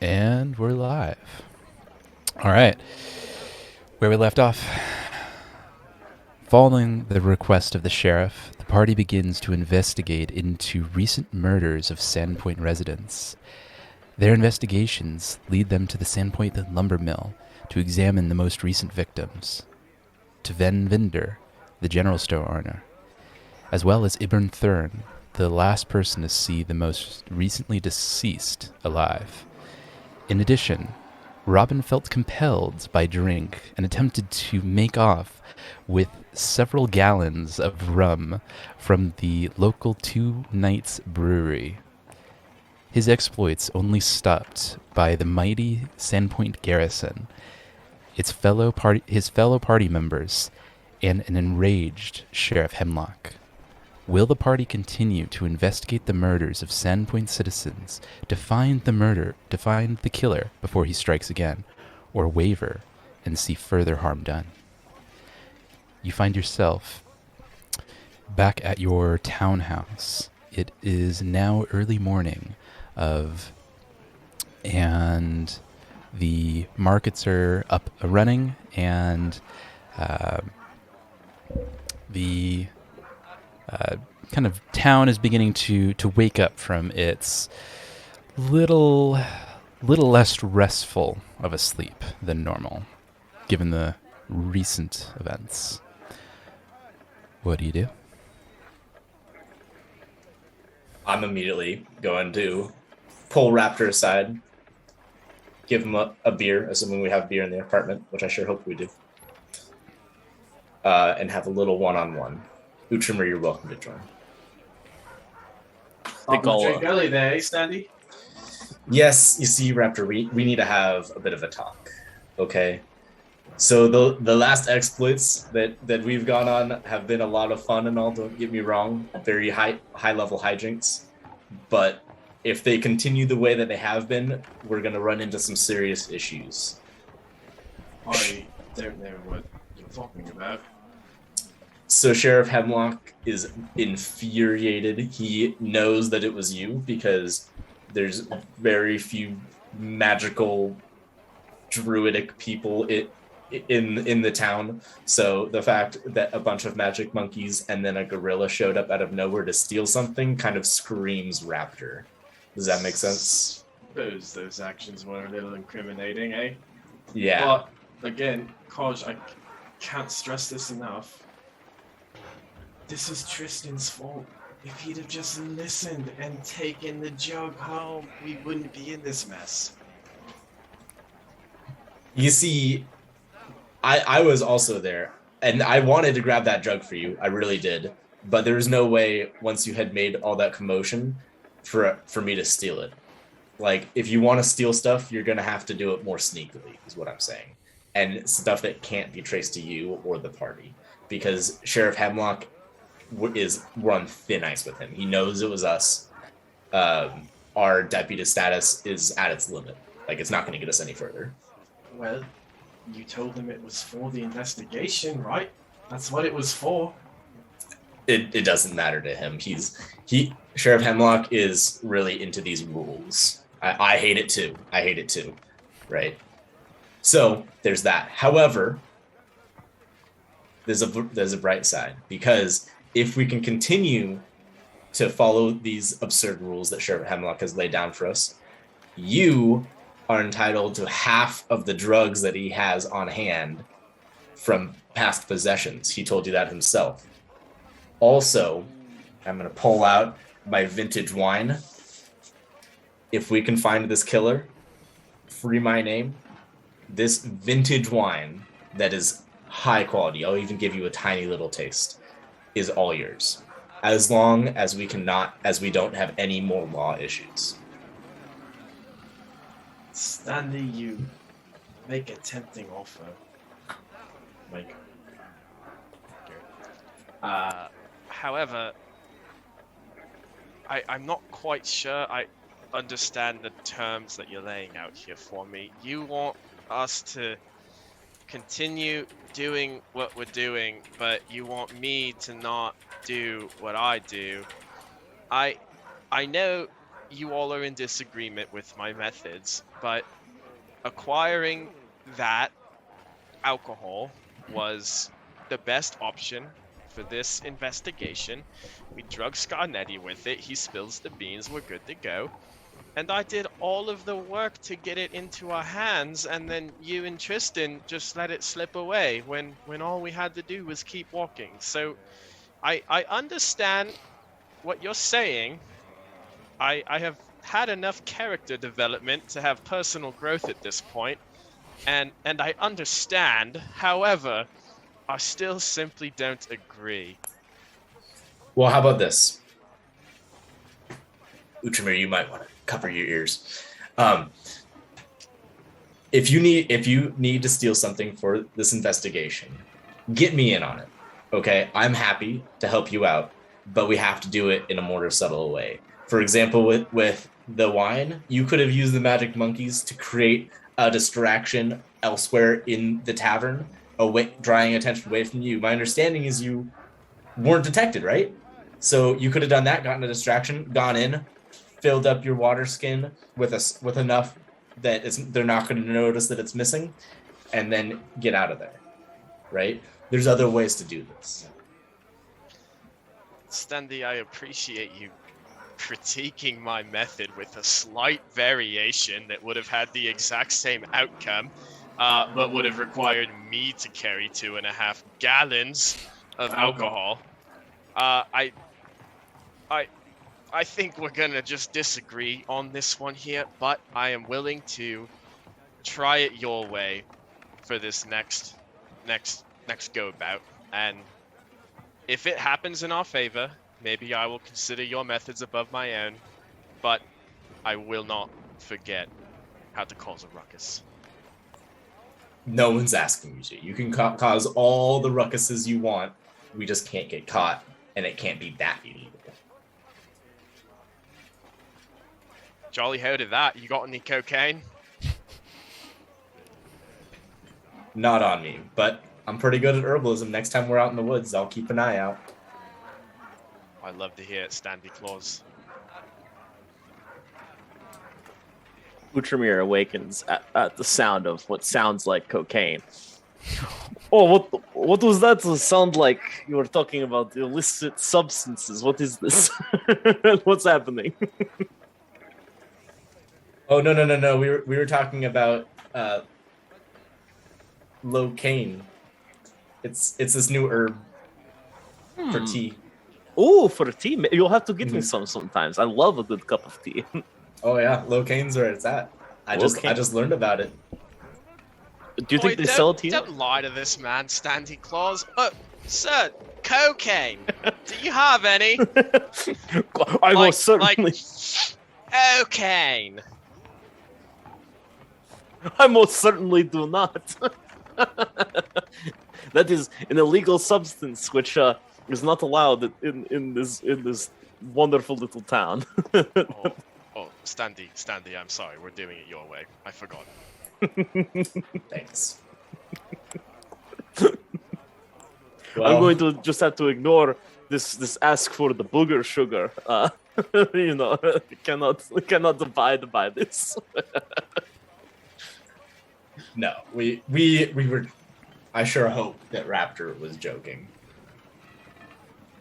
And we're live. All right. Where we left off. Following the request of the sheriff, the party begins to investigate into recent murders of Sandpoint residents. Their investigations lead them to the Sandpoint lumber mill to examine the most recent victims. To Ven Vinder, the general store owner, as well as Ibn Thurn, the last person to see the most recently deceased alive. In addition, Robin felt compelled by drink and attempted to make off with several gallons of rum from the local Two Knights brewery. His exploits only stopped by the mighty Sandpoint garrison, his fellow party members, and an enraged Sheriff Hemlock. Will the party continue to investigate the murders of Sandpoint citizens to find the killer before he strikes again, or waver and see further harm done? You find yourself back at your townhouse. It is now early morning and the markets are up running, and the kind of town is beginning to wake up from its little less restful of a sleep than normal, given the recent events. What do you do? I'm immediately going to pull Raptor aside, give him a beer, assuming we have beer in the apartment, which I sure hope we do, and have a little one-on-one. Utrimer, you're welcome to join. Drink early there, Standy? Yes, you see, Raptor, we need to have a bit of a talk, okay? So the last exploits that we've gone on have been a lot of fun and all, don't get me wrong, very high level hijinks, but if they continue the way that they have been, we're going to run into some serious issues. I don't know what you're talking about. So Sheriff Hemlock is infuriated. He knows that it was you because there's very few magical druidic people in the town. So the fact that a bunch of magic monkeys and then a gorilla showed up out of nowhere to steal something kind of screams Raptor. Does that make sense? Those actions were a little incriminating, eh? Yeah. But again, Koj, I can't stress this enough. This is Tristan's fault. If he'd have just listened and taken the jug home, we wouldn't be in this mess. You see, I was also there, and I wanted to grab that jug for you. I really did. But there was no way, once you had made all that commotion, for me to steal it. Like, if you want to steal stuff, you're going to have to do it more sneakily, is what I'm saying. And stuff that can't be traced to you or the party. Because Sheriff Hemlock we're on thin ice with him. He knows it was us. Our deputy status is at its limit. Like, it's not going to get us any further. Well, you told him it was for the investigation, right? That's what it was for. It doesn't matter to him. Sheriff Hemlock is really into these rules. I hate it too. Right? So there's that. However, there's a bright side, because if we can continue to follow these absurd rules that Sheriff Hemlock has laid down for us, you are entitled to half of the drugs that he has on hand from past possessions. He told you that himself. Also, I'm going to pull out my vintage wine. If we can find this killer, free my name. This vintage wine that is high quality, I'll even give you a tiny little taste, is all yours, as long as we don't have any more law issues. Stanley, you make a tempting offer. Like, however, I'm not quite sure I understand the terms that you're laying out here for me. You want us to continue doing what we're doing, but you want me to not do what I do. I know you all are in disagreement with my methods, but acquiring that alcohol was the best option for this investigation. We drug Scarnetti with it, he spills the beans, we're good to go. And I did all of the work to get it into our hands, and then you and Tristan just let it slip away when all we had to do was keep walking. So I understand what you're saying. I have had enough character development to have personal growth at this point, and I understand. However, I still simply don't agree. Well, how about this? Utramir, you might want to cover your ears. If you need to steal something for this investigation, get me in on it. Okay, I'm happy to help you out, but we have to do it in a more subtle way. For example, with the wine, you could have used the magic monkeys to create a distraction elsewhere in the tavern, drawing attention away from you. My understanding is you weren't detected, right? So you could have done that, gotten a distraction, gone in, filled up your water skin with enough that they're not going to notice that it's missing, and then get out of there, right? There's other ways to do this. Standy, I appreciate you critiquing my method with a slight variation that would have had the exact same outcome, but would have required me to carry 2.5 gallons of alcohol. I think we're gonna just disagree on this one here, but I am willing to try it your way for this next go about. And if it happens in our favor, maybe I will consider your methods above my own, but I will not forget how to cause a ruckus. No one's asking you to. You can cause all the ruckuses you want. We just can't get caught, and it can't be that illegal. Jolly how did that? You got any cocaine? Not on me, but I'm pretty good at herbalism. Next time we're out in the woods, I'll keep an eye out. I love to hear it, Standy Claus. Utramir awakens at the sound of what sounds like cocaine. Oh, what was that sound like? You were talking about illicit substances. What is this? What's happening? Oh no! We were talking about locaine. It's this new herb for tea. Oh, for tea, you'll have to get me some sometimes. I love a good cup of tea. Oh yeah, locaine's where it's at. I just learned about it. Do you think they sell it here? Don't lie to this man, Standy Claus. Sir, cocaine. Do you have any? I most certainly. Cocaine. I most certainly do not. That is an illegal substance which is not allowed in this wonderful little town. Oh, Standy, I'm sorry. We're doing it your way. I forgot. Thanks. I'm going to just have to ignore this ask for the booger sugar. Cannot abide by this. No, we were. I sure hope that Raptor was joking.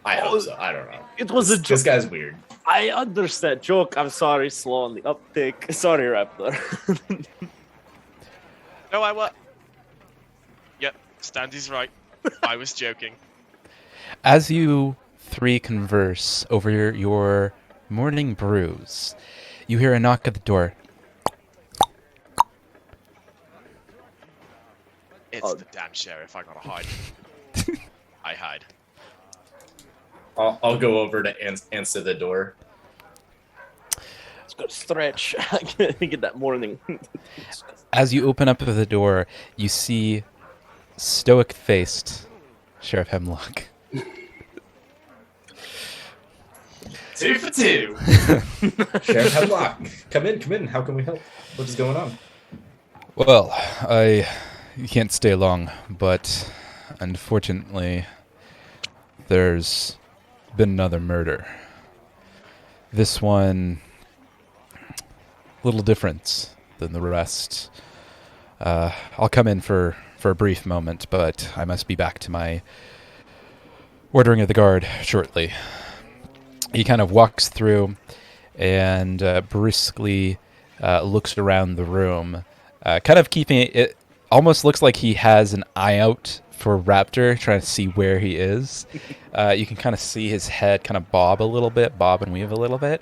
I hope so. I don't know. It was a joke. This guy's weird. I understand. Joke. I'm sorry. Slow on the uptake. Sorry, Raptor. No, I what? Yep, Standy's right. I was joking. As you three converse over your morning brews, you hear a knock at the door. It's the damn sheriff. I gotta hide. I hide. I'll go over to answer the door. Let's go stretch. Get that morning. As you open up the door, you see stoic-faced Sheriff Hemlock. 2 for 2. Sheriff Hemlock, come in. How can we help? What is going on? Well, you can't stay long, but unfortunately, there's been another murder. This one little different than the rest. I'll come in for a brief moment, but I must be back to my ordering of the guard shortly. He kind of walks through and briskly looks around the room, kind of keeping it. Almost looks like he has an eye out for Raptor, trying to see where he is. You can kind of see his head kind of bob and weave a little bit,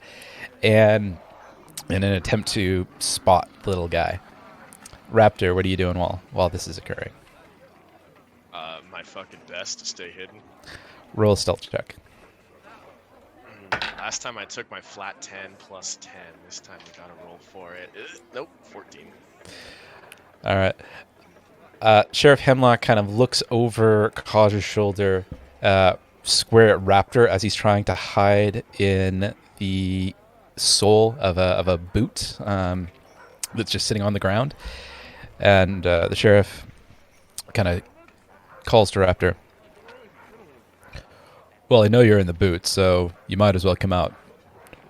and in an attempt to spot the little guy. Raptor, what are you doing while this is occurring? My fucking best to stay hidden. Roll a stealth check. Last time I took my flat 10 plus 10. This time we gotta roll for it. Nope, 14. All right. Sheriff Hemlock kind of looks over Kaj's shoulder, square at Raptor as he's trying to hide in the sole of a boot that's just sitting on the ground. And the sheriff kind of calls to Raptor. Well, I know you're in the boot, so you might as well come out.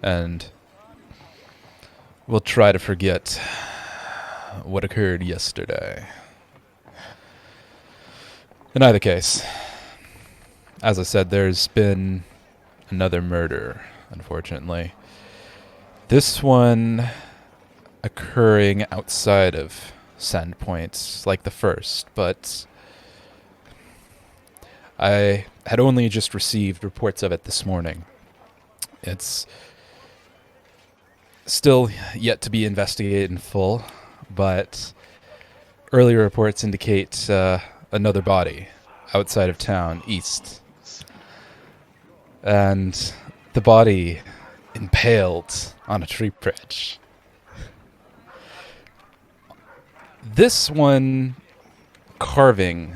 And we'll try to forget what occurred yesterday. In either case, as I said, there's been another murder, unfortunately. This one occurring outside of Sandpoint, like the first, but I had only just received reports of it this morning. It's still yet to be investigated in full, but earlier reports indicate another body outside of town, east. And the body impaled on a tree branch. This one carving,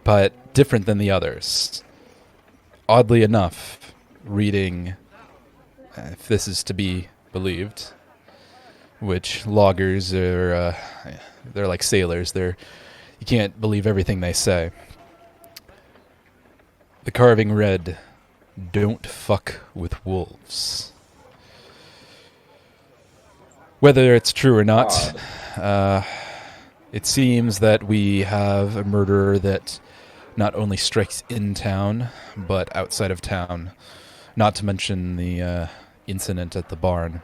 but different than the others. Oddly enough, reading, if this is to be believed, which loggers are, they're like sailors. You can't believe everything they say. The carving read, "Don't fuck with wolves." Whether it's true or not, it seems that we have a murderer that not only strikes in town, but outside of town. Not to mention the incident at the barn.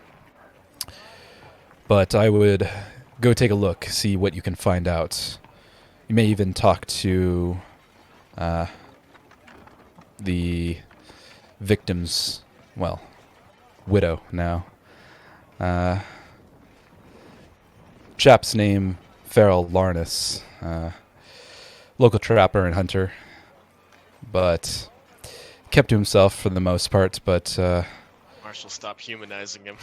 But I would go take a look, see what you can find out. You may even talk to the victim's, well, widow now. Chap's name, Farrell Larness. Local trapper and hunter. But kept to himself for the most part, but... Marshall, stop humanizing him.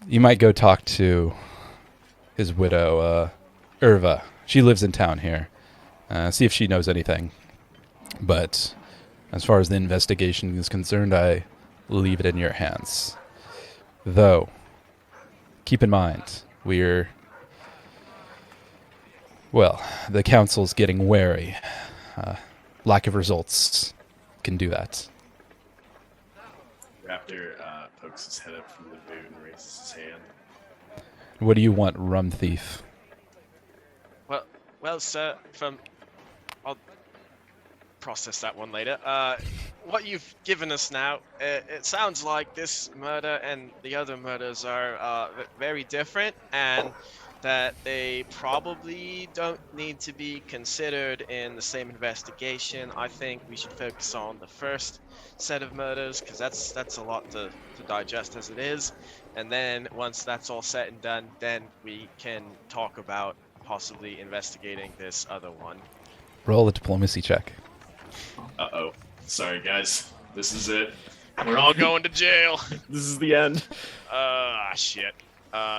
You might go talk to his widow, Irva. She lives in town here. See if she knows anything. But as far as the investigation is concerned, I leave it in your hands. Though, keep in mind, the council's getting wary. Lack of results can do that. Raptor pokes his head up from the boot and raises his hand. What do you want, rum thief? Well, sir, I'll process that one later. What you've given us now, it sounds like this murder and the other murders are very different, and that they probably don't need to be considered in the same investigation. I think we should focus on the first set of murders, because that's a lot to digest as it is. And then once that's all said and done, then we can talk about possibly investigating this other one. Roll a diplomacy check. Uh-oh. Sorry, guys. This is it. We're all going to jail. This is the end. Shit.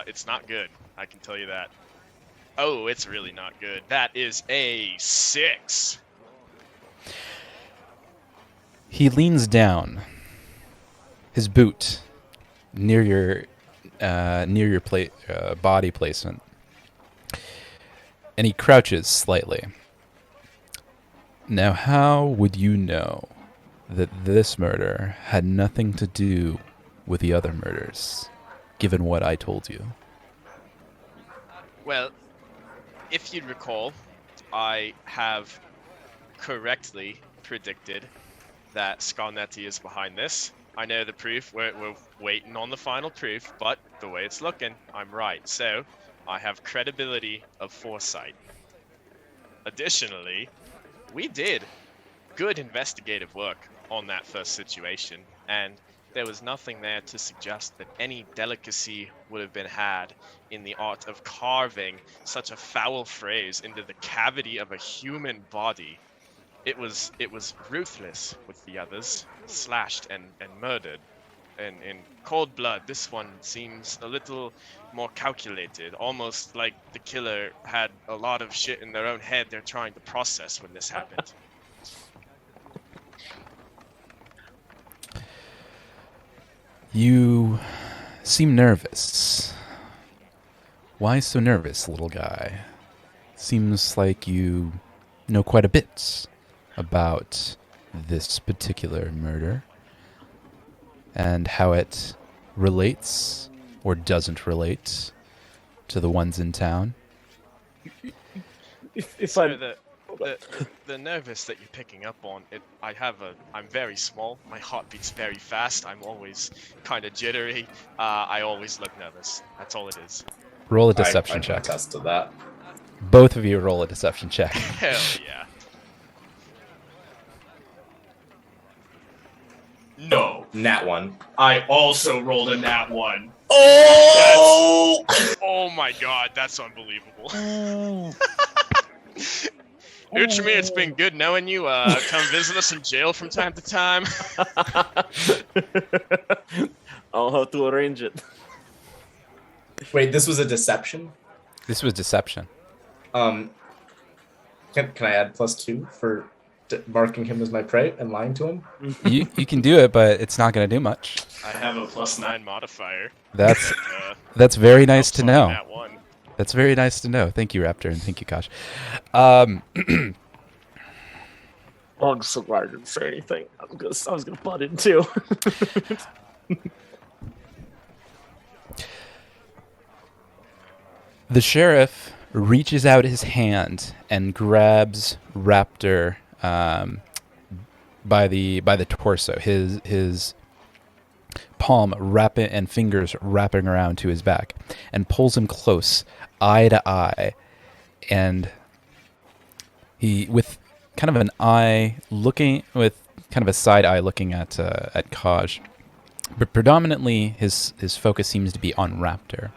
It's not good. I can tell you that. Oh, it's really not good. That is a 6. He leans down, his boot near your body placement, and he crouches slightly. Now, how would you know that this murder had nothing to do with the other murders? given what I told you? Well, if you'd recall, I have correctly predicted that Scarnetti is behind this. I know the proof, we're waiting on the final proof, but the way it's looking, I'm right. So, I have credibility of foresight. Additionally, we did good investigative work on that first situation, and there was nothing there to suggest that any delicacy would have been had in the art of carving such a foul phrase into the cavity of a human body. It was ruthless with the others, slashed and murdered. And in cold blood, this one seems a little more calculated, almost like the killer had a lot of shit in their own head they're trying to process when this happened. You seem nervous. Why so nervous, little guy? Seems like you know quite a bit about this particular murder and how it relates or doesn't relate to the ones in town. If So the nervous that you're picking up on, I'm very small, my heart beats very fast, I'm always kind of jittery, I always look nervous. That's all it is. Roll a deception I check. can attest to that. Both of you roll a deception check. Hell yeah. No, Nat 1. I also rolled a nat 1. Oh! Oh my god, that's unbelievable. Uchimir, it's been good knowing you. Come visit us in jail from time to time. I'll have to arrange it. Wait, this was a deception? This was deception. Can I add +2 for marking him as my prey and lying to him? You can do it, but it's not going to do much. I have a +9 modifier. That's very nice to know. That one. That's very nice to know. Thank you, Raptor, and thank you, Kosh. I'm so glad I didn't say anything. I was gonna butt in too. The sheriff reaches out his hand and grabs Raptor by the torso. His palm and fingers wrapping around to his back, and pulls him close, eye to eye, and he with kind of an eye looking with kind of a side eye looking at Kaj, but predominantly his focus seems to be on Raptor.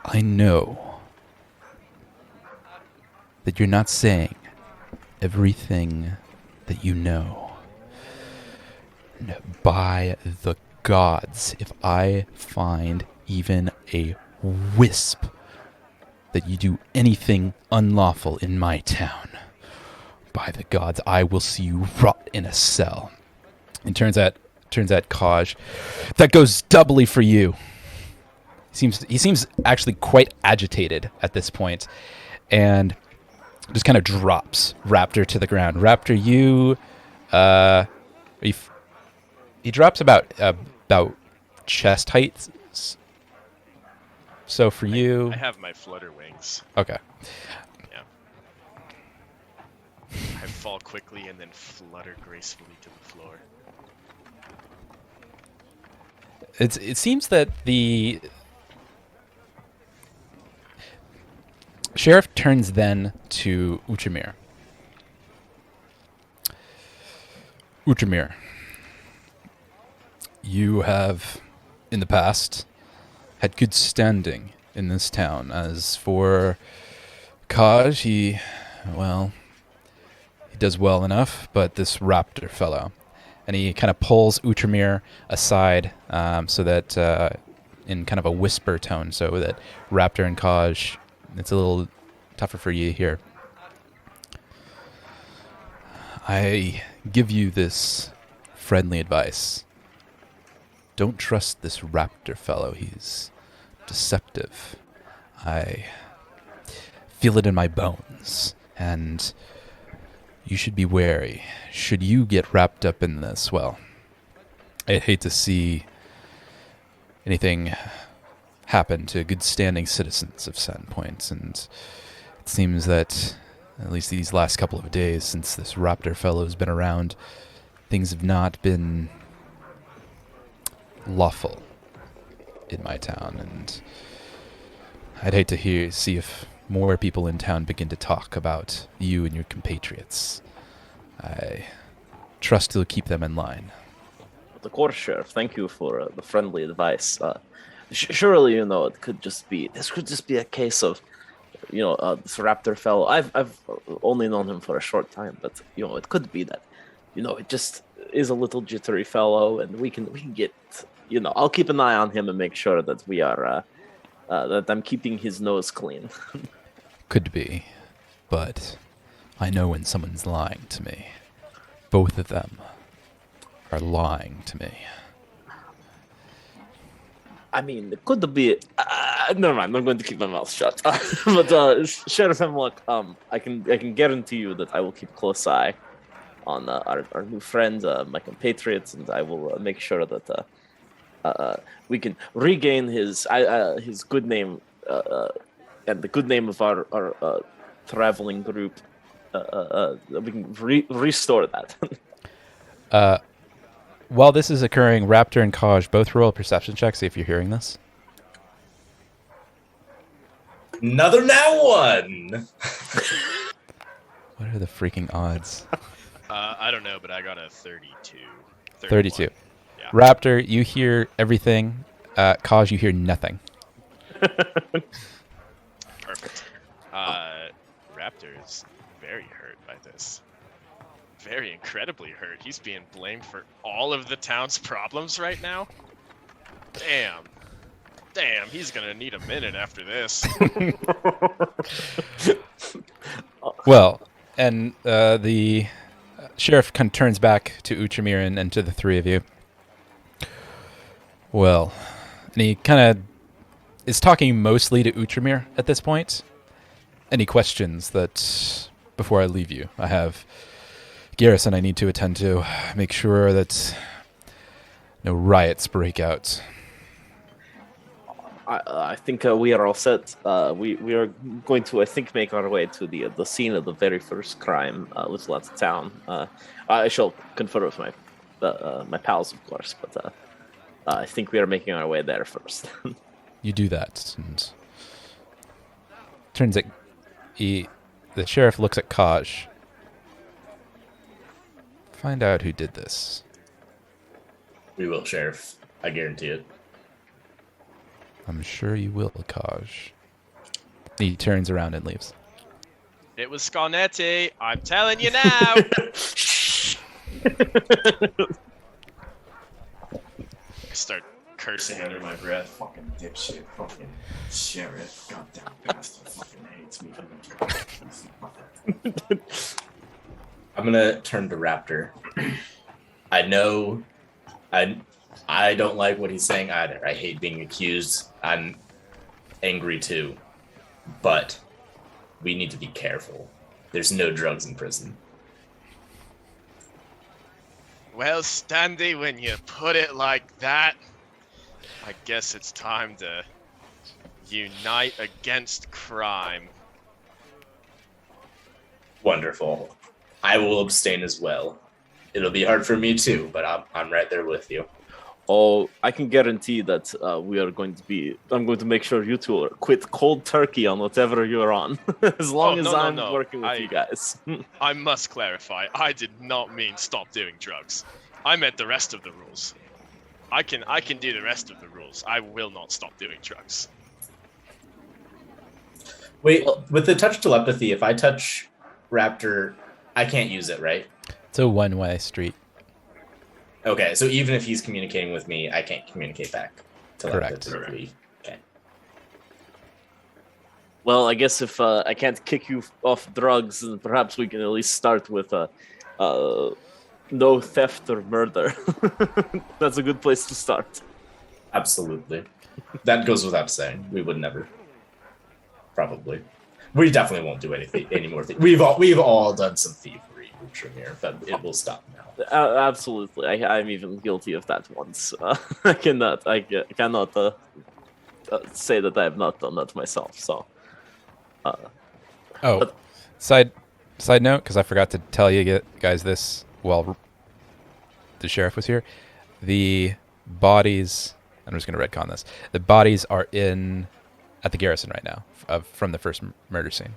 I know that you're not saying everything that you know. And by the gods, if I find even a wisp that you do anything unlawful in my town, by the gods, I will see you rot in a cell. And turns out Kaj, that goes doubly for you. He seems actually quite agitated at this point, and just kind of drops Raptor to the ground. Raptor, he drops about chest height. So for you, I have my flutter wings. okay. Yeah. I fall quickly and then flutter gracefully to the floor. It seems that the sheriff turns then to Uchimir. Uchimir, you have, in the past, had good standing in this town. As for Kaj, he does well enough, but this Raptor fellow. And he kind of pulls Uchimir aside so that, in kind of a whisper tone, so that Raptor and Kaj, it's a little tougher for you here. I give you this friendly advice. Don't trust this Raptor fellow. He's deceptive. I feel it in my bones, and you should be wary. Should you get wrapped up in this, well, I'd hate to see anything happen to good standing citizens of Sandpoint, and it seems that at least these last couple of days since this raptor fellow's been around, things have not been lawful in my town, and I'd hate to see if more people in town begin to talk about you and your compatriots. I trust you'll keep them in line. Of course, Sheriff. Thank you for the friendly advice. Surely, it could just be a case of, this raptor fellow. I've only known him for a short time, but it could be that, it just is a little jittery fellow, and we can get, I'll keep an eye on him and make sure that we are, that I'm keeping his nose clean. Could be, but I know when someone's lying to me. Both of them are lying to me. I mean, it could be. Never mind. I'm going to keep my mouth shut. But Sheriff Hemlock, I can guarantee you that I will keep a close eye on our new friend, my compatriots, and I will make sure that we can regain his good name and the good name of our traveling group. We can restore that. While this is occurring, Raptor and Kaj both roll a perception check, see if you're hearing this. Another now one! What are the freaking odds? I don't know, but I got a 32. 32. Yeah. Raptor, you hear everything. Kaj, you hear nothing. Perfect. Raptor's very hurt by this. Very incredibly hurt. He's being blamed for all of the town's problems right now. Damn, he's gonna need a minute after this. Well, and the sheriff kind of turns back to Uchimir and to the three of you. Well, and he kind of is talking mostly to Uchimir at this point. Any questions that, before I leave you, I have garrison I need to attend to. Make sure that no riots break out. I think we are all set. We are going to, I think, make our way to the scene of the very first crime, with lots of town. I shall confer with my pals, of course, but I think we are making our way there first. You do that, and turns out the sheriff looks at Kaj. Find out who did this. We will, Sheriff. I guarantee it. I'm sure you will, Kaj. He turns around and leaves. It was Scarnetti. I'm telling you now. I start cursing under my breath. Fucking dipshit, fucking sheriff, goddamn bastard, fucking hates me. I'm gonna turn to Raptor. I know I don't like what he's saying either. I hate being accused. I'm angry too. But we need to be careful. There's no drugs in prison. Well, Standy, when you put it like that, I guess it's time to unite against crime. Wonderful. I will abstain as well. It'll be hard for me too, but I'm right there with you. Oh, I can guarantee that we are going to be. I'm going to make sure you two quit cold turkey on whatever you're on, as long as I'm working with you guys. I must clarify. I did not mean stop doing drugs. I meant the rest of the rules. I can do the rest of the rules. I will not stop doing drugs. Wait, with the touch telepathy, if I touch Raptor, I can't use it, right? It's a one-way street. Okay, so even if he's communicating with me, I can't communicate back. Correct. Okay. Well, I guess if I can't kick you off drugs, then perhaps we can at least start with no theft or murder. That's a good place to start. Absolutely. That goes without saying. We would never. Probably. We definitely won't do anything any more. We've all done some thievery. Tremere, but it will stop now. Absolutely, I'm even guilty of that once. I cannot say that I have not done that myself. So, Oh, side note, because I forgot to tell you guys this while the sheriff was here. The bodies. I'm just going to retcon this. The bodies are at the garrison right now from the first murder scene.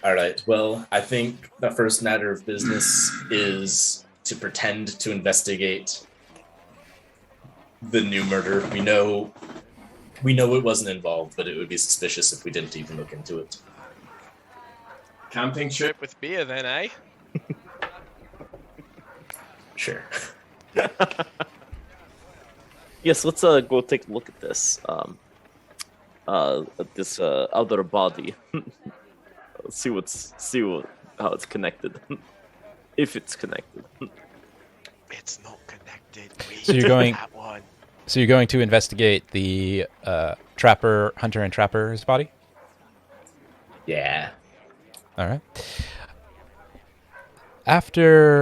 All right. Well, I think the first matter of business is to pretend to investigate the new murder. We know it wasn't involved, but it would be suspicious if we didn't even look into it. Camping trip. With beer, then, eh? Sure. yes, let's go take a look at this. At this other body. see how it's connected. If it's connected. It's not connected. So you're going- that one. So you're going to investigate the hunter and trapper's body? Yeah. All right. Actually,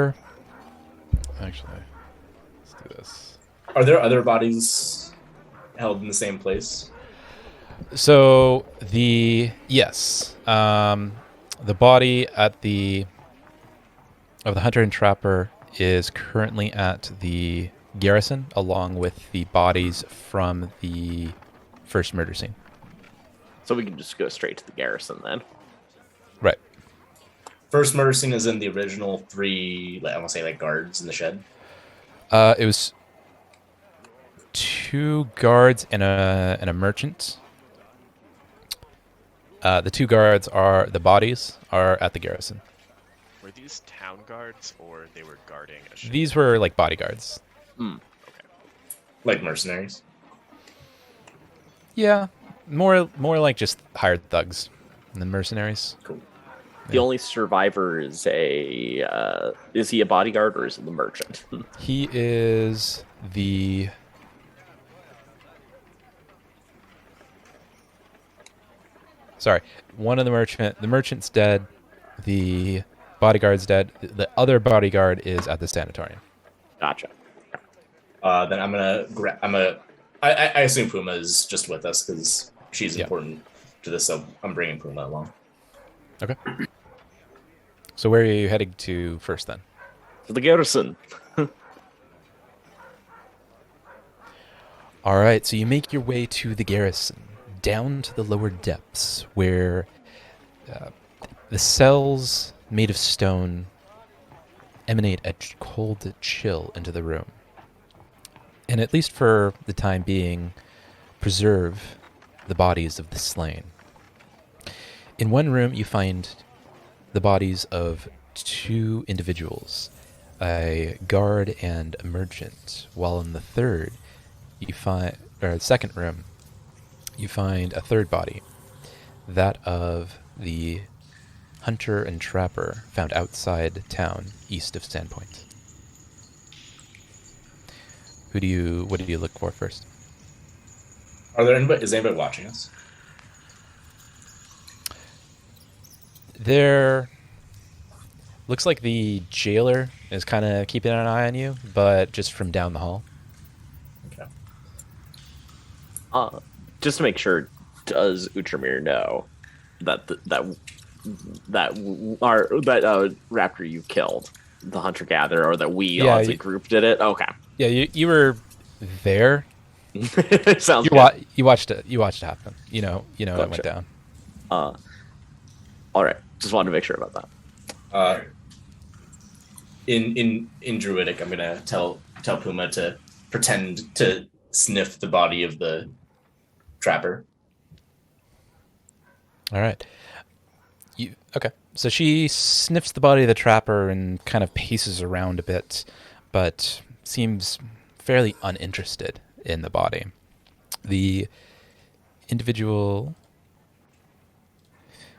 let's do this. Are there other bodies held in the same place? So the body of the hunter and trapper is currently at the garrison, along with the bodies from the first murder scene. So we can just go straight to the garrison then. Right. First murder scene is in the original 3, I want to say, guards in the shed. It was 2 guards and a merchant. The 2 guards the bodies are at the garrison. Were these town guards or they were guarding a ship? These were like bodyguards. Like mercenaries? Yeah, more like just hired thugs than mercenaries. Cool. The only survivor is is he a bodyguard or is he the merchant? He is the... Sorry, one of the merchant's dead, the bodyguard's dead, the other bodyguard is at the sanatorium. Gotcha. Then I'm gonna I assume Puma is just with us because she's important to this, so I'm bringing Puma along. Okay. So where are you heading to first then? To the garrison. All right, so you make your way to the garrison, down to the lower depths, where the cells made of stone emanate a cold chill into the room. And at least for the time being, preserve the bodies of the slain. In one room, you find the bodies of 2 individuals, a guard and a merchant, while in the second room, you find a 3rd body, that of the hunter and trapper found outside town, east of Sandpoint. What do you look for first? Is anybody watching us? There looks like the jailer is kind of keeping an eye on you, but just from down the hall. Okay. Just to make sure, does Utramir know that raptor you killed, the hunter gatherer, or that we as a group did it? Okay. Yeah, you were there. Sounds good. You watched it happen. You know Gotcha. It went down. All right. Just wanted to make sure about that. In Druidic, I'm gonna tell Puma to pretend to sniff the body of the trapper. All right. Okay. So she sniffs the body of the trapper and kind of paces around a bit, but seems fairly uninterested in the body. The individual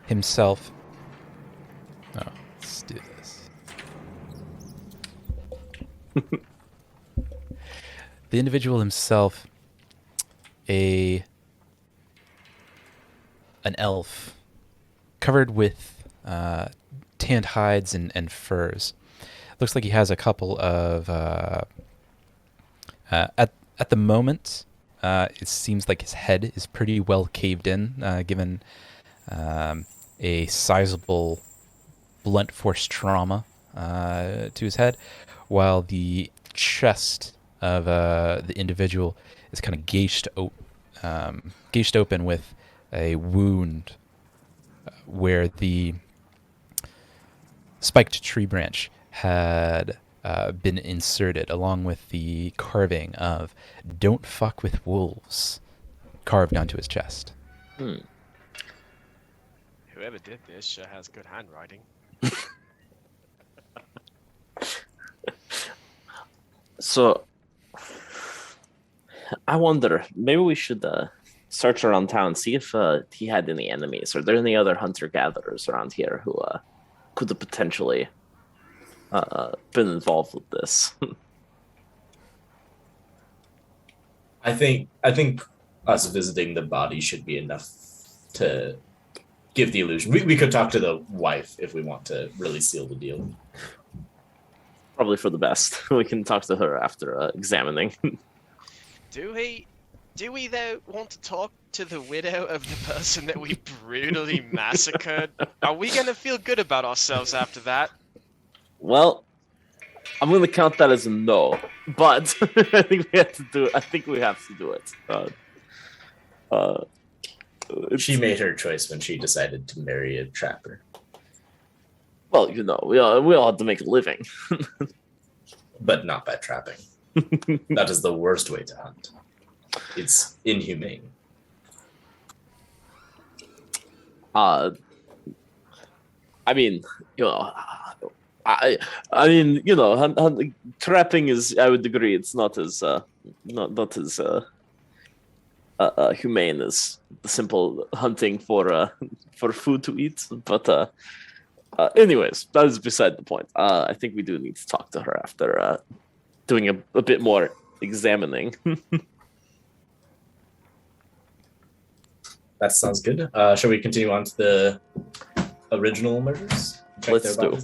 himself... Oh, let's do this. The individual himself, an elf, covered with tanned hides and furs. Looks like he has a couple of at the moment. It seems like his head is pretty well caved in, given a sizable blunt force trauma to his head, while the chest of the individual is kind of gauged open with a wound where the spiked tree branch had been inserted, along with the carving of "Don't fuck with wolves" carved onto his chest. Whoever did this sure has good handwriting. So, I wonder, maybe we should search around town, see if he had any enemies. Are there any other hunter-gatherers around here who could have potentially been involved with this? I think us visiting the body should be enough to give the illusion. We could talk to the wife if we want to really seal the deal. Probably for the best. We can talk to her after examining. Do we though want to talk to the widow of the person that we brutally massacred? Are we gonna feel good about ourselves after that? Well, I'm gonna count that as a no, but I think we have to do it. I think we have to do it. She made her choice when she decided to marry a trapper. Well, we all have to make a living. But not by trapping. That is the worst way to hunt. It's inhumane. I mean, I mean, trapping is. I would agree. It's not as not as humane as the simple hunting for food to eat. But anyways, that is beside the point. I think we do need to talk to her after doing a bit more examining. That sounds good. Shall we continue on to the original murders? Let's do.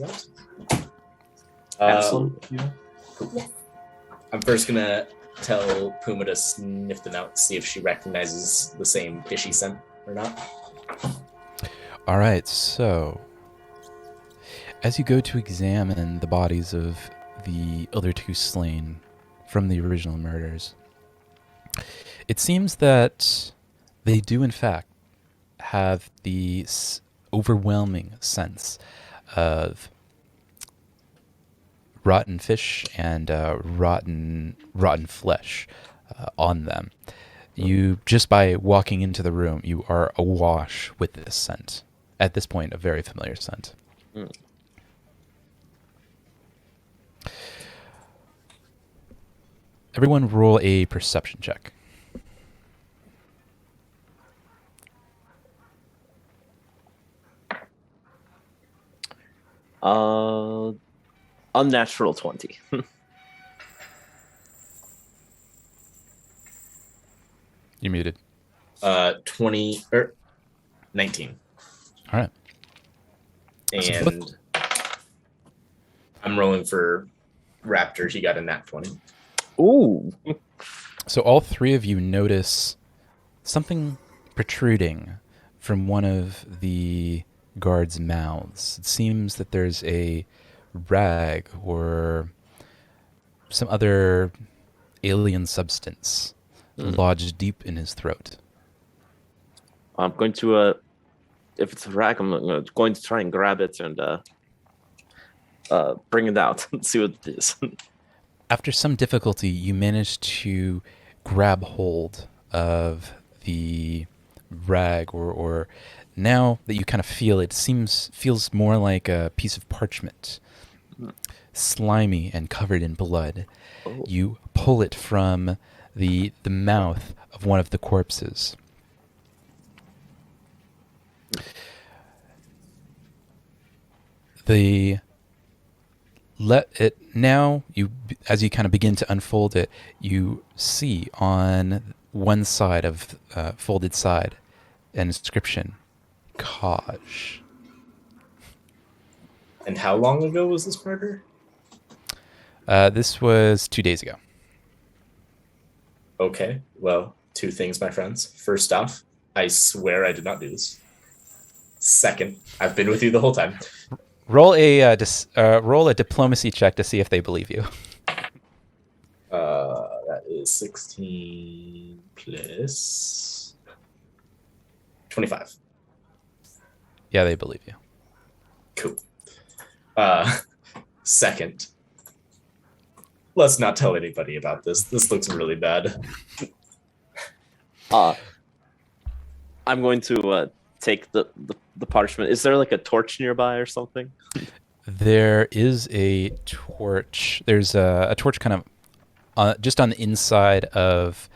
Excellent. Yes. I'm first gonna tell Puma to sniff them out, see if she recognizes the same fishy scent or not. All right, so as you go to examine the bodies of the other two slain from the original murders, it seems that they do in fact have the overwhelming sense of rotten fish and rotten flesh on them. You, just by walking into the room, you are awash with this scent. At this point, a very familiar scent. Mm. Everyone roll a perception check. Unnatural 20. You're muted. 20 or 19. All right. And I'm rolling for Raptor. He got a nat 20. Ooh. So all three of you notice something protruding from one of the guards' mouths. It seems that there's a rag or some other alien substance lodged deep in his throat. I'm going to, if it's a rag, I'm going to try and grab it and bring it out and see what it is. After some difficulty, you manage to grab hold of the rag, or now that you kind of feel it, feels more like a piece of parchment, slimy and covered in blood. Oh. You pull it from the mouth of one of the corpses. As you kind of begin to unfold it, you see on one side of folded side an inscription, Kaj. And how long ago was this murder? This was 2 days ago. Okay, well, two things, my friends. First off, I swear I did not do this. Second, I've been with you the whole time. Roll a diplomacy check to see if they believe you. That is 16 plus 25. Yeah, they believe you. Cool. Second, let's not tell anybody about this. This looks really bad. I'm going to take the parchment. Is there like a torch nearby or something? There is a torch. There's a torch kind of just on the inside of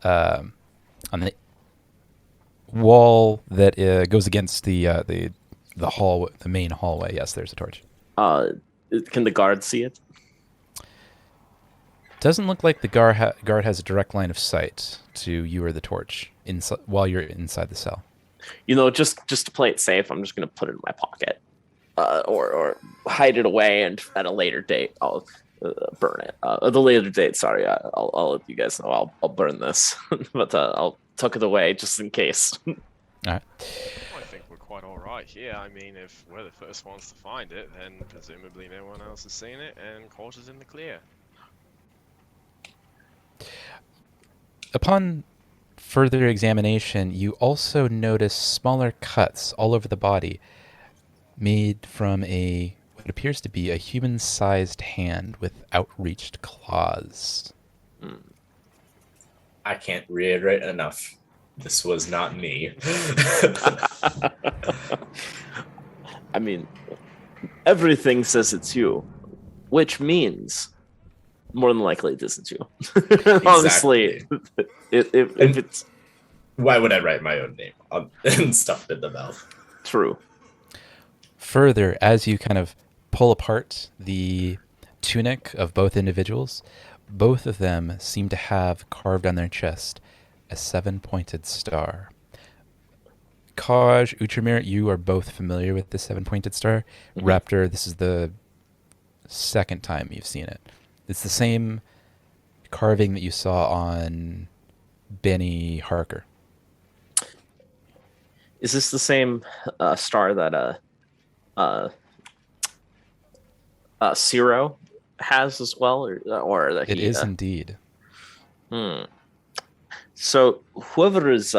on the wall that goes against the hall, the main hallway. Yes, there's a torch. Can the guard see it? Doesn't look like the guard has a direct line of sight to you or the torch while you're inside the cell. Just to play it safe, I'm just going to put it in my pocket, or hide it away, and at a later date, I'll burn it. At a later date, sorry, I'll let you guys know I'll burn this, but I'll tuck it away just in case. All right. I think we're quite alright here. I mean, if we're the first ones to find it, then presumably no one else has seen it, and court is in the clear. Upon further examination, you also notice smaller cuts all over the body made from what appears to be a human-sized hand with outreached claws. I can't reiterate enough. This was not me. I mean, everything says it's you, which means more than likely it isn't you. Honestly, if it's... Why would I write my own name and stuff in the mouth? True. Further, as you kind of pull apart the tunic of both individuals, both of them seem to have carved on their chest a 7-pointed star. Kaj, Utramir, you are both familiar with the 7-pointed star. Mm-hmm. Raptor, this is the second time you've seen it. It's the same carving that you saw on Benny Harker. Is this the same star that Ciro has as well, or that it is indeed? So whoever is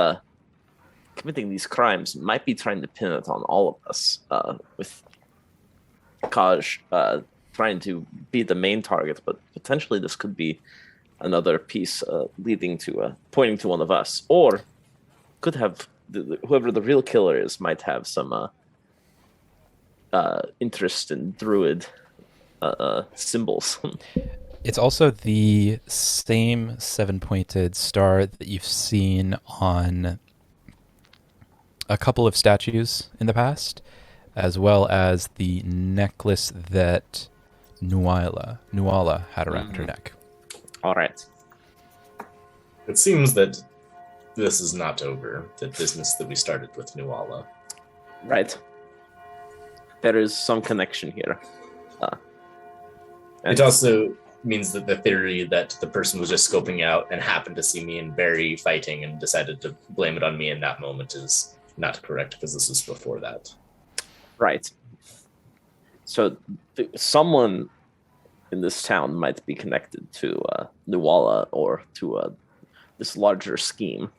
committing these crimes might be trying to pin it on all of us, with Kaj trying to be the main target, but potentially this could be another piece leading to pointing to one of us, or could have whoever the real killer is might have some interest in druid symbols. It's also the same 7-pointed star that you've seen on a couple of statues in the past, as well as the necklace that Nuala had around her neck. All right. It seems that this is not over, the business that we started with Nuala. Right. There is some connection here. It also means that the theory that the person was just scoping out and happened to see me and Barry fighting and decided to blame it on me in that moment is not correct, because this was before that. Right. So someone in this town might be connected to Nuala or to this larger scheme.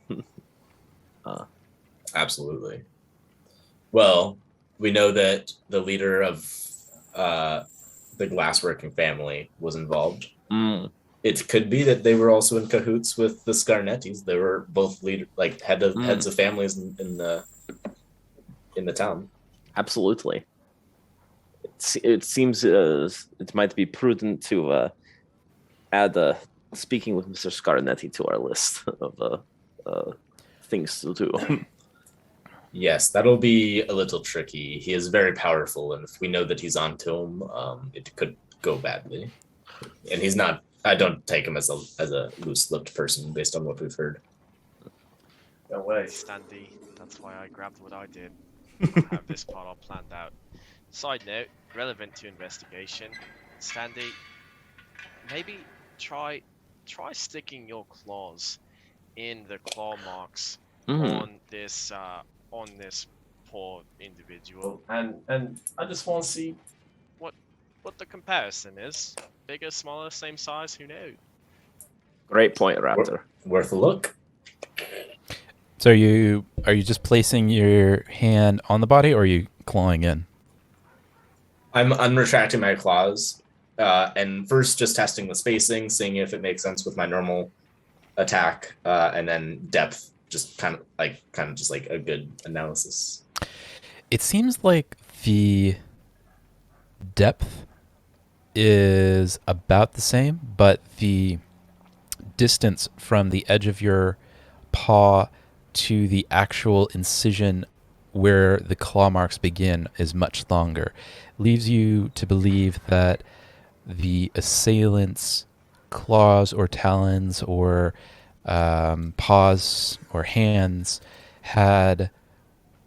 Absolutely. Well, we know that the leader of the glassworking family was involved. It could be that they were also in cahoots with the Scarnettis. They were both heads of families in the town. Absolutely. It seems it might be prudent to add speaking with Mr. Scarnetti to our list of things to do. Yes, that'll be a little tricky. He is very powerful, and if we know that he's on to him, it could go badly. And he's not. I don't take him as a loose-lipped person, based on what we've heard. No way. Standy, that's why I grabbed what I did. I have this part all planned out. Side note, relevant to investigation, Sandy, maybe try sticking your claws in the claw marks on this poor individual, And I just want to see. what the comparison is. Bigger, smaller, same size, who knows? Great point, Raptor. Worth a look. So are you just placing your hand on the body, or are you clawing in? I'm unretracting my claws, and first just testing the spacing, seeing if it makes sense with my normal attack, and then depth, just kind of just like a good analysis. It seems like the depth is about the same, but the distance from the edge of your paw to the actual incision where the claw marks begin is much longer. Leaves you to believe that the assailant's claws or talons or paws or hands had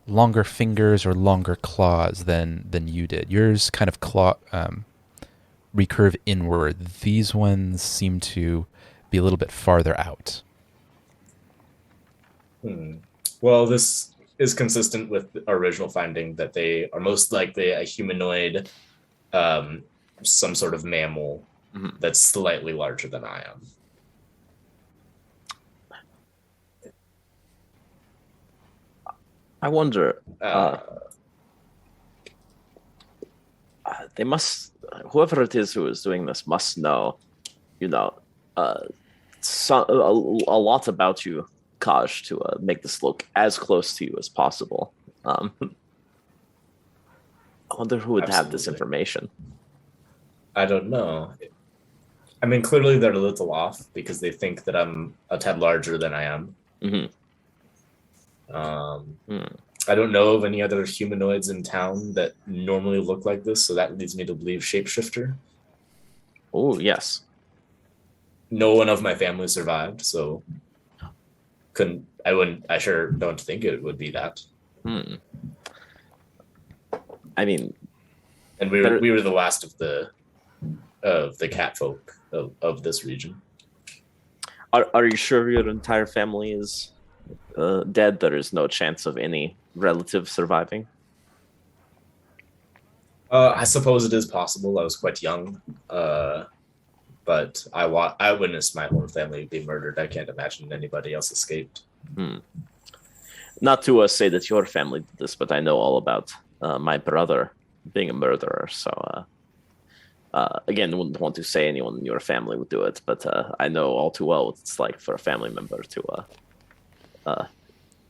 longer fingers or longer claws than you did. Yours kind of recurve inward. These ones seem to be a little bit farther out. Well, this is consistent with our original finding that they are most likely a humanoid, some sort of mammal that's slightly larger than I am. I wonder. They must. Whoever it is who is doing this must know, a lot about you, Kaj, to make this look as close to you as possible. I wonder who would have this information. I don't know. I mean, clearly they're a little off because they think that I'm a tad larger than I am. I don't know of any other humanoids in town that normally look like this, so that leads me to believe shapeshifter. Oh, yes. No one of my family survived, so I sure don't think it would be that. I mean, and we were the last of the cat folk of this region. Are you sure your entire family is dead? There is no chance of any relative surviving? I suppose it is possible. I was quite young, but I witnessed my whole family be murdered. I can't imagine anybody else escaped. Not to say that your family did this, but I know all about my brother being a murderer. So, again, wouldn't want to say anyone in your family would do it, but I know all too well what it's like for a family member to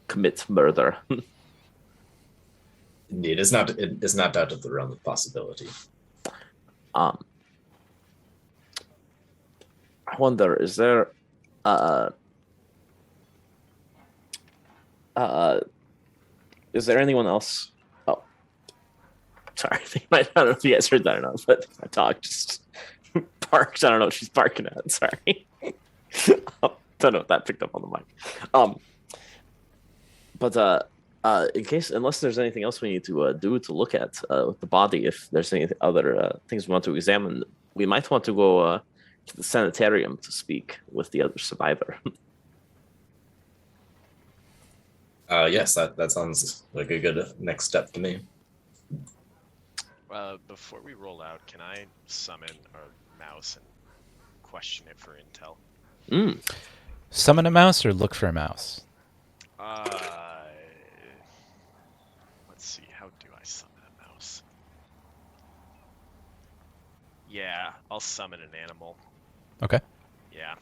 commit murder. Indeed, it's not out of the realm of possibility. I wonder, is there anyone else? Oh, sorry. I don't know if you guys heard that or not, but my dog just barked. I don't know what she's barking at. Sorry. Don't know if that picked up on the mic. But in case, unless there's anything else we need to do to look at with the body, if there's any other things we want to examine, we might want to go to the sanitarium to speak with the other survivor. Yes, that sounds like a good next step to me. Before we roll out, can I summon a mouse and question it for intel? Summon a mouse or look for a mouse? Let's see. How do I summon a mouse? Yeah, I'll summon an animal. Okay. Yeah.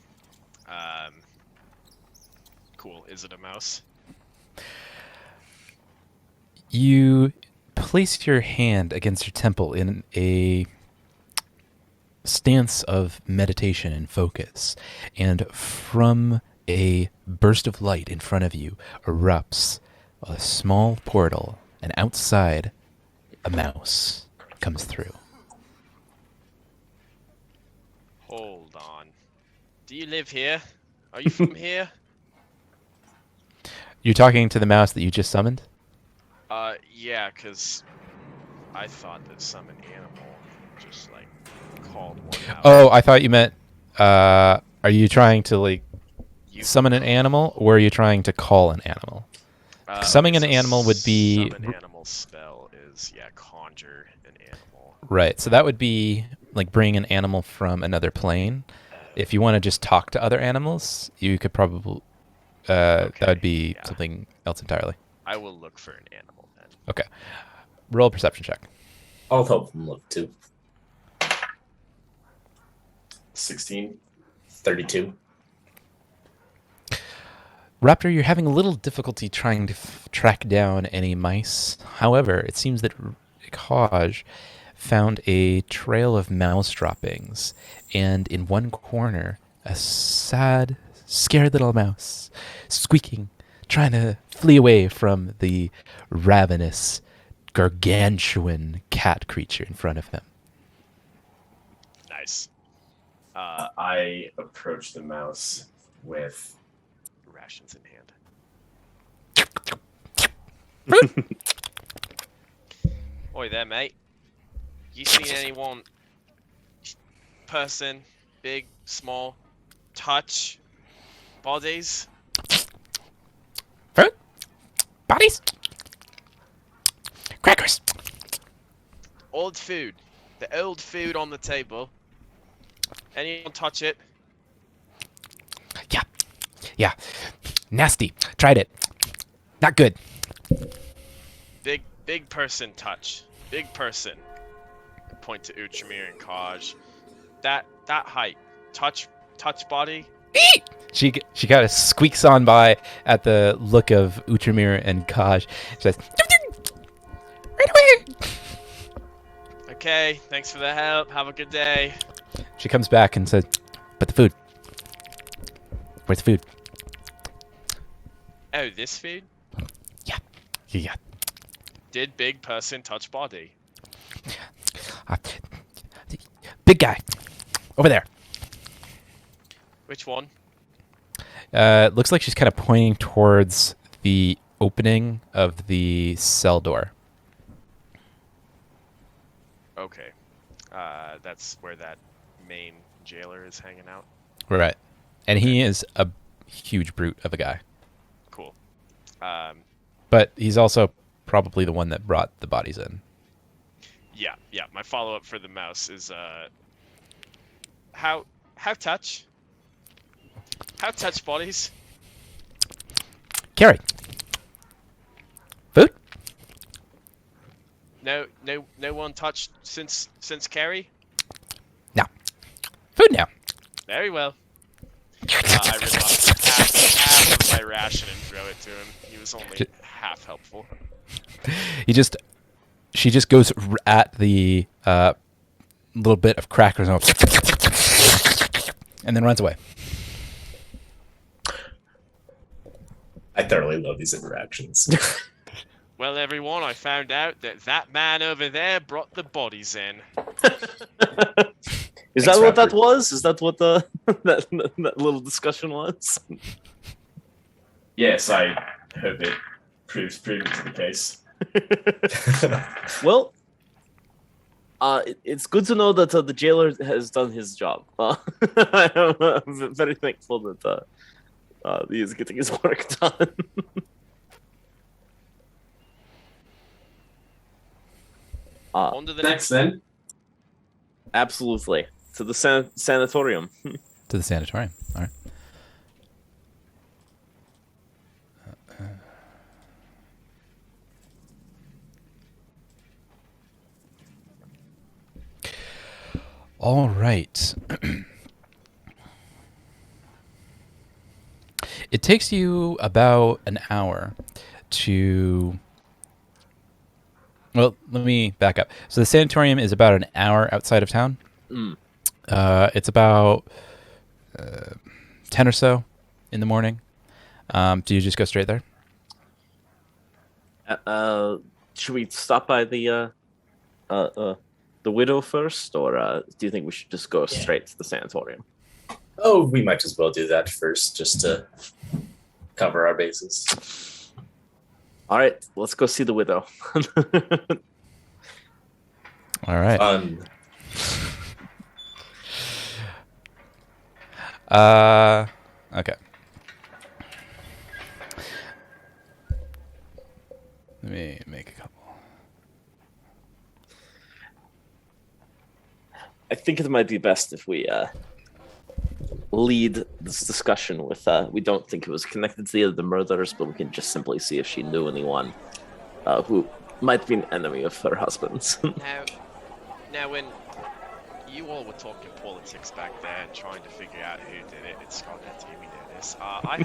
Cool. Is it a mouse? You place your hand against your temple in a stance of meditation and focus, and from a burst of light in front of you erupts a small portal, and outside a mouse comes through. Hold on. Do you live here? Are you from here? You're talking to the mouse that you just summoned? Yeah, because I thought that summon animal just like called one out. Oh, I thought you meant. Are you trying to like You summon an animal, or are you trying to call an animal? Summoning okay, an so animal would be summon animal spell is conjure an animal. right. So that would be like bringing an animal from another plane. If you want to just talk to other animals, you could probably. That would Okay, be yeah. something else entirely. I will look for an animal then. Okay. Roll a perception check. I'll help them look too. 16. 32. Raptor, you're having a little difficulty trying to track down any mice. However, it seems that Kaj found a trail of mouse droppings, and in one corner, a sad, scared little mouse, squeaking, trying to flee away from the ravenous, gargantuan cat creature in front of him. Nice. I approach the mouse with Rations in hand. Oi there, mate. You seen anyone, person, big, small, touch bodies? Fruit? Bodies? Crackers? Old food. The old food on the table. Anyone touch it? Yeah. Yeah. Nasty. Tried it. Not good. Big person touch. Big person. I point to Uchimir and Kaj. That height. Touch body. She kind of squeaks on by at the look of Utramir and Kaj. She says, right away. Okay, thanks for the help. Have a good day. She comes back and says, but the food. Where's the food? Oh, this food? Yeah. Did big person touch body? Big guy. Over there. Which one? Looks like she's kind of pointing towards the opening of the cell door. Okay. That's where that main jailer is hanging out. Right. And he is a huge brute of a guy. Cool. But he's also probably the one that brought the bodies in. Yeah. My follow-up for the mouse is how touch? How touch bodies? Carrie. Food? No one touched since Carrie? No. Food now. Very well. I rip off half of my ration and throw it to him. He was only half helpful. She just goes at the little bit of crackers and then runs away. I thoroughly love these interactions. Well, everyone, I found out that man over there brought the bodies in. Is Thanks, that what that Raptor. was? Is that what the that little discussion was? yes, I hope it proves to the case. Well, it's good to know that the jailer has done his job. I'm very thankful that he is getting his work done. On to the Next, next. then. Absolutely. To the sanatorium. To the sanatorium. All right. All right. It takes you about an hour to... Well, let me back up. So the sanatorium is about an hour outside of town. Mm. It's about 10 or so in the morning. Do you just go straight there? Should we stop by the widow first, or do you think we should just go straight to the sanatorium? Oh, we might as well do that first, just to cover our bases. All right, let's go see the widow. All right. Fun. Okay. Let me make a couple. I think it might be best if we lead this discussion with we don't think it was connected to the murders, but we can just simply see if she knew anyone who might be an enemy of her husband's. Now, when you all were talking politics back there and trying to figure out who did it, it's Scott and Timmy did this. I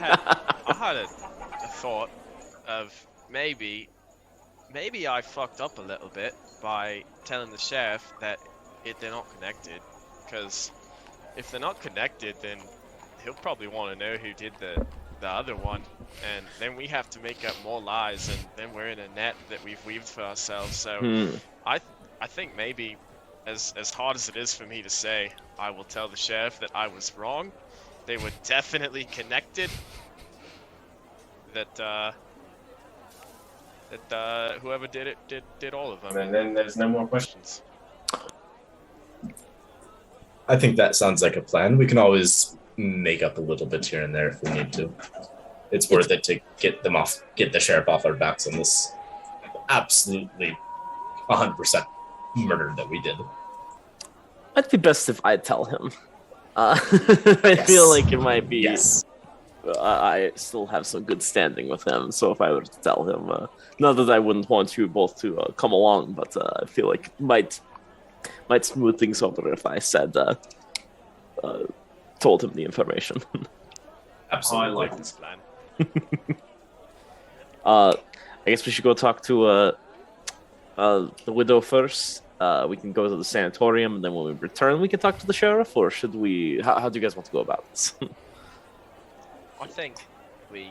had a thought of maybe I fucked up a little bit by telling the sheriff that they're not connected, because if they're not connected, then he'll probably want to know who did the other one, and then we have to make up more lies, and then we're in a net that we've weaved for ourselves. So I think maybe, as hard as it is for me to say, I will tell the sheriff that I was wrong. They were definitely connected. That whoever did it did all of them. And then there's no more questions. I think that sounds like a plan. We can always make up a little bit here and there if we need to. It's worth it to get the sheriff off our backs on this absolutely 100% murder that we did. Might be best if I tell him. I feel like it might be. Yes. I still have some good standing with him, so if I were to tell him, not that I wouldn't want you both to come along, but I feel like it might smooth things over if I said told him the information. Absolutely. I like this plan. I guess we should go talk to the widow first. We can go to the sanatorium, and then when we return, we can talk to the sheriff. Or should we? How do you guys want to go about this? I think we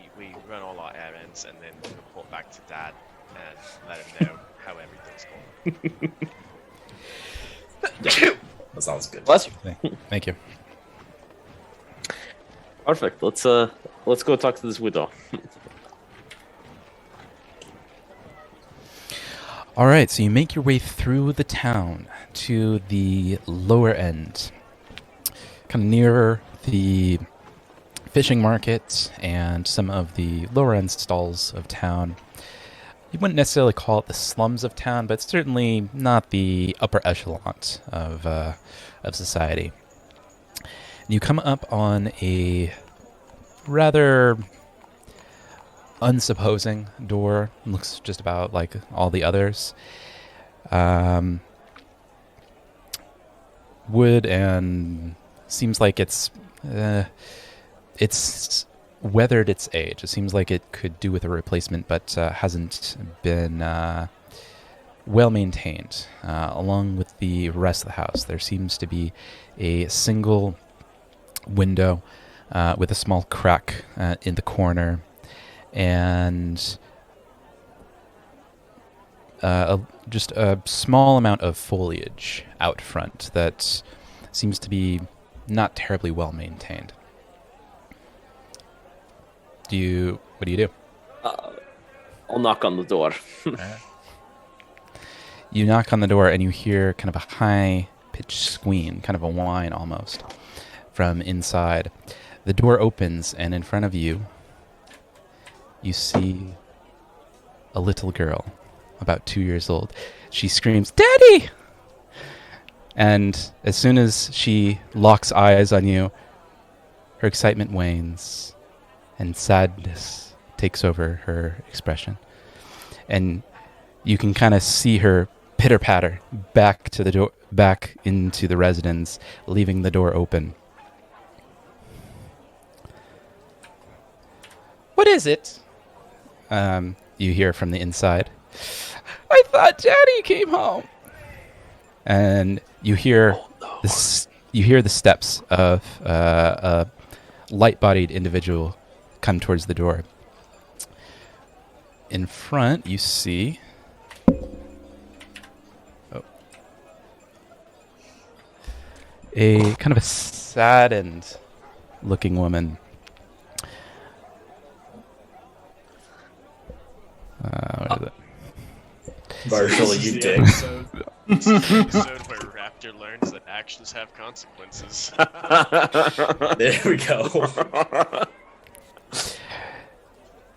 run all our errands and then report back to Dad and let him know how everything's going. That sounds good. Bless you. Thank you. Perfect. Let's go talk to this widow. All right, so you make your way through the town to the lower end, kind of near the fishing market and some of the lower end stalls of town. You wouldn't necessarily call it the slums of town, but certainly not the upper echelon of society. You come up on a rather unsupposing door. Looks just about like all the others. Wood, and seems like it's weathered its age. It seems like it could do with a replacement, but hasn't been well maintained. Along with the rest of the house, there seems to be a single window with a small crack in the corner, and just a small amount of foliage out front that seems to be not terribly well maintained. What do you do? I'll knock on the door. You knock on the door and you hear kind of a high-pitched squeal, kind of a whine almost, from inside. The door opens, and in front of you, you see a little girl, about 2 years old. She screams, "Daddy!" And as soon as she locks eyes on you, her excitement wanes, and sadness takes over her expression. And you can kind of see her pitter-patter back to the door, back into the residence, leaving the door open. "What is it?" You hear from the inside. "I thought Daddy came home." And you hear the steps of a light-bodied individual come towards the door. In front, you see a kind of a saddened-looking woman. What is it? Marshall, you dick. This is the episode where Raptor learns that actions have consequences. There we go.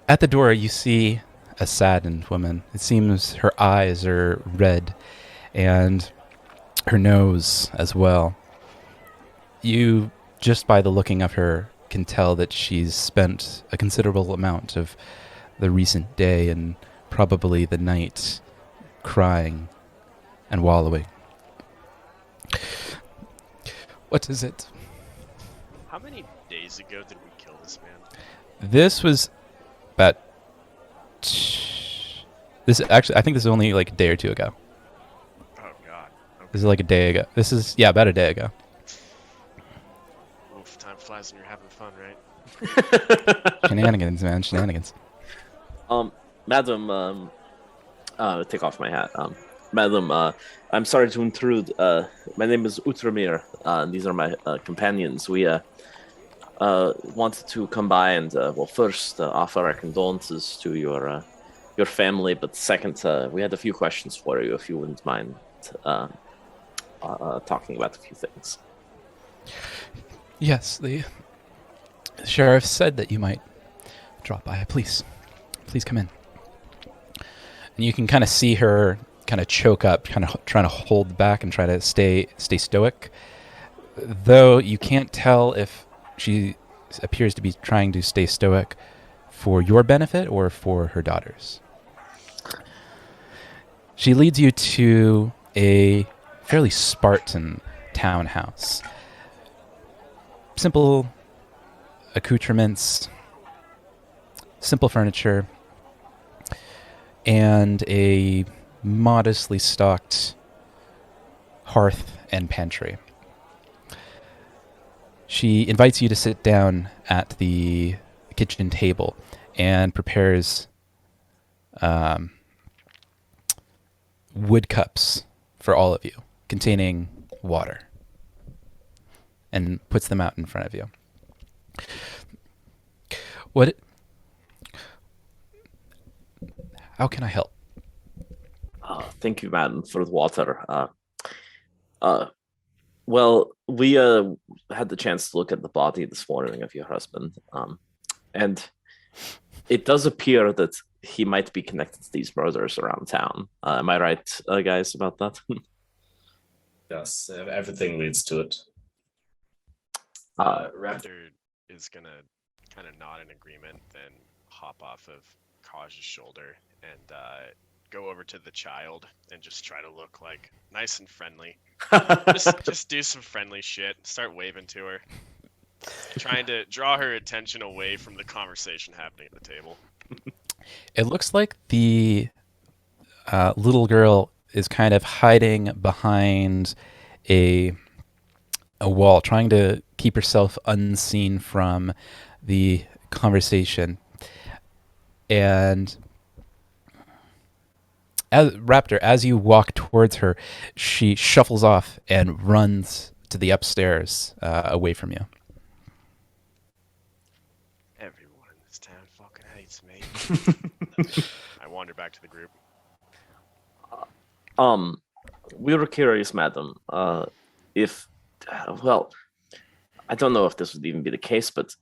At the door, you see a saddened woman. It seems her eyes are red, and her nose as well. You, just by the looking of her, can tell that she's spent a considerable amount of the recent day and probably the night crying and wallowing. What is it? How many days ago did we kill this man? This was about... This actually, I think this is only like a day or two ago. Oh god. Okay. This is like a day ago. This is, yeah, about a day ago. Oof, time flies when you're having fun, right? Shenanigans, man, shenanigans. Madam, take off my hat. Madam, I'm sorry to intrude. My name is Utramir. These are my companions. We wanted to come by and, first offer our condolences to your family, but second, we had a few questions for you, if you wouldn't mind talking about a few things. Yes, the sheriff said that you might drop by. Please come in. And you can kind of see her kind of choke up, kind of trying to hold back and try to stay stoic. Though you can't tell if she appears to be trying to stay stoic for your benefit or for her daughter's. She leads you to a fairly Spartan townhouse. Simple accoutrements, simple furniture, and a modestly stocked hearth and pantry. She invites you to sit down at the kitchen table and prepares wood cups for all of you, containing water, and puts them out in front of you. How can I help? Thank you, madam, for the water. Well, we had the chance to look at the body this morning of your husband, and it does appear that he might be connected to these murders around town. Am I right, guys, about that? Yes, everything leads to it. Raptor is gonna kind of nod in agreement, then hop off of Kaj's shoulder and go over to the child and just try to look like nice and friendly. just do some friendly shit. Start waving to her, trying to draw her attention away from the conversation happening at the table. It looks like the little girl is kind of hiding behind a wall, trying to keep herself unseen from the conversation. And as you walk towards her, she shuffles off and runs to the upstairs away from you. Everyone in this town fucking hates me. I wander back to the group. We were curious, madam, if, well, I don't know if this would even be the case, but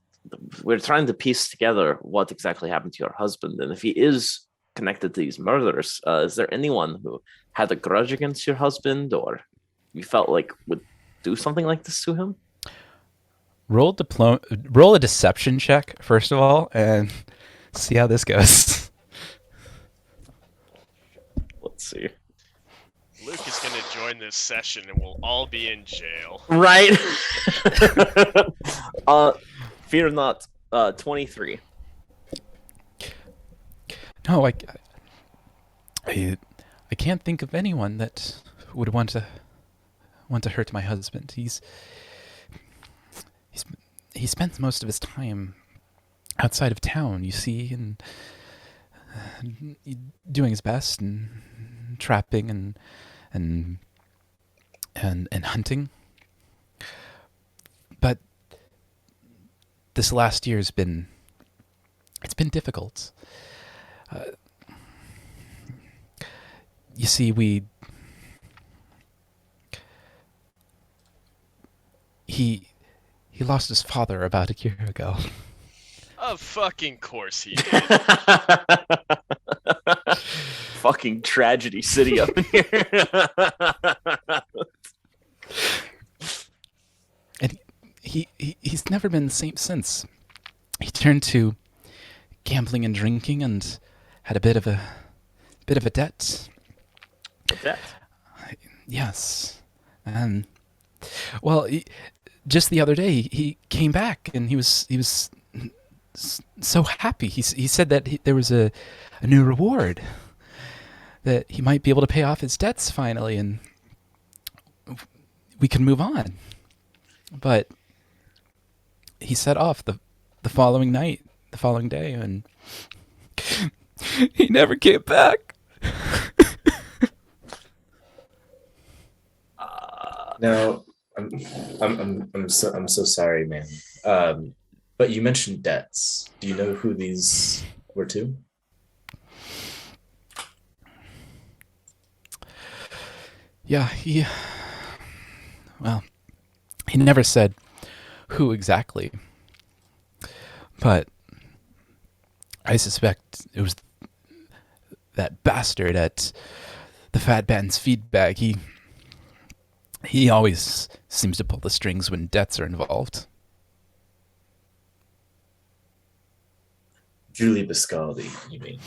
we're trying to piece together what exactly happened to your husband, and if he is connected to these murders, is there anyone who had a grudge against your husband, or you felt like would do something like this to him? Roll a deception check first of all, and see how this goes. Let's see. Luke is gonna join this session, and we'll all be in jail. Right. Fear not. 23. No, I can't think of anyone that would want to hurt my husband. He spends most of his time outside of town, you see, and doing his best and trapping and hunting. But this last year has been difficult. You see, we he lost his father about a year ago. Of fucking course he did. Fucking tragedy city up in here. And he's never been the same since. He turned to gambling and drinking and had a bit of a debt. What's that? Yes. And well, just the other day he came back and he was so happy. He said that there was a new reward, that he might be able to pay off his debts finally and we can move on. But he set off the following day, and he never came back. Now, I'm so sorry, man. But you mentioned debts. Do you know who these were to? Yeah, he never said who exactly, but I suspect it was that bastard at the Fat Band's feedback. He always seems to pull the strings when debts are involved. Julie Biscaldi, you mean?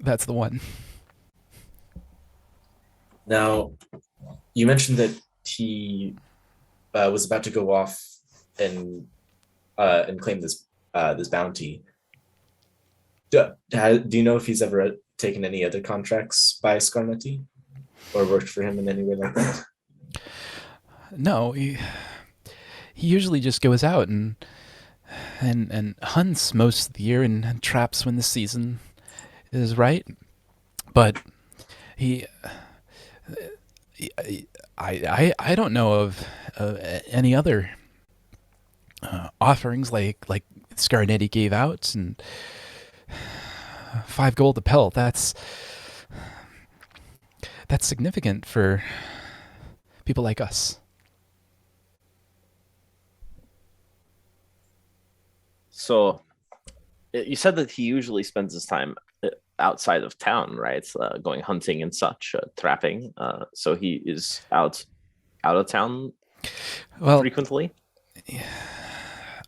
That's the one. Now, you mentioned that he was about to go off and claim this bounty. Do you know if he's ever taken any other contracts by Scarnetti or worked for him in any way like that? No, he usually just goes out and hunts most of the year and traps when the season is right. But I don't know of any other offerings like Scarnetti gave out, and 5 gold a pelt. That's significant for people like us. So, you said that he usually spends his time outside of town, right? Going hunting and such, trapping. So he is out of town frequently.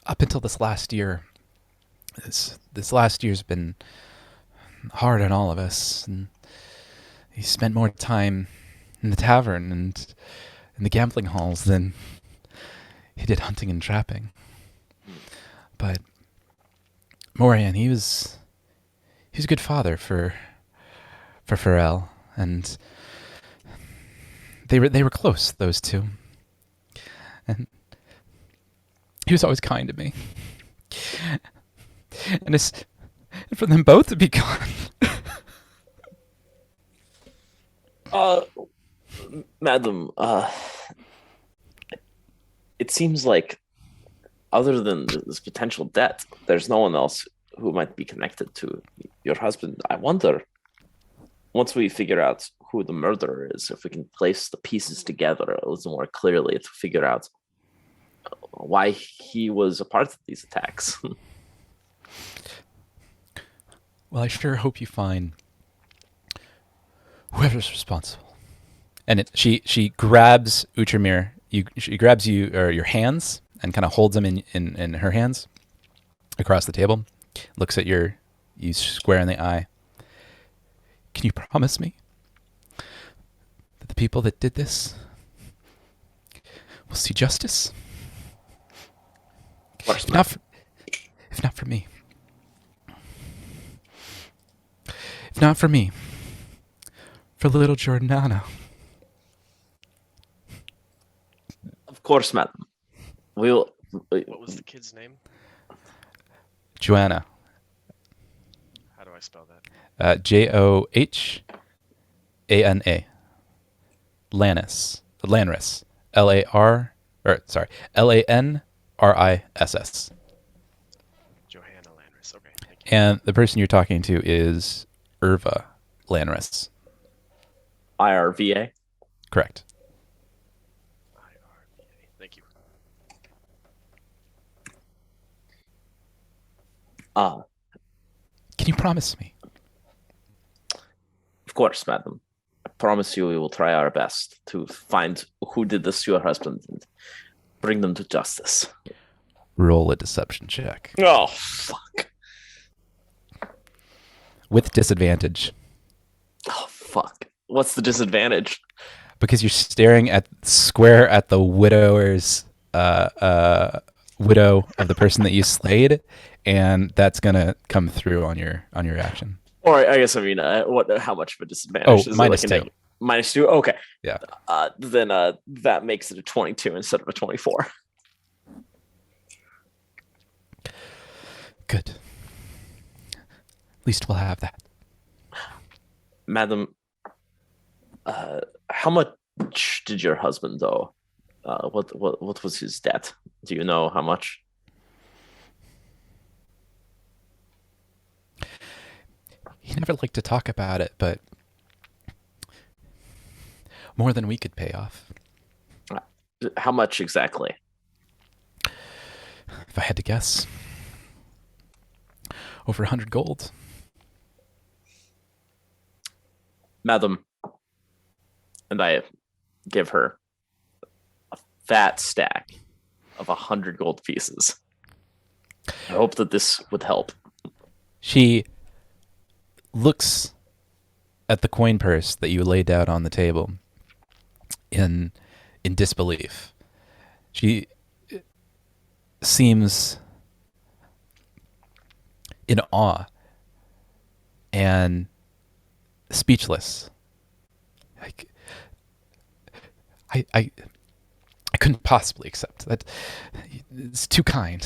Up until this last year, this last year's been hard on all of us, and he spent more time in the tavern and in the gambling halls than he did hunting and trapping. But Morian, he was a good father for Pharrell, and they were close, those two. And he was always kind to me. And for them both to be gone. Madam, it seems like other than this potential debt, there's no one else who might be connected to your husband. I wonder, once we figure out who the murderer is, if we can place the pieces together a little more clearly to figure out why he was a part of these attacks. Well, I sure hope you find whoever's responsible. And she grabs Utramir. She grabs your hands and kind of holds them in her hands across the table. Looks at you square in the eye. Can you promise me that the people that did this will see justice? If not for me. If not for me, for little Giordano. Of course, madam. We'll. What was the kid's name? Joanna. How do I spell that? Johana. Lanris. Lanriss. Johanna Lanris. Okay, thank you. And the person you're talking to is Irva Lanris. IRVA. Correct. IRV. Ah, Can you promise me? of course, madam. I promise you we will try our best to find who did this to your husband and bring them to justice. Roll a deception check Oh, fuck. with disadvantage Oh, fuck. What's the disadvantage? because you're staring at square at the widower's widow of the person that you slayed, and that's gonna come through on your action. Or I guess I mean, how much of a disadvantage? Oh, Is it minus like a two. -2? Okay. Yeah. Then that makes it a 22 instead of a 24. Good. At least we'll have that. Madam, how much did your husband owe? What was his debt? Do you know how much? He never liked to talk about it, but more than we could pay off. How much exactly? If I had to guess, over 100 gold. Madam, and I give her a fat stack of 100 gold pieces. I hope that this would help. She looks at the coin purse that you laid out on the table in disbelief. She seems in awe and speechless. Like, I couldn't possibly accept that. It's too kind.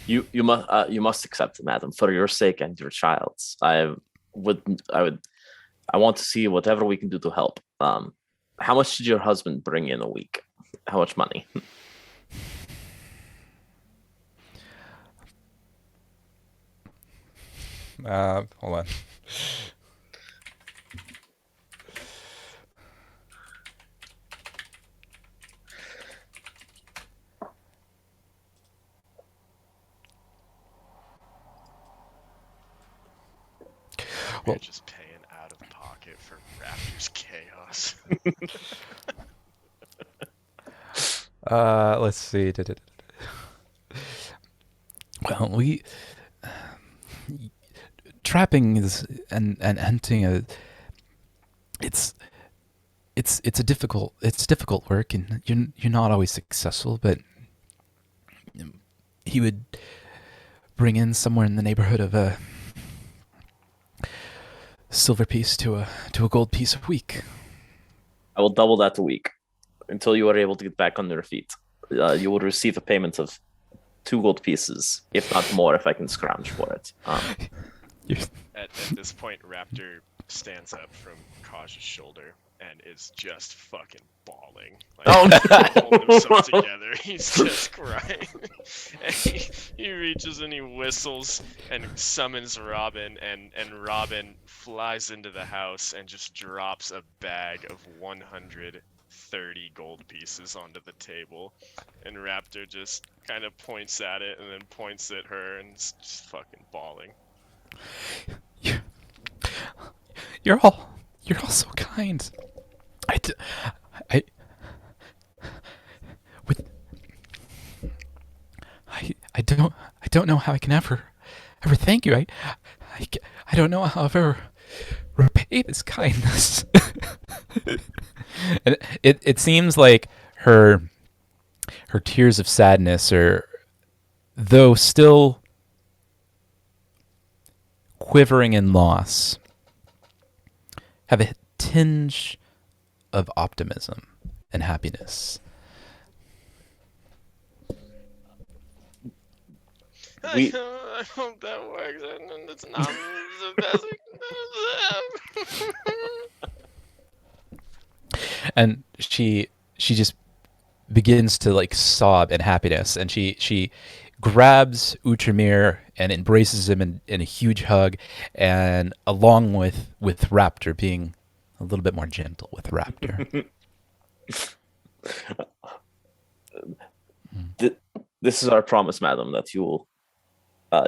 You must accept it, madam, for your sake and your child's. I want to see whatever we can do to help. How much did your husband bring in a week? How much money? Hold on. You're Well- just paying out of pocket for Raptor's chaos. Let's see. Well, we trapping is and hunting it's difficult work, and you're not always successful, but he would bring in somewhere in the neighborhood of a silver piece to a gold piece a week. I will double that a week until you are able to get back on your feet. You will receive a payment of 2 gold pieces, if not more, if I can scrounge for it. At this point, Raptor stands up from Kaj's shoulder and is just fucking bawling. Like, Oh, he can't no. hold himself together. He's just crying. And he reaches and he whistles and summons Robin, and Robin flies into the house and just drops a bag of 130 gold pieces onto the table. And Raptor just kind of points at it and then points at her and is just fucking bawling. You're all so kind. I don't know how I can ever thank you. I don't know how I'll ever repay this kindness. And it seems like her tears of sadness are, though still quivering in loss, have a tinge of optimism and happiness. We- I hope that works, and it's not the best we can do. And she just begins to like sob in happiness, and she grabs Utramir and embraces him in a huge hug, and along with Raptor, being a little bit more gentle with Raptor. This is our promise, madam, that you will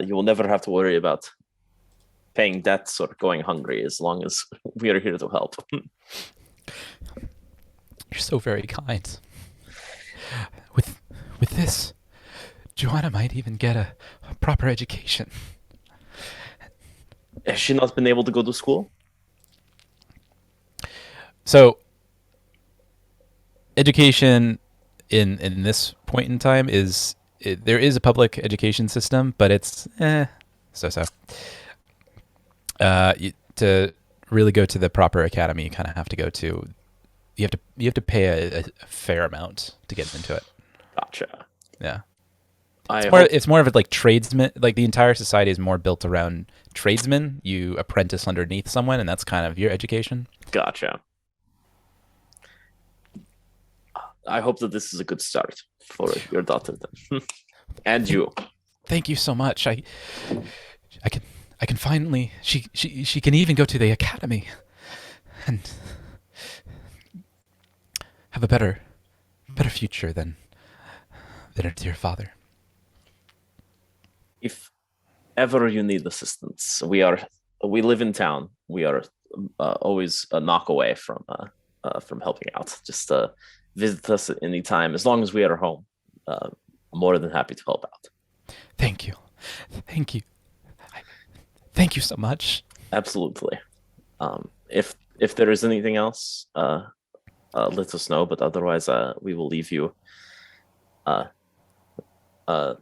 You will never have to worry about paying debts or going hungry as long as we are here to help. You're so very kind. With this, Joanna might even get a proper education. Has she not been able to go to school? So, education in this point in time is there is a public education system, but it's so. To really go to the proper academy, you kind of have to go to. You have to pay a fair amount to get into it. Gotcha. Yeah. I It's more of a like tradesman. Like the entire society is more built around tradesmen. You apprentice underneath someone, and that's kind of your education. Gotcha. I hope that this is a good start for your daughter then, and you. Thank you so much. I can finally. She can even go to the academy, and have a better future than her dear father. If ever you need assistance, we live in town. We are always a knock away from helping out. Just visit us at any time, as long as we are home. I'm more than happy to help out. Thank you. Thank you so much. Absolutely. If there is anything else, let us know. But otherwise, we will leave you.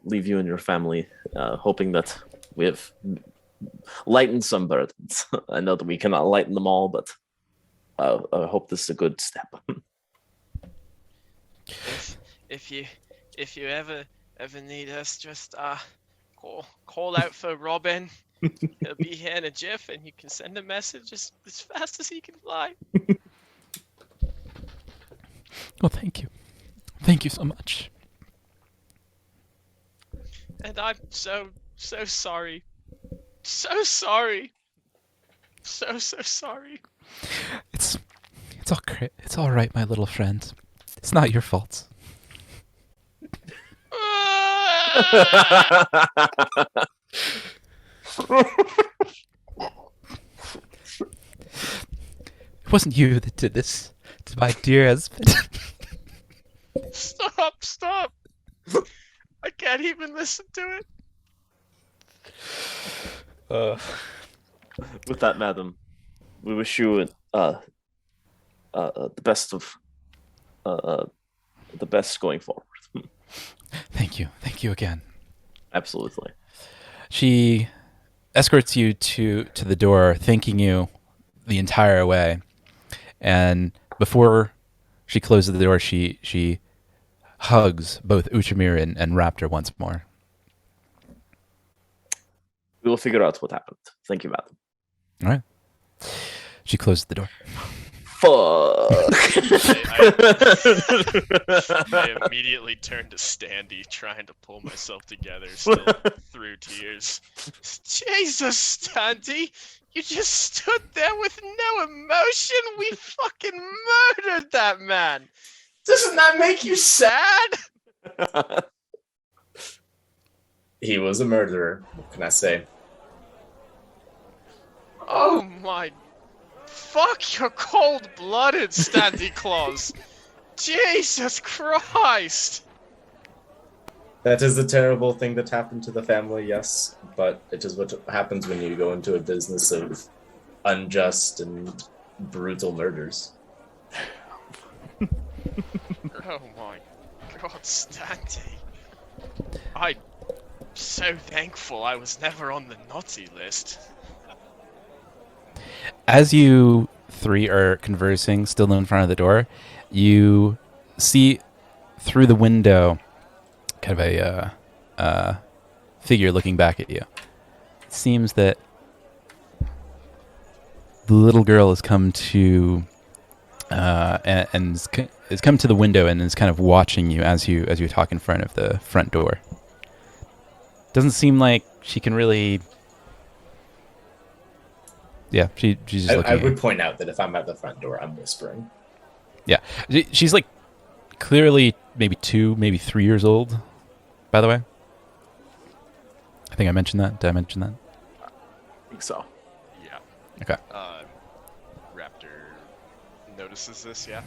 Leave you and your family, hoping that we have lightened some burdens. I know that we cannot lighten them all, but I hope this is a good step. If you ever need us, just call out for Robin. He'll be here in a jiff, and you can send a message as fast as he can fly. Well, thank you. Thank you so much. And I'm so sorry. So sorry. So sorry. It's all great. It's all right, my little friend. It's not your fault. It wasn't you that did this to my dear husband. Stop. I can't even listen to it. With that, madam, we wish you the best of the best going forward. Thank you again. Absolutely. She escorts you to the door, thanking you the entire way. And before she closes the door, she hugs both Uchimir and Raptor once more. We will figure out what happened. Thank you, madam. All right. She closes the door. Fuck. I immediately turned to Standy, trying to pull myself together, still through tears. Jesus, Standy! You just stood there with no emotion? We fucking murdered that man! Doesn't that make you sad? He was a murderer. What can I say? Oh my... Fuck, you're cold-blooded, Standy Claus! Jesus Christ! That is a terrible thing that happened to the family, yes, but it is what happens when you go into a business of unjust and brutal murders. Oh my god, Standy. I'm so thankful I was never on the naughty list. As you three are conversing, still in front of the door, you see through the window kind of a figure looking back at you. It seems that the little girl has come to and has come to the window and is kind of watching you as you talk in front of the front door. Doesn't seem like she can really. Yeah, she's just looking. I would point out that if I'm at the front door, I'm whispering. Yeah, she's like clearly maybe 2, maybe 3 years old. By the way, think I mentioned that. Did I mention that? I think so. Yeah. Okay. Raptor notices this, yeah?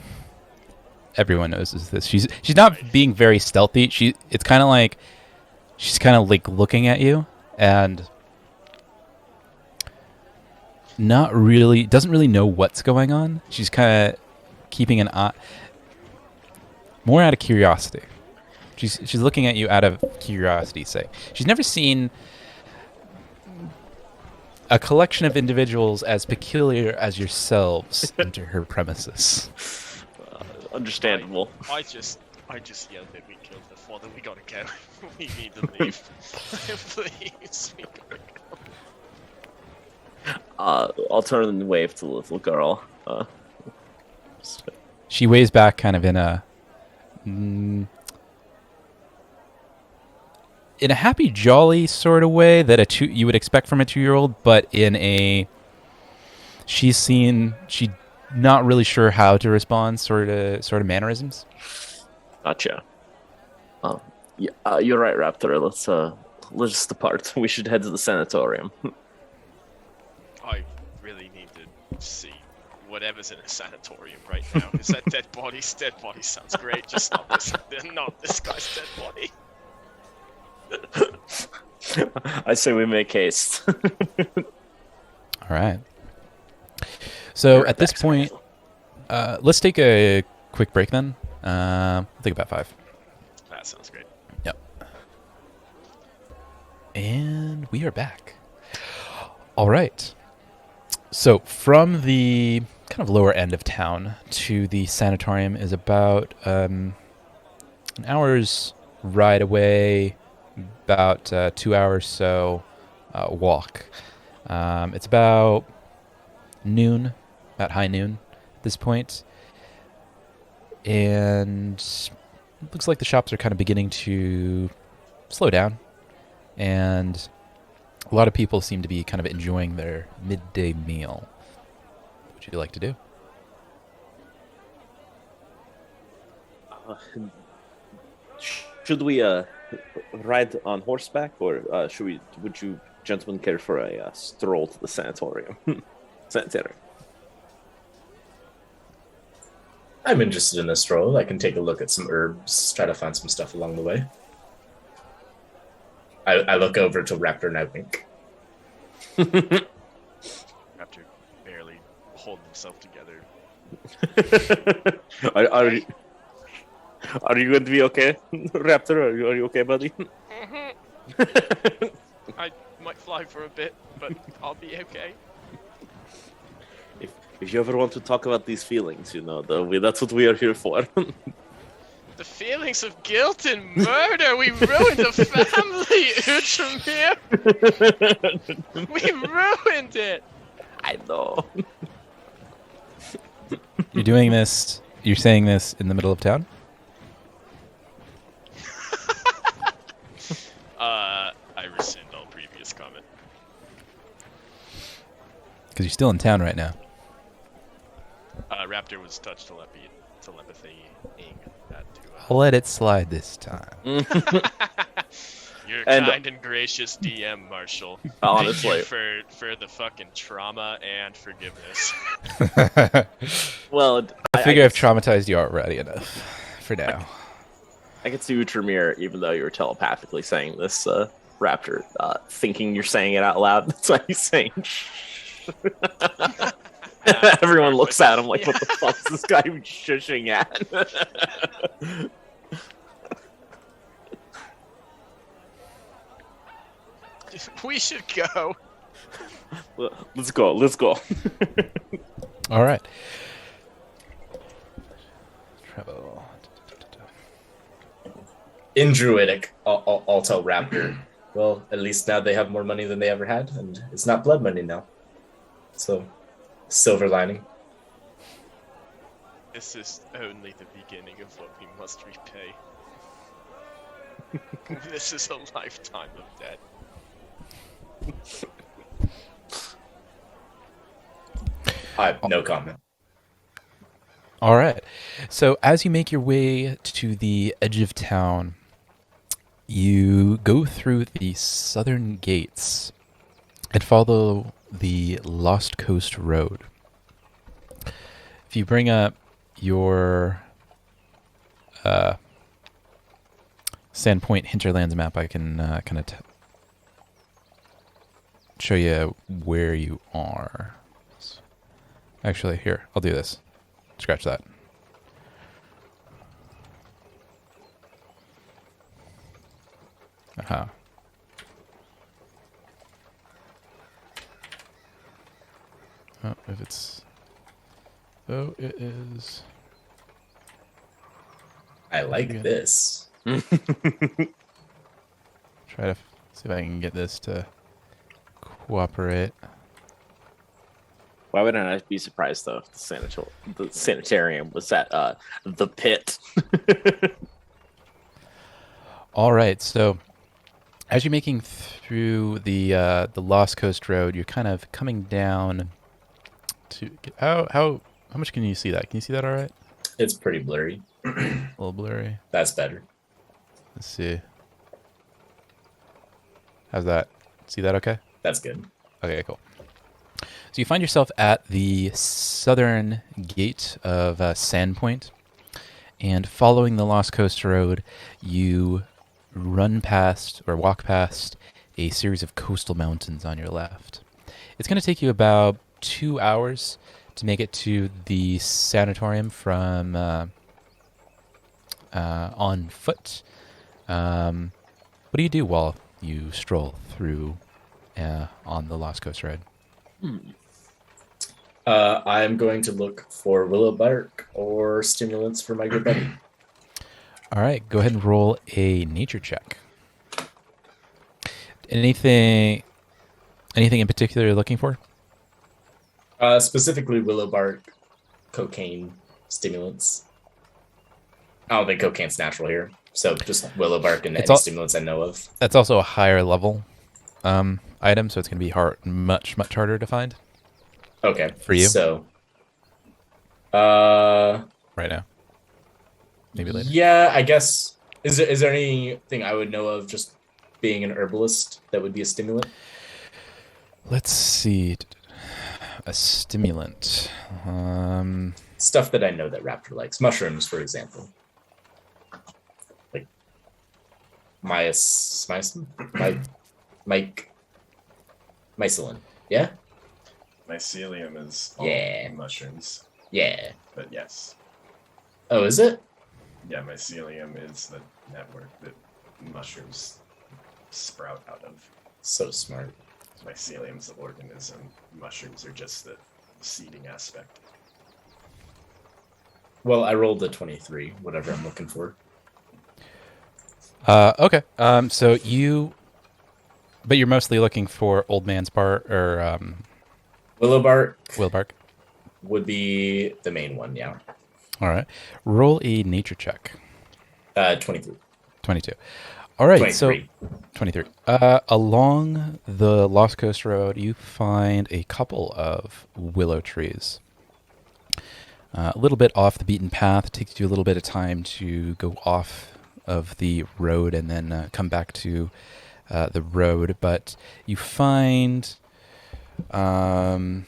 Everyone notices this. She's not being very stealthy. It's kind of like she's kind of like looking at you and not really doesn't really know what's going on. She's kind of keeping an eye more out of curiosity. She's looking at you out of curiosity, say. She's never seen a collection of individuals as peculiar as yourselves enter her premises. Understandable. I just yelled that we killed the father. We gotta go. We need to leave. Please, we gotta go. I'll turn and wave to the little girl. She waves back kind of in a happy, jolly sort of way that you would expect from a 2-year-old, but in a she's not really sure how to respond sort of mannerisms. Gotcha. Yeah, you're right, Raptor. Let's depart. We should head to the sanatorium. I really need to see whatever's in a sanatorium right now. Is that dead bodies? Dead bodies sounds great. Just not this guy's dead body. I say we make haste. All right. So at this point, let's take a quick break then. I'll take about 5. That sounds great. Yep. And we are back. All right. So from the kind of lower end of town to the sanatorium is about an hour's ride away, about 2 hours so walk. It's about noon, about high noon at this point. And it looks like the shops are kind of beginning to slow down. And a lot of people seem to be kind of enjoying their midday meal. What would you like to do? Should we ride on horseback, or would you gentlemen care for a stroll to the sanatorium? Sanitarium. I'm interested in a stroll. I can take a look at some herbs, try to find some stuff along the way. I look over to Raptor and I wink. Raptor barely holding himself together. Are you going to be okay, Raptor? Are you okay, buddy? I might fly for a bit, but I'll be okay. If you ever want to talk about these feelings, that's what we are here for. The feelings of guilt and murder. We ruined a family, Utramir. We ruined it. I know. You're doing this, you're saying this in the middle of town? I rescind all previous comment. Because you're still in town right now. Raptor was touch telepathy-ing that to I'll let it slide this time. You're And- kind and gracious DM, Marshall. Honestly. Thank you for the fucking trauma and forgiveness. Well, I figure I've traumatized you already enough for now. I can see Utramir, even though you were telepathically saying this, Raptor, thinking you're saying it out loud. That's why he's saying everyone looks at him like, what the fuck is this guy shushing at? We should go. Let's go. All right. Travel. In Druidic, I'll tell Raptor, well, at least now they have more money than they ever had, and it's not blood money now. So, silver lining. This is only the beginning of what we must repay. This is a lifetime of debt. No comment. All right. So as you make your way to the edge of town, you go through the southern gates and follow the Lost Coast Road. If you bring up your Sandpoint Hinterlands map, I can kind of show you where you are. Actually, here, I'll do this. Scratch that. Uh-huh. Oh, if it's... Oh, it is... I like Yeah. this. Try to see if I can get this to cooperate. Why wouldn't I be surprised though if the sanitarium was at the pit? All right, so as you're making through the Lost Coast Road, you're kind of coming down to how much can you see that? Can you see that all right? It's pretty blurry. A little blurry. That's better. Let's see. How's that? See that okay? That's good. Okay, cool. So you find yourself at the southern gate of Sandpoint, and following the Lost Coast Road, you run past or walk past a series of coastal mountains on your left. It's going to take you about 2 hours to make it to the sanatorium from on foot. What do you do while you stroll through on the Lost Coast Road? I'm going to look for willow bark or stimulants for my good buddy. All right, go ahead and roll a nature check. Anything in particular you're looking for? Specifically willow bark, cocaine, stimulants. I don't think cocaine's natural here, so just willow bark and any stimulants I know of. That's also a higher level item, so it's going to be much harder to find. Okay, for you. So, right now, maybe later. Yeah, I guess. Is there anything I would know of just being an herbalist that would be a stimulant? Let's see. A stimulant. Stuff that I know that Raptor likes. Mushrooms, for example. Like mycin? Mycelium. Yeah? Mycelium is all mushrooms. Yeah. But yes. Oh, is it? Yeah, mycelium is the network that mushrooms sprout out of. So smart. Mycelium's the organism. Mushrooms are just the seeding aspect. Well, I rolled a 23, whatever I'm looking for. Okay. So but you're mostly looking for old man's part or willow bark. Willow bark would be the main one. Yeah. All right. Roll a nature check. 23. 22. All right. 23. So 23. Along the Lost Coast Road, you find a couple of willow trees. A little bit off the beaten path. It takes you a little bit of time to go off of the road and then come back to the road. But you find, 4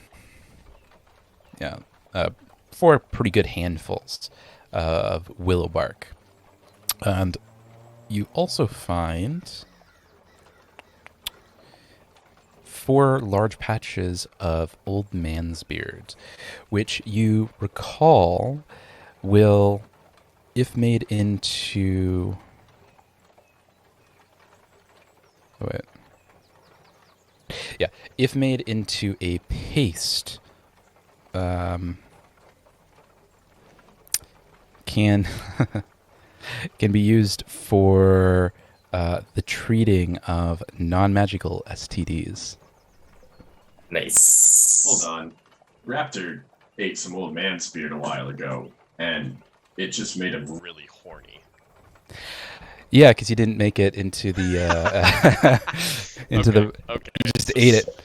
pretty good handfuls of willow bark. And you also find 4 large patches of old man's beard, which you recall will, if made into... Oh, wait. Yeah, if made into a paste, can be used for the treating of non-magical STDs. Nice. Hold on. Raptor ate some old man's beard a while ago, and it just made him really horny. Yeah, because you didn't make it into the Okay. You just So ate it.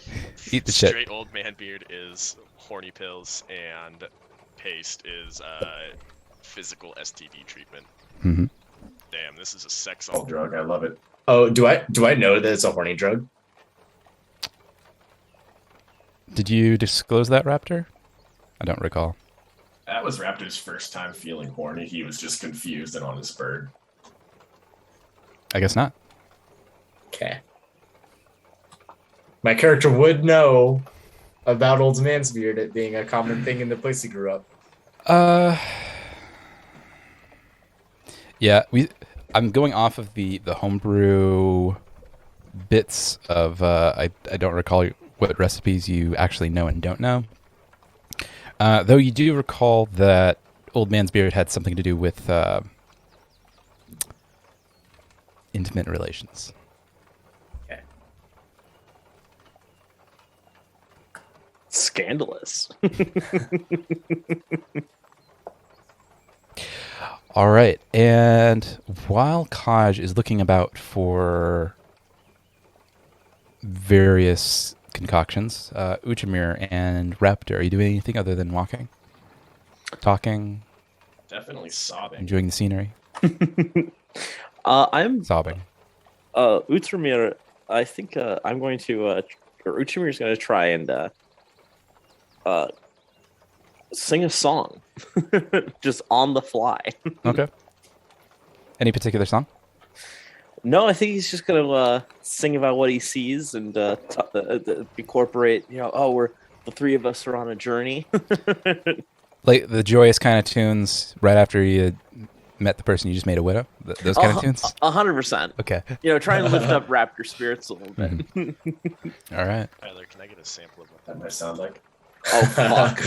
Eat the shit. Straight old man beard is horny pills, and paste is physical STD treatment. Mm-hmm. Damn, this is a sex Oh, drug. I love it. Oh, do I know that it's a horny drug? Did you disclose that, Raptor? I don't recall. That was Raptor's first time feeling horny. He was just confused and on his bird. I guess not. Okay. My character would know about Old Man's Beard, it being a common thing in the place he grew up. Yeah, I'm going off of the homebrew bits of I don't recall what recipes you actually know and don't know. Though you do recall that Old Man's Beard had something to do with intimate relations. Okay. Scandalous. All right, and while Kaj is looking about for various concoctions, Uchimir and Raptor, are you doing anything other than walking, talking, Definitely sobbing. enjoying the scenery, I'm sobbing? Utramir. I think I'm going to, or Utramir's going to try and sing a song, just on the fly. Okay. Any particular song? No, I think he's just going to sing about what he sees and incorporate. Oh, the three of us are on a journey. Like the joyous kind of tunes right after you had met the person you just made a widow? Those kind of tunes? 100%. Okay. Try and lift up Raptor spirits a little bit. All right. Tyler, can I get a sample of what That might sound like. Oh, fuck.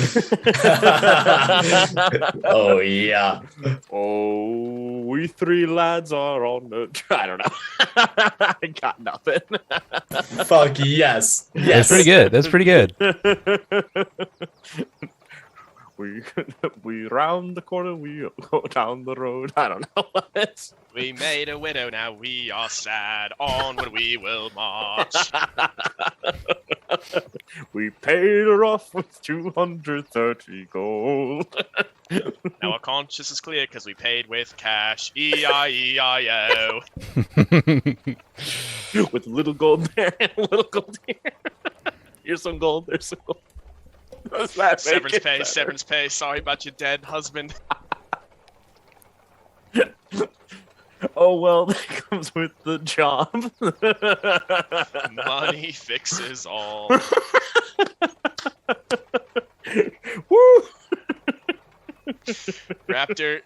Oh, yeah. Oh, we three lads are on the... I don't know. I got nothing. Fuck yes. Yes. That's pretty good. That's pretty good. we round the corner, we go down the road. I don't know what. we made a widow, now we are sad. Onward we will march. We paid her off with 230 gold. Now our conscience is clear because we paid with cash. E-I-E-I-O. With little gold there and little gold here. Here's some gold, there's some gold. Does that make Severance it pay, better? severance pay. Sorry about your dead husband. Oh, well, that comes with the job. Money fixes all. Woo! Raptor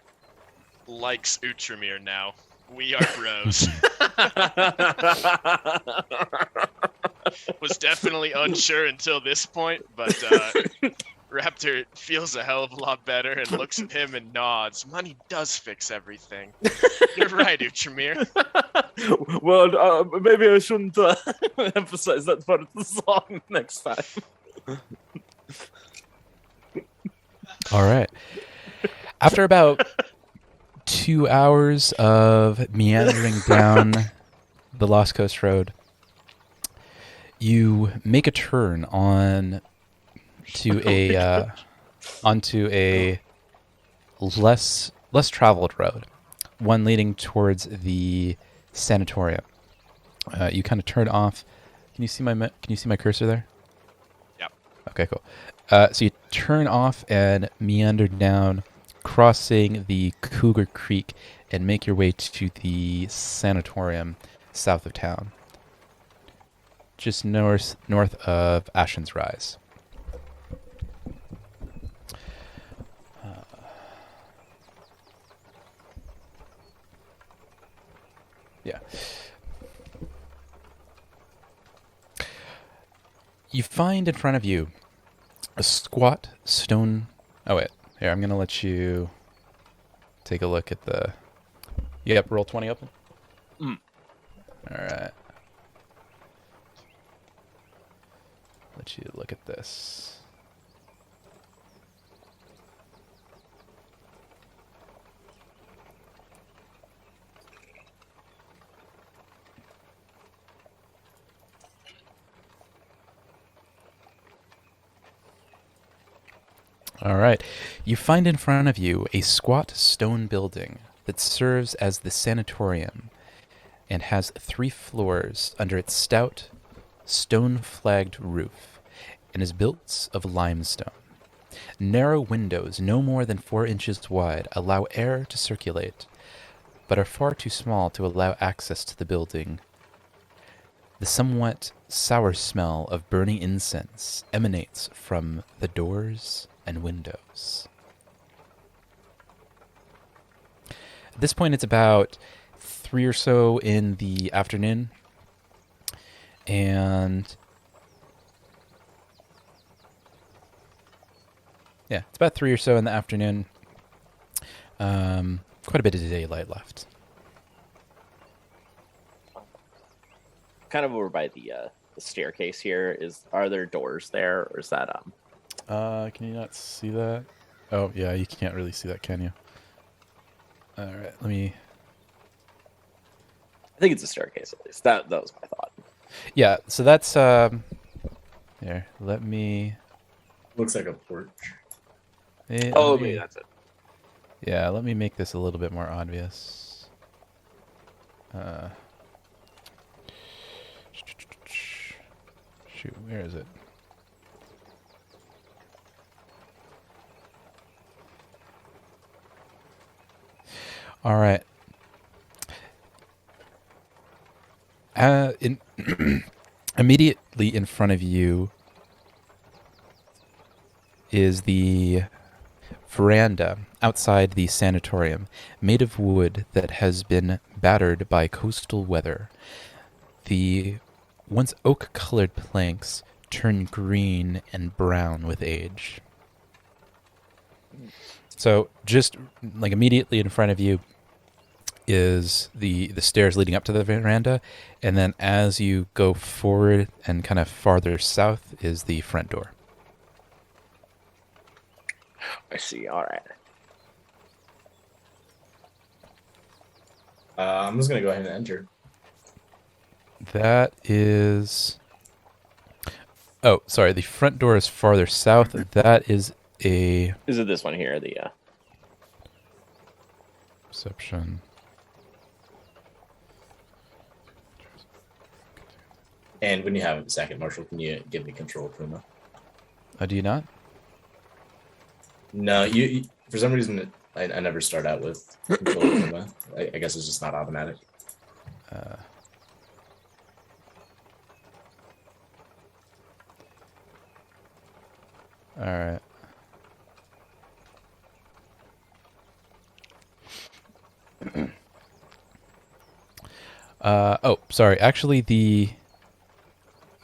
likes Utramir now. We are bros. Was definitely unsure until this point, but Raptor feels a hell of a lot better and looks at him and nods. Money does fix everything. You're right, Utramir. Well, maybe I shouldn't emphasize that part of the song next time. All right. After about 2 hours of meandering down the Lost Coast Road, you make a turn onto a less traveled road, one leading towards the sanatorium. You kind of turn off. Can you see my cursor there? Yep. Okay, cool. So you turn off and meander down, crossing the Cougar Creek, and make your way to the sanatorium south of town, just north of Ashen's Rise. Yeah. You find in front of you a squat stone... Oh, wait. Here, I'm going to let you take a look at the... Yep, roll 20 open. Mm. All right. Let you look at this. All right. You find in front of you a squat stone building that serves as the sanatorium and has 3 floors under its stout, stone-flagged roof and is built of limestone. Narrow windows, no more than 4 inches wide, allow air to circulate, but are far too small to allow access to the building. The somewhat sour smell of burning incense emanates from the doors and windows. At this point, it's about 3 or so in the afternoon, and yeah, it's about 3 or so in the afternoon. Quite a bit of daylight left. Kind of over by the staircase here. Are there doors there, or is that Can you not see that? Oh, yeah, you can't really see that, can you? All right, let me... I think it's a staircase at least. That was my thought. Yeah, so that's... Here, let me... Looks like a porch. let me- that's it. Yeah, let me make this a little bit more obvious. Shoot, where is it? All right. Immediately in front of you is the veranda outside the sanatorium, made of wood that has been battered by coastal weather. The once oak-colored planks turn green and brown with age. So just like immediately in front of you is the stairs leading up to the veranda, and then as you go forward and kind of farther south is the front door. I see. All right. I'm just gonna go ahead and enter. That is... Oh, sorry, the front door is farther south. That is a... Is it this one here? The Perception. And when you have a second, Marshall, can you give me control of Puma? Oh, do you not? No, you for some reason I never start out with control of Puma. I guess it's just not automatic. All right. Oh, sorry. Actually,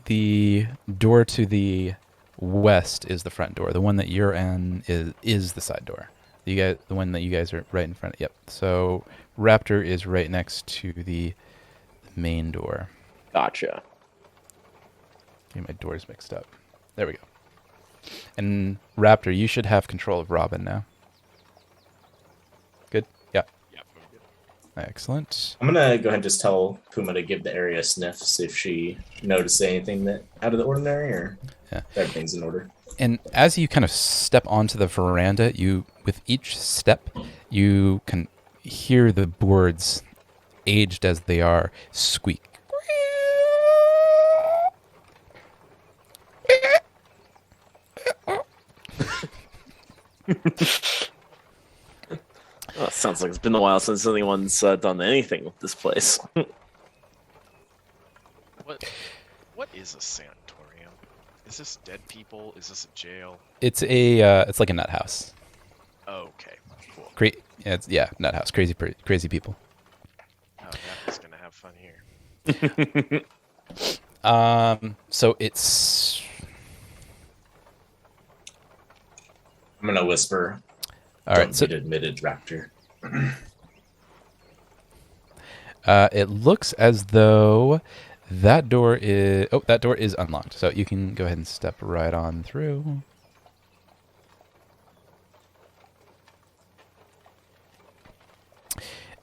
the door to the west is the front door. The one that you're in is the side door. The one that you guys are right in front of. Yep. So Raptor is right next to the main door. gotcha. Get my doors mixed up. There we go. And Raptor, you should have control of Robin now. Good? Yeah. Yep, I'm good. Excellent. I'm gonna go ahead and just tell Puma to give the area a sniff, see if she noticed anything that out of the ordinary, or Yeah. if everything's in order. And as you kind of step onto the veranda, with each step, you can hear the boards, aged as they are, squeak. Oh, it sounds like it's been a while since anyone's done anything with this place. What is a sanatorium? Is this dead people? Is this a jail? It's like a nut house. Oh, okay, cool. Nut house. Crazy people. Oh, Raptor's gonna have fun here. So it's I'm gonna whisper. all right. Don't So get admitted, Raptor. it looks as though that door is unlocked. So you can go ahead and step right on through.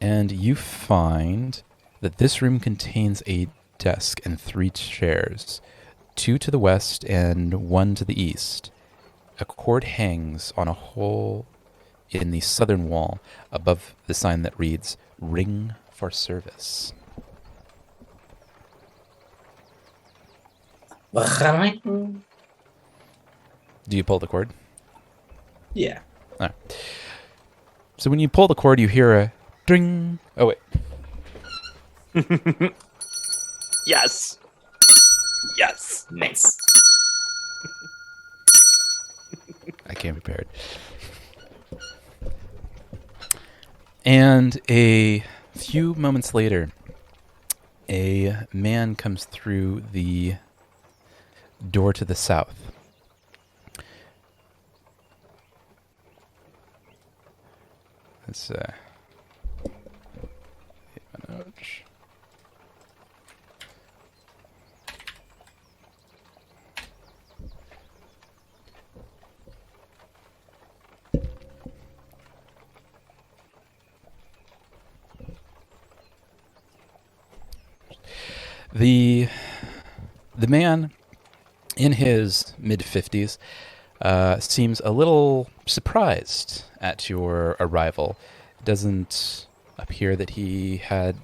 And you find that this room contains a desk and 3 chairs, 2 to the west and 1 to the east. A cord hangs on a hole in the southern wall above the sign that reads Ring for Service. Do you pull the cord? Yeah. All right. So when you pull the cord, you hear a ding. Oh, wait. Yes. Yes. Nice. I came prepared. And a few moments later, a man comes through the door to the south. Let's The man in his mid-50s seems a little surprised at your arrival. It doesn't appear that he had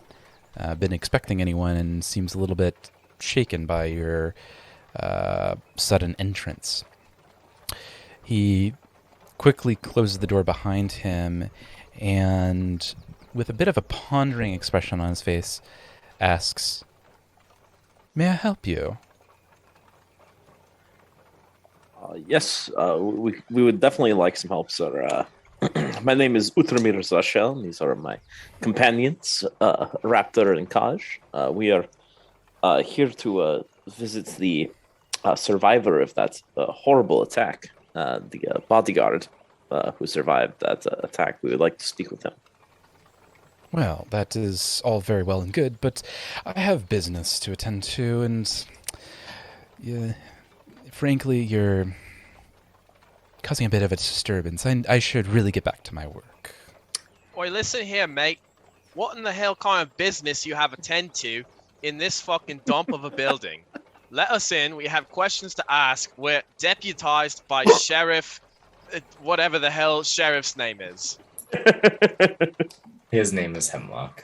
been expecting anyone and seems a little bit shaken by your sudden entrance. He quickly closes the door behind him and, with a bit of a pondering expression on his face, asks, "May I help you?" Yes, we would definitely like some help, sir. My name is Utramir Zashel. These are my companions, Raptor and Kaj. We are here to visit the survivor of that horrible attack, the bodyguard who survived that attack. We would like to speak with him. Well, that is all very well and good, but I have business to attend to, and frankly, you're causing a bit of a disturbance. I should really get back to my work. Oi, listen here, mate. What in the hell kind of business you have attend to in this fucking dump of a building? Let us in. We have questions to ask. We're deputized by Sheriff, whatever the hell Sheriff's name is. His name is Hemlock.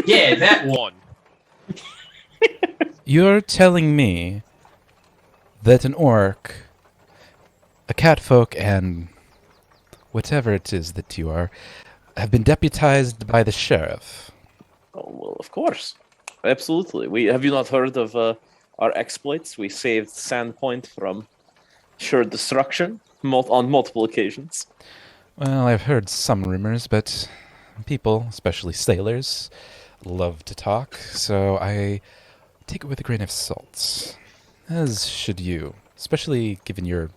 Yeah, that one. You're telling me that an orc, a catfolk, and whatever it is that you are, have been deputized by the sheriff? Oh, well, of course. Absolutely. Have you not heard of our exploits? We saved Sandpoint from sure destruction on multiple occasions. Well, I've heard some rumors, but people, especially sailors, love to talk, so I take it with a grain of salt. As should you, especially given your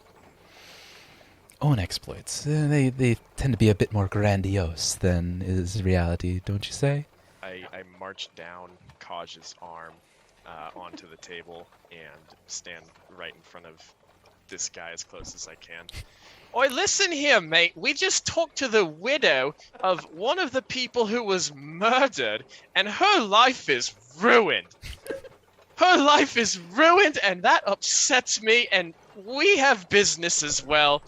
own exploits. They tend to be a bit more grandiose than is reality, don't you say? I march down Kaj's arm onto the table and stand right in front of this guy as close as I can. Oi, listen here, mate. We just talked to the widow of one of the people who was murdered, and her life is ruined. Her life is ruined, and that upsets me, and we have business as well.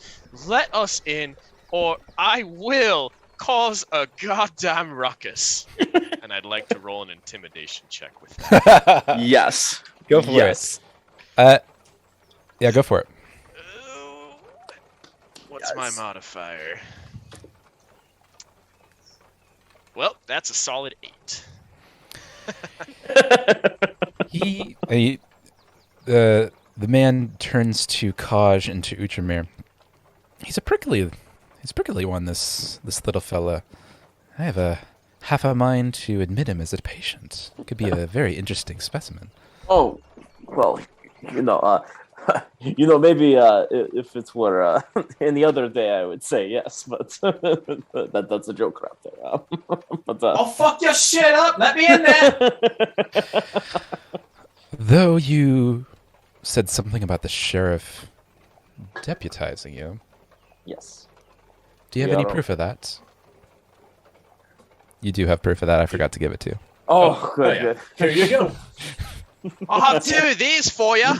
Let us in, or I will cause a goddamn ruckus. And I'd like to roll an intimidation check with that. Yes. Go for yes. it. Yeah, go for it. What's my modifier? Well, that's a solid 8. The man turns to Kaj and to Utramir. He's a prickly one, this little fella. I have half a mind to admit him as a patient. Could be a very interesting specimen. Oh, well, maybe if it were any other day, I would say yes, but that's a joke right there. I'll fuck your shit up. Let me in there. Though you said something about the sheriff deputizing you. Yes. Do you have any proof of that? You do have proof of that. I forgot to give it to you. Oh, good. Here you go. I'll have 2 of these for you.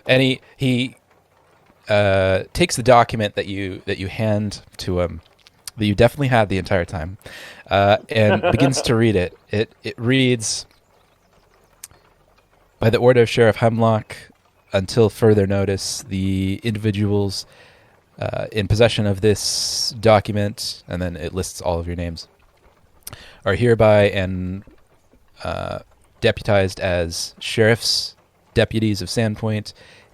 And he takes the document that you hand to him, that you definitely had the entire time, and begins to read it. It reads, by the order of Sheriff Hemlock, until further notice, the individuals in possession of this document, and then it lists all of your names, are hereby and deputized as sheriffs, deputies of Sandpoint,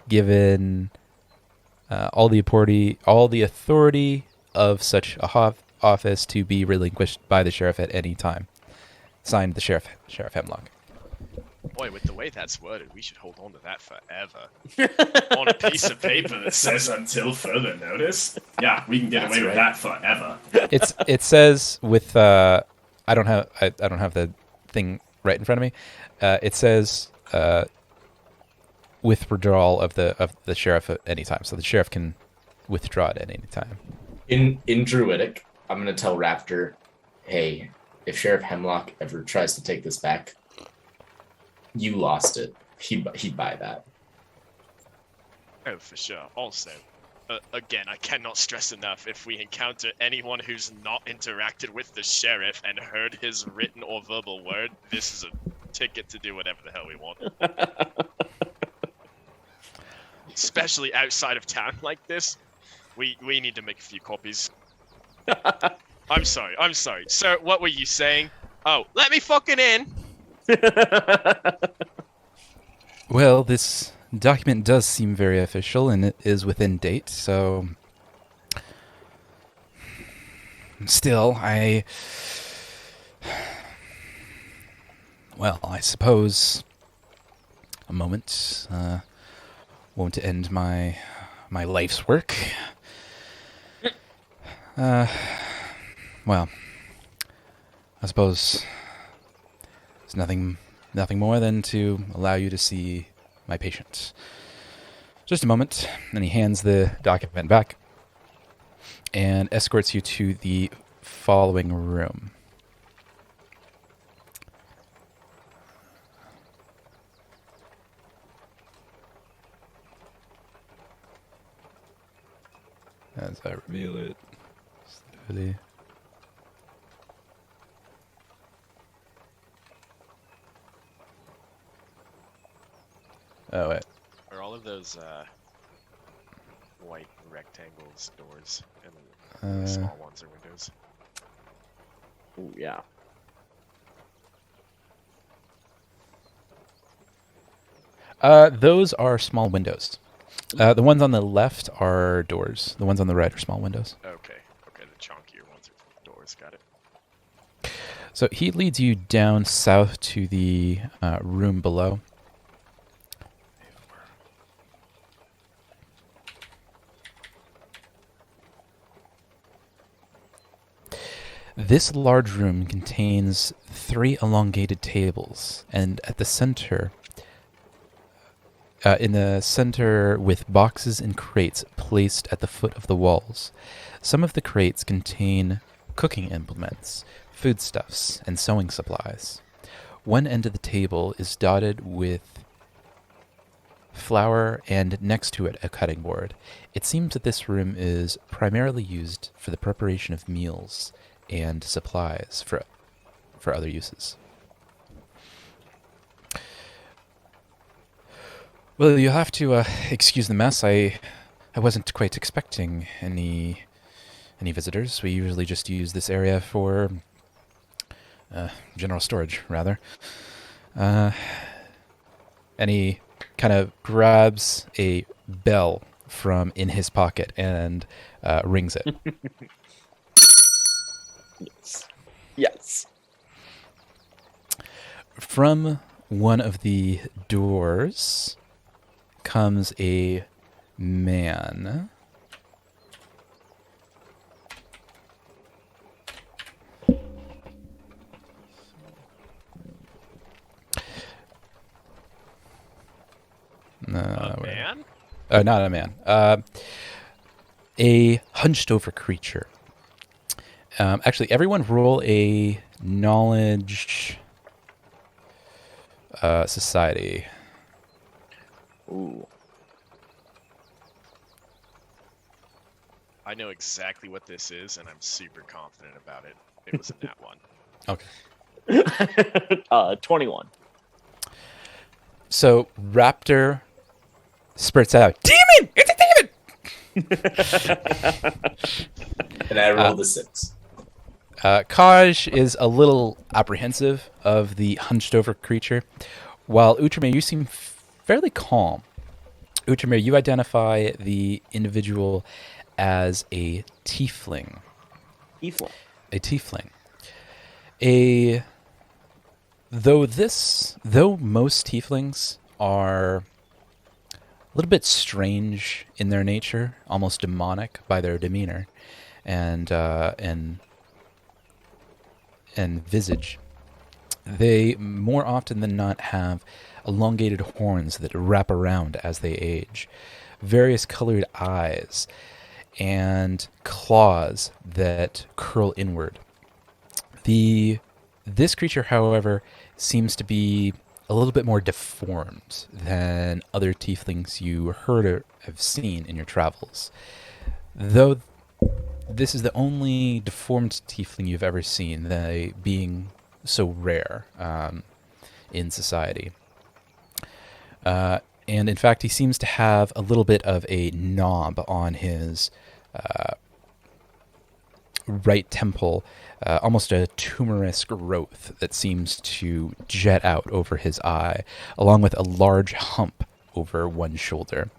given all the authority of such a office to be relinquished by the sheriff at any time. Signed, the Sheriff Hemlock. Boy, with the way that's worded, we should hold on to that forever. On a piece of paper that Says until further notice. Yeah, we can get That's away with right. that forever. It says with I don't have the thing right in front of me. It says with withdrawal of the sheriff at any time, so the sheriff can withdraw it at any time. In Druidic, I'm gonna tell Raptor, hey, if Sheriff Hemlock ever tries to take this back, you lost it. He'd buy that. Oh, for sure. Also, again, I cannot stress enough, if we encounter anyone who's not interacted with the sheriff and heard his written or verbal word, this is a ticket to do whatever the hell we want. Especially outside of town like this, we need to make a few copies. I'm sorry. Sir, what were you saying? Oh, let me fucking in! Well, this document does seem very official, and it is within date, so... Still, I suppose a moment won't end my life's work. Well, I suppose there's nothing more than to allow you to see my patient. Just a moment, and he hands the document back and escorts you to the following room. As I reveal it slowly. Oh, wait. Are all of those white rectangles doors and the small ones are windows? Ooh, yeah. Those are small windows. The ones on the left are doors. The ones on the right are small windows. Okay, the chunkier ones are doors, got it. So he leads you down south to the room below. This large room contains 3 elongated tables, and at the center, in the center, with boxes and crates placed at the foot of the walls. Some of the crates contain cooking implements, foodstuffs, and sewing supplies. One end of the table is dotted with flour, and next to it a cutting board. It seems that this room is primarily used for the preparation of meals and supplies for other uses. Well, you'll have to excuse the mess. I wasn't quite expecting any visitors. We usually just use this area for general storage, rather. And he kind of grabs a bell from in his pocket and rings it. Yes. From one of the doors comes a man. A man? Not a man. A hunched over creature. Actually, everyone roll a knowledge society. Ooh. I know exactly what this is, and I'm super confident about it. It was a nat 1. 21. So Raptor spurts out, "Demon! It's a demon!" And I rolled a 6. Kaj is a little apprehensive of the hunched-over creature, while Outremer, you seem fairly calm. Outremer, you identify the individual as a tiefling. Ephla. A tiefling. Though most tieflings are a little bit strange in their nature, almost demonic by their demeanor, and visage, they more often than not have elongated horns that wrap around as they age, various colored eyes, and claws that curl inward. This creature, however, seems to be a little bit more deformed than other tieflings you heard or have seen in your travels. Though this is the only deformed tiefling you've ever seen, they being so rare in society. And in fact, he seems to have a little bit of a knob on his right temple, almost a tumorous growth that seems to jet out over his eye, along with a large hump over one shoulder.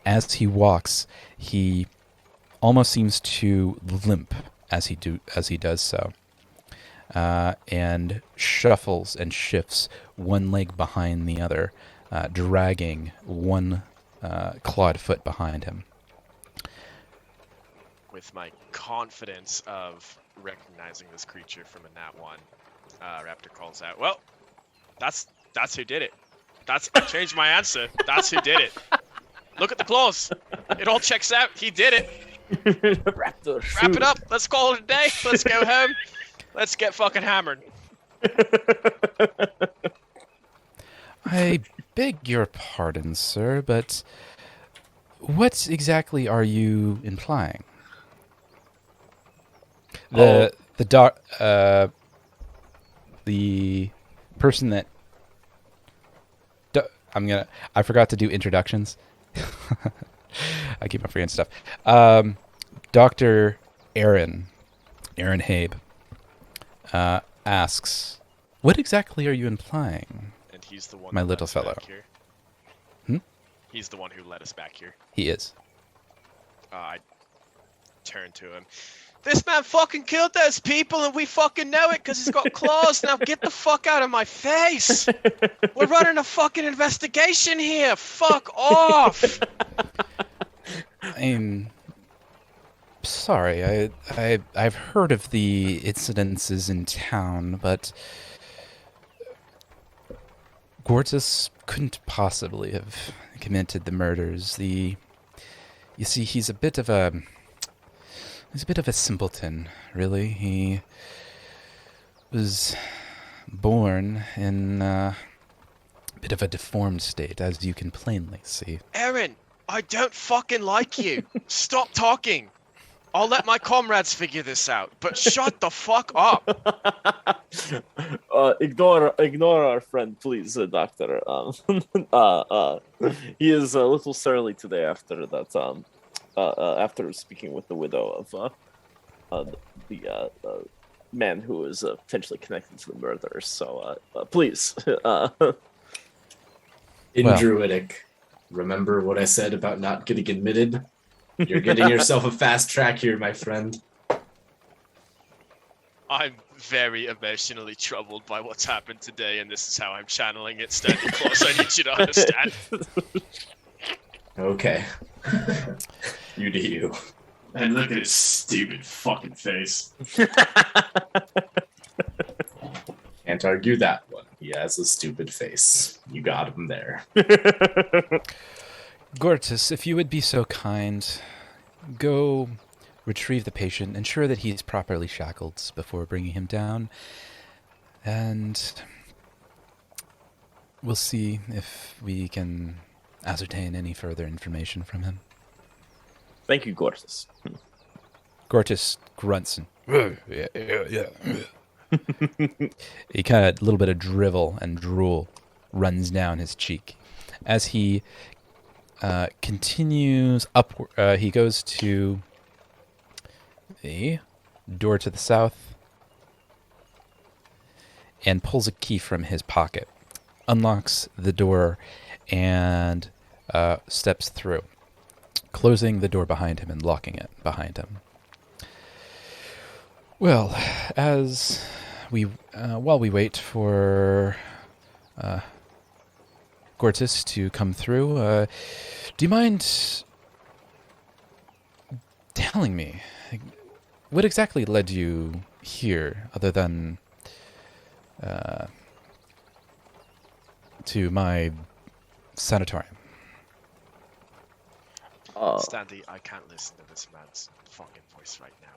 As he walks, he almost seems to limp as he does so, and shuffles and shifts one leg behind the other, dragging one clawed foot behind him. With my confidence of recognizing this creature from a nat 1, Raptor calls out, "Well, that's who did it. I changed my answer. That's who did it. Look at the claws. It all checks out. He did it. Raptor, Wrap it up. Let's call it a day. Let's go home. Let's get fucking hammered." I beg your pardon, sir, but what exactly are you implying? The person that I forgot to do introductions. I keep on forgetting stuff. Dr. Aaron Habe, asks, "What exactly are you implying?" And he's the one. My who little led us fellow. back here. Hmm? He's the one who led us back here. He is. I turned to him. "This man fucking killed those people, and we fucking know it because he's got claws. Now get the fuck out of my face. We're running a fucking investigation here. Fuck off." I'm sorry. I've heard of the incidences in town, but Gortys couldn't possibly have committed the murders. You see, he's a bit of a simpleton, really. He was born in a bit of a deformed state, as you can plainly see. Aaron, I don't fucking like you. Stop talking. I'll let my comrades figure this out, but shut the fuck up. Ignore our friend, please, Doctor. He is a little surly today after that. After speaking with the widow of the man who is potentially connected to the murderers. So please. In Well. Druidic, remember what I said about not getting admitted? You're getting yourself a fast track here, my friend. I'm very emotionally troubled by what's happened today, and this is how I'm channeling it. Standing close, I need you to understand. Okay. You do you. And look at his stupid fucking face. Can't argue that one. He has a stupid face. You got him there. Gortys, if you would be so kind, go retrieve the patient, ensure that he's properly shackled before bringing him down, and we'll see if we can ascertain any further information from him. Thank you, Gortys. Gortys grunts and yeah. He kind of, a little bit of drivel and drool runs down his cheek as he continues upward. He goes to the door to the south and pulls a key from his pocket, unlocks the door, and steps through, closing the door behind him and locking it behind him. Well, as we while we wait for Gortys to come through, do you mind telling me what exactly led you here, other than to my sanatorium? Stanley, I can't listen to this man's fucking voice right now.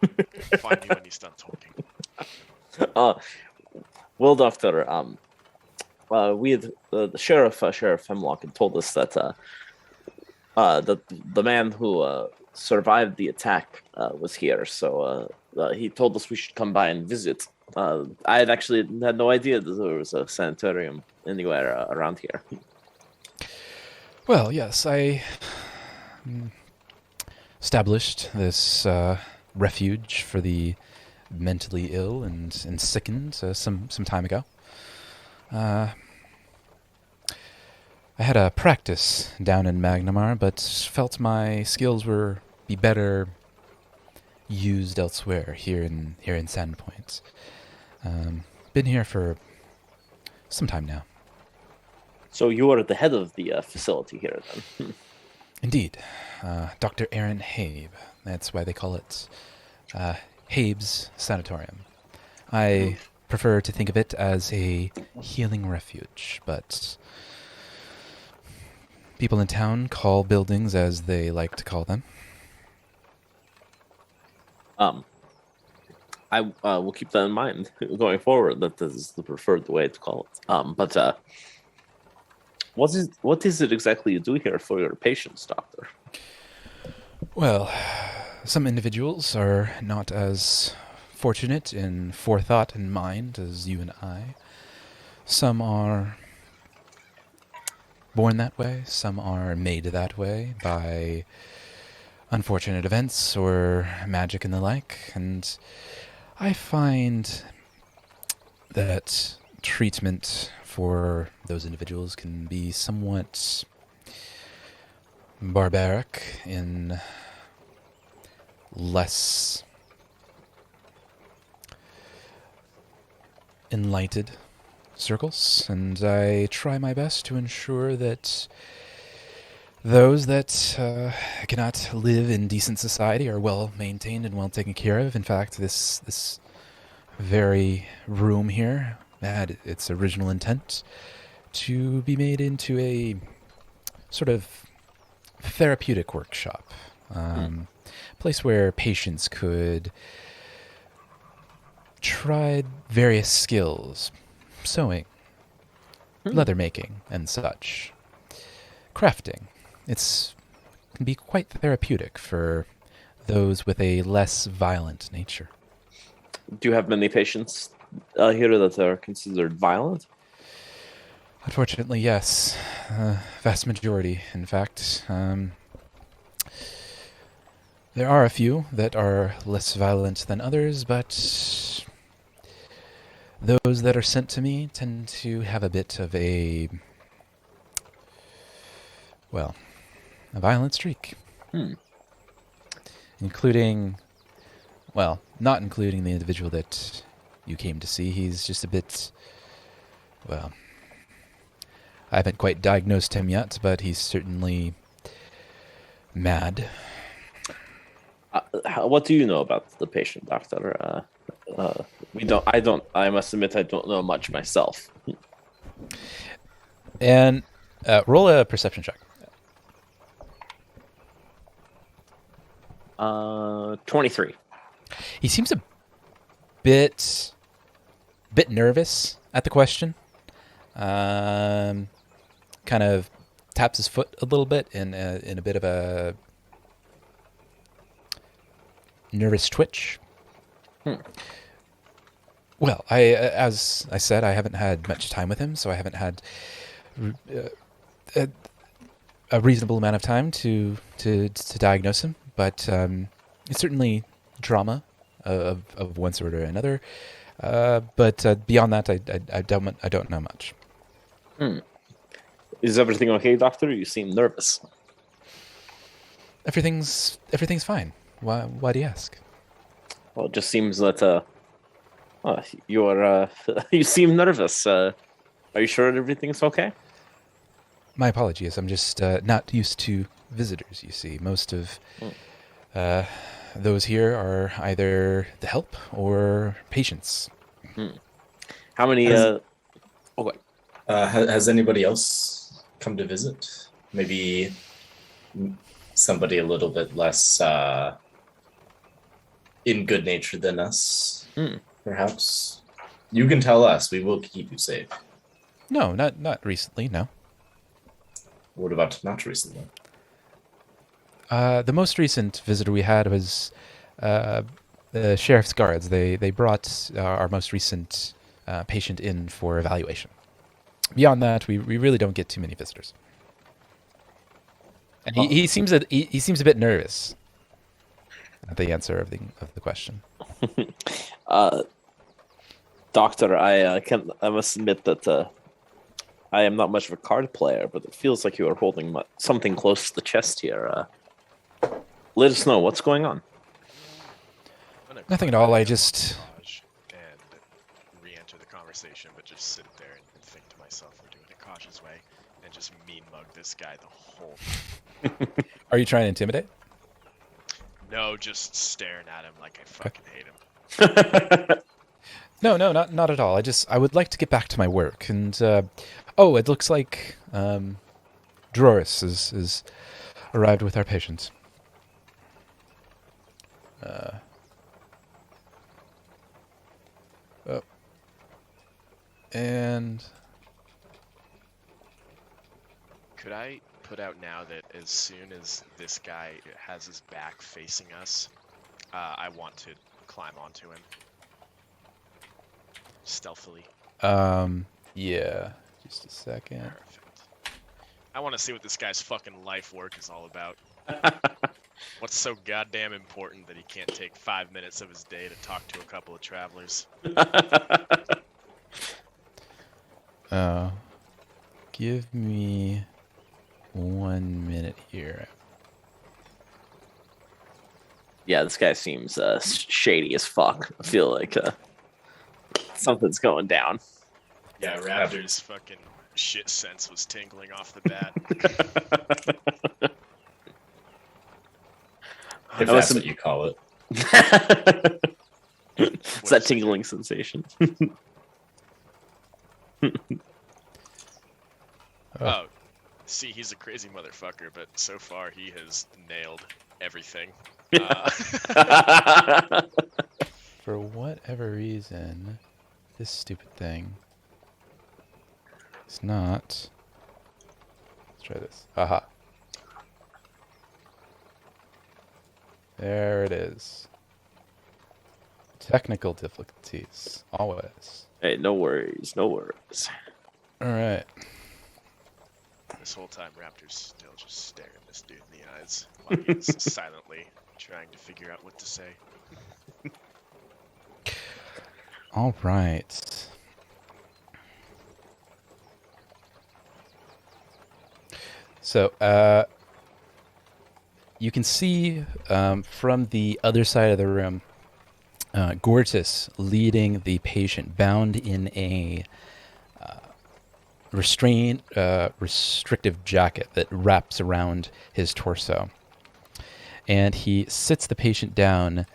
Find me when he's done talking. Well, Doctor, we had the Sheriff Hemlock had told us that the man who survived the attack was here, so he told us we should come by and visit. I had actually had no idea that there was a sanatorium anywhere around here. Well, yes, I established this refuge for the mentally ill and sickened some time ago. I had a practice down in Magnamar, but felt my skills were be better used elsewhere here in Sandpoint. Been here for some time now. So you are at the head of the facility here, then? Indeed. Dr. Aaron Habe. That's why they call it Habe's Sanatorium. I prefer to think of it as a healing refuge, but people in town call buildings as they like to call them. I will keep that in mind going forward. That this is the preferred way to call it. But what is it exactly you do here for your patients, Doctor? Well, some individuals are not as fortunate in forethought and mind as you and I. Some are born that way, some are made that way by unfortunate events or magic and the like, and I find that treatment for those individuals can be somewhat barbaric in less enlightened circles, and I try my best to ensure that those that cannot live in decent society are well maintained and well taken care of. In fact, this very room here had its original intent to be made into a sort of therapeutic workshop, place where patients could try various skills, sewing, leather making, and such, crafting. It can be quite therapeutic for those with a less violent nature. Do you have many patients here that are considered violent? Unfortunately, yes. Vast majority, in fact. There are a few that are less violent than others, but those that are sent to me tend to have a bit of a violent streak. Including, not including the individual that you came to see. He's just a bit, I haven't quite diagnosed him yet, but he's certainly mad. What do you know about the patient, Doctor? I must admit I don't know much myself. And roll a perception check. 23. He seems a bit nervous at the question. Kind of taps his foot a little bit in a bit of a nervous twitch. Hmm. Well, as I said, I haven't had much time with him, so I haven't had a reasonable amount of time to diagnose him. But it's certainly trauma of one sort or another. But beyond that, I don't know much. Is everything okay, Doctor? You seem nervous. Everything's fine. Why do you ask? Well, it just seems that you're you seem nervous. Are you sure everything's okay? My apologies. I'm just not used to visitors, you see. Most of those here are either the help or patients. How many? Has- Okay. Has anybody else come to visit? Maybe somebody a little bit less in good nature than us, perhaps. You can tell us. We will keep you safe. No, not recently. No. What about not recently? The most recent visitor we had was the sheriff's guards. They brought our most recent patient in for evaluation. Beyond that, we really don't get too many visitors. And he seems he seems a bit nervous at the answer of the question. Doctor, I must admit that I am not much of a card player, but it feels like you are holding something close to the chest here. Let us know what's going on. Nothing at all. I just and re-enter the conversation, but just sit there and think to myself, we're doing it a cautious way, and just mean mug this guy the whole time. Are you trying to intimidate? No, just staring at him like I fucking hate him. No, not at all. I would like to get back to my work. And it looks like Droris is arrived with our patient. And Could I put out now that as soon as this guy has his back facing us, I want to climb onto him stealthily? yeah, just a second. Perfect. I want to see what this guy's fucking life work is all about. What's so goddamn important that he can't take 5 minutes of his day to talk to a couple of travelers? Give me 1 minute here. Yeah, this guy seems shady as fuck. I feel like something's going down. Yeah, Raptor's fucking shit sense was tingling off the bat. If that's what you call it. It's that tingling sensation. Oh, see, he's a crazy motherfucker, but so far he has nailed everything. For whatever reason, this stupid thing is not. Let's try this. Aha. There it is. Technical difficulties, always. Hey, no worries, no worries. All right. This whole time, Raptor's still just staring this dude in the eyes while he's silently trying to figure out what to say. All right. So, you can see from the other side of the room, Gortys leading the patient, bound in a restrictive jacket that wraps around his torso. And he sits the patient down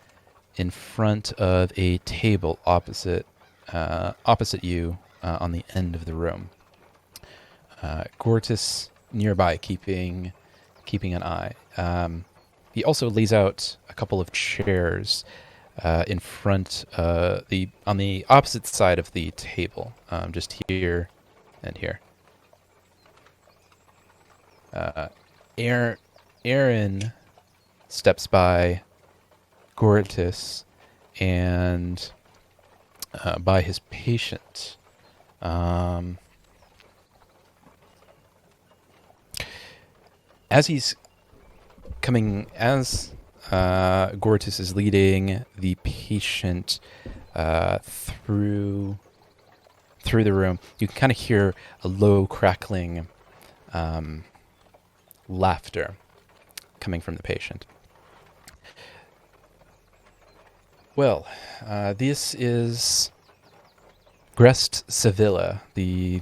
in front of a table opposite you on the end of the room. Gortys nearby, keeping an eye. He also lays out a couple of chairs in front, on the opposite side of the table, just here and here. Aaron steps by Gortys and by his patient. As he's coming, as Gortys is leading the patient through the room, you can kind of hear a low crackling laughter coming from the patient. Well, this is Grest Sevilla, the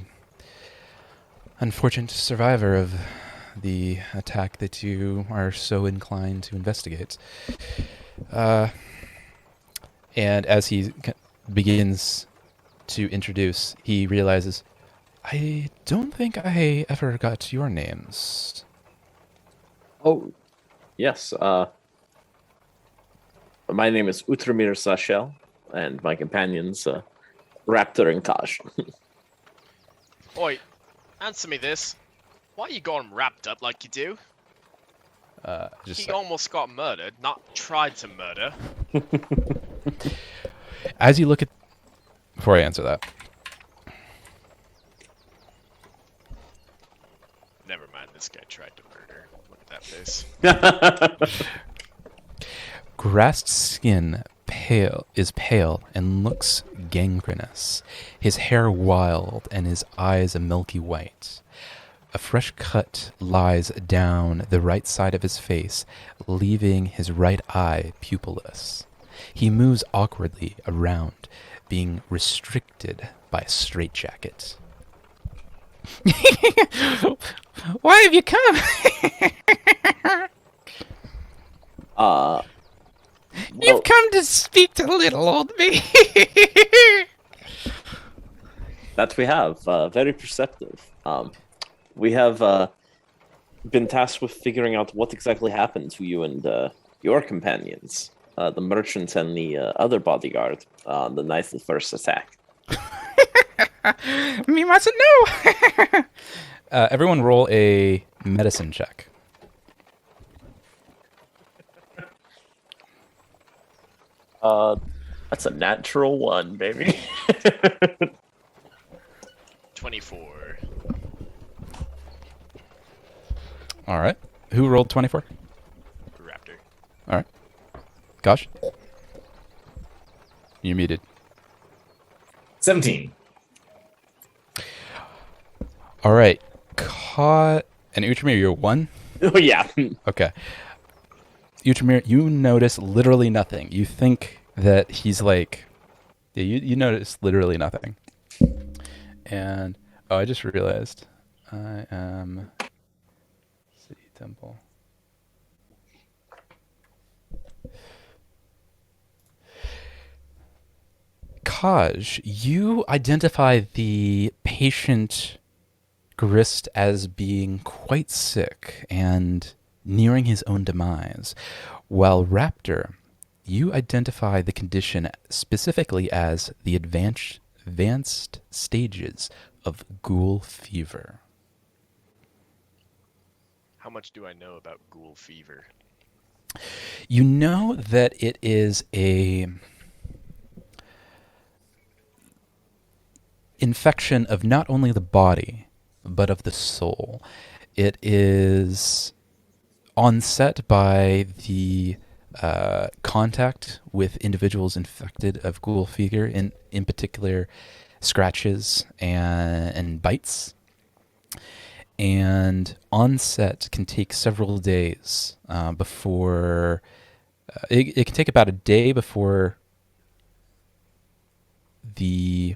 unfortunate survivor of the attack that you are so inclined to investigate. And as he begins to introduce, he realizes, I don't think I ever got your names. Oh, yes. My name is Utramir Sashel, and my companions, Raptor and Kaj. Oi, answer me this. Why you got him wrapped up like you do? He almost got murdered, not tried to murder. As you look at... Before I answer that. Never mind, this guy tried to murder. Look at that face. Grast's skin is pale and looks gangrenous, his hair wild and his eyes a milky white. A fresh cut lies down the right side of his face, leaving his right eye pupilless. He moves awkwardly around, being restricted by a straitjacket. Why have you come? You've come to speak to little old me. That we have. Very perceptive. We have been tasked with figuring out what exactly happened to you and your companions, the merchant and the other bodyguard, on the night of the first attack. Me mustn't know. Everyone roll a medicine check. That's a natural one, baby. 24. All right. Who rolled 24? Raptor. All right. Gosh. You're muted. 17. All right. Caught. And Utramir, you're 1? Oh, yeah. Okay. Utramir, you notice literally nothing. You think that he's like... Yeah, you notice literally nothing. And... Oh, I just realized. I am... City Temple. Kaj, you identify the patient Grist as being quite sick and nearing his own demise, while Raptor, you identify the condition specifically as the advanced stages of ghoul fever. How much do I know about ghoul fever? You know that it is a infection of not only the body, but of the soul. It is onset by the contact with individuals infected of ghoul fever, in particular scratches and bites. And onset can take several days before... it can take about a day before the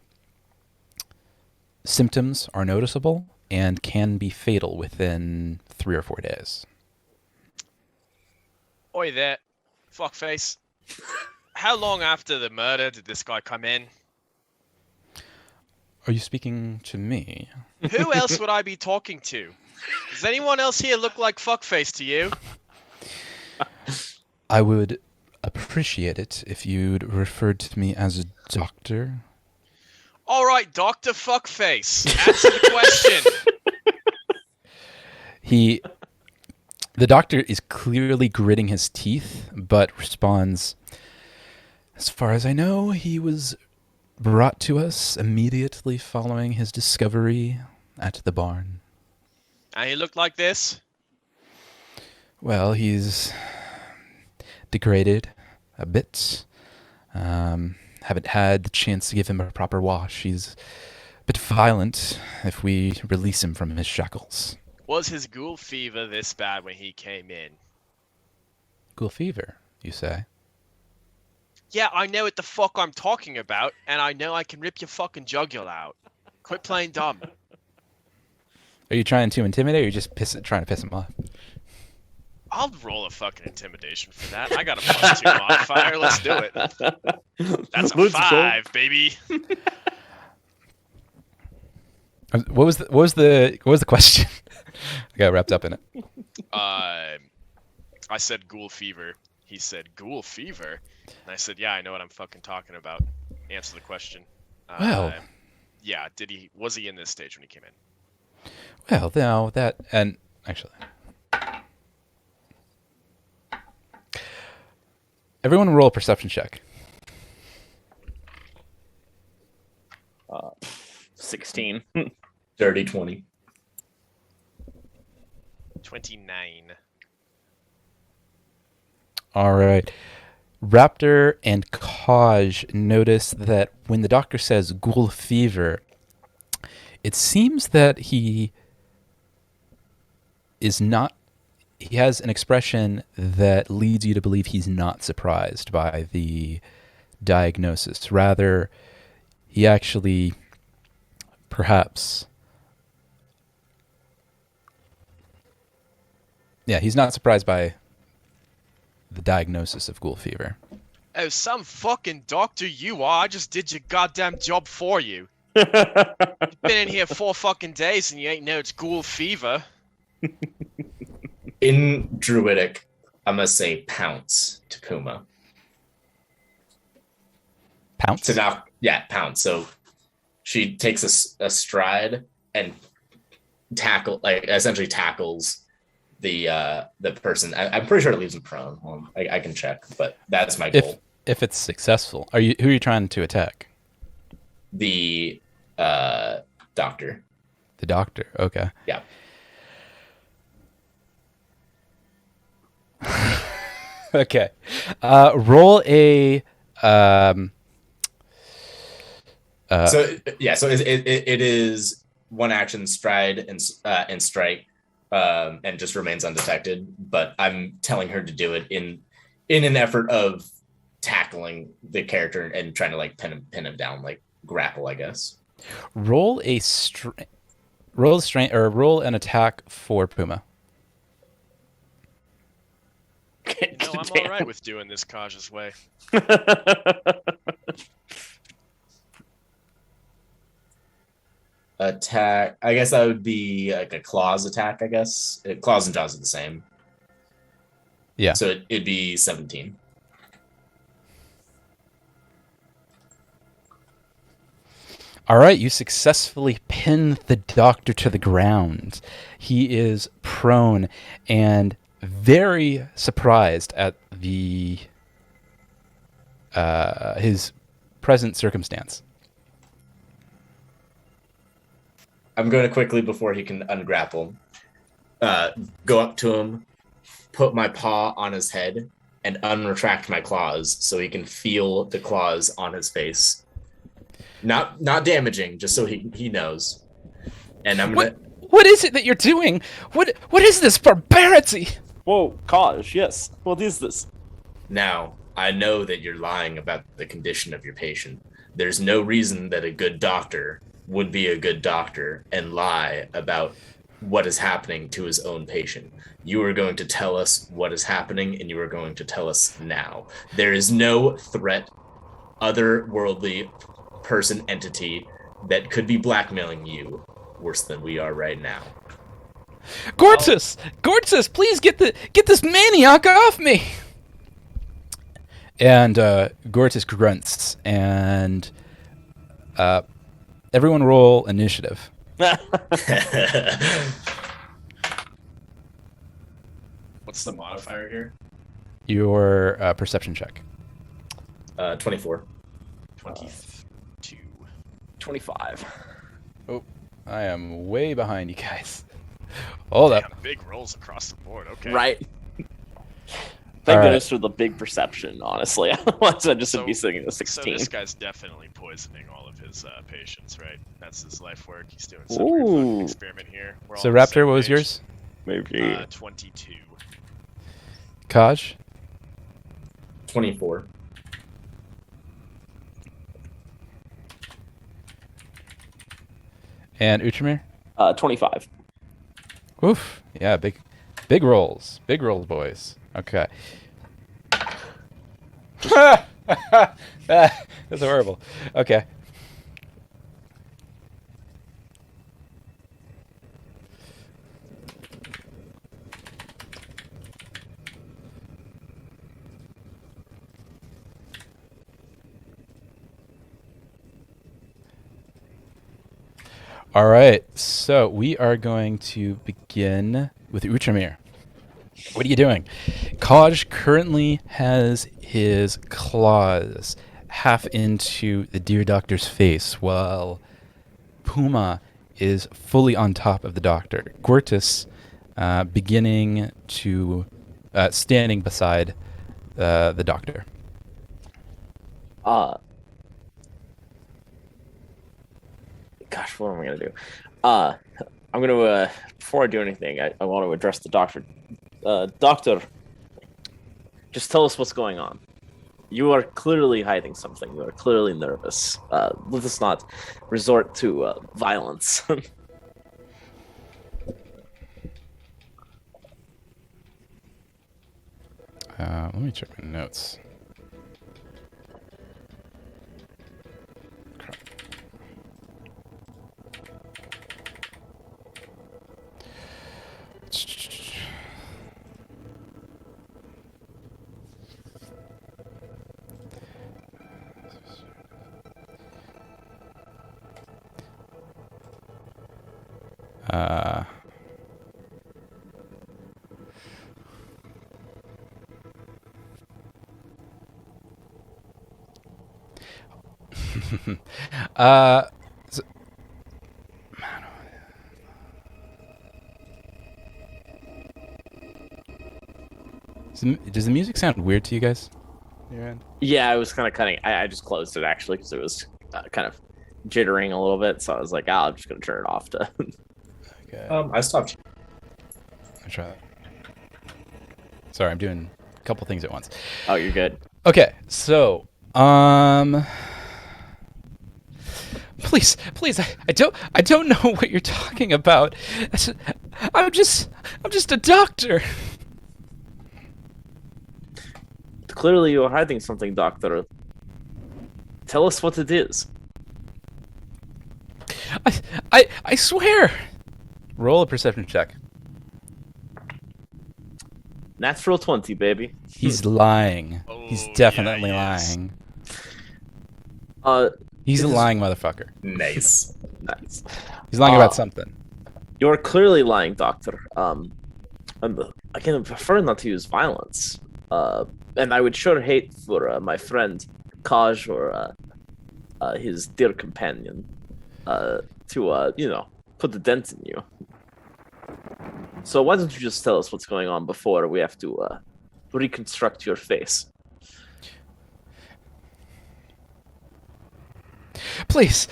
symptoms are noticeable and can be fatal within 3 or 4 days. Oi there, fuckface. How long after the murder did this guy come in? Are you speaking to me? Who else would I be talking to? Does anyone else here look like fuckface to you? I would appreciate it if you'd referred to me as a doctor. All right, Dr. Fuckface. Answer the question. The doctor is clearly gritting his teeth, but responds, As far as I know, he was brought to us immediately following his discovery at the barn. And he looked like this? Well, he's degraded a bit. Haven't had the chance to give him a proper wash. He's a bit violent if we release him from his shackles. Was his ghoul fever this bad when he came in? Ghoul fever, you say? Yeah, I know what the fuck I'm talking about, and I know I can rip your fucking jugular out. Quit playing dumb. Are you trying to intimidate, or are you just trying to piss him off? I'll roll a fucking intimidation for that. I got a +2 modifier. Let's do it. That's a Let's 5, baby. What was the question? I got wrapped up in it. I said ghoul fever. He said ghoul fever, and I said, yeah, I know what I'm fucking talking about. Answer the question. Well. Yeah. Was he in this stage when he came in? Well, no, that and actually. Everyone roll a perception check. 16. Dirty 20. 29. All right. Raptor and Kaj notice that when the doctor says ghoul fever, it seems that he has an expression that leads you to believe he's not surprised by the diagnosis. Rather, he actually perhaps... Yeah, he's not surprised by the diagnosis of ghoul fever. Oh, some fucking doctor you are. I just did your goddamn job for you. That's You've been in here 4 fucking days and you ain't know it's ghoul fever. In Druidic, I'm going to say pounce to Puma. Pounce? To knock, yeah, pounce. So she takes a stride and essentially tackles the person. I'm pretty sure it leaves him prone. Well, I can check, but that's my goal. If it's successful, who are you trying to attack? The doctor. The doctor. Okay. Yeah. Okay. Roll a. So it is one action stride and strike, and just remains undetected. But I'm telling her to do it in an effort of tackling the character and trying to like pin him down, like grapple, I guess. Roll an attack for Puma. No, I'm all right with doing this Kaj's way. Attack. I guess that would be like a claws attack. I guess claws and jaws are the same. Yeah. So it'd be 17. All right, you successfully pin the doctor to the ground. He is prone and very surprised at his present circumstance. I'm going to quickly, before he can ungrapple, go up to him, put my paw on his head, and unretract my claws so he can feel the claws on his face. Not damaging, just so he knows. And I'm gonna. What is it that you're doing? What is this barbarity? Whoa, Kaj, yes. What is this? Now, I know that you're lying about the condition of your patient. There's no reason that a good doctor would be a good doctor and lie about what is happening to his own patient. You are going to tell us what is happening, and you are going to tell us now. There is no threat, otherworldly person, entity that could be blackmailing you worse than we are right now. Gortys, please get this maniac off me. And Gortys grunts, and everyone roll initiative. What's the modifier here? Your perception check. 24. 22. 25. Oh, I am way behind you guys. Hold Damn, up. big rolls across the board. Okay. Right. All Thank right. goodness for the big perception, honestly. Otherwise, I'd just So- be sitting at a So 16. this guy's definitely poisoning all of his patients, right? That's his life work. He's doing some weird fucking Ooh. experiment here. We're So all on the Raptor, same what was page. yours? Maybe. 22. Kaj? 24. And Utramir? 25. Oof. Yeah, big rolls. Big rolls, boys. Okay. That's horrible. Okay. All right, so we are going to begin with Utramir. What are you doing? Kaj currently has his claws half into the deer doctor's face, while Puma is fully on top of the doctor. Gortys beginning to standing beside the doctor. Gosh, what am I gonna do? I'm gonna before I do anything, I want to address the doctor. Doctor, just tell us what's going on. You are clearly hiding something. You are clearly nervous. Let us not resort to violence. Let me check my notes. Crap. So, does the music sound weird to you guys? Your end? Yeah, I was kind of cutting. I just closed it actually because it was kind of jittering a little bit. So I was like, I'm just gonna turn it off to. Okay. I stopped. I'll try that. Sorry, I'm doing a couple things at once. Oh, you're good. Okay, so please, I don't know what you're talking about. I'm just a doctor. Clearly, you are hiding something, Doctor. Tell us what it is. I swear. Roll a perception check. Natural 20, baby. He's lying. He's Oh, definitely yeah, he is. lying. He's a This is- lying motherfucker. Nice. Nice. He's lying about something. You are clearly lying, Doctor. I can prefer not to use violence. And I would sure hate for my friend Kaj or his dear companion to put a dent in you. So why don't you just tell us what's going on before we have to reconstruct your face? Please.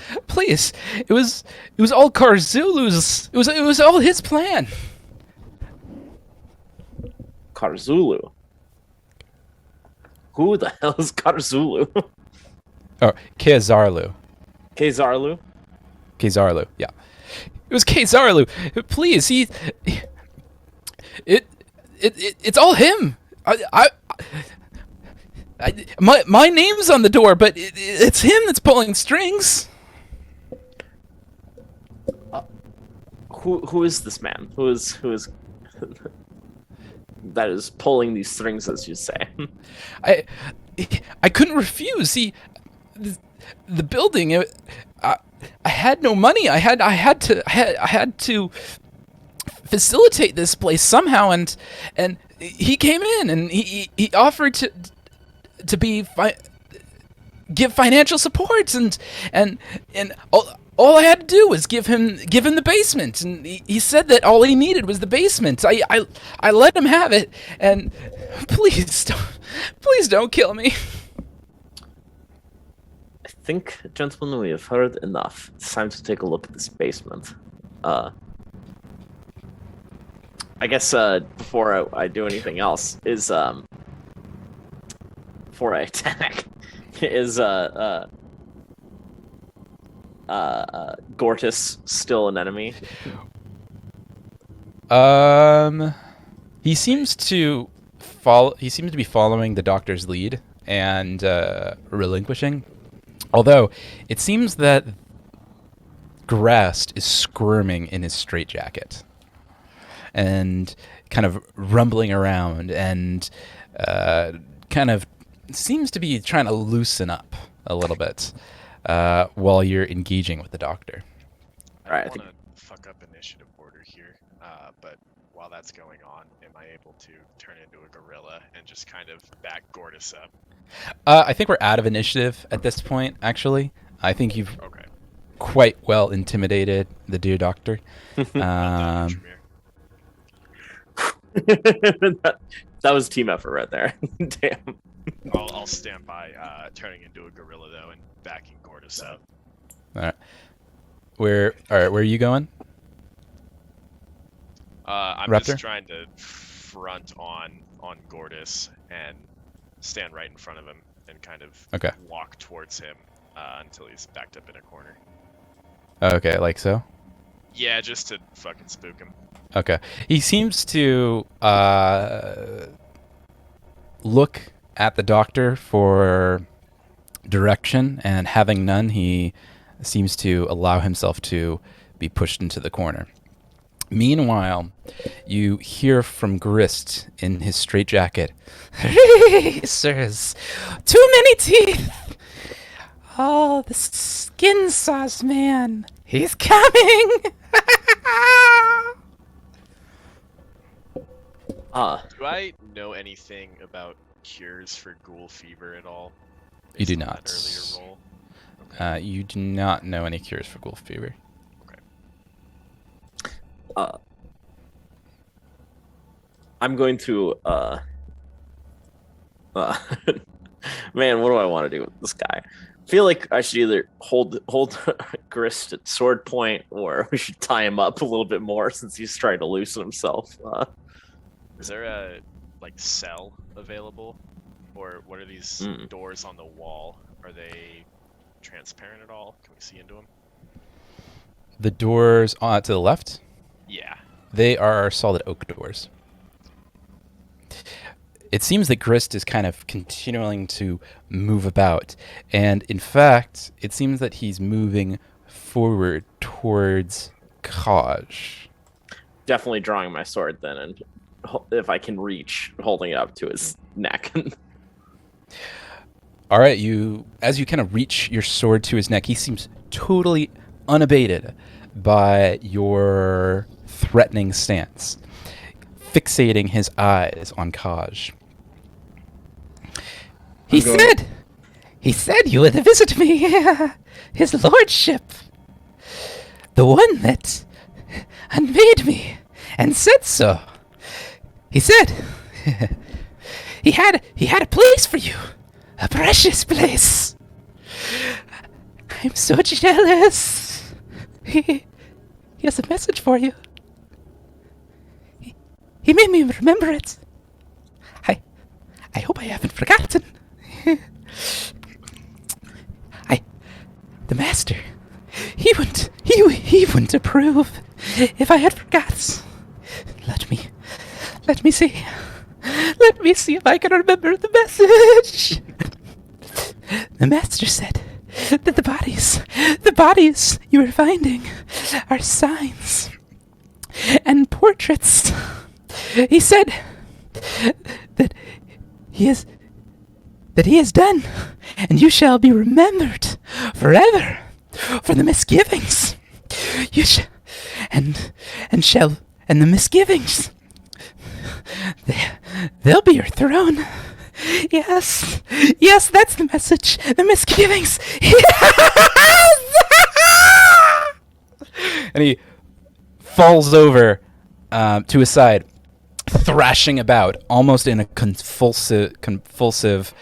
It was all Karzulu's. It was all his plan. Karzulu. Who the hell is Karzulu? Oh, Kezarlu. Kezarlu? Kezarlu. Yeah. It was Kezarlu. Please, it's all him. My name's on the door, but it's him that's pulling strings. Who is this man? Who is that is pulling these strings, as you say? I couldn't refuse. The building. I had no money. I had to facilitate this place somehow, and he came in and he offered to be give financial support, and all I had to do was give him the basement, and he said that all he needed was the basement. I let him have it, and please don't kill me. I think, gentlemen, we have heard enough. It's time to take a look at this basement. I guess before I do anything else, before I attack, is Gortys still an enemy? He seems to be following the doctor's lead and relinquishing. Although it seems that Grast is squirming in his straitjacket and kind of rumbling around and kind of seems to be trying to loosen up a little bit while you're engaging with the doctor. I don't want to fuck up initiative order here, but while that's going on, am I able to turn into a gorilla and just kind of back Gortys up? I think we're out of initiative at this point, actually. I think you've quite well intimidated the dear doctor. That was team effort right there. Damn. I'll stand by turning into a gorilla, though, and backing Gortys up. All right. Where are you going? I'm Raptor? just trying to front on Gortys and stand right in front of him and kind of walk towards him until he's backed up in a corner. Okay, like so? Yeah, just to fucking spook him. Okay. He seems to look at the doctor for direction, and having none, he seems to allow himself to be pushed into the corner. Meanwhile, you hear from Grist in his straitjacket. Sirs, too many teeth! Oh, the skin sauce man! He's coming! Do I know anything about cures for ghoul fever at all? You do based on not. that earlier roll? Okay. You do not know any cures for ghoul fever. I'm going to man, what do I want to do with this guy? I feel like I should either hold Grist at sword point, or we should tie him up a little bit more since he's trying to loosen himself. Is there a cell available, or what are these doors on the wall? Are they transparent at all? Can we see into them? The doors to the left? Yeah. They are solid oak doors. It seems that Grist is kind of continuing to move about, and in fact, it seems that he's moving forward towards Kaj. Definitely drawing my sword then, and if I can reach, holding it up to his neck. All right, as you kind of reach your sword to his neck, he seems totally unabated by your threatening stance, fixating his eyes on Kaj. He said you would visit me, his lordship, the one that unmade me and said so. He said he had a place for you, a precious place. I'm so jealous. He has a message for you. He made me remember it. I hope I haven't forgotten. The master, he wouldn't approve if I had forgot. Let me see. Let me see if I can remember the message. The master said that the bodies you are finding are signs and portraits. He said that he has done, and you shall be remembered forever for the misgivings. And the misgivings, they'll be your throne. Yes, yes, that's the message. The misgivings. Yes! And he falls over to his side, thrashing about, almost in a convulsive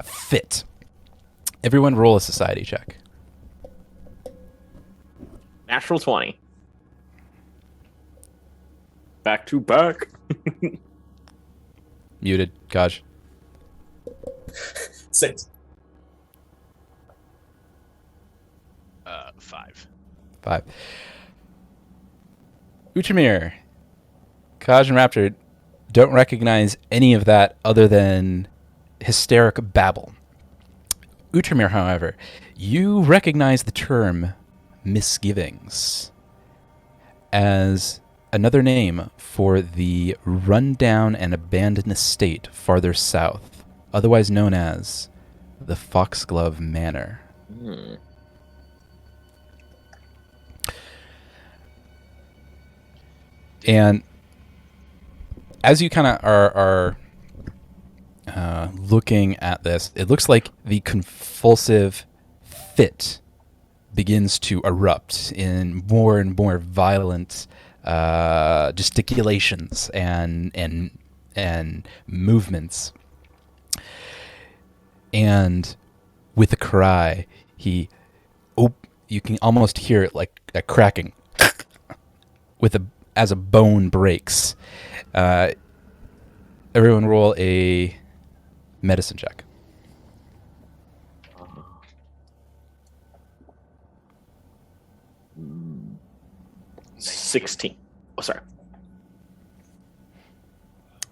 fit. Everyone roll a society check. Natural 20. Back to back. Muted, Kaj. 6. 5. 5. Uchimir, Kaj, and Raptor don't recognize any of that other than hysteric babble. Utramir, however, you recognize the term misgivings as another name for the rundown and abandoned estate farther south, otherwise known as the Foxglove Manor. And as you kind of are looking at this, it looks like the convulsive fit begins to erupt in more and more violent gesticulations and movements. And with a cry, you can almost hear it like a cracking as a bone breaks. Everyone roll a medicine check. 16. Oh, sorry.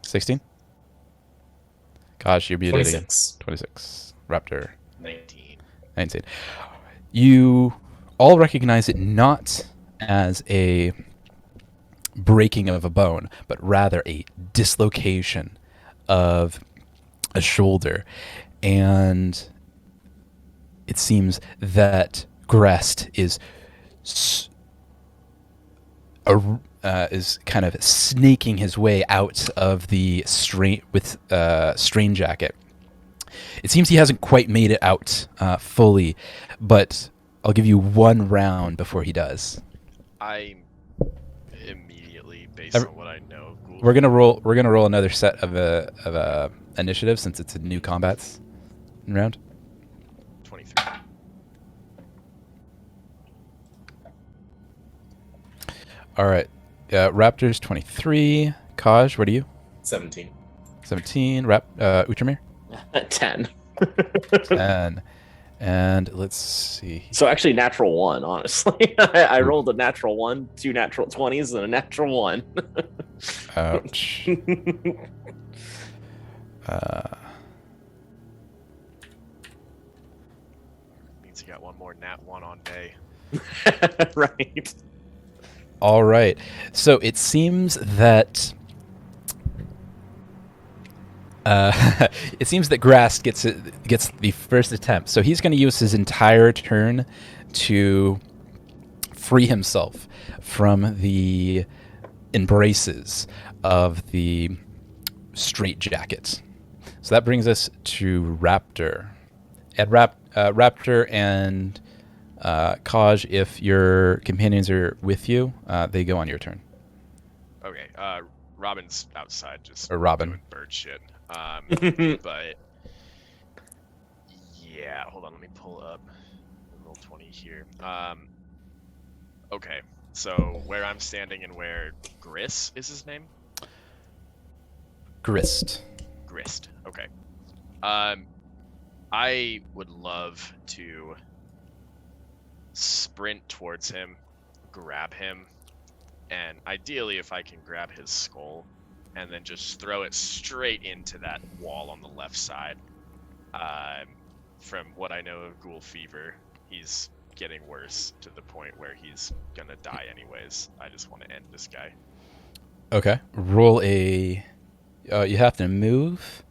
16? Gosh, you're muted again. 26. 26. Raptor. 19. 19. You all recognize it not as a breaking of a bone, but rather a dislocation of a shoulder. And it seems that Grest is kind of snaking his way out of the strain jacket. It seems he hasn't quite made it out fully, but I'll give you one round before he does. I immediately, based on what I know, We're gonna roll another set of initiative since it's a new combats round. 23. All right, Raptors 23. Kaj, what are you? 17. 17. Utramir? 10. 10. And let's see. So actually, natural 1, honestly. I rolled a natural 1, 2 natural 20s, and a natural 1. Ouch. Means you got one more nat 1 on day. Right. All right. So it seems that Grast gets the first attempt. So he's going to use his entire turn to free himself from the embraces of the straitjacket. So that brings us to Raptor. At Raptor and Kaj, if your companions are with you, they go on your turn. Okay, Robin's outside just Or Robin. doing bird shit. But yeah, hold on, let me pull up roll 20 here. Okay, so where I'm standing and where Gris is his name? Grist. Grist. Okay. I would love to sprint towards him, grab him, and ideally if I can grab his skull and then just throw it straight into that wall on the left side. From what I know of Ghoul Fever, he's getting worse to the point where he's gonna die anyways. I just want to end this guy. Okay. Roll a... you have to move.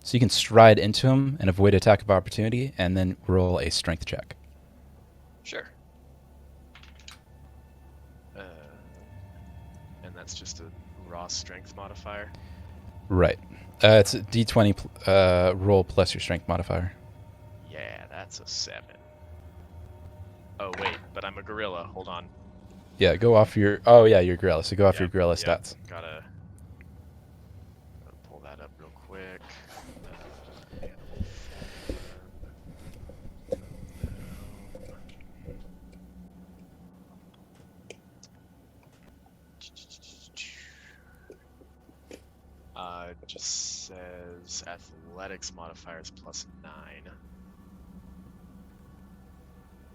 So you can stride into him and avoid attack of opportunity, and then roll a strength check. Sure. And that's just a raw strength modifier? Right. It's a D20 roll plus your strength modifier. Yeah, that's a 7. Oh wait, but I'm a gorilla. Hold on. Yeah, go off your. Oh yeah, you're gorilla. So go off your Yep, gorilla yep. stats. Gotta pull that up real quick. Just says athletics modifiers +9.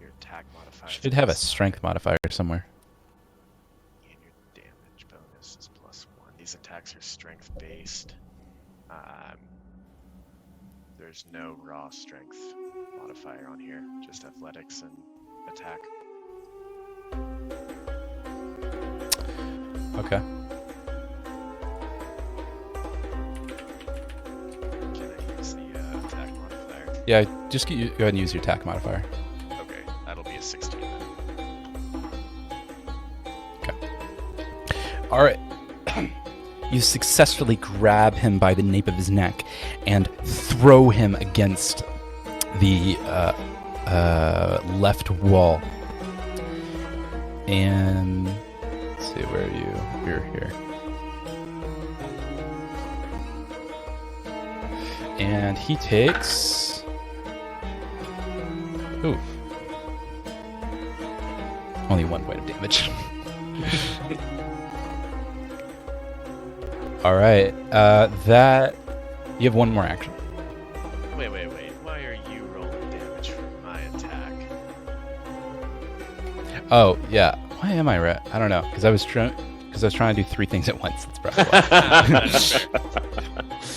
Your attack modifier Should have a +9. strength modifier somewhere. And your damage bonus is +1. These attacks are strength based. There's no raw strength modifier on here, just athletics and attack. Okay. Can I use the attack modifier? Yeah, just go ahead and use your attack modifier. Okay, that'll be a 16 then. All right. You successfully grab him by the nape of his neck and throw him against the left wall. And let's see, where are you? You're here. And he takes. Ooh. Only 1 point of damage. All right. That you have one more action. Wait. Why are you rolling damage for my attack? Oh yeah. Why am I right? I don't know. Because I was trying to do 3 things at once. That's probably why.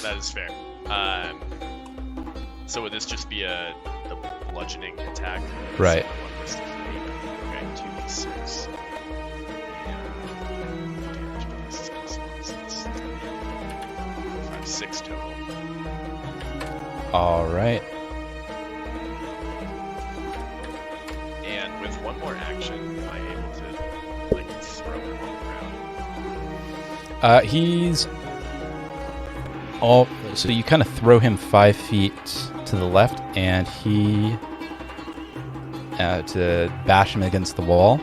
That is fair. So would this just be a bludgeoning attack? Right. Okay, 2d6. Damage bonus is +1, 5, 6 total. All right. And with one more action, am I able to like throw him on the ground? He's all. So you kind of throw him 5 feet to the left, and he to bash him against the wall.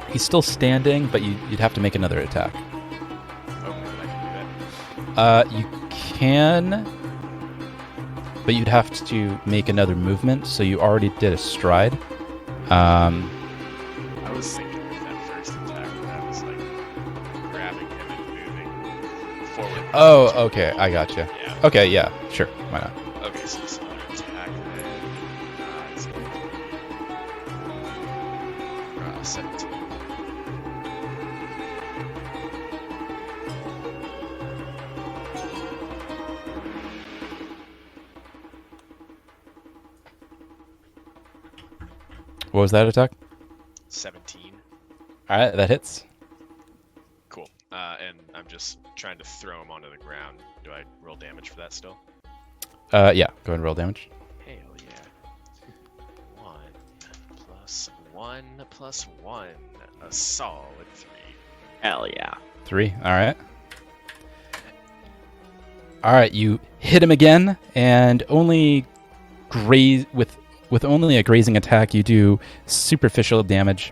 He's still standing, but you'd have to make another attack. Okay, I can do that. You can, but you'd have to make another movement. So you already did a stride. I was thinking with that first attack that I was like grabbing him and moving forward. Oh, okay, I gotcha. Yeah. Okay, yeah, sure, why not? Okay, so this other attack then is going to be 17. What was that attack? 17. All right, that hits. Cool. And I'm just trying to throw him onto the ground. Do I roll damage for that still? Yeah, go ahead and roll damage. Hell yeah. 1 plus 1 plus 1. A solid 3. Hell yeah. 3. All right. All right, you hit him again, and only graze with only a grazing attack, you do superficial damage,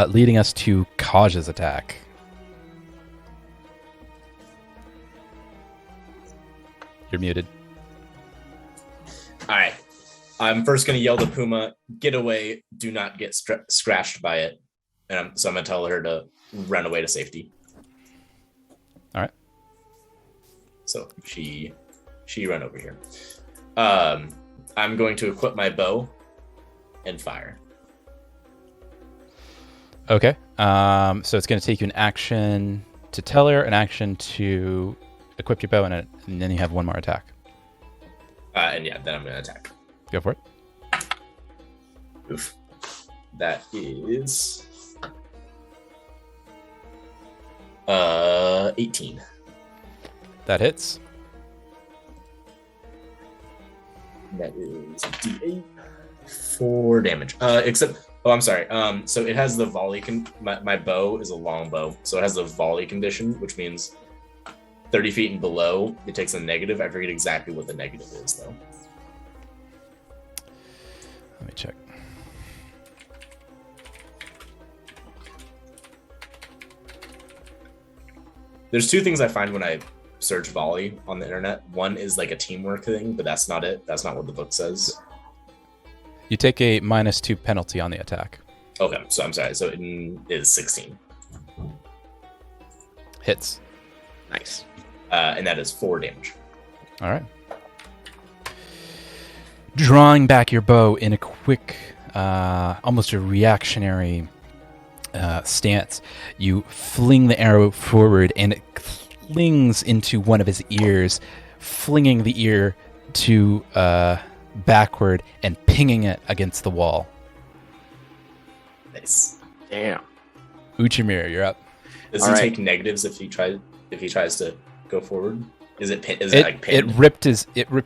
leading us to Kaj's attack. You're muted. All right. I'm first going to yell to Puma, get away. Do not get scratched by it. And so I'm going to tell her to run away to safety. All right. So she ran over here. I'm going to equip my bow and fire. Okay. So it's going to take you an action to tell her, an action to equip your bow, and then you have one more attack. And yeah, then I'm going to attack. Go for it. Oof. That is 18. That hits. That is D8 4 damage. Except Oh, I'm sorry. So it has the volley. My bow is a long bow, so it has the volley condition, which means 30 feet and below, it takes a negative. I forget exactly what the negative is, though. Let me check. There's two things I find when I search volley on the internet. One is like a teamwork thing, but that's not it. That's not what the book says. You take a -2 penalty on the attack. Okay, so I'm sorry. So it is 16. Hits. Nice. And that is 4 damage. All right. Drawing back your bow in a quick, almost a reactionary stance, you fling the arrow forward and it clings into one of his ears, flinging the ear to backward and pinging it against the wall. Nice. Damn. Uchimir, you're up. Does All he right. take negatives if he tries to go forward? Is it like It pinned? ripped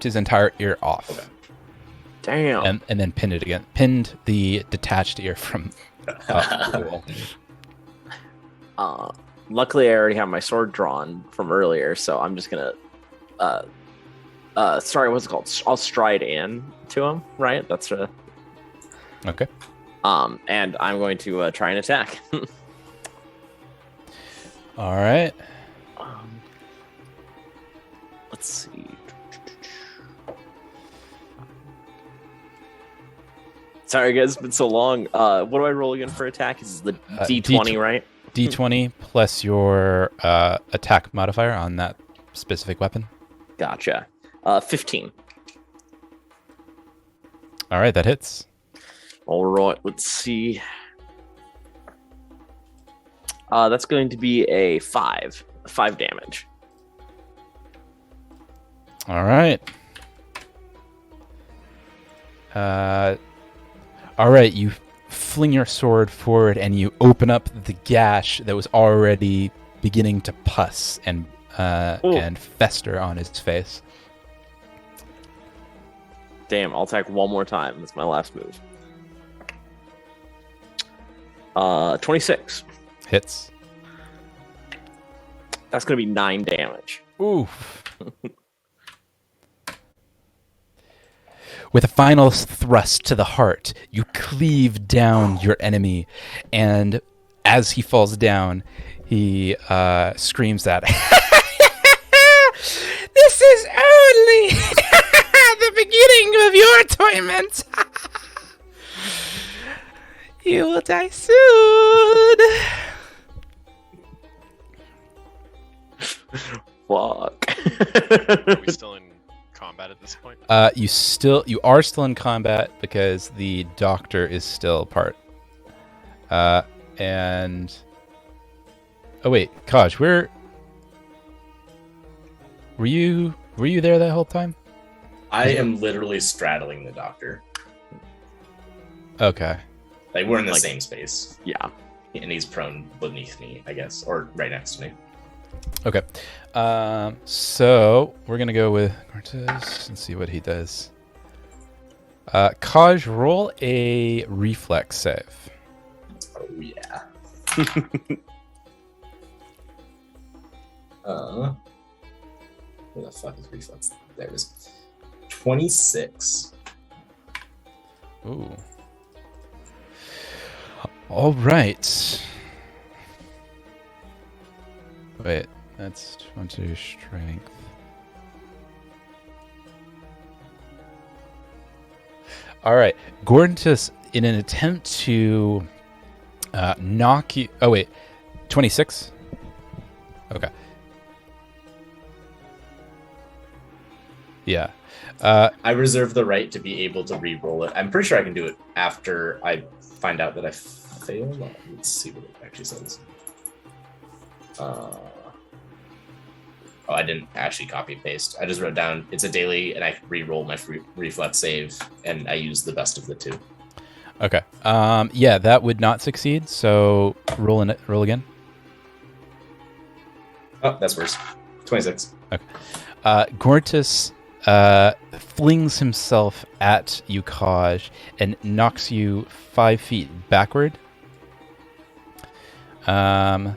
his entire ear off. Okay. Damn. And then pinned it again. Pinned the detached ear from the wall. Luckily, I already have my sword drawn from earlier, so I'm just gonna, sorry, what's it called? I'll stride in to him, right? That's Okay. and I'm going to try and attack. All right. Let's see. Sorry, guys, it's been so long. What do I roll again for attack? Is the D20, right? D20 plus your attack modifier on that specific weapon. Gotcha. 15. All right, that hits. All right, let's see. That's going to be a 5 damage. All right. All right, you fling your sword forward and you open up the gash that was already beginning to pus and fester on his face. Damn, I'll attack one more time. That's my last move. 26. Hits. That's going to be 9 damage. Oof. With a final thrust to the heart, you cleave down your enemy, and as he falls down, he screams out, "This is only the beginning of your torment. You will die soon." Fuck. Are we still in combat at this point? You are still in combat because the doctor is still part. And oh wait, Kaj, were you there that whole time? I am literally straddling the doctor. Okay. Like we're in the Like- same space, Yeah. and he's prone beneath me, I guess, or right next to me. Okay. So we're gonna go with Cortez and see what he does. Kaj, roll a reflex save. Oh yeah. Where the fuck is reflex? There it is. 26. Ooh. All right. Wait, that's 20 strength. All right, Gordentus, in an attempt to knock you. Oh wait, 26. Okay. Yeah. I reserve the right to be able to re-roll it. I'm pretty sure I can do it after I find out that I failed. Let's see what it actually says. Oh, I didn't actually copy and paste. I just wrote down it's a daily, and I re-roll my reflex save, and I use the best of the two. Okay. Yeah, that would not succeed. So roll again. Oh, that's worse. 26. Gortus flings himself at Yukaj and knocks you 5 feet backward. Now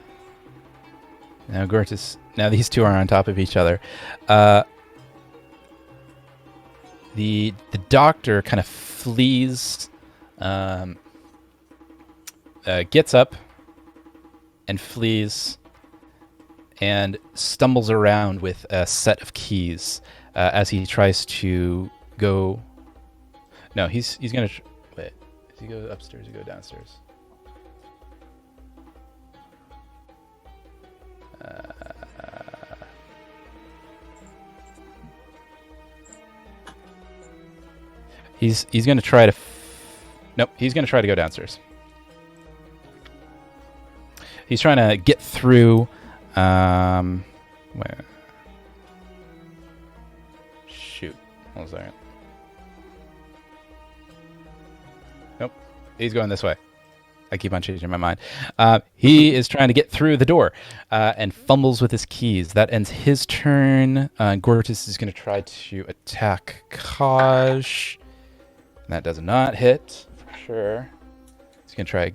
Gortys. Now these two are on top of each other. The doctor kind of flees, gets up and flees, and stumbles around with a set of keys as he tries to go. No, he's gonna wait. Does he go upstairs? Or go downstairs? He's gonna try to. Nope, he's gonna try to go downstairs. He's trying to get through. Where? Shoot. Hold on a second. Nope. He's going this way. I keep on changing my mind. He is trying to get through the door and fumbles with his keys. That ends his turn. Gortys is going to try to attack Kaj. That does not hit, for sure. He's going to try.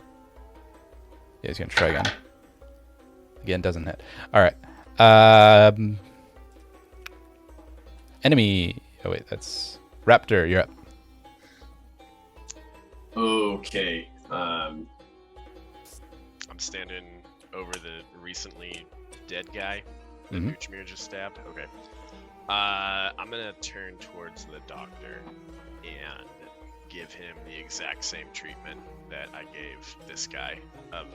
Yeah, he's going to try again. Again, doesn't hit. All right. Enemy. Oh, wait, that's Raptor. You're up. Okay. I'm standing over the recently dead guy that Mhm. Uchimir just stabbed. Okay. I'm going to turn towards the doctor and give him the exact same treatment that I gave this guy of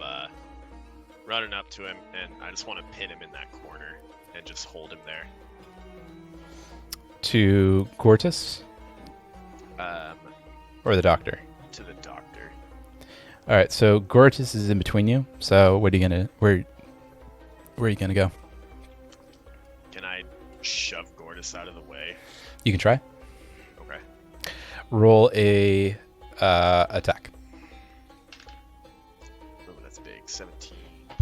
running up to him, and I just want to pin him in that corner and just hold him there. To Gortys or the doctor? To the doctor. All right, so Gortys is in between you. So what are you gonna where are you gonna go? Can I shove Gortys out of the way? You can try. Okay. Roll a attack. Oh, that's big. 17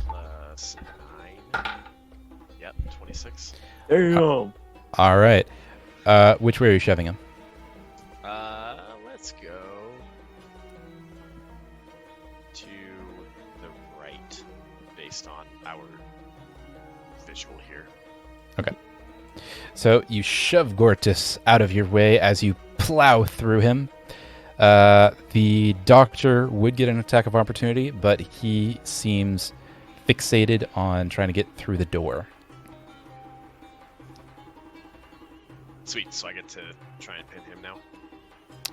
plus 9. Yep, 26. There you go. All right. Which way are you shoving him? Let's go to the right, based on our visual here. Okay. So you shove Gortys out of your way as you plow through him. The doctor would get an attack of opportunity, but he seems fixated on trying to get through the door. Sweet, so I get to try and pin him now.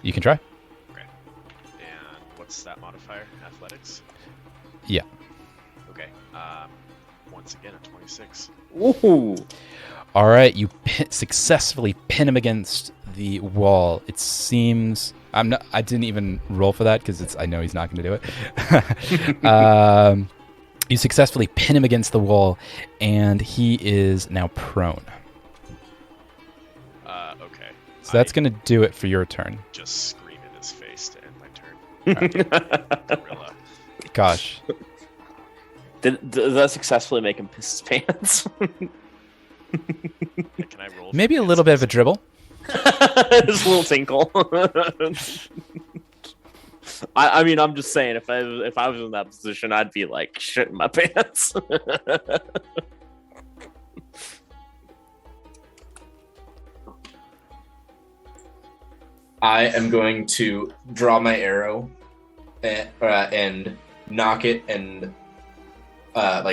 You can try. Okay. And what's that modifier? Athletics? Yeah. Okay. Once again, a 26. Ooh. All right, you successfully pin him against the wall. It seems I didn't even roll for that because I know he's not going to do it. You successfully pin him against the wall, and he is now prone. Okay. So that's going to do it for your turn. Just scream in his face to end my turn. Gorilla. Gosh. Did that successfully make him piss his pants? Yeah, can I roll? Maybe for a little bit of a dribble. Just a little tinkle. I mean, I'm just saying, if I was in that position, I'd be like shitting my pants. I am going to draw my arrow and knock it and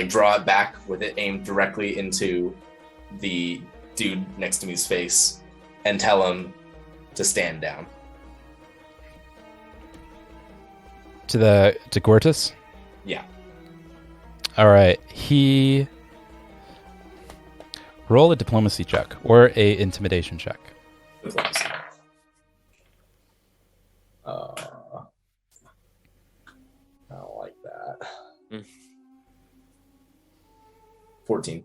draw it back with it aimed directly into the dude next to me's face and tell him to stand down. To Gortys? Yeah. All right. He roll a diplomacy check or a intimidation check. Diplomacy. I don't like that. 14.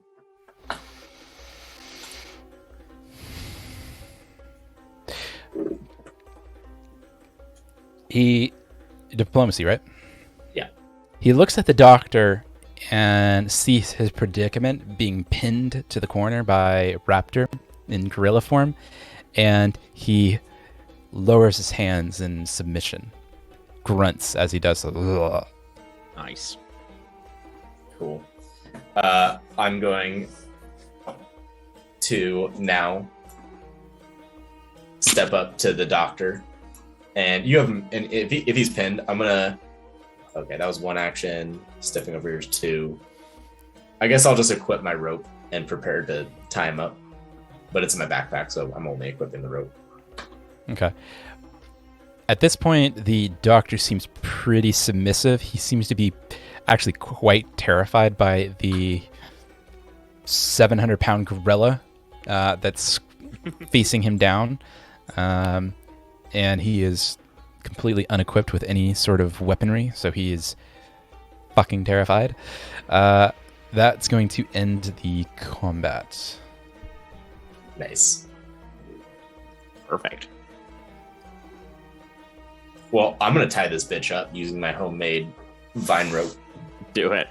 Diplomacy, right? Yeah. He looks at the doctor and sees his predicament being pinned to the corner by Raptor in gorilla form, and he lowers his hands in submission, grunts as he does so. Ugh. Nice. Cool. I'm going to now step up to the doctor, and you have him. And if he's pinned, I'm gonna. Okay, that was one action. Stepping over here is 2. I guess I'll just equip my rope and prepare to tie him up. But it's in my backpack, so I'm only equipping the rope. Okay. At this point, the doctor seems pretty submissive. He seems to be actually quite terrified by the 700-pound gorilla that's facing him down. And he is completely unequipped with any sort of weaponry, so he is fucking terrified. That's going to end the combat. Nice. Perfect. Well, I'm gonna tie this bitch up using my homemade vine rope. Do it.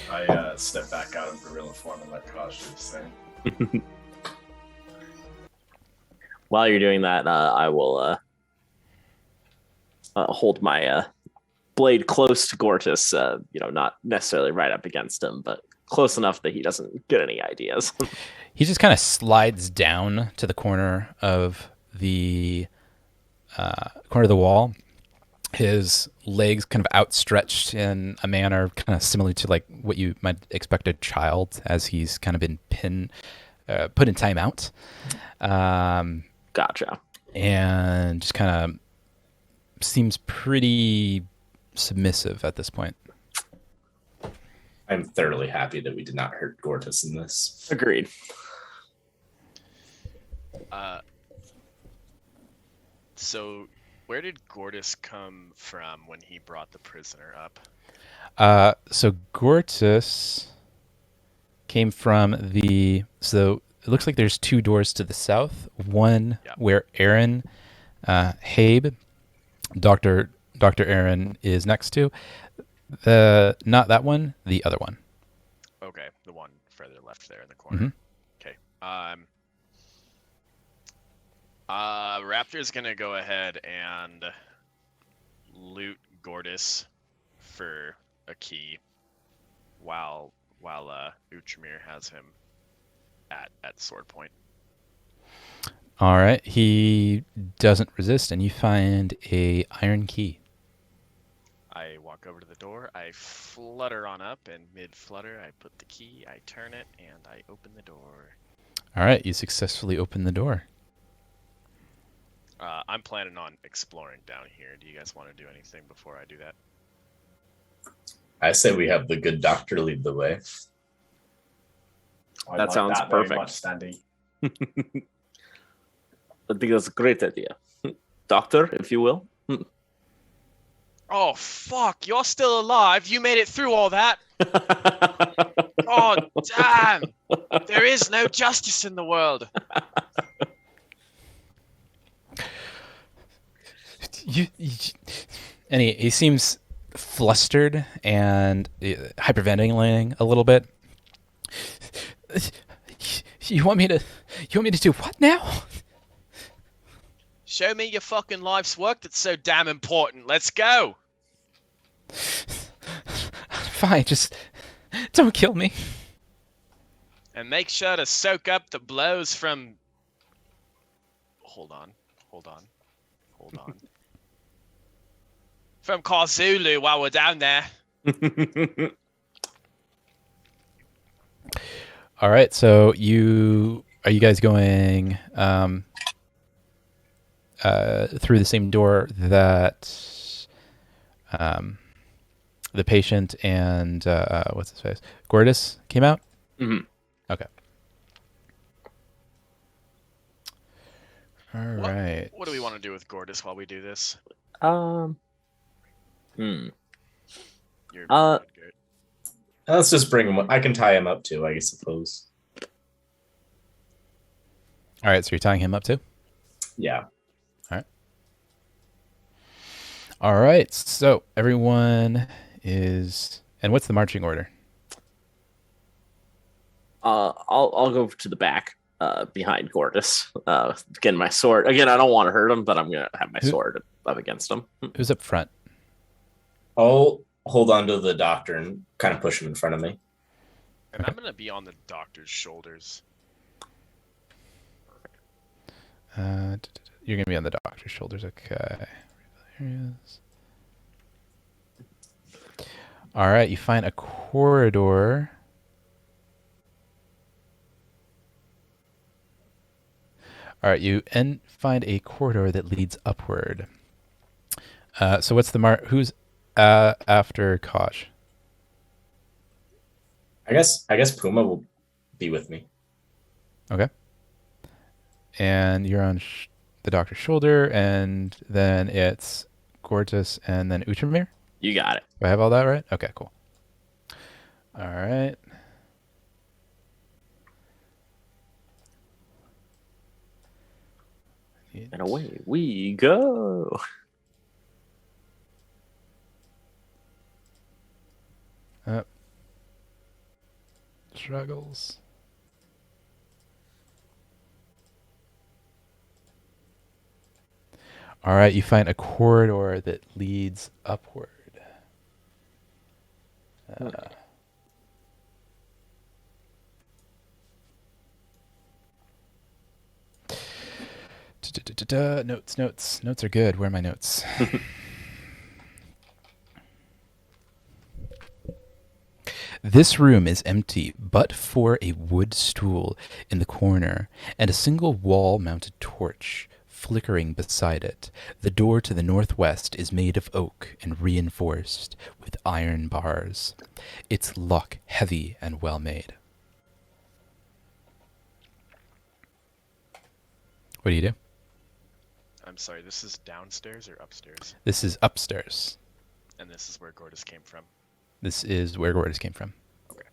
I step back out of gorilla form and let Kosh do his thing. While you're doing that, I will hold my blade close to Gortys. Not necessarily right up against him, but close enough that he doesn't get any ideas. He just kind of slides down to the corner of the wall. His legs kind of outstretched in a manner kind of similar to like what you might expect a child, as he's kind of been put in timeout. Gotcha. And just kind of seems pretty submissive at this point. I'm thoroughly happy that we did not hurt Gortys in this. Agreed. So where did Gortys come from when he brought the prisoner up? So Gortys came from so it looks like there's 2 doors to the south. One where Aaron, Habe, Dr. Aaron is next to. Not that one, the other one. Okay, the one further left there in the corner. Mm-hmm. Okay. Raptor's gonna go ahead and loot Gortys for a key while Utramir has him at sword point. All right, he doesn't resist, and you find a iron key. I walk over to the door, I flutter on up, and mid-flutter, I put the key, I turn it, and I open the door. All right, you successfully open the door. I'm planning on exploring down here. Do you guys want to do anything before I do that? I say we have the good doctor lead the way. I That sounds very perfect. much, Standy. I think that's a great idea. Doctor, if you will. Oh, fuck, you're still alive? You made it through all that? Oh, damn! There is no justice in the world. And he seems flustered and hyperventilating a little bit. You want me to do what now? Show me your fucking life's work that's so damn important. Let's go. Fine, just don't kill me. And make sure to soak up the blows from... Hold on. From Karzulu while we're down there. All right, so are you guys going through the same door that the patient and what's his face, Gortys came out? Mm-hmm. Okay. All right. What do we want to do with Gortys while we do this? Hmm. You're good. Let's just bring him. I can tie him up too, I suppose. All right, so you're tying him up too? Yeah. All right, so everyone is... And what's the marching order? I'll go to the back. behind Gortys. Getting my sword. Again, I don't want to hurt him, but I'm going to have my sword up against him. Who's up front? I'll hold on to the doctor and kind of push him in front of me. And I'm gonna be on the doctor's shoulders. You're gonna be on the doctor's shoulders. Okay. There he is. All right. You find a corridor. All right. You find a corridor that leads upward. So what's the who's after Kosh? I guess Puma will be with me. Okay. And you're on the doctor's shoulder, and then it's Gortys, and then Utramir? You got it. Do I have all that right? Okay, cool. All right. And away we go. Struggles. All right, you find a corridor that leads upward. Notes are good. Where are my notes? This room is empty but for a wood stool in the corner and a single wall-mounted torch flickering beside it. The door to the northwest is made of oak and reinforced with iron bars. Its lock heavy and well made. What do you do? I'm sorry, this is downstairs or upstairs? This is upstairs. And this is where Gortys came from. This is where Gortys came from. Okay.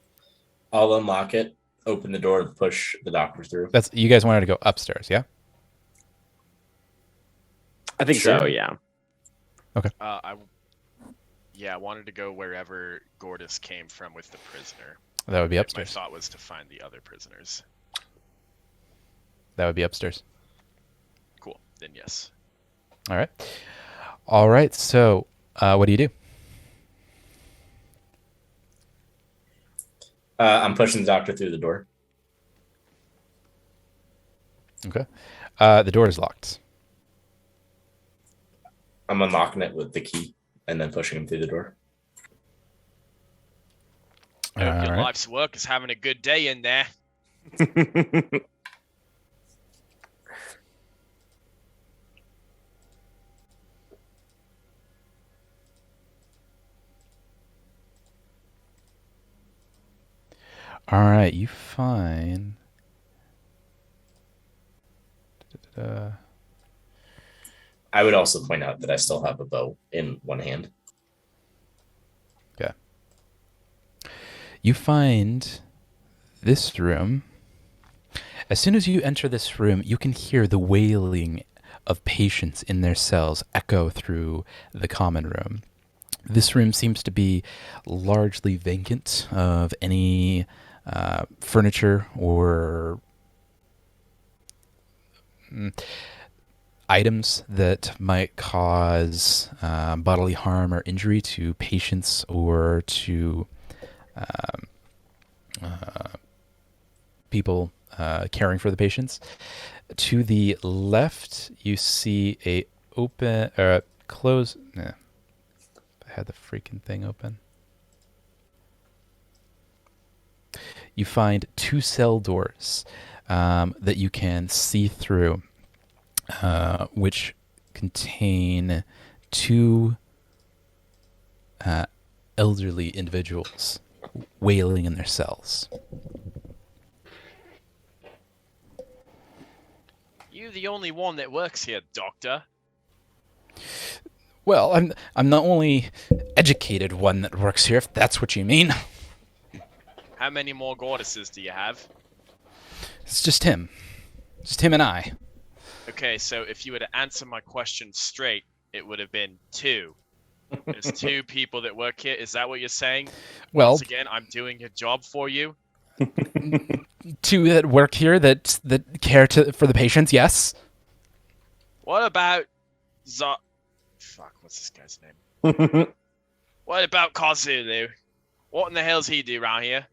I'll unlock it, open the door, and push the doctor through. That's you guys wanted to go upstairs, yeah? I think Sure. so, yeah. Okay. I wanted to go wherever Gortys came from with the prisoner. That would be My upstairs. thought was to find the other prisoners. That would be upstairs. Cool. Then yes. All right. All right. So, what do you do? I'm pushing the doctor through the door. Okay. The door is locked. I'm unlocking it with the key and then pushing him through the door. I hope your All right. life's work is having a good day in there. All right. You find. I would also point out that I still have a bow in one hand. Okay. You find this room. As soon as you enter this room, you can hear the wailing of patients in their cells echo through the common room. This room seems to be largely vacant of any furniture or items that might cause bodily harm or injury to patients or to people caring for the patients. To the left, you see a open close. I had the freaking thing open. You find two cell doors that you can see through, which contain two elderly individuals wailing in their cells. You the only one that works here, Doctor. Well, I'm the only educated one that works here, if that's what you mean. How many more Gortyses do you have? It's just him. Just him and I. Okay, so if you were to answer my question straight, it would have been two. There's two people that work here. Is that what you're saying? Well, Once again, I'm doing your job for you. two that work here that care for the patients. Yes. What about Fuck, what's this guy's name? What about Kozulu? What in the hell's he do around here?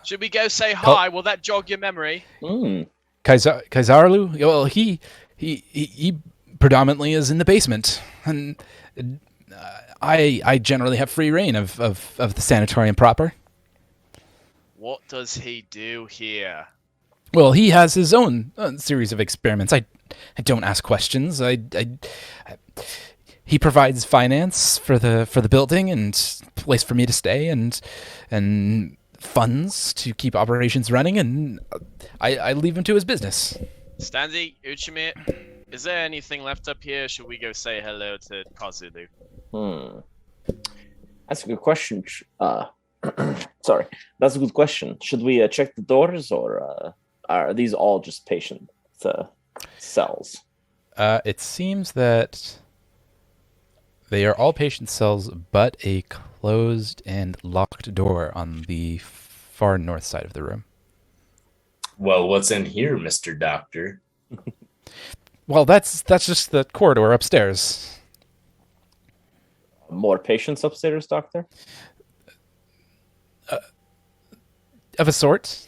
Should we go say hi? Will that jog your memory? Kaisarlu? Well, he predominantly is in the basement, and I generally have free reign of the sanatorium proper. What does he do here? Well, he has his own series of experiments. I don't ask questions. He provides finance for the building and place for me to stay and funds to keep operations running, and I leave him to his business. Stanley, Uchimir, is there anything left up here? Should we go say hello to Kozulu? That's a good question. Sorry, that's a good question. Should we check the doors, or are these all just patient cells? It seems that they are all patient cells, but a closed and locked door on the far north side of the room. Well, what's in here, Mr. Doctor? Well, that's just the corridor upstairs. More patients upstairs, Doctor? Of a sort.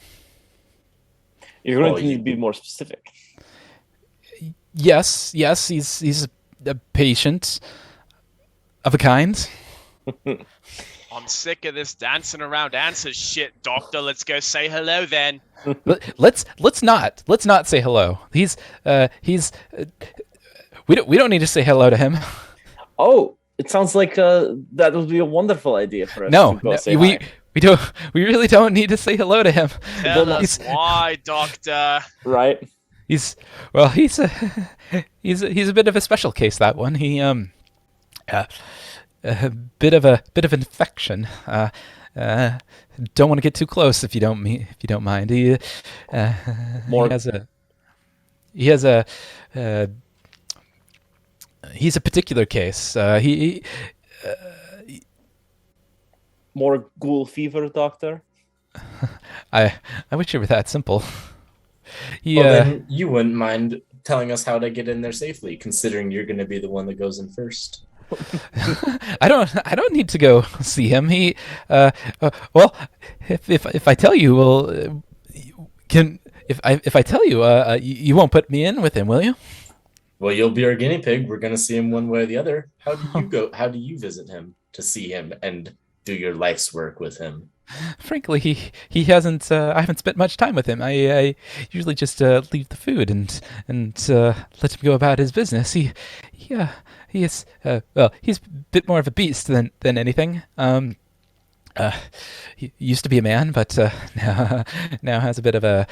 You're going to need to be more specific. Yes, he's a patient of a kind. I'm sick of this dancing around answer shit, Doctor. Let's go say hello then. Let's not say hello. We don't need to say hello to him. Oh, it sounds like that would be a wonderful idea for us. No, to go say hi. we really don't need to say hello to him. Tell us why, Doctor. Right. He's a bit of a special case, that one. He a bit of an infection. Don't want to get too close if you don't mind. He has a he's a particular case. More ghoul fever, Doctor? I wish it were that simple. Then you wouldn't mind telling us how to get in there safely, considering you're going to be the one that goes in first. I don't need to go see him. He well, if I tell you, well, if I tell you, you won't put me in with him, will you? Well, you'll be our guinea pig. We're going to see him one way or the other. How do you go? How do you visit him to see him and do your life's work with him? Frankly, he hasn't. I haven't spent much time with him. I usually just leave the food and let him go about his business. He is well. He's a bit more of a beast than anything. He used to be a man, but now has a bit of a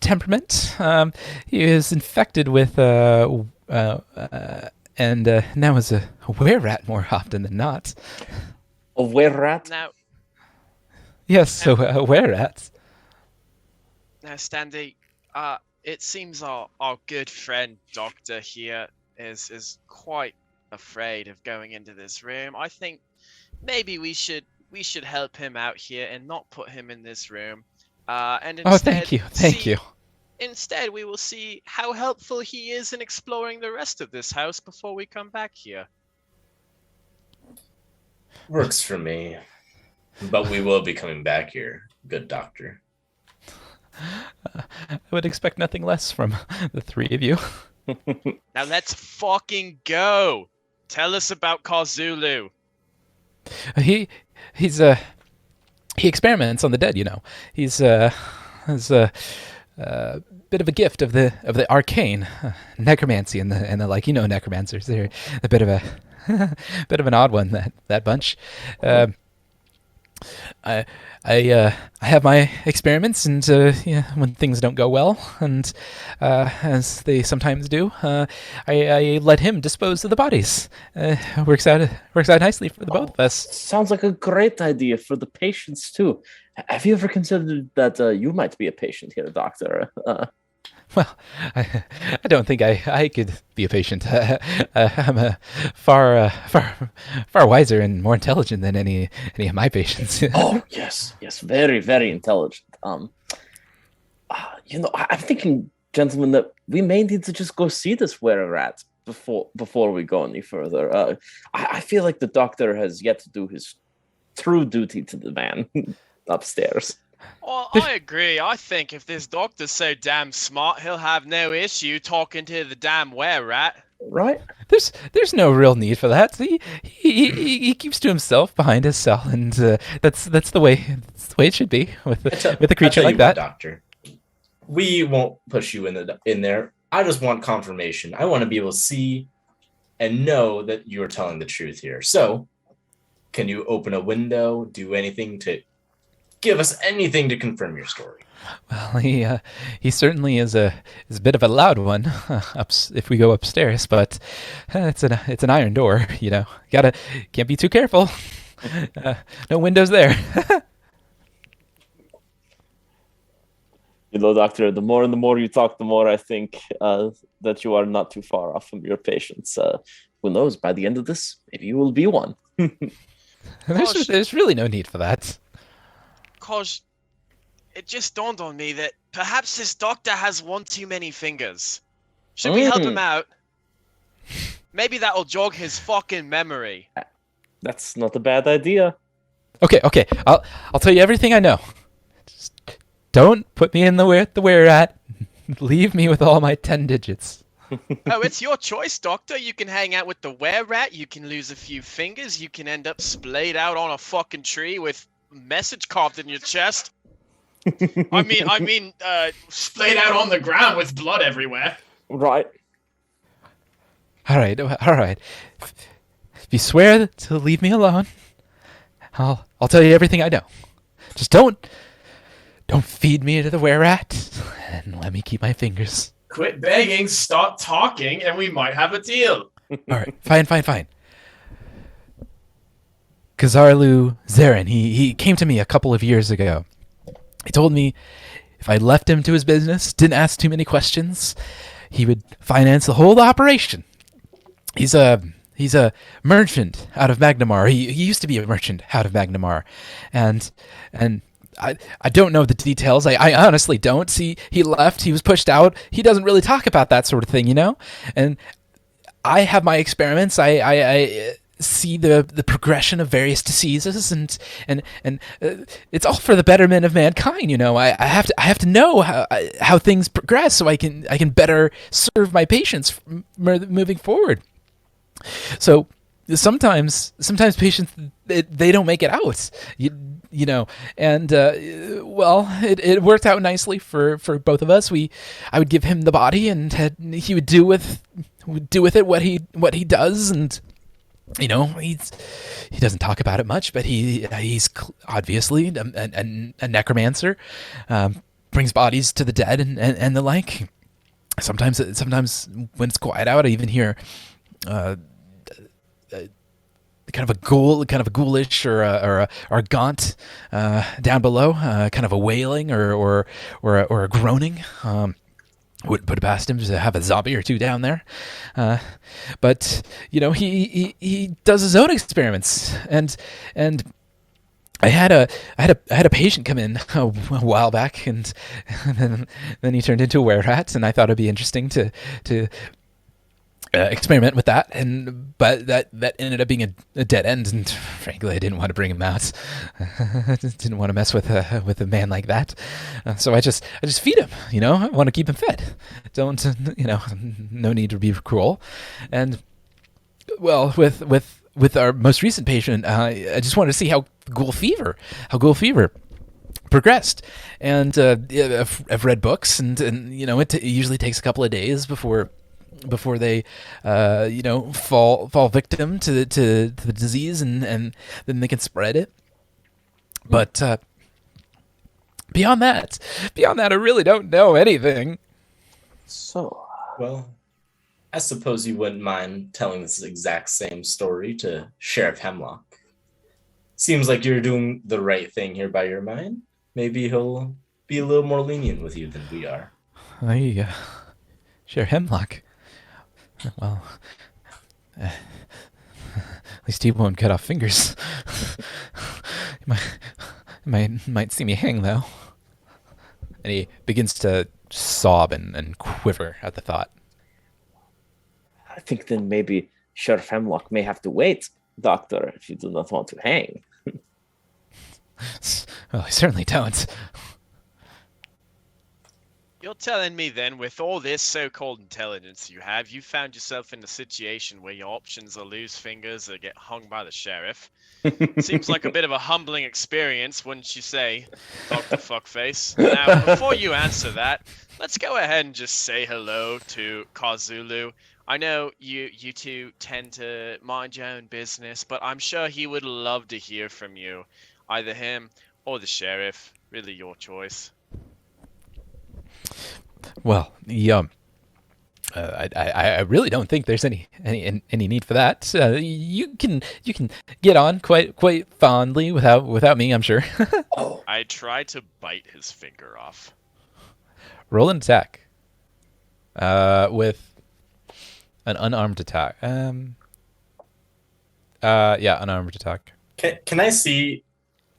temperament. He is infected with and now is a were-rat more often than not. A were-rat? Now, Yes, so a were-rat. now, Standy, it seems our good friend Doctor here is quite afraid of going into this room. I think maybe we should help him out here and not put him in this room. And instead, thank you. Instead, we will see how helpful he is in exploring the rest of this house before we come back here. Works for me. But we will be coming back here, good doctor. I would expect nothing less from the three of you. Now let's fucking go. Tell us about Kozulu. He experiments on the dead, you know. He's has a bit of a gift of the arcane, necromancy and the like. You know, necromancers. They're a bit of a bit of an odd one, that bunch. I have my experiments, and when things don't go well, and as they sometimes do, I let him dispose of the bodies. Works out nicely for the both of us. Sounds like a great idea for the patients too. Have you ever considered that you might be a patient here, Doctor? Well, I don't think I could be a patient. I'm a far wiser and more intelligent than any of my patients. Oh yes, very very intelligent. I'm thinking, gentlemen, that we may need to just go see this were-rat before we go any further. I feel like the doctor has yet to do his true duty to the man upstairs. Well, I agree. I think if this doctor's so damn smart, he'll have no issue talking to the damn were-rat. Right? There's no real need for that. He keeps to himself behind his cell, and that's the way it should be with a creature like that. Doctor, we won't push you in there. I just want confirmation. I want to be able to see and know that you are telling the truth here. So, can you open a window, do anything to give us anything to confirm your story? Well, he certainly is a bit of a loud one if we go upstairs, but it's an iron door, you know. Can't be too careful. No windows there. You know, doctor, the more and the more you talk, the more I think that you are not too far off from your patients. Who knows? By the end of this, maybe you will be one. There's really no need for that. Cause it just dawned on me that perhaps this doctor has one too many fingers. Should we help him out? Maybe that'll jog his fucking memory. That's not a bad idea. Okay. I'll tell you everything I know. Just don't put me in the were-rat. Leave me with all my 10 digits. Oh, it's your choice, Doctor. You can hang out with the were-rat. You can lose a few fingers. You can end up splayed out on a fucking tree with message carved in your chest. I mean, Splayed out on the ground with blood everywhere. Right. All right. If you swear to leave me alone, I'll tell you everything I know. Just don't feed me to the were-rat, and let me keep my fingers. Quit begging, start talking, and we might have a deal. All right, fine. Kazarlu Zarin, he came to me a couple of years ago. He told me if I left him to his business, didn't ask too many questions, he would finance the whole operation. He's a merchant out of Magnamar. He used to be a merchant out of Magnamar, and I don't know the details. I honestly don't. See, he left. He was pushed out. He doesn't really talk about that sort of thing, you know. And I have my experiments. I see the progression of various diseases, and it's all for the betterment of mankind. You know, I have to know how things progress so I can better serve my patients moving forward. So sometimes patients they don't make it out. You know, and well, it worked out nicely for both of us. I would give him the body, and he would do with it what he does, and you know, he doesn't talk about it much, but he's obviously a necromancer, brings bodies to the dead and the like. Sometimes when it's quiet out, I even hear kind of a ghoulish or a gaunt down below, kind of a wailing or a groaning. Wouldn't put it past him to have a zombie or two down there, but you know he does his own experiments, and I had a patient come in a while back, and then he turned into a were-rat, and I thought it'd be interesting to experiment with that, but that ended up being a dead end, and frankly I didn't want to bring him out. I just didn't want to mess with a man like that, so I just feed him, you know. I want to keep him fed. Don't, you know, no need to be cruel. And well, with our most recent patient, I just wanted to see how ghoul fever progressed, and I've read books, and you know, it usually takes a couple of days before they you know, fall victim to the disease, and then they can spread it. But beyond that I really don't know anything. So Well, I suppose you wouldn't mind telling this exact same story to Sheriff Hemlock. Seems like you're doing the right thing here by your mind. Maybe he'll be a little more lenient with you than we are. Sheriff Hemlock. Well, at least he won't cut off fingers. Might see me hang, though. And he begins to sob and quiver at the thought. I think then maybe Sheriff Hemlock may have to wait, Doctor, if you do not want to hang. Well, I certainly don't. You're telling me then, with all this so-called intelligence you have, you found yourself in a situation where your options are lose fingers or get hung by the sheriff. Seems like a bit of a humbling experience, wouldn't you say, Dr. Fuckface? Now, before you answer that, let's go ahead and just say hello to Kazulu. I know you two tend to mind your own business, but I'm sure he would love to hear from you. Either him or the sheriff. Really your choice. Well, I really don't think there's any need for that. You can get on quite fondly without me, I'm sure. I try to bite his finger off. Roll an attack. With an unarmed attack. Yeah, unarmed attack. Can I see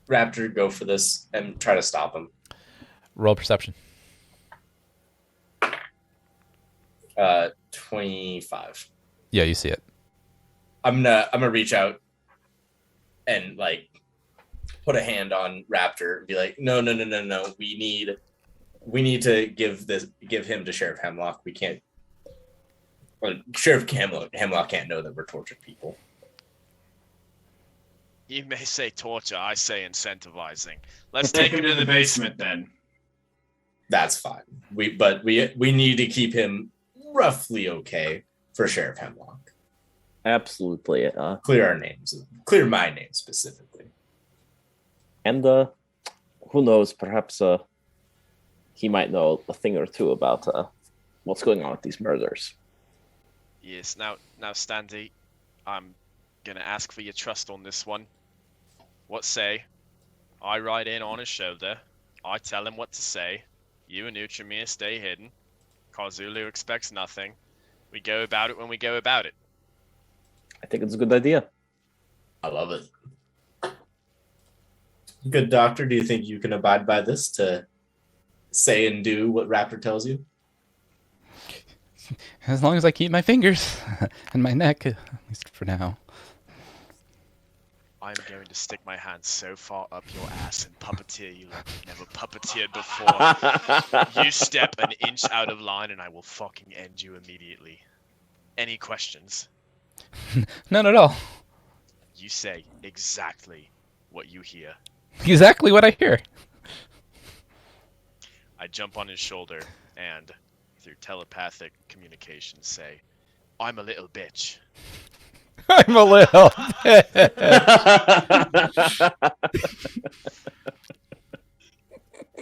Raptor go for this and try to stop him? Roll perception. 25. Yeah, you see it. I'm gonna reach out and like put a hand on Raptor and be like, no. We need to give him to Sheriff Hemlock. We can't. Well, Sheriff Hemlock can't know that we're tortured people. You may say torture, I say incentivizing. Let's Take him to the basement then. That's fine. We need to keep him roughly okay for Sheriff Hemlock. Absolutely. Clear our names. Clear my name specifically. And who knows? Perhaps he might know a thing or two about what's going on with these murders. Yes. Now, Standy, I'm gonna ask for your trust on this one. What say? I ride in on his shoulder. I tell him what to say. You and Utramir stay hidden. Karzulu expects nothing. We go about it when we go about it. I think it's a good idea. I love it. Good doctor, do you think you can abide by this to say and do what Raptor tells you? As long as I keep my fingers and my neck, at least for now. I'm going to stick my hand so far up your ass and puppeteer you like you've never puppeteered before. You step an inch out of line and I will fucking end you immediately. Any questions? None at all. You say exactly what you hear. Exactly what I hear. I jump on his shoulder and, through telepathic communication, say, I'm a little bitch. I'm a little bit.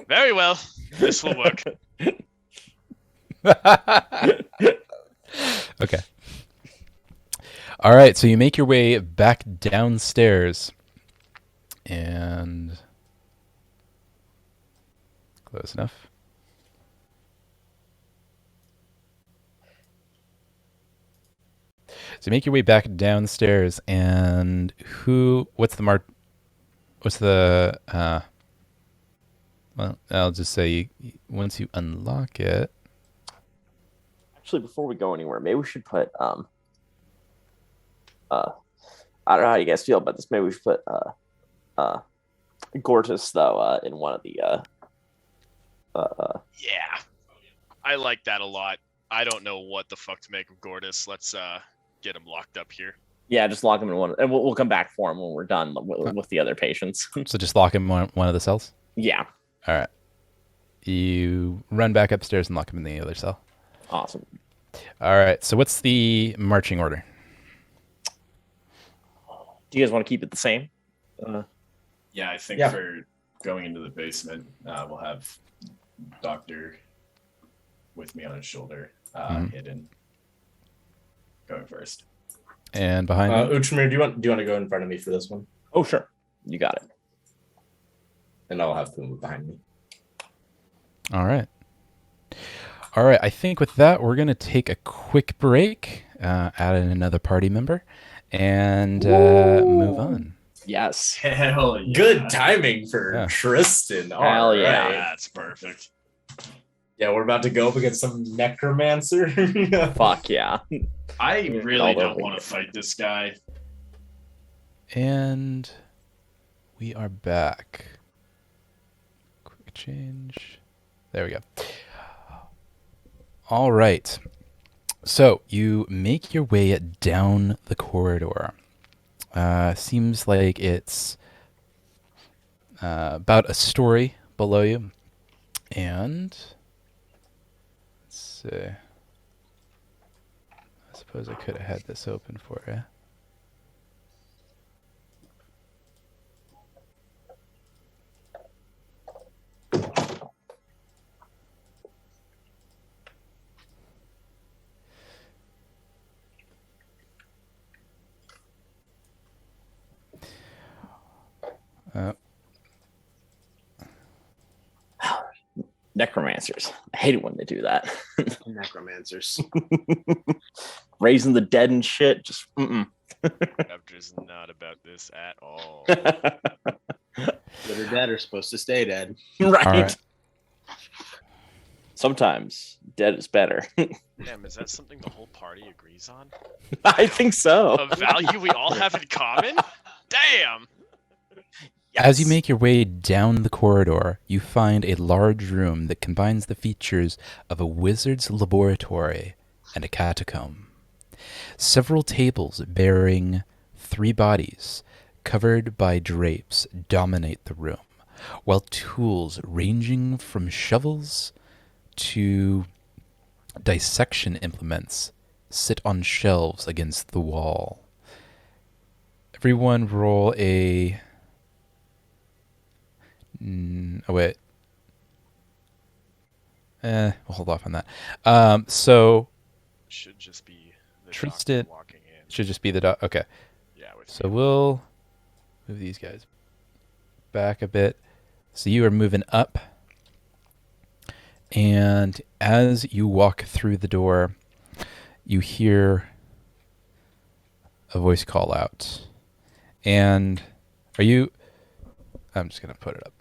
Very well. This will work. Okay. All right, so you make your way back downstairs. And close enough. So make your way back downstairs, and what's the well, I'll just say once you unlock it. Actually, before we go anywhere, maybe we should put I don't know how you guys feel about this. Maybe we should put Gortys though in one of the Yeah. I like that a lot. I don't know what the fuck to make of Gortys. Let's get him locked up here. Yeah, just lock him in one, and we'll come back for him when we're done with the other patients. So just lock him in one of the cells? Yeah. All right. You run back upstairs and lock him in the other cell. Awesome. All right. So what's the marching order? Do you guys want to keep it the same? Yeah, I think for going into the basement, we'll have Doctor with me on his shoulder, hidden, going first. And behind you? Utramir, do you want to go in front of me for this one? Oh, sure. You got it. And I'll have Puma behind me. All right. All right, I think with that, we're going to take a quick break, add in another party member, and move on. Yes. Hell yeah. Good timing for Yeah. Tristan. Hell All yeah. right. That's perfect. Yeah, we're about to go up against some necromancer. Fuck yeah. I All really the don't way. want to fight this guy. And we are back. Quick change. There we go. All right. So you make your way down the corridor. Seems like it's about a story below you. And let's see. I suppose I could have had this open for you. Necromancers. I hate it when they do that. Necromancers. Raising the dead and shit. Just Raptor's not about this at all. That are dead are supposed to stay dead. right. All right. Sometimes dead is better. Damn, is that something the whole party agrees on? I think so. A value we all have in common? Damn! As you Yes. make your way down the corridor, you find a large room that combines the features of a wizard's laboratory and a catacomb. Several tables bearing 3 bodies, covered by drapes, dominate the room, while tools ranging from shovels to dissection implements sit on shelves against the wall. Everyone roll a... oh, wait. We'll hold off on that. So, Should just be the Tristan- doctor walking in. should just be the dot. Okay. Yeah, with So we'll move these guys back a bit. So you are moving up. And as you walk through the door, you hear a voice call out. And are you... I'm just going to put it up.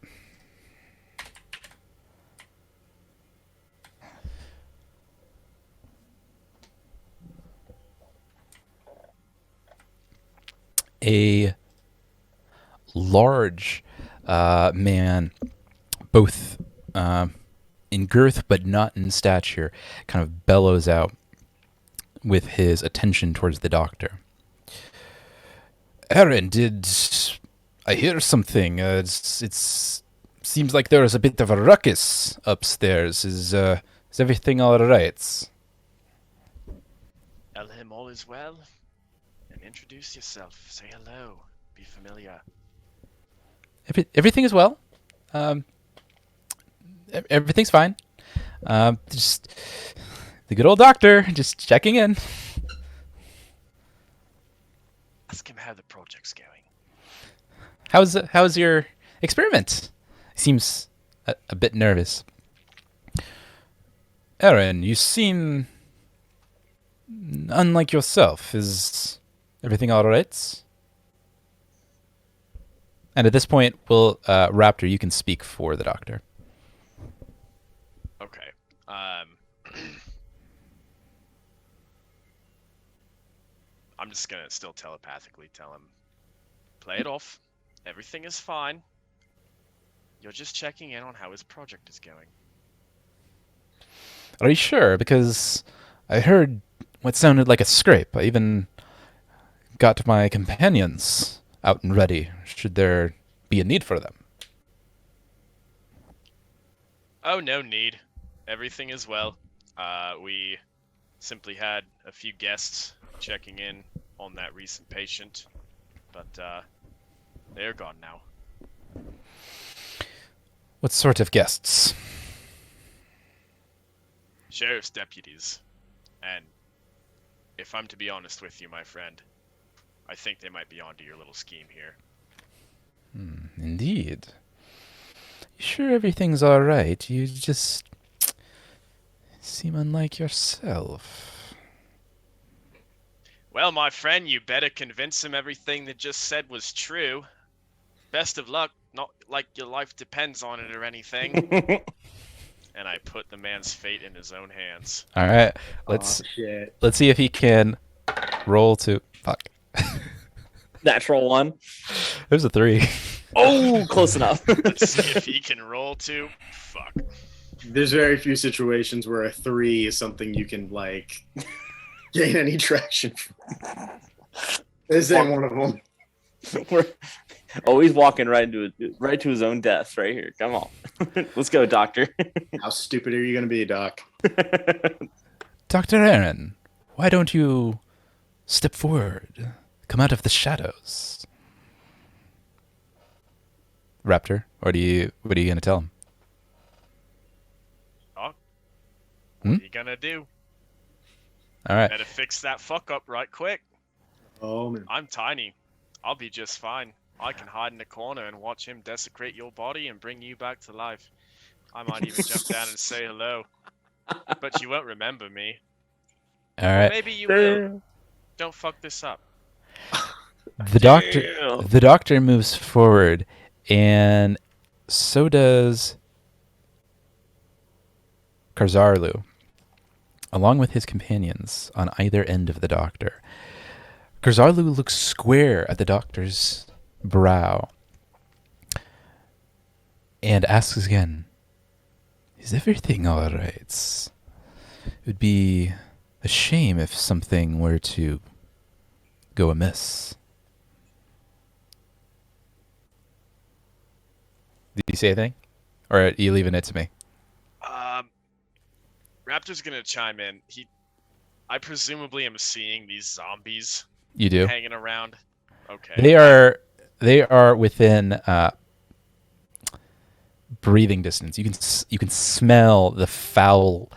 A large man, both in girth but not in stature, kind of bellows out with his attention towards the doctor. Aaron, did I hear something? It's seems like there is a bit of a ruckus upstairs. Is everything all right? Tell him all is well. And introduce yourself. Say hello. Be familiar. Everything is well. Everything's fine. Just the good old doctor, just checking in. Ask him how the project's going. How's your experiment? Seems a bit nervous. Aaron, you seem unlike yourself. Is everything all right? And at this point, Raptor, you can speak for the doctor. Okay. I'm just gonna still telepathically tell him, play it off. Everything is fine. You're just checking in on how his project is going. Are you sure? Because I heard what sounded like a scrape. I even got my companions out and ready, should there be a need for them. Oh, no need. Everything is well. We simply had a few guests checking in on that recent patient, but they're gone now. What sort of guests? Sheriff's deputies. And if I'm to be honest with you, my friend, I think they might be onto your little scheme here. Indeed. You sure everything's all right? You just Seem unlike yourself. Well, my friend, you better convince him everything that just said was true. Best of luck. Not like your life depends on it or anything. And I put the man's fate in his own hands. All right, Oh, shit. let's see if he can roll to. Fuck. Natural 1. There's a 3. Oh, close enough. Let's see if he can roll to. Fuck. There's very few situations where a 3 is something you can, like, gain any traction from. This ain't one of them. We're always walking right to his own death right here. Come on. Let's go, Doctor. How stupid are you going to be, Doc? Dr. Aaron, why don't you step forward? Come out of the shadows. Raptor, what are you going to tell him? Doc, Hmm? what are you gonna do? All right. Better fix that fuck up right quick. Oh, man. I'm tiny. I'll be just fine. I can hide in the corner and watch him desecrate your body and bring you back to life. I might even jump down and say hello. But you won't remember me. All right. Maybe you will. Don't fuck this up. The doctor moves forward, and so does Karzarlu, along with his companions on either end of the doctor. Karzarlu looks square at the doctor's brow and asks again, "Is everything all right? It would be a shame if something were to go amiss." Did you say anything? Or are you leaving it to me? Raptor's gonna chime in. I presumably am seeing these zombies You do? hanging around. Okay. They are within breathing distance. You can smell the foul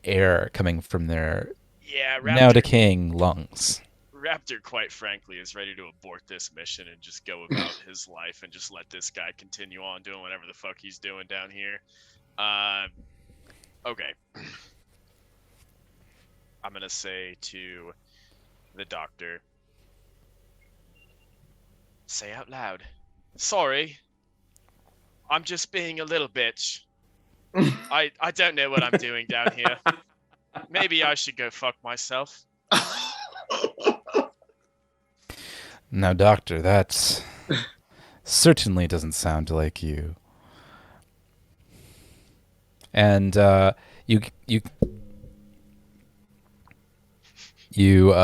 air coming from their Yeah, now Raptor, decaying lungs. Raptor, quite frankly, is ready to abort this mission and just go about his life and just let this guy continue on doing whatever the fuck he's doing down here. Okay. I'm gonna say to the doctor, say out loud, "Sorry, I'm just being a little bitch. I don't know what I'm doing down here. Maybe I should go fuck myself." Now, doctor, that certainly doesn't sound like you. And you he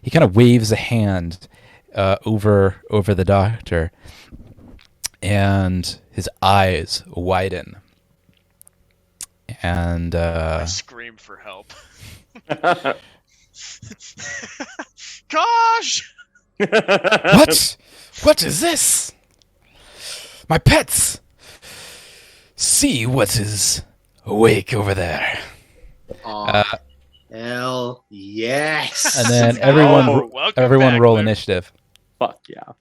kind of waves a hand over the doctor, and his eyes widen. And I scream for help. Gosh! What? What is this? My pets! See what is awake over there. Aw, hell yes. And then Oh, welcome everyone back, roll Luke. initiative. Fuck yeah.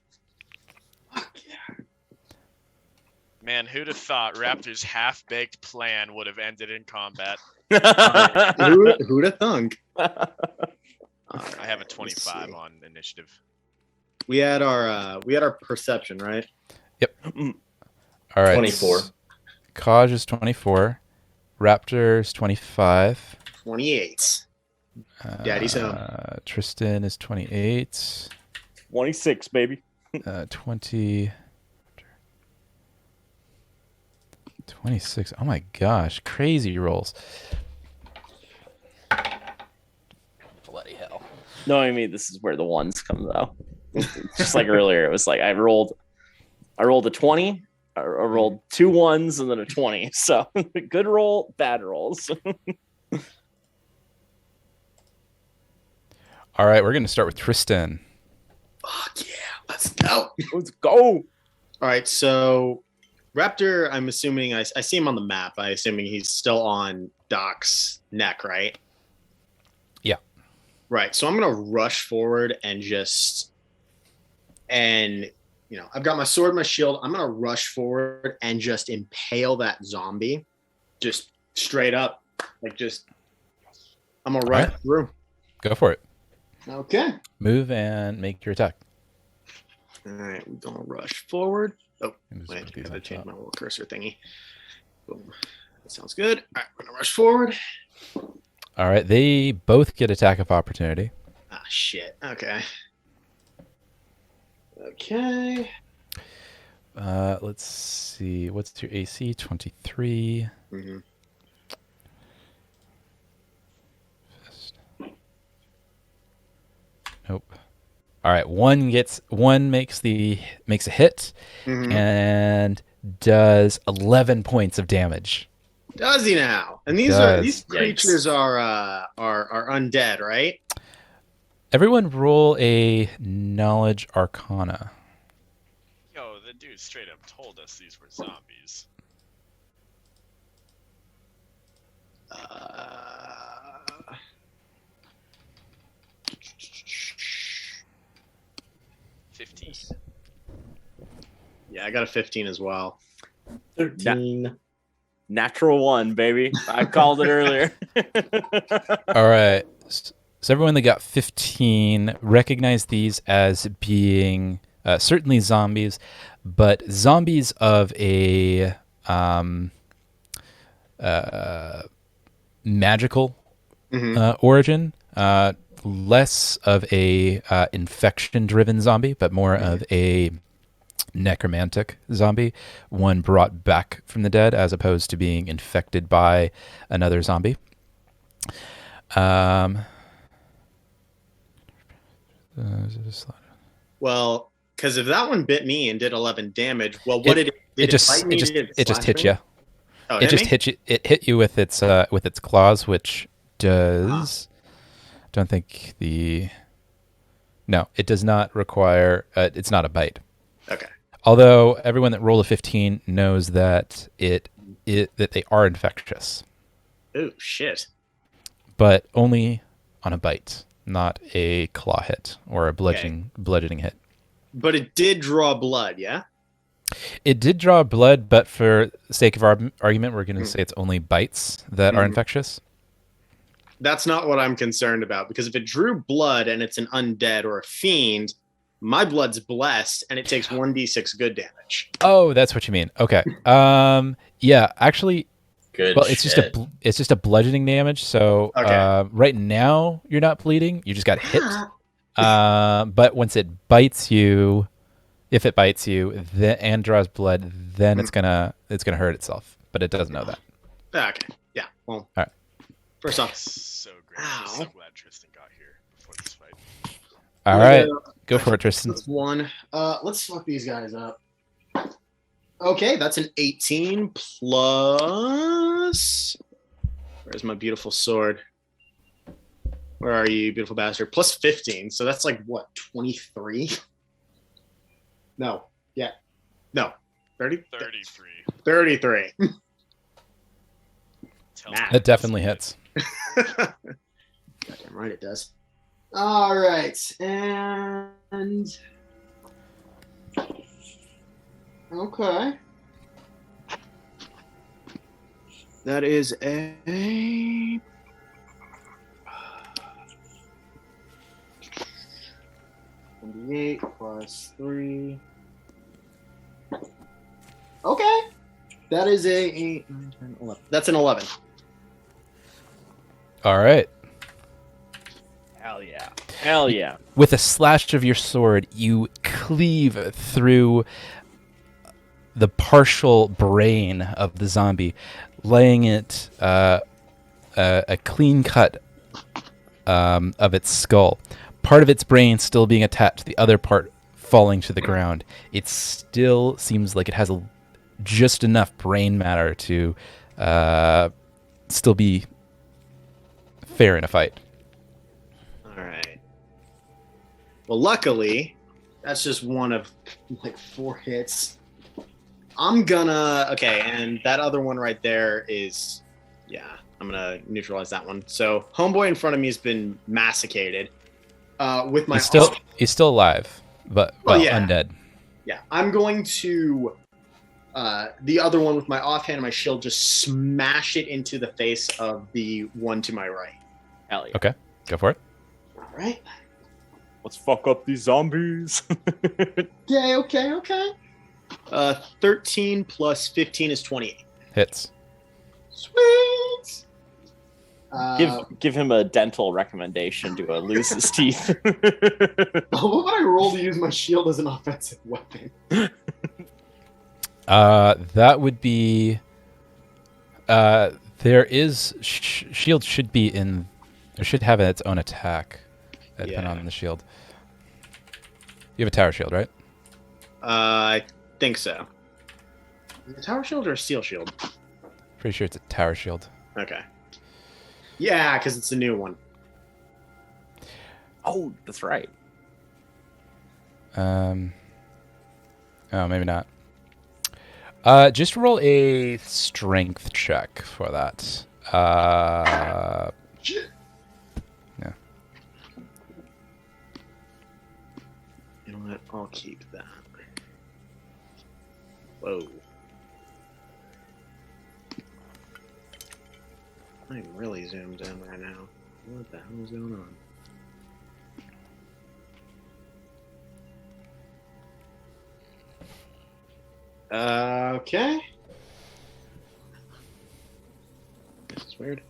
Man, who'd have thought Raptor's half-baked plan would have ended in combat? Who'd have thunk? I have a 25 on initiative. We had our perception, right? All right. 24. Kaj is 24. Raptor's 25. 28. Daddy's home. Tristan is 28. 26, baby. 20. 26. Oh my gosh. Crazy rolls. Bloody hell. No, I mean, this is where the ones come, though. Just like earlier, it was like I rolled a 20, I rolled 2 ones, and then a 20. So good roll, bad rolls. All right. We're going to start with Tristan. Fuck yeah, let's go. Let's go. All right, so Raptor, I'm assuming I see him on the map. I assuming he's still on Doc's neck, right? Yeah. Right. So I'm gonna rush forward and I've got my sword, my shield. I'm gonna rush forward and just impale that zombie, just straight up, I'm gonna run it through. Go for it. Okay. Move and make your attack. All right, we're gonna rush forward. Oh, And just wait, put I these gotta on change top. my little cursor thingy. Boom. That sounds good. All right, we're gonna rush forward. All right, they both get attack of opportunity. Ah, shit. Okay. Okay. Let's see. What's your AC? 23. Mm-hmm. Nope. All right, one makes a hit Mm-hmm. and does 11 points of damage. Does he now? And these Does. creatures are undead, right? Everyone roll a knowledge arcana. Yo, the dude straight up told us these were zombies. Uh, 15. yeah, I got a 15 as well. 13. Natural 1, baby. I called it earlier. All right. So everyone that got 15 recognize these as being certainly zombies, but zombies of a magical origin. Less of a infection-driven zombie, but more of a necromantic zombie, one brought back from the dead as opposed to being infected by another zombie. Well, because if that one bit me and did 11 damage, well, what did it just bite me? Did it just slash hit me? you. Oh, It just hit you. It hit you with its claws, which does. Don't think No, it does not require. It's not a bite. Okay. Although everyone that rolled a 15 knows that that they are infectious, Oh shit. but only on a bite, not a claw hit or a bludgeoning hit. But it did draw blood, yeah? It did draw blood, but for the sake of our argument, we're going to say it's only bites that are infectious. That's not what I'm concerned about, because if it drew blood and it's an undead or a fiend, my blood's blessed and it takes 1d6 good damage. Oh, that's what you mean. Okay. Yeah, actually, Good. well, it's just a bludgeoning damage. So Okay. right now you're not bleeding. You just got hit. But once it bites you, if it bites you and draws blood, then it's gonna hurt itself. But it doesn't know that. Okay. Yeah. Well. All right. First off. So great. Ow. I'm so glad Tristan got here before this fight. All right, go for it, Tristan. That's one. Let's fuck these guys up. Okay, that's an 18 plus. Where's my beautiful sword? Where are you, beautiful bastard? Plus 15. So that's like what, 23? No. Yeah. No. 30? 33. 33. Tell Nah. me That definitely hits. Goddamn right it does. All right, and okay, that is a 28 plus 3. Okay, that is a 8, 9, 10, 11. That's an 11. All right. Hell yeah. Hell yeah. With a slash of your sword, you cleave through the partial brain of the zombie, laying it a clean cut of its skull. Part of its brain still being attached, the other part falling to the ground. It still seems like it has just enough brain matter to still be fair in a fight. All right. Well, luckily, that's just one of like 4 hits. I'm gonna and that other one right there is, I'm gonna neutralize that one. So homeboy in front of me has been massacred. With my He's still alive, but undead. Yeah, I'm going to the other one with my offhand and my shield, just smash it into the face of the one to my right. Hell yeah. Okay, go for it. All right. Let's fuck up these zombies. Okay. 13 plus 15 is 28. Hits. Sweet. Give him a dental recommendation to lose his teeth. What would I roll to use my shield as an offensive weapon? That would be. There is shield should be in. It should have its own attack, depending on the shield. You have a tower shield, right? I think so. Is it a tower shield or a steel shield? Pretty sure it's a tower shield. Okay. Yeah, because it's a new one. Oh, that's right. Oh, maybe not. Just roll a strength check for that. Shit. Yeah. You know what? I'll keep that. Whoa. I'm really zoomed in right now. What the hell is going on? Okay. This is weird.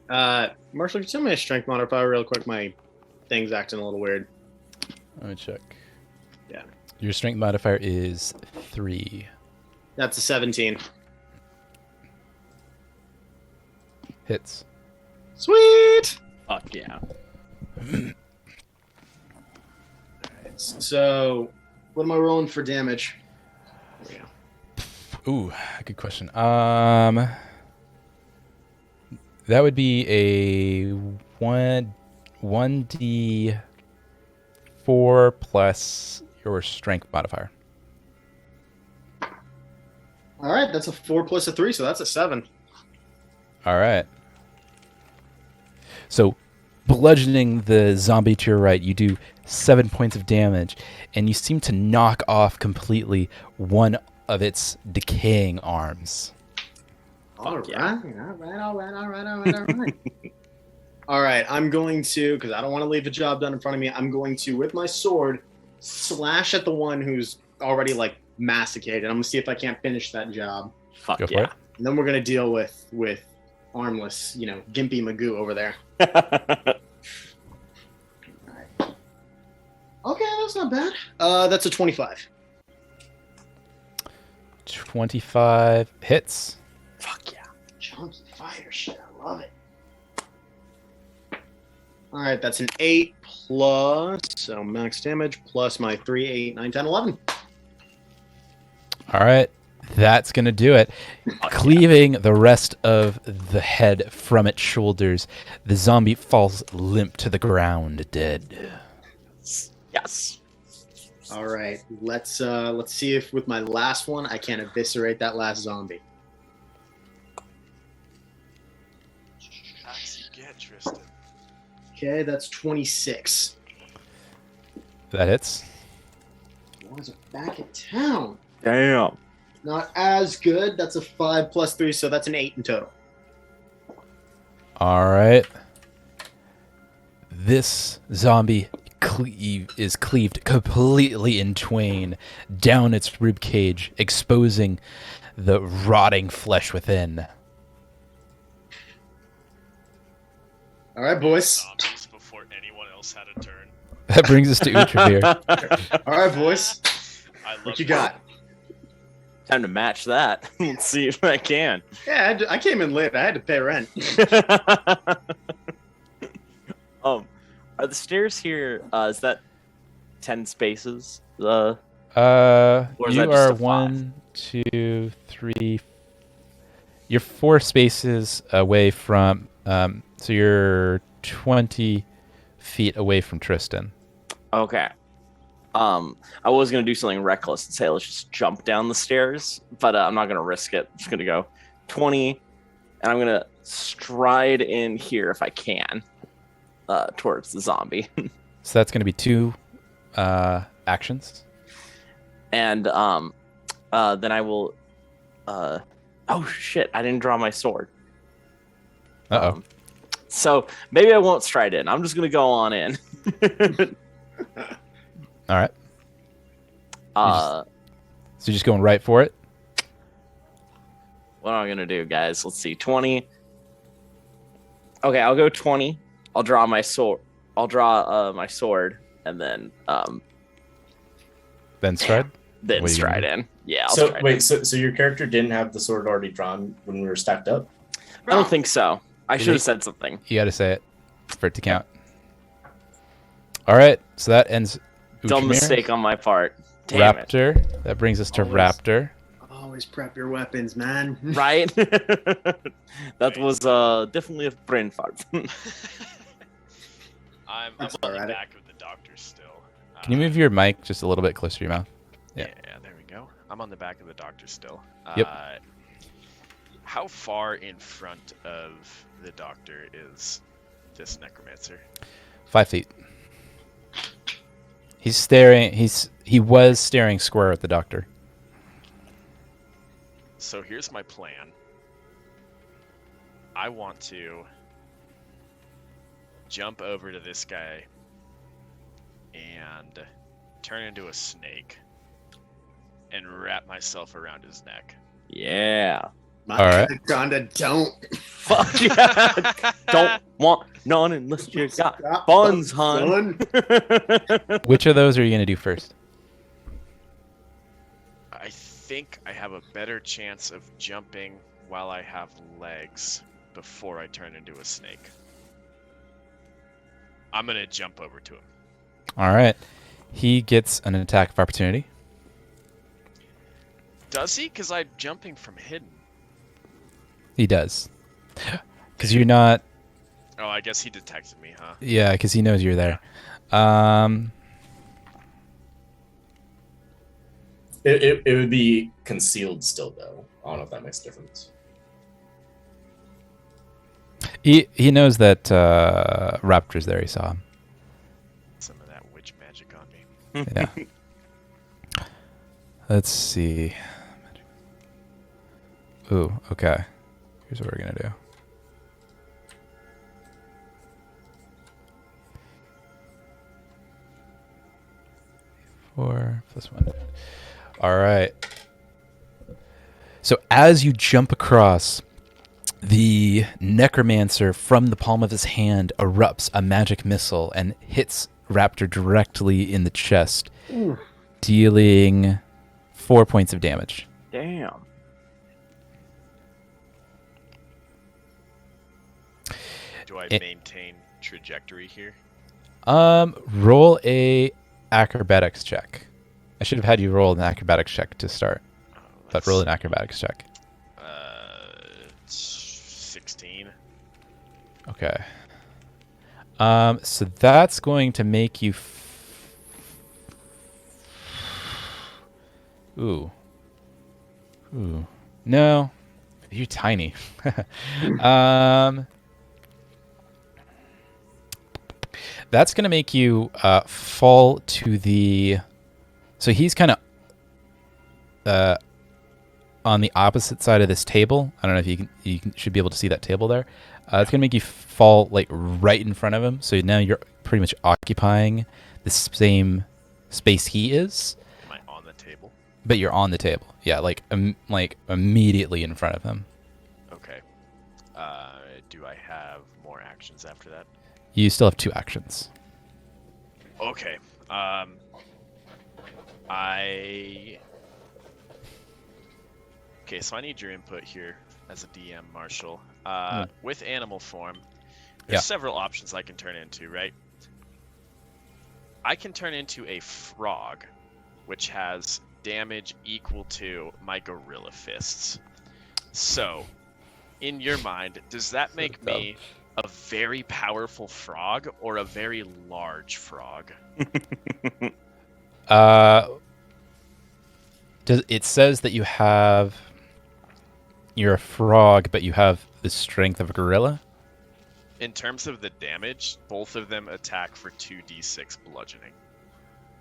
Marshall, can you tell me a strength modifier real quick? My thing's acting a little weird. Let me check. Yeah. Your strength modifier is 3. That's a 17. Hits. Sweet! Fuck yeah. So, what am I rolling for damage? There we go. Ooh, good question. That would be a 1d4 plus your strength modifier. All right, that's a 4 plus a 3, so that's a 7. All right. So, bludgeoning the zombie to your right, you do 7 points of damage, and you seem to knock off completely one of its decaying arms. All right. All right, I'm going to, because I don't want to leave a job done in front of me, I'm going to, with my sword, slash at the one who's already, like, masticated. I'm going to see if I can't finish that job. Fuck Go for yeah. it. And then we're going to deal with armless, Gimpy Magoo over there. Okay, that's not bad. That's a 25. 25 hits. Fuck yeah. Chunky fighter shit, I love it. All right, that's an 8 plus, so max damage, plus my 3, 8, 9, 10, 11. All right. That's going to do it. Cleaving the rest of the head from its shoulders, the zombie falls limp to the ground, dead. Yes. All right, let's see if with my last one I can eviscerate that last zombie. That's you get, Tristan. Okay, that's 26. That hits. Boys are back in town. Damn. Not as good. That's a 5 plus 3, so that's an 8 in total. All right. This zombie is cleaved completely in twain down its rib cage, exposing the rotting flesh within. All right, boys. Zombies before anyone else had a turn. That brings us to Utravir. All right, boys. I love What you got? Time to match that. Let's see if I can. Yeah, I came in late. I had to pay rent. Are the stairs here? Is that 10 spaces? Or is You that just are a 1, 2, 3. You're 4 spaces away from. So you're 20 feet away from Tristan. Okay. I was gonna do something reckless and say let's just jump down the stairs, but I'm not gonna risk it. I'm just gonna go 20, and I'm gonna stride in here if I can, towards the zombie. So that's going to be 2 actions. And then I will. Oh shit! I didn't draw my sword. Uh-oh. So maybe I won't stride in. I'm just gonna go on in. All right. Uh, So you're just going right for it? what am I gonna do, guys? Let's see. 20. Okay, I'll go 20. I'll draw my sword. I'll draw my sword, and then Then stride? then What are you gonna stride do? in. Yeah. I'll So stride wait, so your character didn't have the sword already drawn when we were stacked up? I don't think so. I Did should he- have said something. You got to say it for it to count. All right. So that ends. Dumb Uchimir. mistake on my part. Damn it. Raptor. That brings us to Always. Raptor. Always prep your weapons, man. Right? That was definitely a brain fart. I'm That's on the alright. back of the doctor still. Can you move your mic just a little bit closer to your mouth? Yeah. Yeah, there we go. I'm on the back of the doctor still. Yep. How far in front of the doctor is this necromancer? 5 feet. He's staring. He was staring square at the doctor. So here's my plan. I want to jump over to this guy and turn into a snake and wrap myself around his neck. Yeah. My All right. Anaconda don't. Fuck yeah. Don't want none unless you got buns, hon. Which of those are you going to do first? I think I have a better chance of jumping while I have legs before I turn into a snake. I'm gonna jump over to him. All right. He gets an attack of opportunity. Does he? Because I'm jumping from hidden. He does. Because you're not. Oh, I guess he detected me, huh? Yeah, because he knows you're there. It would be concealed still, though. I don't know if that makes a difference. He knows that Raptor's there. He saw him. Some of that witch magic on me. Yeah. Let's see. Ooh, okay. Here's what we're going to do. Four plus one. All right. So as you jump across, the necromancer from the palm of his hand erupts a magic missile and hits Raptor directly in the chest, dealing 4 points of damage. Damn. Do I It- maintain trajectory here? Roll a acrobatics check. I should have had you roll an acrobatics check to start, but roll an acrobatics check. 16. Okay. So that's going to make you. Ooh. No, you're tiny. That's going to make you fall to the. So he's kind of on the opposite side of this table. I don't know if you should be able to see that table there. It's going to make you fall like right in front of him. So now you're pretty much occupying the same space he is, Am I on the table? but you're on the table. Yeah, like immediately in front of him. Okay. Do I have more actions after that? You still have 2 actions. Okay. Okay, so I need your input here as a DM, Marshall. With animal form, there's Yeah. several options I can turn into, right? I can turn into a frog, which has damage equal to my gorilla fists. So, in your mind, does that make me a very powerful frog or a very large frog? It says that you're a frog, but you have the strength of a gorilla? In terms of the damage, both of them attack for 2d6 bludgeoning.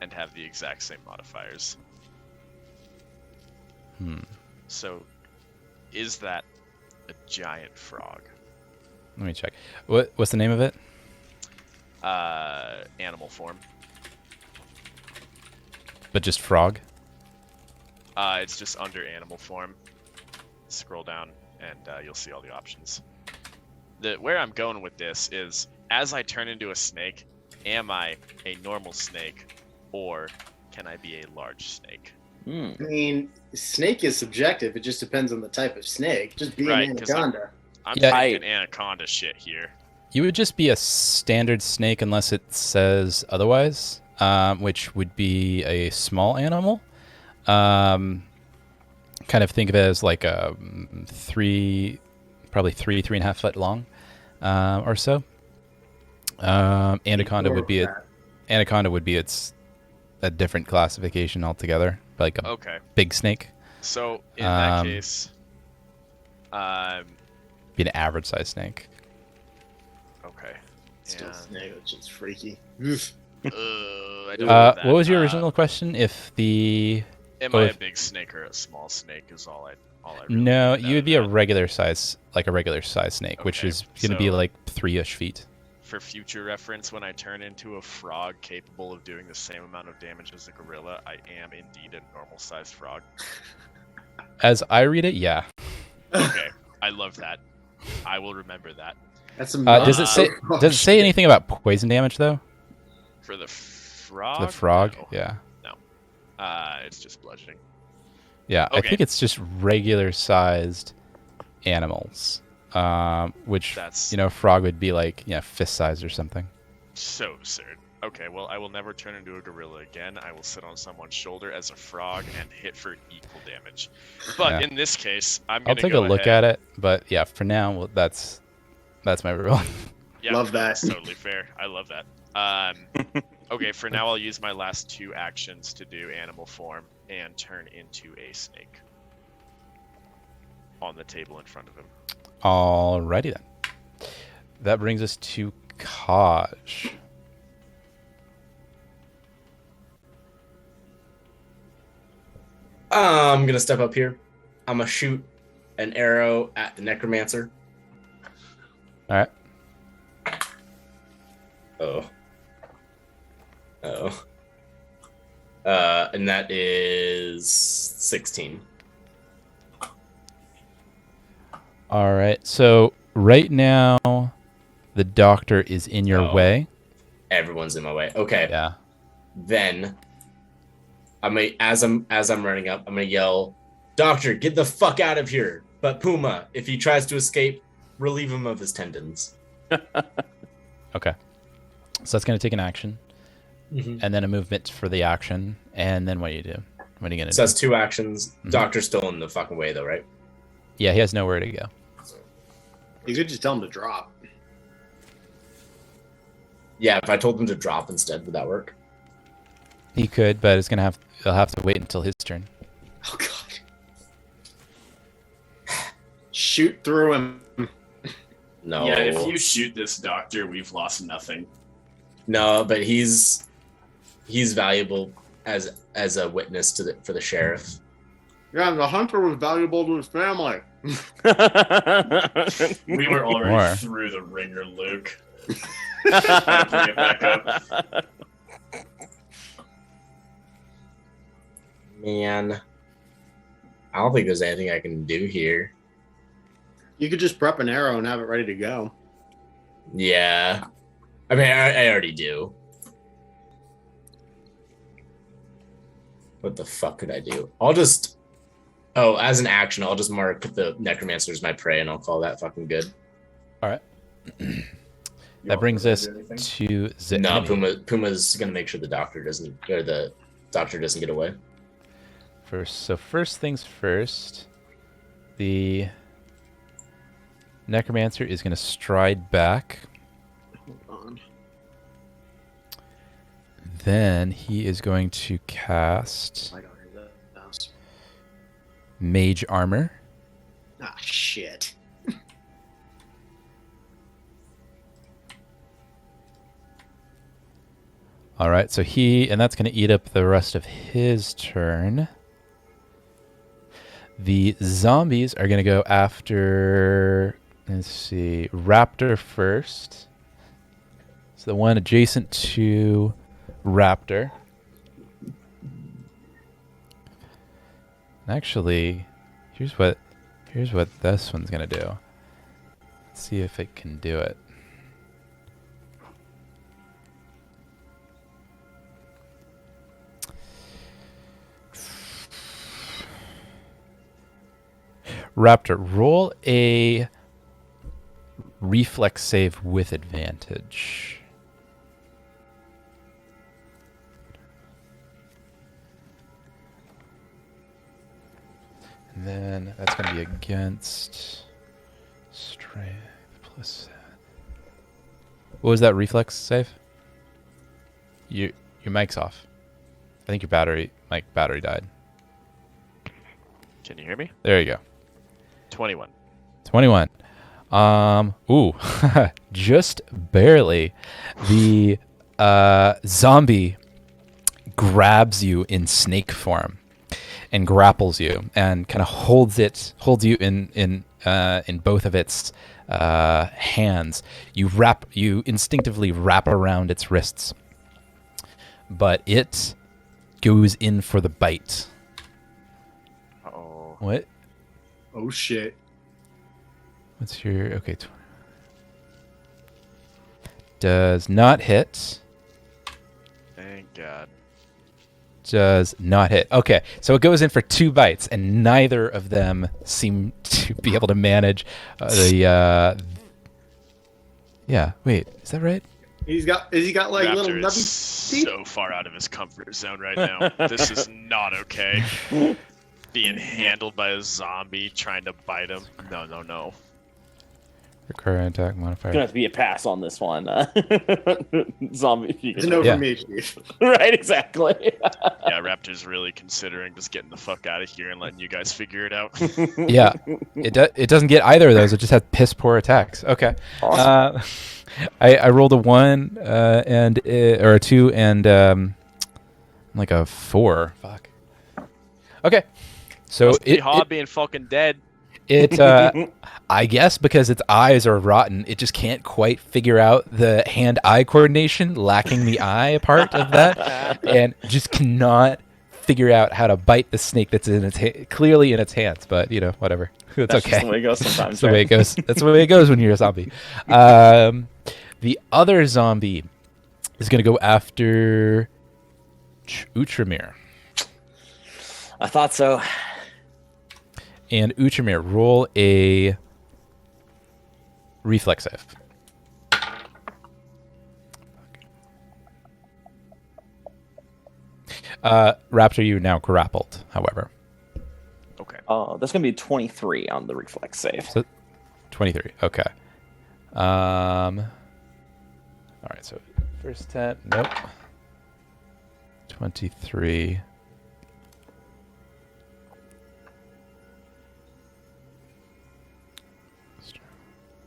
and have the exact same modifiers. So, is that a giant frog? Let me check. What's the name of it? Animal form. But just frog? It's just under animal form. Scroll down, and you'll see all the options. Where I'm going with this is, as I turn into a snake, am I a normal snake, or can I be a large snake? I mean, snake is subjective. It just depends on the type of snake. Just be Right, an 'cause anaconda. I'm Yeah, thinking anaconda shit here. You would just be a standard snake unless it says otherwise, which would be a small animal. Kind of think of it as like a probably 3.5 foot long, or so. Anaconda would be it's a different classification altogether, like a Okay, big snake. so in that Um, case, Be an average size snake. okay. Still And, snake, which is freaky. I don't know that. What was your original question? If the Am oh, I a if- big snake or a small snake? Is all I really no, need to you would know be a that. regular size snake, which Okay, is going to be so- like 3-ish feet. For future reference, when I turn into a frog capable of doing the same amount of damage as a gorilla, I am indeed a normal-sized frog. As I read it, yeah. Okay, I love that. I will remember that. That's some. Does it say Oh, does it say shit. anything about poison damage though? For the frog? For the frog, No. yeah, It's just bludgeoning. yeah. I Okay. think it's just regular sized animals, which That's frog would be like fist size or something. so absurd. Okay, well, I will never turn into a gorilla again. I will sit on someone's shoulder as a frog and hit for equal damage. But Yeah. in this case, I'm I'll gonna take go a look ahead. at it, but yeah, for now, well, that's my rule. Yeah, Love that. That's totally fair. I love that. Okay, for now, I'll use my last 2 actions to do animal form and turn into a snake on the table in front of him. Alrighty then. That brings us to Kaj. I'm gonna step up here. I'm gonna shoot an arrow at the necromancer. All right. Oh. And that is 16. All right. So right now, the doctor is in your Oh. way. Everyone's in my way. Okay. Yeah. Then as I'm running up, I'm gonna yell, "Doctor, get the fuck out of here!" But Puma, if he tries to escape, relieve him of his tendons. Okay. So that's going to take an action, and then a movement for the action, and then what do you do? What are you going to So do? that's 2 actions. Mhm. Doctor's still in the fucking way, though, right? Yeah, he has nowhere to go. You could just tell him to drop. Yeah, if I told him to drop instead, would that work? He could, but he'll have to wait until his turn. Oh god. Shoot through him. No. Yeah, if you shoot this doctor, we've lost nothing. No, but he's valuable as a witness for the sheriff. Yeah, the hunter was valuable to his family. We were already Or- through the ringer, Luke. Gotta bring it back up. Man, I don't think there's anything I can do here. You could just prep an arrow and have it ready to go. Yeah. I mean, I already do. What the fuck could I do? As an action, I'll just mark the necromancer as my prey, and I'll call that fucking good. All right. You That want brings me to us do anything? to the No, enemy. Puma's gonna make sure the doctor doesn't get away. First things first, the necromancer is going to stride back. Hold on. Then he is going to cast I don't hear that mouse. Mage Armor. Ah, shit. All right, so and that's going to eat up the rest of his turn. The zombies are going to go after, let's see, Raptor first. So the one adjacent to Raptor. Actually, here's what this one's going to do. Let's see if it can do it. Raptor, roll a reflex save with advantage. And then that's going to be against strength plus. What was that reflex save? Your mic's off. I think your mic battery died. Can you hear me? There you go. 21. 21. Ooh, just barely. The zombie grabs you in snake form and grapples you and kind of holds you in both of its hands. You instinctively wrap around its wrists, but it goes in for the bite. Uh-oh. What? Oh shit. What's your... Okay. Does not hit. Thank God. Does not hit. Okay, so it goes in for 2 bites, and neither of them seem to be able to manage the... Yeah, wait, is that right? Has he got like Raptor little is nubby teeth? so far out of his comfort zone right now. This is not okay. Being handled by a zombie trying to bite him. No. Recurrent attack modifier. Gonna have to be a pass on this one. Zombie. It's a no Yeah. for me, Steve. Right, exactly. Yeah, Raptor's really considering just getting the fuck out of here and letting you guys figure it out. Yeah, it doesn't get either of those. It just has piss poor attacks. Okay. Awesome. I rolled a 1 and or a 2 and like a 4. Fuck. Okay. So Must be hard being fucking dead. It I guess because its eyes are rotten, it just can't quite figure out the hand-eye coordination, lacking the eye part of that, and just cannot figure out how to bite the snake that's in its clearly in its hands. But whatever, it's That's okay. just the way it goes sometimes. That's the way it goes. That's the way it goes when you're a zombie. The other zombie is going to go after Utramir. I thought so. And Utramir, roll a reflex save. Raptor, you now grappled, however. Okay. That's gonna be 23 on the reflex save. So 23. Okay. All right. So first 10. Nope. 23.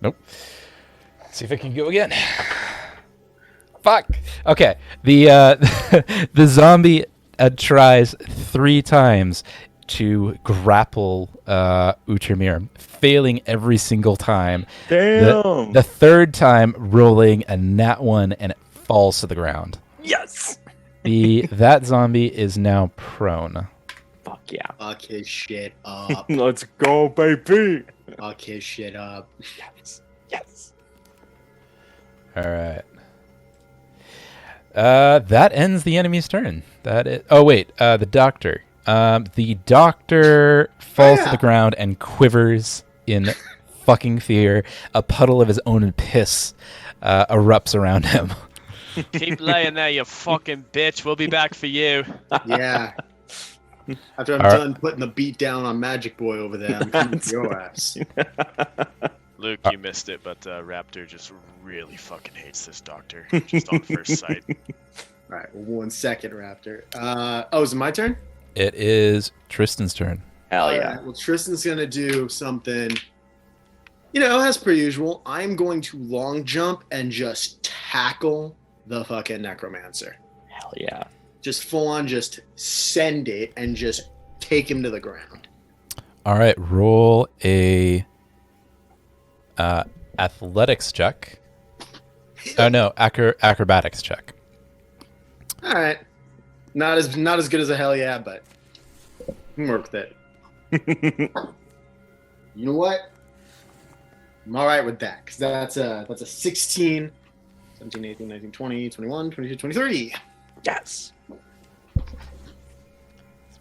Nope. Let's see if I can go again. Fuck. Okay. The the zombie tries 3 times to grapple Utramir, failing every single time. Damn. The third time rolling a nat 1 and it falls to the ground. Yes. That zombie is now prone. Fuck yeah. Fuck his shit up. Let's go, baby. Fuck his shit up. Yes. Yes. All right. That ends the enemy's turn. Oh wait, the doctor. The doctor falls to the ground and quivers in fucking fear. A puddle of his own piss erupts around him. Keep laying there, you fucking bitch. We'll be back for you. Yeah. After I'm All right. done putting the beat down on Magic Boy over there, I'm coming for your ass. Luke, you missed it, but Raptor just really fucking hates this doctor, just on first sight. All right, 1 second, Raptor. Is it my turn? It is Tristan's turn. Hell All yeah. right, well, Tristan's gonna do something. As per usual, I'm going to long jump and just tackle the fucking necromancer. yeah. Just full on, just send it and just take him to the ground. All right, roll a athletics check. Oh no, acrobatics check. All right, not as good as a hell yeah, but we can work with it. You know what? I'm all right with that because that's a 16, 17, 18, 19, 20, 21, 22, 23. Yes.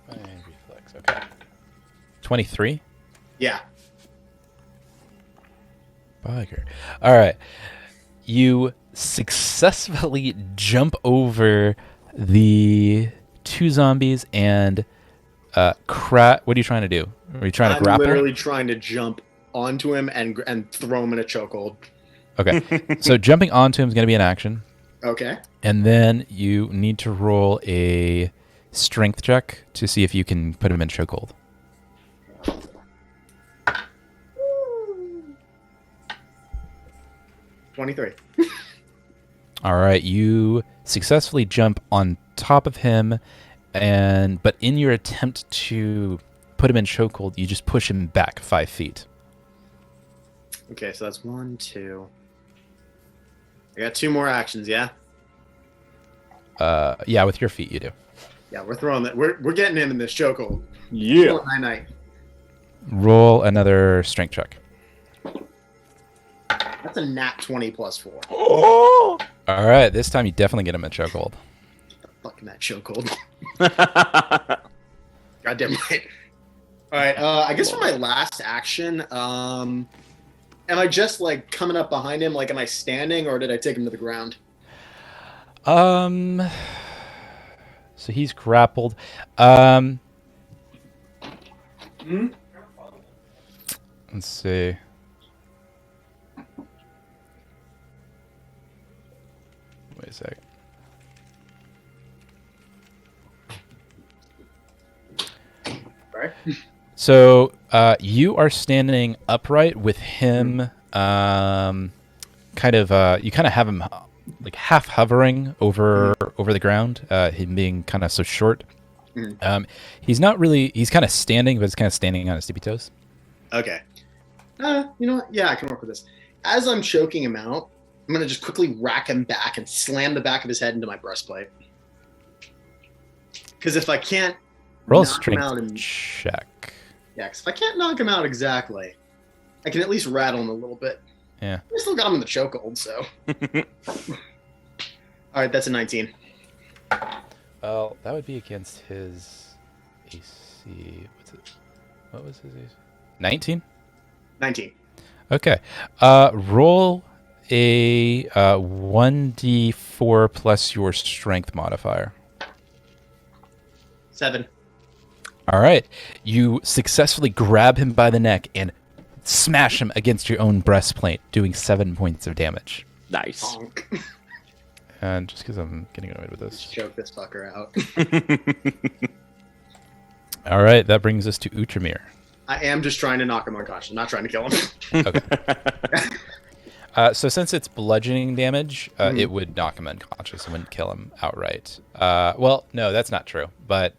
Reflex. Okay. 23. Yeah. Bugger. All right. You successfully jump over the two zombies and what are you trying to do? Are you trying to grapple? I'm literally trying to jump onto him and throw him in a chokehold. Okay. So jumping onto him is going to be an action. Okay. And then you need to roll a strength check to see if you can put him in chokehold. $23. All right, you successfully jump on top of him, but in your attempt to put him in chokehold, you just push him back 5 feet. Okay, so that's 1, 2. I got 2 more actions, yeah? Yeah, with your feet you do. Yeah, we're throwing that. We're getting him in this chokehold. Yeah. Night. Roll another strength check. That's a nat 20 plus 4. Oh! All right, this time you definitely get him in chokehold. Fucking that chokehold. Goddamn right. All right. I guess for my last action, am I just like coming up behind him? Like, am I standing, or did I take him to the ground? So he's grappled. Let's see. Wait a sec. Right. So you are standing upright with him, kind of. You kind of have him like half hovering over the ground. Him being kind of so short. He's not really. He's kind of standing, but he's kind of standing on his tippy toes. Okay. You know what? Yeah, I can work with this. As I'm choking him out, I'm gonna just quickly rack him back and slam the back of his head into my breastplate. Because if I can't Roll a knock him out strength check. Yeah, because if I can't knock him out exactly, I can at least rattle him a little bit. Yeah. I still got him in the chokehold, so. All right, that's a 19. Well, that would be against his AC. What's it? What was his AC? 19? 19. Okay. Roll a 1d4 plus your strength modifier. 7. All right. You successfully grab him by the neck and smash him against your own breastplate, doing 7 points of damage. Nice. Bonk. And just because I'm getting annoyed with this. Choke this fucker out. All right. That brings us to Utramir. I am just trying to knock him unconscious. I'm not trying to kill him. Okay. So since it's bludgeoning damage, it would knock him unconscious. It wouldn't kill him outright. Well, no, that's not true. But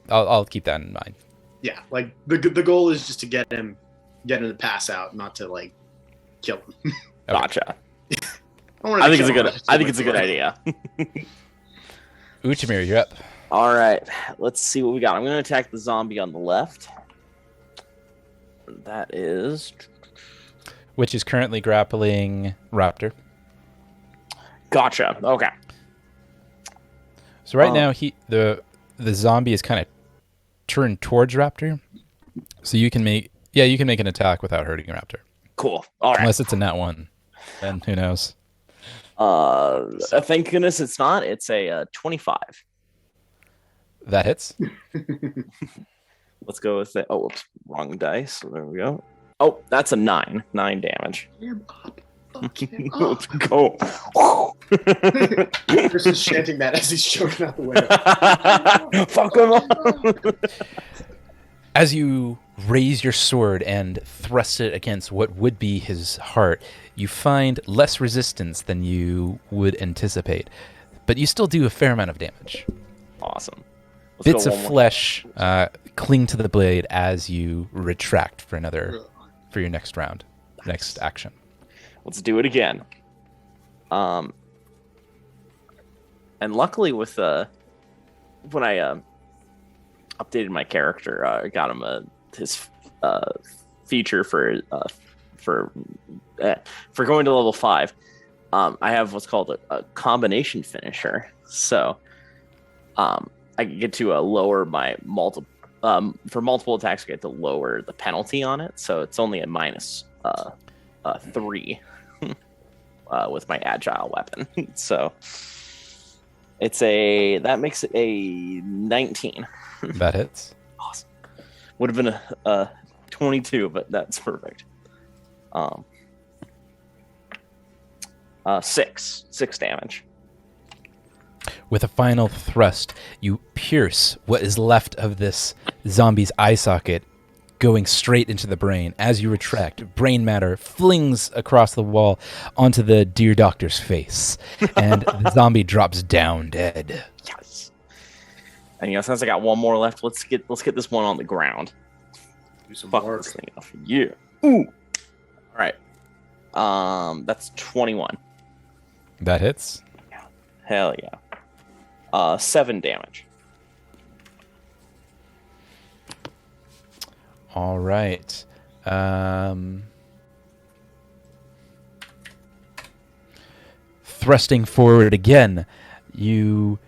I'll keep that in mind. Yeah, like the goal is just to get him to pass out, not to like kill him. Gotcha. I think it's a good idea. Utramir, you're up. All right, let's see what we got. I'm going to attack the zombie on the left. That is, which is currently grappling Raptor. Gotcha. Okay. So right now the zombie is kind of turned towards Raptor. So you can make an attack without hurting Raptor. Cool. All right. Unless it's a nat 1. Then who knows? Thank goodness it's not. It's a 25. That hits. Let's go with it. Oh, whoops. Wrong dice. So there we go. Oh, that's a 9. 9 damage. Let's go. Chris is chanting that as he's choking out the window. Fuck him up. As you raise your sword and thrust it against what would be his heart, you find less resistance than you would anticipate. but you still do a fair amount of damage. Awesome. Let's Bits go of one more. flesh cling to the blade as you retract for your next round, next action. Let's do it again. And luckily with when I updated my character, I got him his feature for going to level 5. I have what's called a combination finisher. So I can get to lower my for multiple attacks. I get to lower the penalty on it, so it's only a minus 3 with my agile weapon. So that makes it a 19. That hits. Awesome. Would have been a 22, but that's perfect. 6 damage. With a final thrust, you pierce what is left of this zombie's eye socket, going straight into the brain. As you retract, brain matter flings across the wall onto the dear doctor's face, and the zombie drops down dead. Yes. And since I got one more left, let's get this one on the ground. Do some Fuck work. this thing off. Yeah. Ooh. All right. That's 21. That hits. Hell yeah. 7 damage. All right. Thrusting forward again, you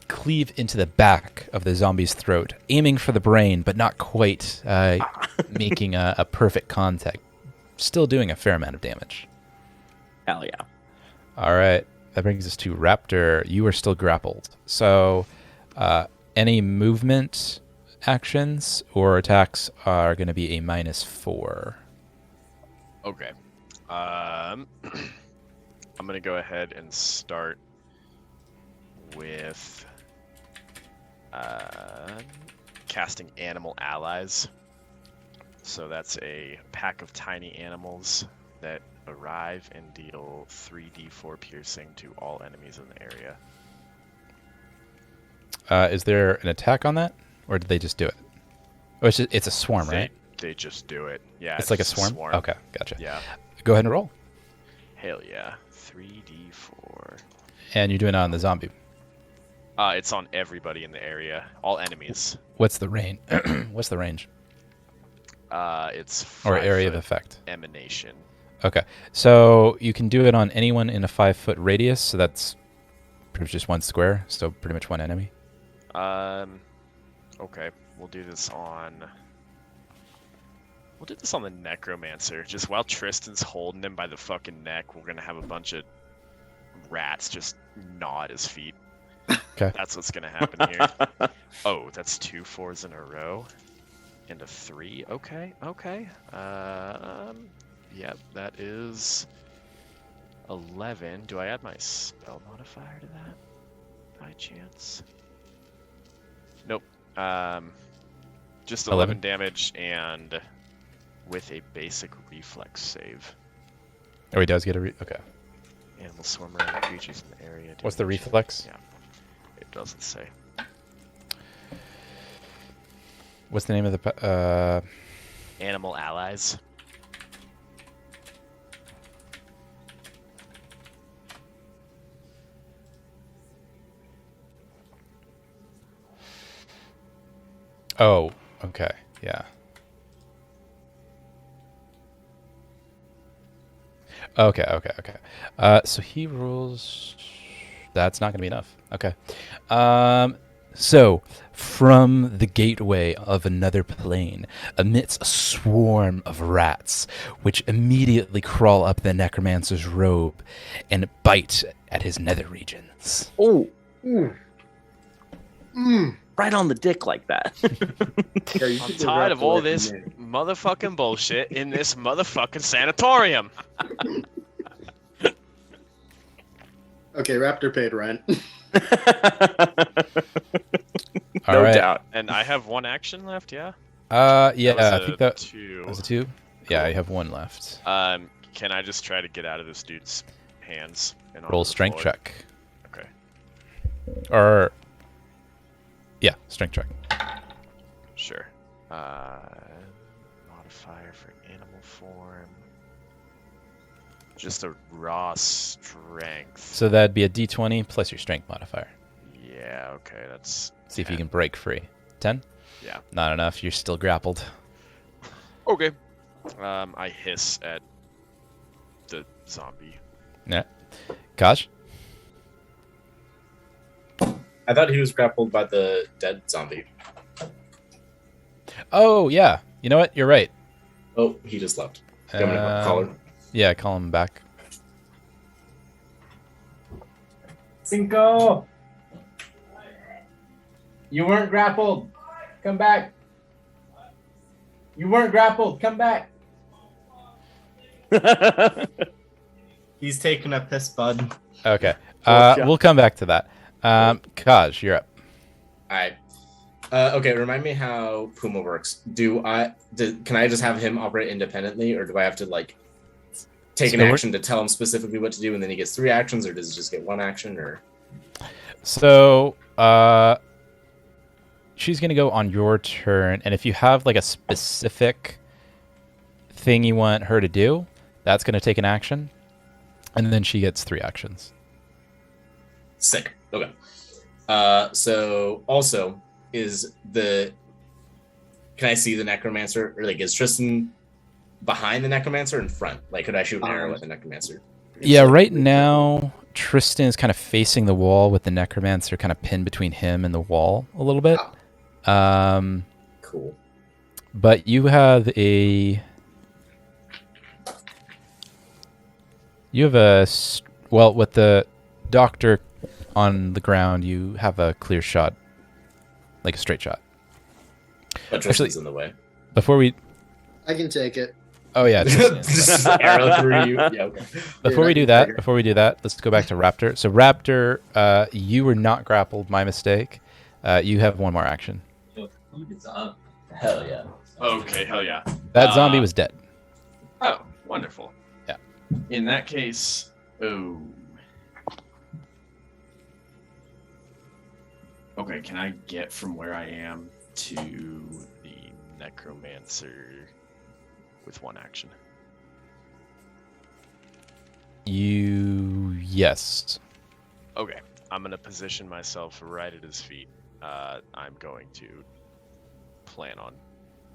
cleave into the back of the zombie's throat, aiming for the brain, but not quite making a perfect contact. Still doing a fair amount of damage. Hell yeah. All right. That brings us to Raptor. You are still grappled. So any movement actions or attacks are going to be a -4. Okay. I'm going to go ahead and start with casting Animal Allies. So that's a pack of tiny animals that arrive and deal 3d4 piercing to all enemies in the area. Is there an attack on that, or did they just do it? Oh, it's a swarm, right? They just do it. Yeah. It's like a just swarm? Okay, gotcha. Yeah. Go ahead and roll. Hell yeah. 3d4. And you're doing it on the zombie. It's on everybody in the area. All enemies. What's the range? What's the range? It's Or area of 5-foot effect? emanation. Okay. So you can do it on anyone in a 5-foot radius, so that's pretty much just one square, so pretty much one enemy. Okay. We'll do this on the necromancer. Just while Tristan's holding him by the fucking neck, we're gonna have a bunch of rats just gnaw at his feet. Okay. That's what's gonna happen here. Oh, that's 2 4s in a row. And a 3. Okay. Yep, that is 11. Do I add my spell modifier to that by chance? Nope. Just 11 damage and with a basic reflex save. Oh, he does get a okay. Animal swarm around creatures in the area. What's the damage. reflex? Yeah. It doesn't say. What's the name of the Animal allies. Oh, okay. Yeah. Okay. So he rolls. That's not going to be enough. Okay. So, from the gateway of another plane, amidst a swarm of rats, which immediately crawl up the necromancer's robe and bite at his nether regions. Oh, Mm. right on the dick like that. Yeah, you I'm keep the tired rats of all away from this me. motherfucking bullshit in this motherfucking sanatorium. Okay, Raptor paid rent. All No right. doubt. And I have one action left, yeah? Yeah, That I was think a that 2. was a 2. Yeah, you have 1 left. Can I just try to get out of this dude's hands? And onto Roll the strength floor? check. Okay. Or yeah, strength check. Sure. Modifier for animal form. Just a raw strength. So that'd be a D20 plus your strength modifier. Yeah, okay, that's See if you 10. can break free. 10? Yeah. Not enough. You're still grappled. Okay. I hiss at the zombie. Yeah. Kosh? I thought he was grappled by the dead zombie. Oh, yeah. You know what? You're right. Oh, he just left. I'm gonna call her. Yeah, call him back. Cinco! You weren't grappled. Come back. You weren't grappled. Come back. He's taking a piss, bud. Okay. Gotcha. We'll come back to that. Kaj, you're up. All right. Okay, remind me how Puma works. Can I just have him operate independently, or do I have to like take an So action to tell him specifically what to do, and then he gets 3 actions, or does he just get 1 action? Or So, she's going to go on your turn, and if you have like a specific thing you want her to do, that's going to take an action, and then she gets 3 actions. sick. Okay. So also can I see the necromancer, or like is Tristan behind the necromancer in front? Like, could I shoot an arrow at the necromancer? Yeah, right now Tristan is kind of facing the wall with the necromancer kind of pinned between him and the wall a little bit. Cool. But you have with the doctor on the ground, you have a clear shot, like a straight shot. But Tristan's in the way. Before we, I can take it. oh yeah, Tristan is. Just arrow through you. Yeah, okay. Before we do Dagger. that, let's go back to Raptor. So Raptor, you were not grappled. My mistake. You have 1 more action. Hell yeah. Okay, hell yeah. That zombie was dead. Oh, wonderful. Yeah. In that case, okay, can I get from where I am to The necromancer with 1 action. Yes. Okay, I'm gonna position myself right at his feet. I'm going to plan on,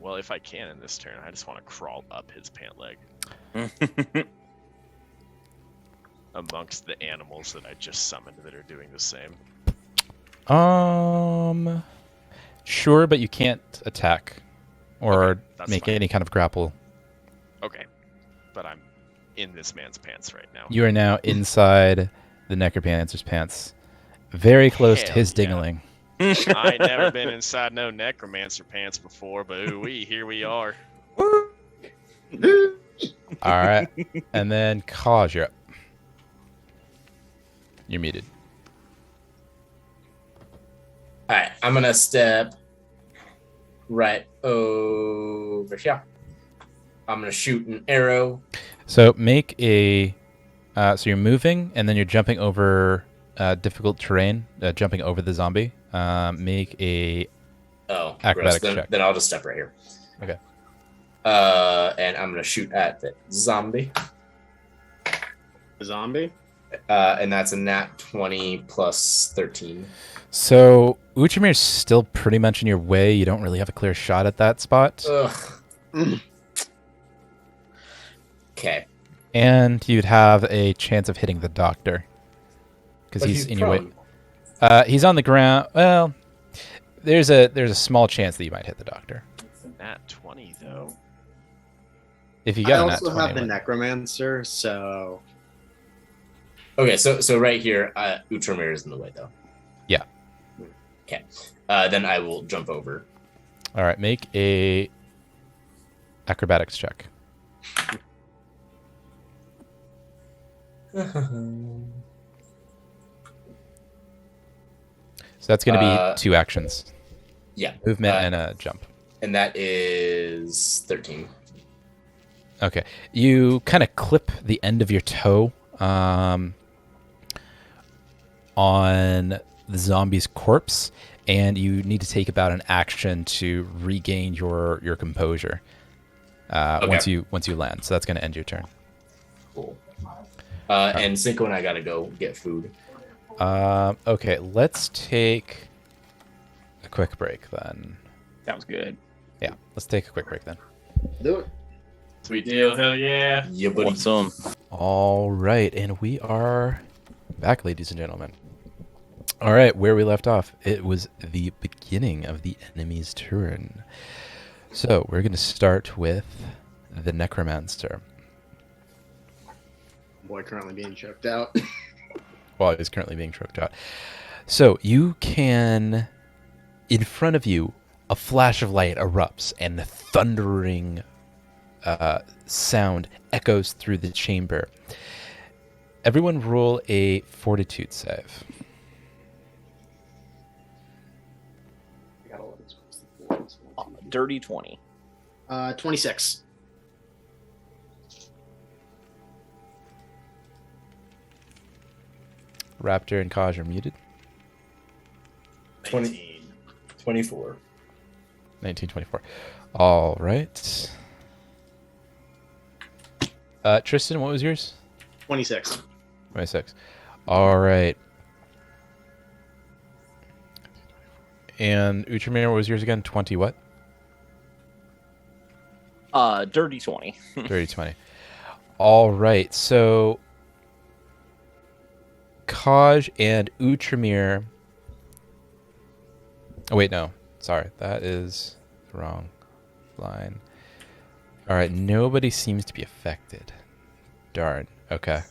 well, if I can in this turn, I just want to crawl up his pant leg amongst the animals that I just summoned that are doing the same. Sure, but you can't attack or Okay, that's make fine. any kind of grapple. Okay, but I'm in this man's pants right now. You are now inside the necromancer's pants, very close to Hell his yeah. dingling. I ain't never been inside no necromancer pants before, but ooh-wee, here we are. All right, and then Kaj, you're up. You're muted. All right, I'm gonna step right over here. I'm gonna shoot an arrow. So make a. So you're moving, and then you're jumping over difficult terrain, jumping over the zombie. Make a. Oh, Acrobatics gross. check. Then I'll just step right here. Okay. And I'm gonna shoot at the zombie. Zombie? And that's a nat 20 plus 13. So Uchamir's still pretty much in your way. You don't really have a clear shot at that spot. Ugh. Okay. And you'd have a chance of hitting the doctor. Because But he's in your way. prone. He's on the ground. Well, there's a small chance that you might hit the doctor. It's a nat 20, though. If you I got a nat also 20. have the necromancer, so Okay, so right here, Utramir is in the way though. Yeah. Okay. Then I will jump over. All right, make a acrobatics check. So that's going to be 2 actions. Yeah. Movement and a jump. And that is 13. Okay. You kind of clip the end of your toe on the zombie's corpse, and you need to take about an action to regain your composure once you land. So that's going to end your turn. Cool. And Cinco and I gotta go get food. Okay, let's take a quick break then. Sounds good. Yeah, let's take a quick break then. Do it. Sweet deal. Hell yeah. Yeah, buddy. Awesome. All right, and we are back, ladies and gentlemen. All right, where we left off, it was the beginning of the enemy's turn. So we're going to start with the Necromancer. Boy, currently being choked out. Well, he's currently being choked out. So you can, in front of you, a flash of light erupts and the thundering sound echoes through the chamber. Everyone roll a fortitude save. Dirty 20. 26. Raptor and Kaj are muted. 20, 24. 1924. All right. Tristan, what was yours? 26. 26. All right. And Utramir, what was yours again? 20 what? Dirty 20. Dirty 20. All right. So Kaj and Utramir. Oh, wait, no. Sorry. That is the wrong line. All right. Nobody seems to be affected. Darn. Okay.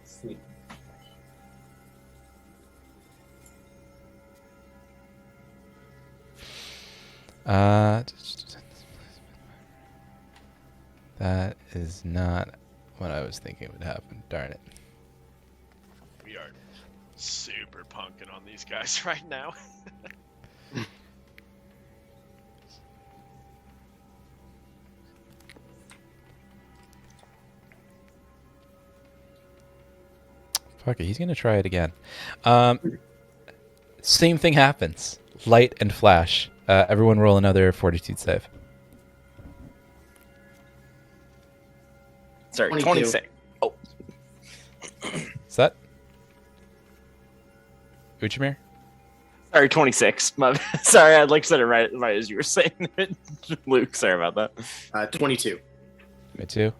Sweet. That is not what I was thinking would happen. Darn it. We are super punking on these guys right now. Fuck it, he's gonna try it again. Same thing happens. Light and flash. Everyone roll another fortitude save. Sorry, 22. 26. Oh, Is that Uchimir? sorry, 26. Sorry, I said it right as you were saying it. Luke, sorry about that. 22. Me too.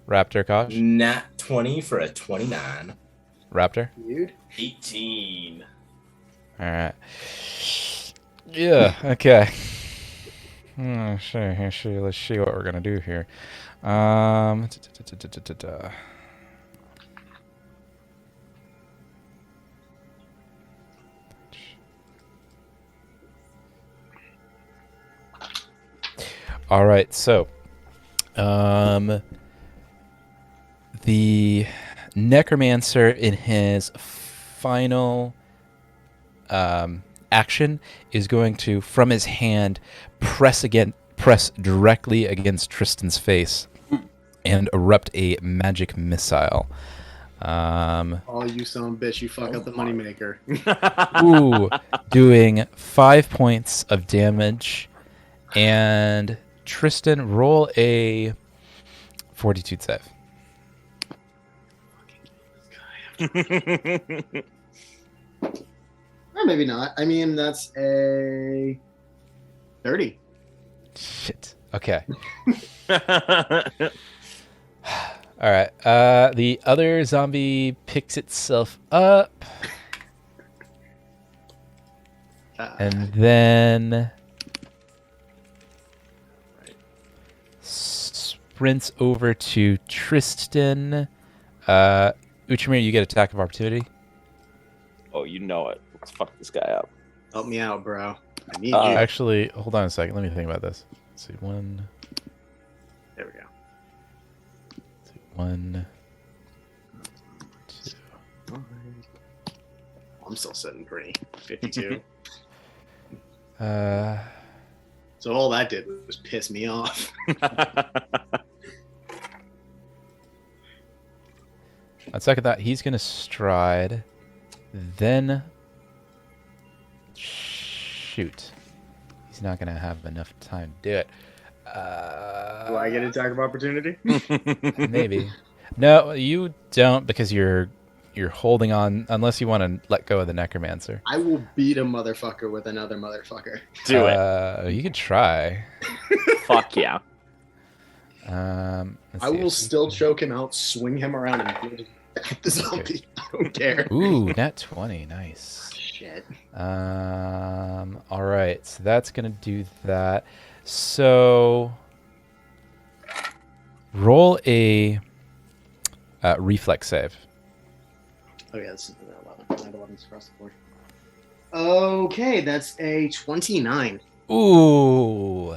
Raptor Kosh? Nat 20 for a 29. Raptor? Dude. 18. Alright. Yeah, okay. Sure, let's see what we're gonna do here. All right, so the Necromancer in his final action is going to, from his hand, press directly against Tristan's face and erupt a magic missile. Oh, you son of a bitch, you fuck up the moneymaker. Ooh, doing 5 points of damage. And Tristan, roll a fortitude save. Or maybe not. I mean, that's a 30. Shit. Okay. All right. The other zombie picks itself up. And then sprints over to Tristan. Uchimir, you get attack of opportunity. Oh, you know it. Let's fuck this guy up. Help me out, bro. I need you. Actually, hold on a second. Let me think about this. Let's see. There we go. Let's see, 1, 2. I'm still sitting pretty. 52. Uh, So all that did was piss me off. On second thought, he's going to stride. Then... Shoot. He's not going to have enough time to do it. Do I get attack of opportunity? Maybe. No, you don't because you're holding on unless you want to let go of the necromancer. I will beat a motherfucker with another motherfucker. Do it. You could try. Fuck yeah. I will still choke him out, swing him around, and beat the zombie. I don't care. Ooh, nat 20, nice. Shit. All right, so that's gonna do that. So roll a reflex save. Oh yeah, this is 11. 11's across the board. Okay, that's a 29. Ooh,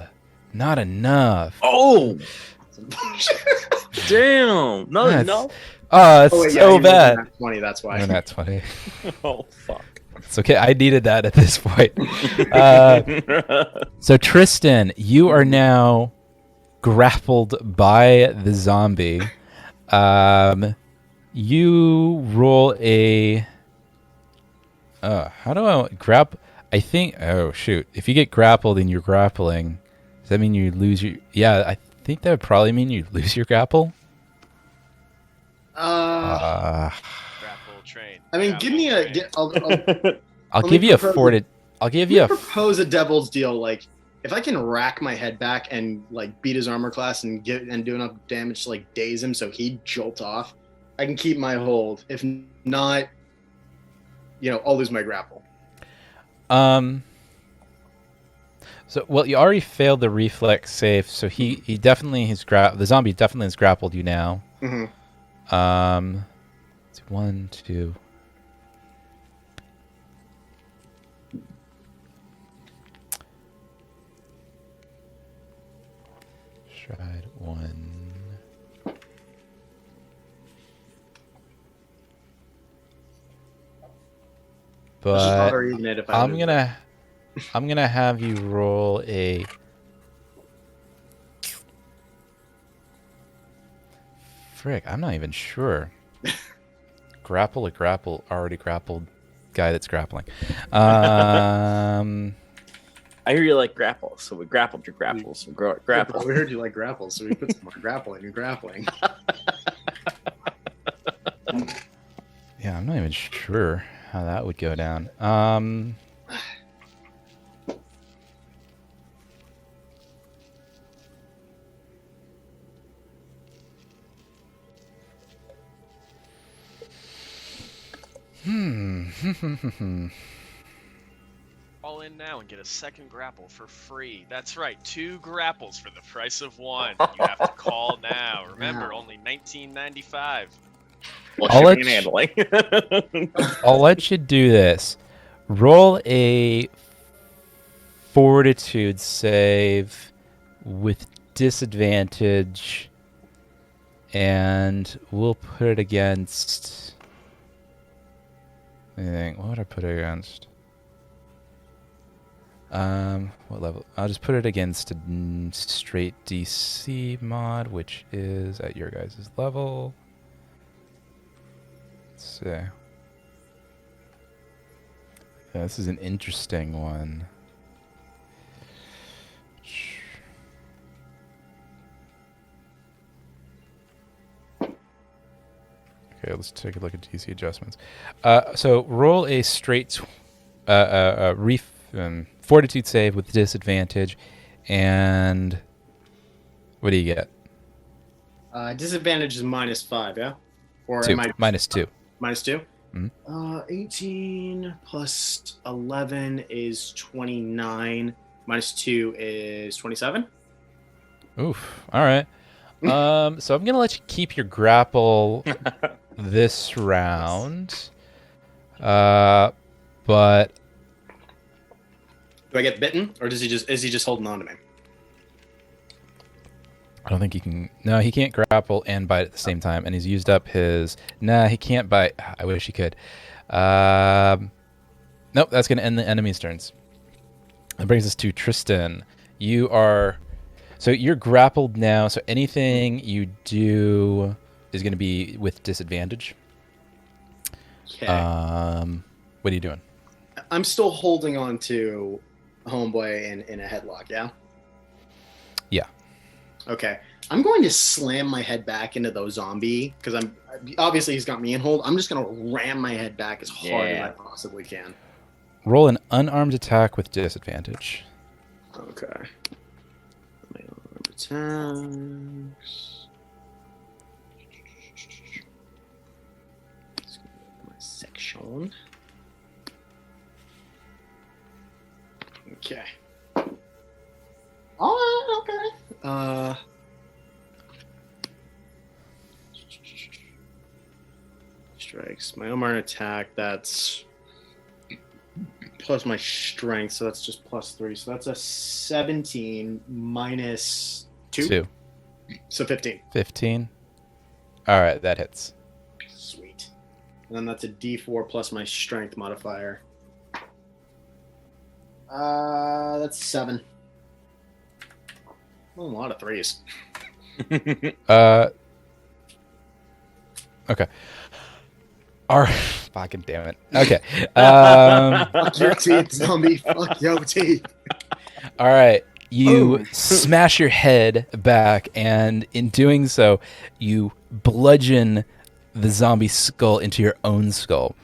not enough. Oh, damn. No, That's- no. Oh, it's wait, yeah, so you rolled a bad. nat 20, that's why. No, nat 20. Oh, fuck. It's okay. I needed that at this point. So Tristan, you are now grappled by the zombie. You roll a. How do I grab? I think. Oh shoot! If you get grappled and you're grappling, does that mean you lose your? Yeah, I think that would probably mean you lose your grapple. Grapple train. I mean, give me a. I'll Let give me you a propose fortitude. I'll give you a. propose a devil's deal. Like, if I can rack my head back and like beat his armor class and do enough damage to like daze him so he jolt off, I can keep my hold. If not, I'll lose my grapple. So well, you already failed the reflex save, so he definitely the zombie definitely has grappled you now. Mm-hmm. It's 1, 2. Stride 1. But I'm gonna have you roll a. Frick, I'm not even sure. Grapple or grapple already grappled guy that's grappling. I hear you like grapple, so we grappled your grapple. So grapple. We heard you like grapples, so we put some more grapple in your grappling. Yeah, I'm not even sure how that would go down. All in now and get a second grapple for free. That's right, 2 grapples for the price of 1. You have to call now. Remember, only $19.95. Well, shipping and handling. I'll let you do this. Roll a fortitude save with disadvantage, and we'll put it against. What would I put it against? What level? I'll just put it against a straight DC mod, which is at your guys' level. Let's see. Yeah, this is an interesting one. Okay, let's take a look at DC adjustments. So roll a straight fortitude save with disadvantage, and what do you get? Disadvantage is -5, yeah? Or 2. am I -2. -2? Mm-hmm. 18 plus 11 is 29. -2 is 27. Oof. All right. So I'm gonna let you keep your grapple this round. But Do I get bitten, or is he just holding on to me? I don't think he can. No, he can't grapple and bite at the same time, and he's used up his. Nah, he can't bite. I wish he could. Nope, that's gonna end the enemy's turns. That brings us to Tristan. So you're grappled now. So anything you do is gonna be with disadvantage. Okay. What are you doing? I'm still holding on to Homeboy in a headlock, yeah? Yeah. Okay. I'm going to slam my head back into the zombie because obviously he's got me in hold. I'm just going to ram my head back as hard as I possibly can. Roll an unarmed attack with disadvantage. Okay. My unarmed attacks. Let's go to my section. Okay. Oh, okay. Strikes. My unarmed attack, that's plus my strength, so that's just +3. So that's a 17 minus 2. 2. So 15. 15. All right, that hits. Sweet. And then that's a D4 plus my strength modifier. That's 7. Oh, a lot of 3s. Okay. All right. Fucking damn it. Okay. Fuck your teeth, zombie. Fuck your teeth. All right. You smash your head back, and in doing so, you bludgeon the zombie skull into your own skull.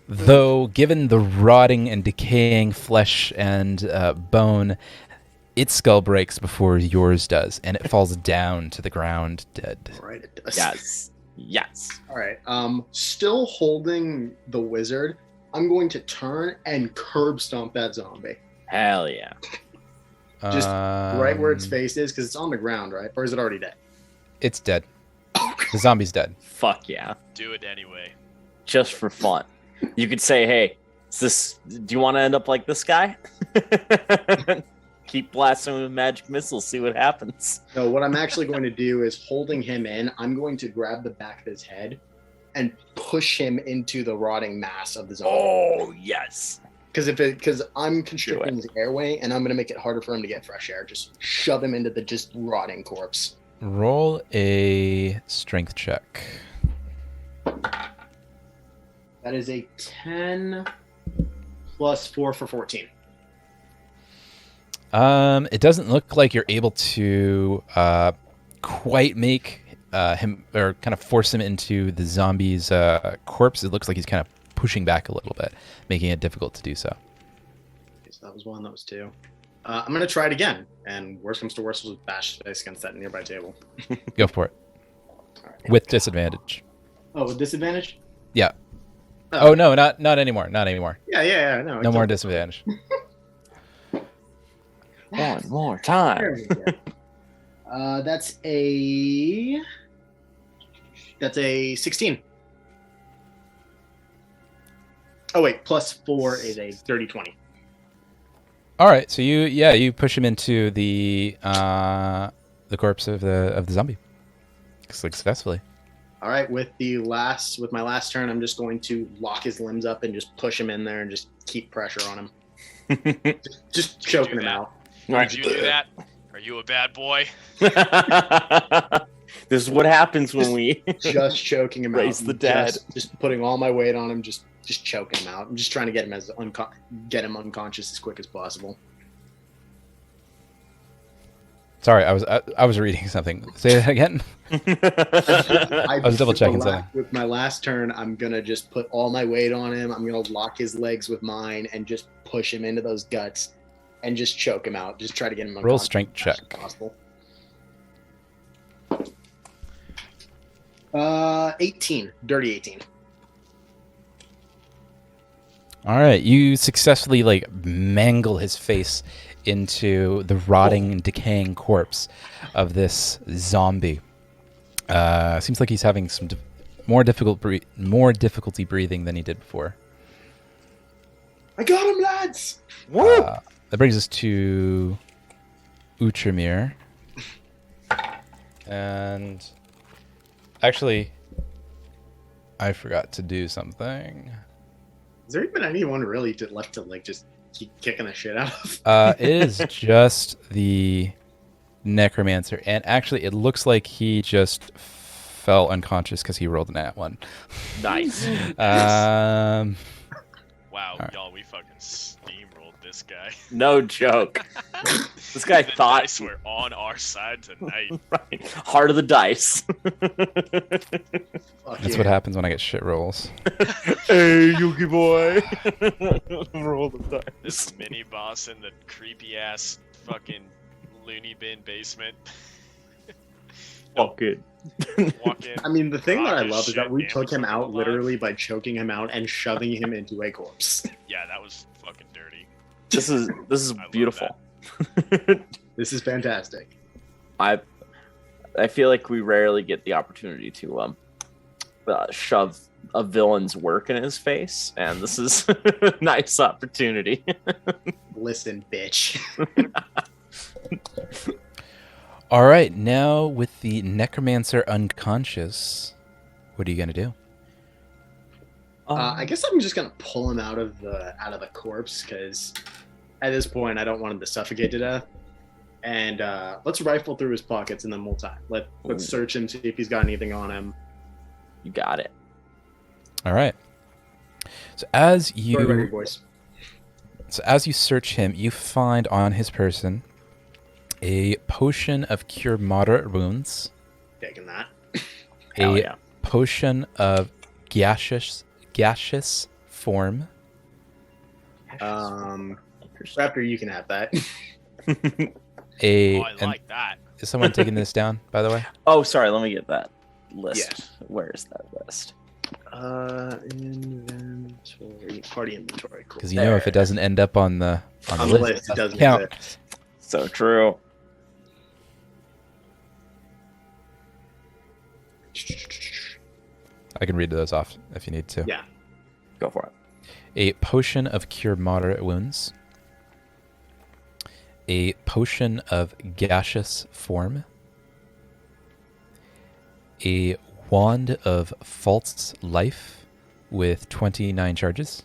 Though, given the rotting and decaying flesh and bone, its skull breaks before yours does, and it falls down to the ground dead. Right, it does. Yes. Yes. All right. Still holding the wizard, I'm going to turn and curb stomp that zombie. Hell yeah. Just right where its face is, because it's on the ground, right? Or is it already dead? It's dead. The zombie's dead. Fuck yeah. Do it anyway. Just for fun. You could say, hey, do you want to end up like this guy? Keep blasting him with magic missiles, see what happens. No, what I'm actually going to do is holding him in, I'm going to grab the back of his head and push him into the rotting mass of the zombie. Oh, yes. Because I'm constricting his airway, and I'm going to make it harder for him to get fresh air. Just shove him into the just rotting corpse. Roll a strength check. That is a 10 plus 4 for 14. It doesn't look like you're able to quite make him, or kind of force him into the zombie's corpse. It looks like he's kind of pushing back a little bit, making it difficult to do so. Okay, so that was 1, that was 2. I'm going to try it again, and worst comes to worst, we'll just bash his face against that nearby table. Go for it. All right. With disadvantage. Oh, with disadvantage? Yeah. Oh, no, not anymore. Not anymore. Yeah. No more disadvantage. One more time. There we go. That's a 16. Oh wait, plus 4 is a 30-20. All right, so you push him into the corpse of the zombie successfully. All right, with my last turn, I'm just going to lock his limbs up and just push him in there and just keep pressure on him. just choking him out. Did you do that? Are you a bad boy? This is what happens when we just choking him raise out. the dead. Just putting all my weight on him, just choking him out. I'm just trying to get him get him unconscious as quick as possible. Sorry, I was reading something. Say that again. I was double checking something. With my last turn, I'm gonna just put all my weight on him. I'm gonna lock his legs with mine and just push him into those guts and just choke him out. Just try to get him unconscious. Roll strength check. As possible. 18, dirty 18. All right, you successfully mangle his face into the rotting and decaying corpse of this zombie. Seems like he's having some more difficulty breathing than he did before. I got him, lads! That brings us to Utramir. And actually, I forgot to do something. Has there even anyone really left to just keep kicking the shit out of? It is just the necromancer, and actually, it looks like he just fell unconscious because he rolled an at one. Nice. Wow, Alright. y'all, we fucking steamrolled this guy. No joke. This guy The thought dice were on our side tonight. right. Heart of the dice. Fuck That's yeah. what happens when I get shit rolls. Hey, Yuki boy. Roll the dice. This mini boss in the creepy ass fucking loony bin basement. Fuck it. Walk in. I mean, the thing that I rock his love is shit, that we damn, took him fucking out alive. literally by choking him out and shoving him into a corpse. Yeah, that was fucking dirty. This is love beautiful. This is fantastic. I feel like we rarely get the opportunity to shove a villain's work in his face, and this is a nice opportunity. Listen, bitch. All right, now with the necromancer unconscious, what are you gonna do? I guess I'm just gonna pull him out of the corpse because at this point I don't want him to suffocate to death. And let's rifle through his pockets and then we'll time. Let's search him, see if he's got anything on him. You got it. All right. So as Story ready, you boys. search him, you find on his person a potion of cure moderate wounds, Taking that. Hell a yeah. potion of gaseous form, Raptor, you can have that. a Oh, I and like that. is someone taking this down, by the way? Oh, sorry. Let me get that list. Where is that list? Inventory, party inventory. Cool. Because you know if it doesn't end up on the On the list, it doesn't count. exist. So true. I can read those off if you need to. Yeah. Go for it. A potion of cure moderate wounds, a potion of gaseous form, a wand of false life with 29 charges,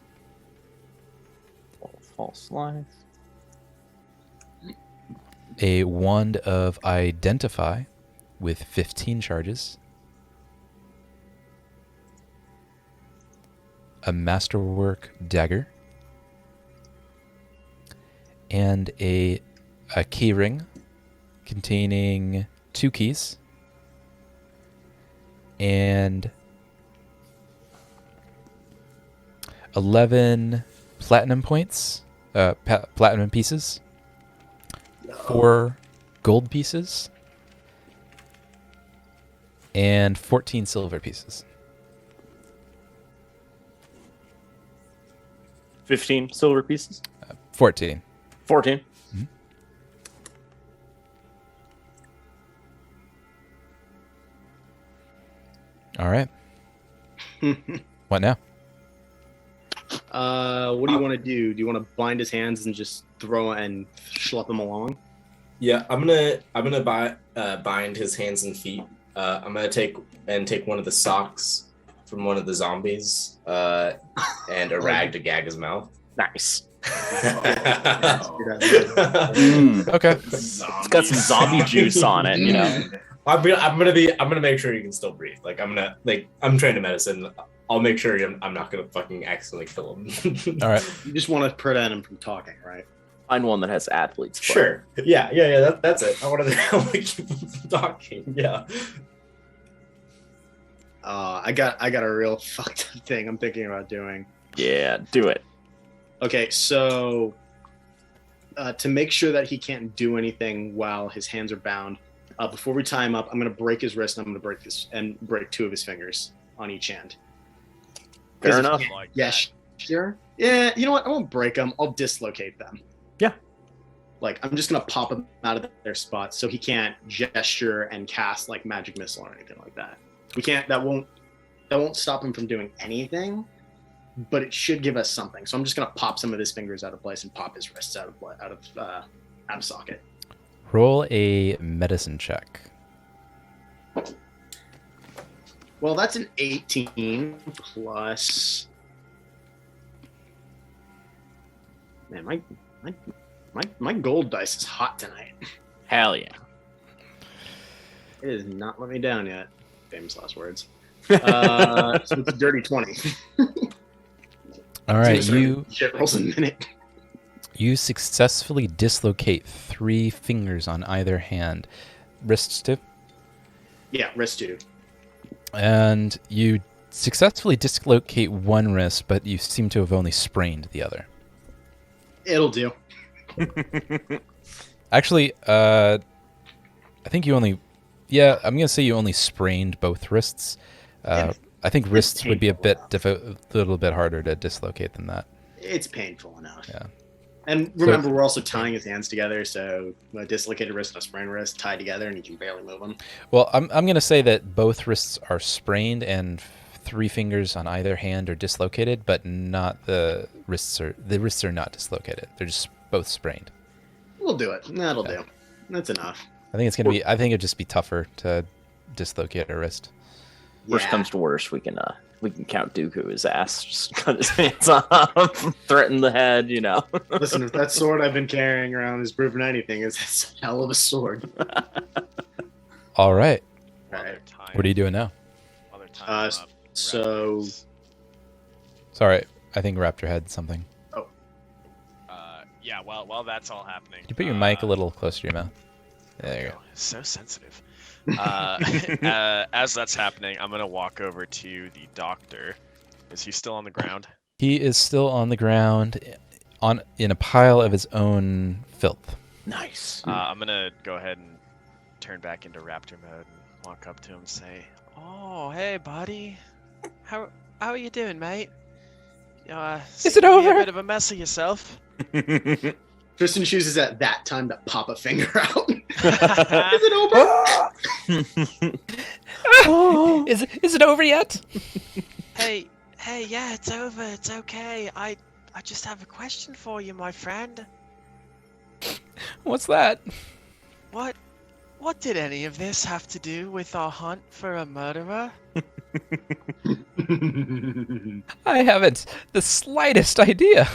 False life. a wand of identify with 15 charges, a masterwork dagger, and a key ring containing 2 keys and 11 platinum points, platinum pieces, 4 gold pieces, and 14 silver pieces. 15 silver pieces. 14. 14. All right. What now? What do you want to do? Do you want to bind his hands and just throw and schlep him along? Yeah, I'm gonna bind his hands and feet. I'm gonna take one of the socks from one of the zombies and a rag to gag his mouth. Nice. Okay. It's got some zombie juice on it, you know. I'm gonna make sure you can still breathe. I'm trained in medicine. I'll make sure I'm not gonna fucking accidentally kill him. All right. You just want to prevent him from talking, right? Find one that has athlete's foot. Sure. Yeah. That's it. I want to keep him from talking. Yeah. I got a real fucked up thing I'm thinking about doing. Yeah, do it. Okay, so to make sure that he can't do anything while his hands are bound, before we tie him up, I'm gonna break his wrist and I'm gonna break 2 of his fingers on each hand. Fair 'Cause if enough. he can't Like gesture, yeah, you know what? I won't break them. I'll dislocate them. Yeah. Like I'm just gonna pop them out of their spots so he can't gesture and cast like magic missile or anything like that. We can't. That won't stop him from doing anything, but it should give us something. So I'm just gonna pop some of his fingers out of place and pop his wrists out of socket. Roll a medicine check. Well, that's an 18 plus. Man, my gold dice is hot tonight. Hell yeah. It has not let me down yet. famous last words. So it's a dirty 20. All right, Shit rolls a minute. you successfully dislocate 3 fingers on either hand. Wrists too? Yeah, wrist 2. And you successfully dislocate one wrist, but you seem to have only sprained the other. It'll do. Actually, I think you only... Yeah, I'm going to say you only sprained both wrists. I think wrists would be a little bit harder to dislocate than that. It's painful enough. Yeah. And remember, we're also tying his hands together, so a dislocated wrist and a sprained wrist tied together, and you can barely move them. Well, I'm going to say that both wrists are sprained and 3 fingers on either hand are dislocated, but not the wrists are not dislocated. They're just both sprained. We'll do it. That'll do. That's enough. I think it'd just be tougher to dislocate a wrist. Worst comes to worst, we can Count Dooku his ass, just cut his hands off, threaten the head, you know. Listen, if that sword I've been carrying around has proven anything, it's a hell of a sword. All right. All right. What are you doing now? So... Sorry, I think Raptor had something. Oh. Yeah, while that's all happening... Can you put your mic a little closer to your mouth? There you go. So sensitive. As that's happening, I'm gonna walk over to the doctor. Is he still on the ground? He is still on the ground, in a pile of his own filth. Nice. I'm gonna go ahead and turn back into Raptor mode and walk up to him and say, "Oh, hey, buddy. How are you doing, mate? Is it over? A bit of a mess of yourself." Tristan chooses at that time to pop a finger out. Is it over? Is it over yet? Hey, yeah, it's over. It's okay. I just have a question for you, my friend. What's that? What did any of this have to do with our hunt for a murderer? I haven't the slightest idea.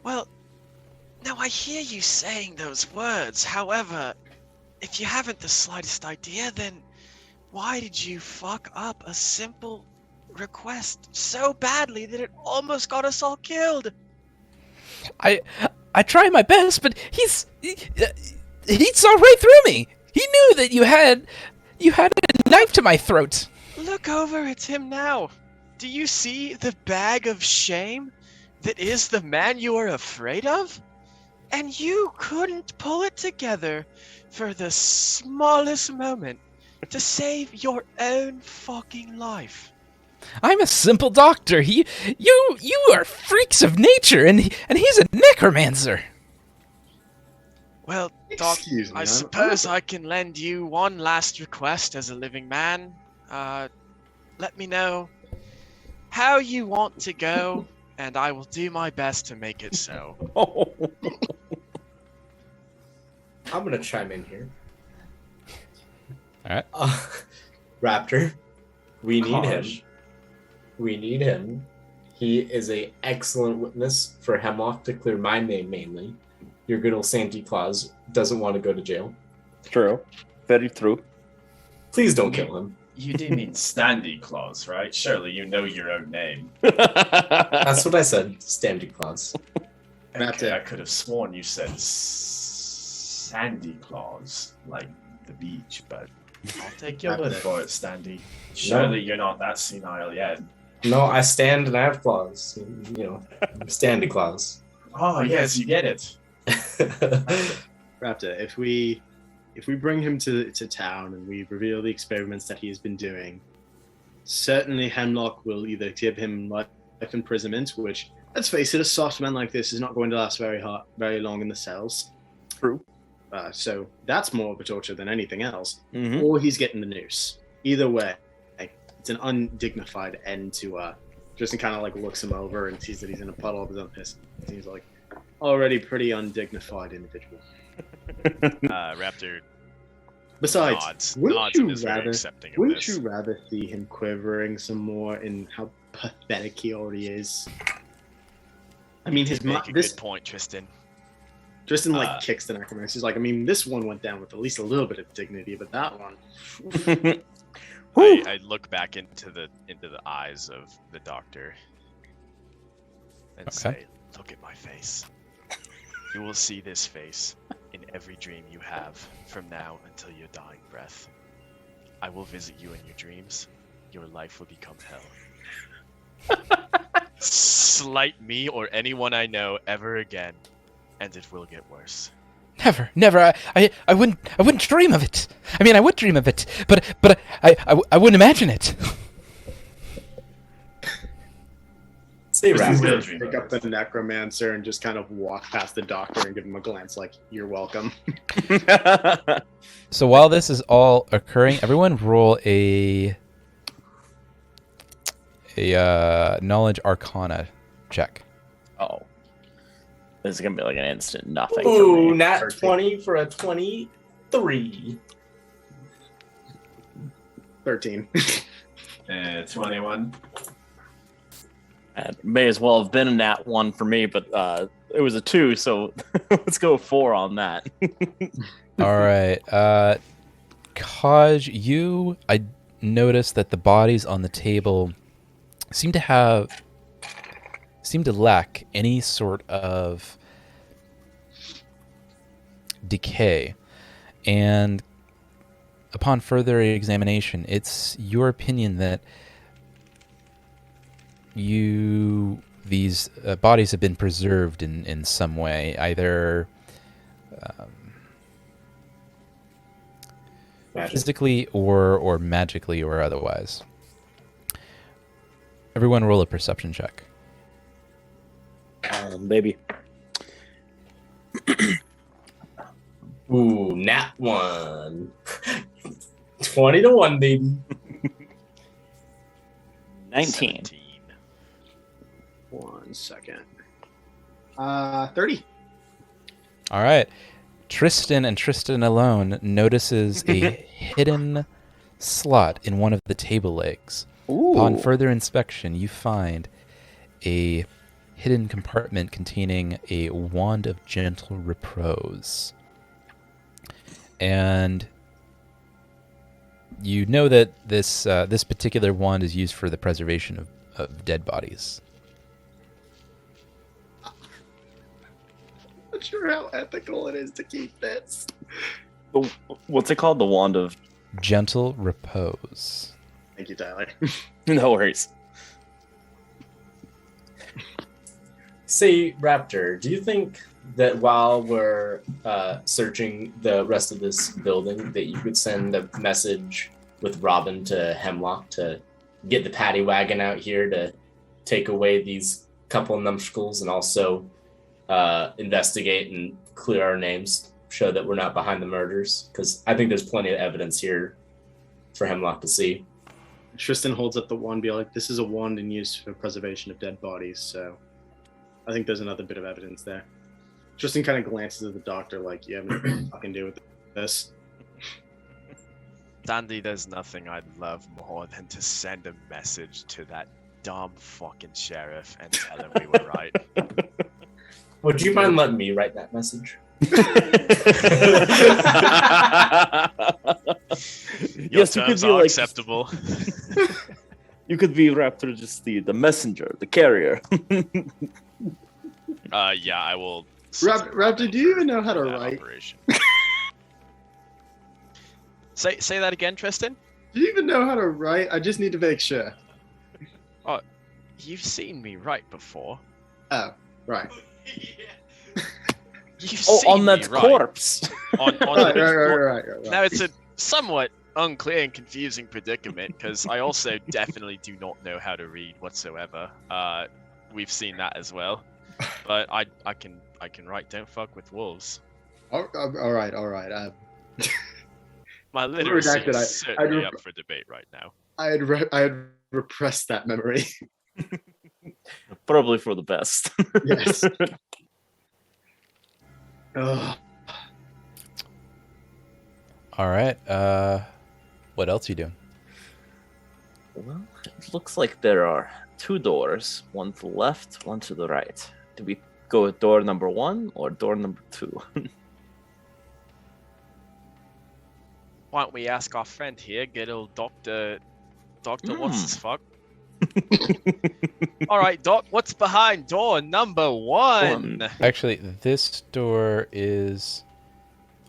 Well, now I hear you saying those words. However, if you haven't the slightest idea, then why did you fuck up a simple request so badly that it almost got us all killed? I try my best, but he saw right through me. He knew that you had a knife to my throat. Look over at him now. Do you see the bag of shame that is the man you are afraid of? And you couldn't pull it together for the smallest moment to save your own fucking life. I'm a simple doctor. You are freaks of nature, and he's a necromancer. Well, Doc, Excuse me, I suppose I can lend you one last request as a living man. Let me know how you want to go, and I will do my best to make it so. I'm gonna chime in here. All right. Raptor, we need him. Gosh. We need him. He is a excellent witness for Hemlock to clear my name mainly. Your good old Santa Claus doesn't want to go to jail. True. Very true. Please don't kill him. You do mean Standy Claus, right? Surely you know your own name. That's what I said, Standy Claus. Okay, I could have sworn you said Sandy Claus, like the beach, but I'll take your word for it, Standy. Surely you're not that senile yet. No, I stand and I have claws. You know, I'm Standy Claus. Oh, yes, you get it. Raptor, if we bring him to town and we reveal the experiments that he has been doing, certainly Hemlock will either give him life imprisonment, which, let's face it, a soft man like this is not going to last very long in the cells. True. So that's more of a torture than anything else. Mm-hmm. Or he's getting the noose. Either way, it's an undignified end to Tristan kind of like looks him over and sees that he's in a puddle of his own piss. And he's like, already pretty undignified individual. Raptor Besides, nods and is very accepting of wouldn't this. you rather see him quivering some more in how pathetic he already is? I mean, his Make a this good point, Tristan. Tristan like kicks the necromancer. He's like, I mean, this one went down with at least a little bit of dignity, but that one. I look back into the eyes of the doctor and say, "Look at my face. You will see this face in every dream you have from now until your dying breath. I will visit you in your dreams. Your life will become hell. Slight me or anyone I know ever again, and it will get worse." Never. I wouldn't dream of it. I mean, I would dream of it, but I wouldn't imagine it. Say Tristan's Raptor. gonna dream Pick of up it. the necromancer and just kind of walk past the doctor and give him a glance like, "You're welcome." So while this is all occurring, everyone roll a knowledge arcana check. Oh. This is gonna be like an instant nothing Ooh, for me. nat 13. 20 for a 23. 13. 21. It may as well have been a nat 1 for me, but it was a 2, so let's go 4 on that. All right, Kaj, I noticed that the bodies on the table seem to lack any sort of decay, and upon further examination, it's your opinion that these bodies have been preserved in some way, either physically or magically or otherwise. Everyone roll a perception check. Baby. Ooh, nat 1. 20 to 1, baby. 19. 17. 1 second. 30. All right. Tristan and Tristan alone notices a hidden slot in one of the table legs. Ooh. Upon further inspection, you find a hidden compartment containing a wand of gentle repose. And you know that this particular wand is used for the preservation of dead bodies. Not sure how ethical it is to keep this. What's it called? The Wand of... Gentle repose. Thank you, Tyler. No worries. Say, Raptor, do you think that while we're searching the rest of this building, that you could send a message with Robin to Hemlock to get the paddy wagon out here to take away these couple numbskulls and also investigate and clear our names, show that we're not behind the murders? Because I think there's plenty of evidence here for Hemlock to see. Tristan holds up the wand, be like, "This is a wand in use for preservation of dead bodies," so I think there's another bit of evidence there. Tristan kind of glances at the doctor like, "You have nothing to fucking do with this." Dandy, there's nothing I'd love more than to send a message to that dumb fucking sheriff and tell him we were right. Would you mind letting me write that message? Your Yes, you could terms be are like... acceptable. You could be Raptor, just the messenger, the carrier. Yeah, I will. Raptor, do you even know how to write? Operation. Say that again, Tristan. Do you even know how to write? I just need to make sure. You've seen me write before. Oh, right. You've Oh, seen on that me write. corpse. On Right. Now it's a somewhat unclear and confusing predicament because I also definitely do not know how to read whatsoever. We've seen that as well, but I can write "Don't fuck with wolves." All right. My literacy Redacted, is certainly up for debate right now. I had repressed that memory. Probably for the best. Yes. Ugh. All right. What else are you doing? Well, it looks like there are 2 doors, one to the left, one to the right. Do we go with door number 1 or door number 2? Why don't we ask our friend here, good old Doctor what's his fuck? All right, Doc, what's behind door number 1? Actually, this door is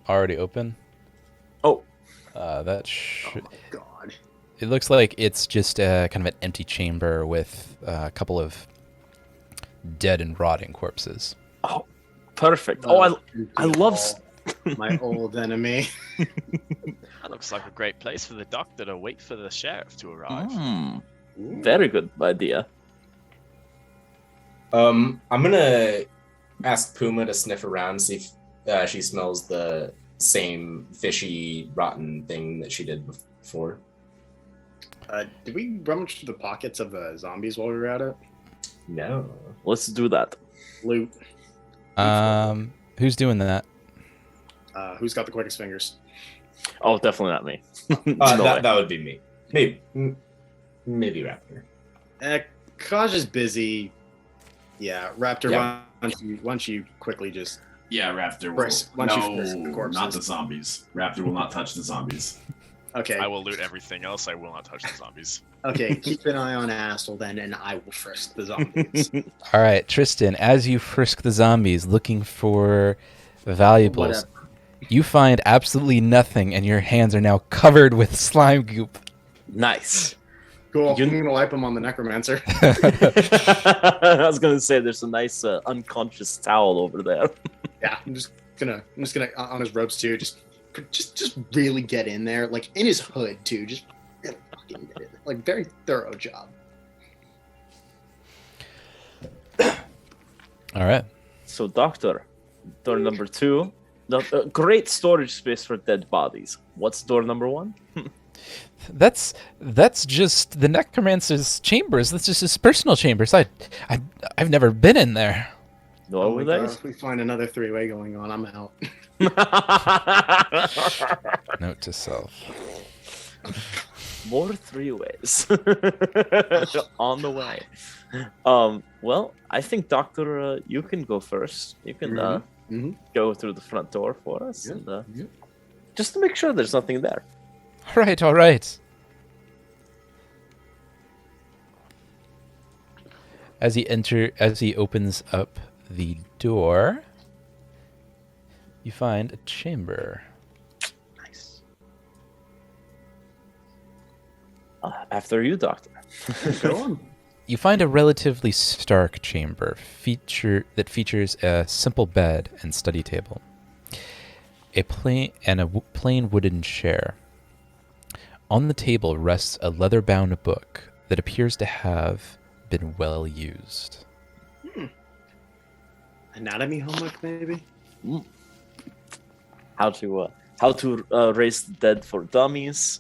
already open. Oh, That Oh my god. It looks like it's just kind of an empty chamber with a couple of dead and rotting corpses. oh, perfect. Oh, I love. My old enemy. That looks like a great place for the doctor to wait for the sheriff to arrive. Very good idea. I'm gonna ask Puma to sniff around, see if she smells the same fishy, rotten thing that she did before. Did we rummage through the pockets of zombies while we were at it? No. Let's do that. Loot. Who's doing that? Who's got the quickest fingers? Oh, definitely not me. No way. That would be me. Maybe Raptor. Kaj is busy. Yeah, Raptor. Yeah. Why don't you quickly just? Yeah, Raptor will. Frisk- once you frisk the No, corpses. not the zombies. Raptor will not touch the zombies. Okay. I will loot everything else. I will not touch the zombies. Okay. Keep an eye on Astle then, and I will frisk the zombies. All right, Tristan, as you frisk the zombies looking for valuables, Whatever. you find absolutely nothing, and your hands are now covered with slime goop. Nice. Cool. You- I'm gonna wipe him on the necromancer. I was gonna say there's a nice unconscious towel over there. Yeah, I'm just gonna on his ropes too. Just really get in there, like in his hood too. Just really fucking get in there. Like very thorough job. All right. So, Doctor, door number 2, great storage space for dead bodies. What's door number 1? That's just the necromancer's chambers. That's just his personal chambers. I've never been in there. No, Oh my God, if we find another three-way going on, I'm out. Note to self. More 3-ways on the way. Well, I think Doctor, you can go first. You can Mhm. go through the front door for us, Yeah, and yeah. just to make sure there's nothing there. All right. As he opens up the door, you find a chamber. Nice. After you, Doctor. Go on. You find a relatively stark chamber that features a simple bed and study table, a plain wooden chair. On the table rests a leather-bound book that appears to have been well used. Anatomy homework, maybe. How to raise the dead for dummies.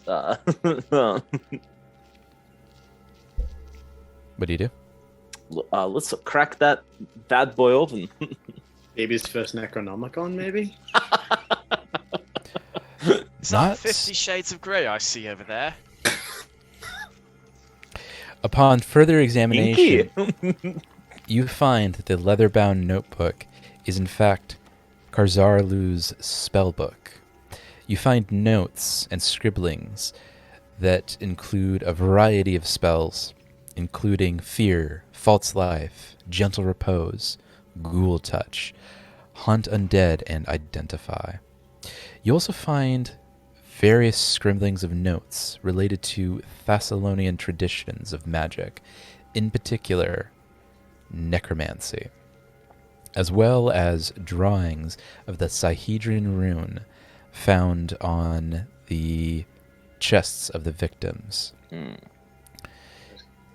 What do you do? Let's crack that bad boy open. Baby's first Necronomicon, maybe. Is that Not- 50 Shades of Grey I see over there? Upon further examination, Inky. you find that the leather-bound notebook is in fact Karzarlu's spellbook. You find notes and scribblings that include a variety of spells, including Fear, False Life, Gentle Repose, Ghoul Touch, Hunt Undead, and Identify. You also find various scribblings of notes related to Thessalonian traditions of magic, in particular, necromancy, as well as drawings of the Sihedron rune found on the chests of the victims.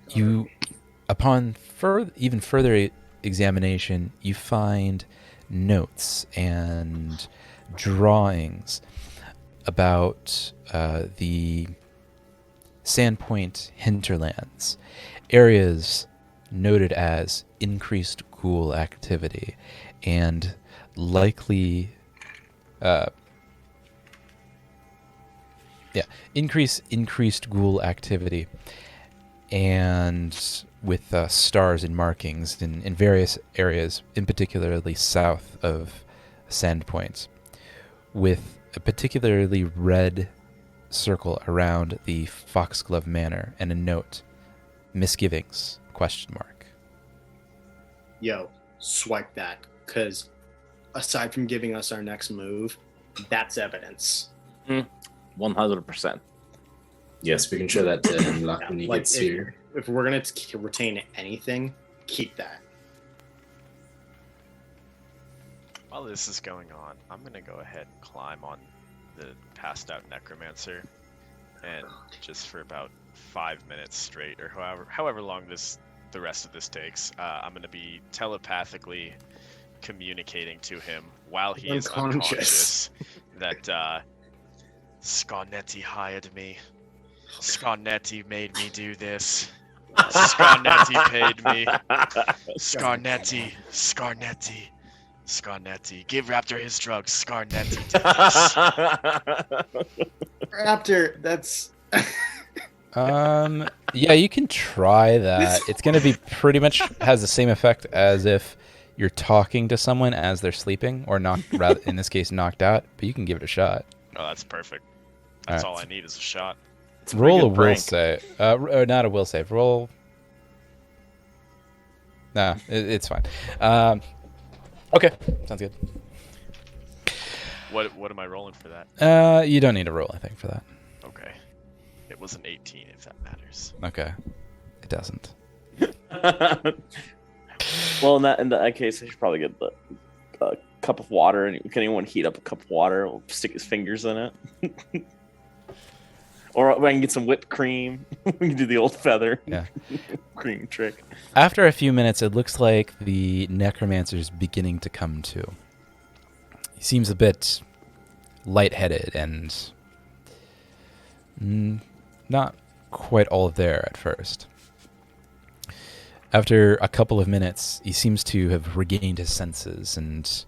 You, upon even further examination, you find notes and drawings about the Sandpoint hinterlands, areas noted as increased ghoul activity and likely increased ghoul activity, and with stars and markings in various areas, in particularly south of Sandpoint, with a particularly red circle around the Foxglove Manor and a note, misgivings, ? Yo, swipe that, because aside from giving us our next move, that's evidence. 100%. Yes, we can show that to Hemlock when he Like, gets here. if we're going to retain anything, keep that. While this is going on, I'm gonna go ahead and climb on the passed out necromancer, and just for about 5 minutes straight, or however long the rest of this takes, I'm gonna be telepathically communicating to him while he is unconscious that Scarnetti hired me. Scarnetti made me do this. Scarnetti paid me. Scarnetti, give Raptor his drugs. Scarnetti did this. Raptor, that's... Yeah, you can try that. It's going to be pretty much has the same effect as if you're talking to someone as they're sleeping, or rather, in this case, knocked out. But you can give it a shot. Oh, that's perfect. That's all I need is a shot. Roll a will save. Or not a will save. Roll. Nah, it's fine. Okay, sounds good. What am I rolling for that? You don't need to roll anything for that. Okay. It was an 18, if that matters. Okay, it doesn't. Well, in that case, I should probably get a cup of water. And can anyone heat up a cup of water? We'll stick his fingers in it. Or I can get some whipped cream. We can do the old feather cream trick. After a few minutes, it looks like the necromancer's beginning to come to. He seems a bit lightheaded and not quite all there at first. After a couple of minutes, he seems to have regained his senses and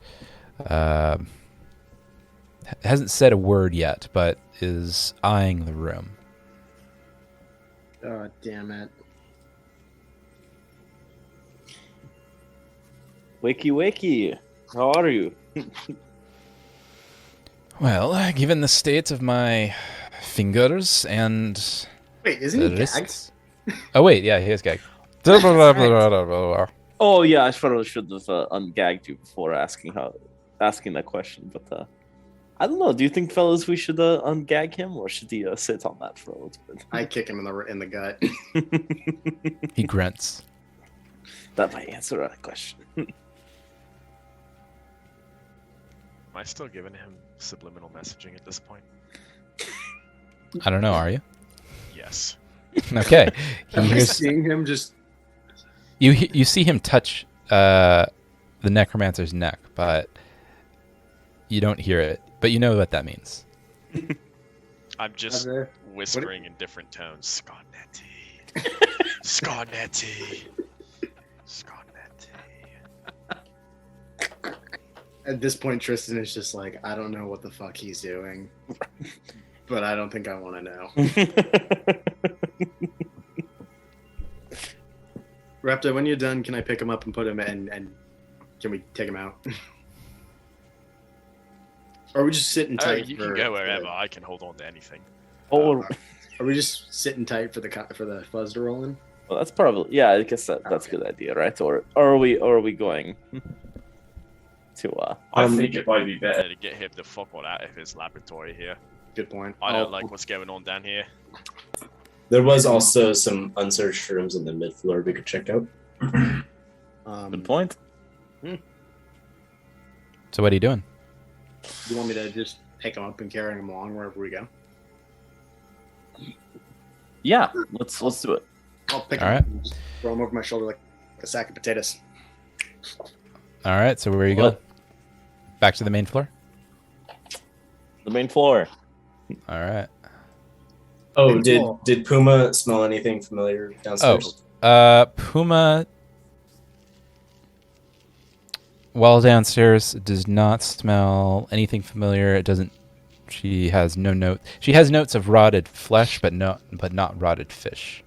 hasn't said a word yet, but is eyeing the room. Oh, damn it. Wakey, how are you? Well, given the state of my fingers and Wait, isn't he gagged? wrists... Oh, wait, yeah, he is gagged. Oh yeah, I probably should have ungagged you before asking that question. But I don't know. Do you think, fellas, we should ungag him, or should he sit on that for a little bit? I kick him in the gut. He grunts. That might answer that question. Am I still giving him subliminal messaging at this point? I don't know, are you? Yes. Okay. Am I seeing him just... You see him touch the necromancer's neck, but you don't hear it. But you know what that means. I'm just whispering in different tones. Scarnetti. Scarnetti. At this point, Tristan is just like, I don't know what the fuck he's doing. But I don't think I want to know. Raptor, when you're done, can I pick him up and put him in, and can we take him out? Or are we just sitting tight? You can go wherever. I can hold on to anything. Oh, are we just sitting tight for the fuzz to roll in? well, that's probably I guess that's a good idea, right? Or are we going to? I think it might be better. To get him the fuck out of his laboratory here. Good point. I don't like what's going on down here. There was also some unsearched rooms in the mid-floor we could check out. Good point. So what are you doing? You want me to just pick him up and carry him along wherever we go? Yeah, let's do it. I'll pick All him right. up and just throw him over my shoulder like a sack of potatoes. All right, so where are you going? Back to the main floor? The main floor. All right. Oh, did Puma smell anything familiar downstairs? Puma, while downstairs, does not smell anything familiar. It doesn't. She has no note. She has notes of rotted flesh, but not rotted fish.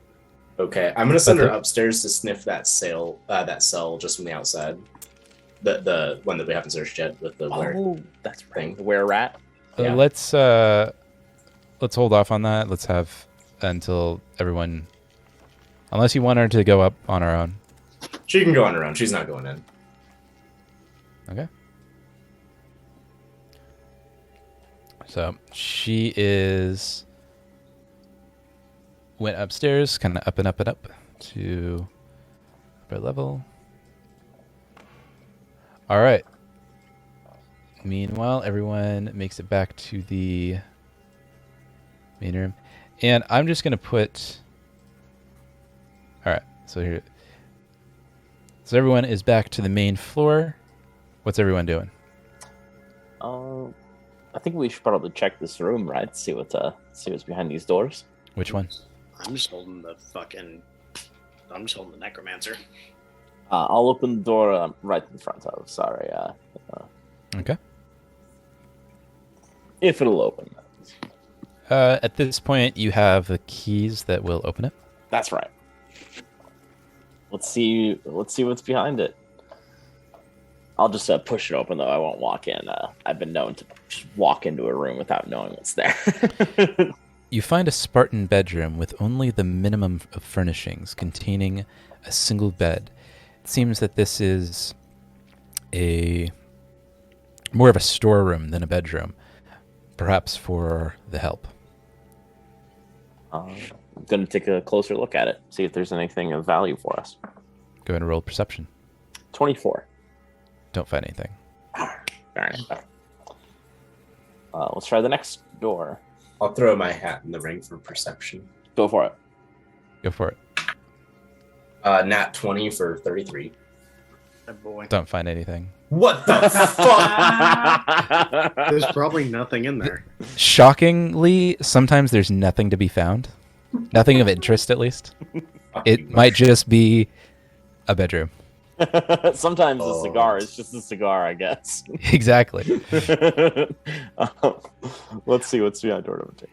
Okay, I'm gonna send her upstairs to sniff that cell just from the outside. The one that we haven't searched yet with the were That's right. thing. The were rat. Yeah. Let's let's hold off on that. Let's have until everyone, unless you want her to go up on her own. She can go on her own. She's not going in. Okay. So she went upstairs, kind of up and up and up to upper level. All right. Meanwhile, everyone makes it back to the main room. And I'm just going to put... All right. So here... So everyone is back to the main floor. What's everyone doing? I think we should probably check this room, right? See what's behind these doors. Which one? I'm just holding the necromancer. I'll open the door right in front of. Sorry. Okay. If it'll open. At this point, you have the keys that will open it. That's right. Let's see what's behind it. I'll just push it open, though. I won't walk in. I've been known to just walk into a room without knowing what's there. You find a Spartan bedroom with only the minimum of furnishings, containing a single bed. It seems that this is more of a storeroom than a bedroom, perhaps for the help. I'm going to take a closer look at it, see if there's anything of value for us. Go ahead and roll perception. 24. Don't find anything. Fair enough. Let's try the next door. I'll throw my hat in the ring for perception. Go for it. Go for it. Nat 20 for 33. Oh boy. Don't find anything. What the fuck? There's probably nothing in there. Shockingly, sometimes there's nothing to be found. Nothing of interest, at least. It might just be a bedroom. Sometimes a cigar is just a cigar, I guess. Exactly. Let's see what's behind door number 2.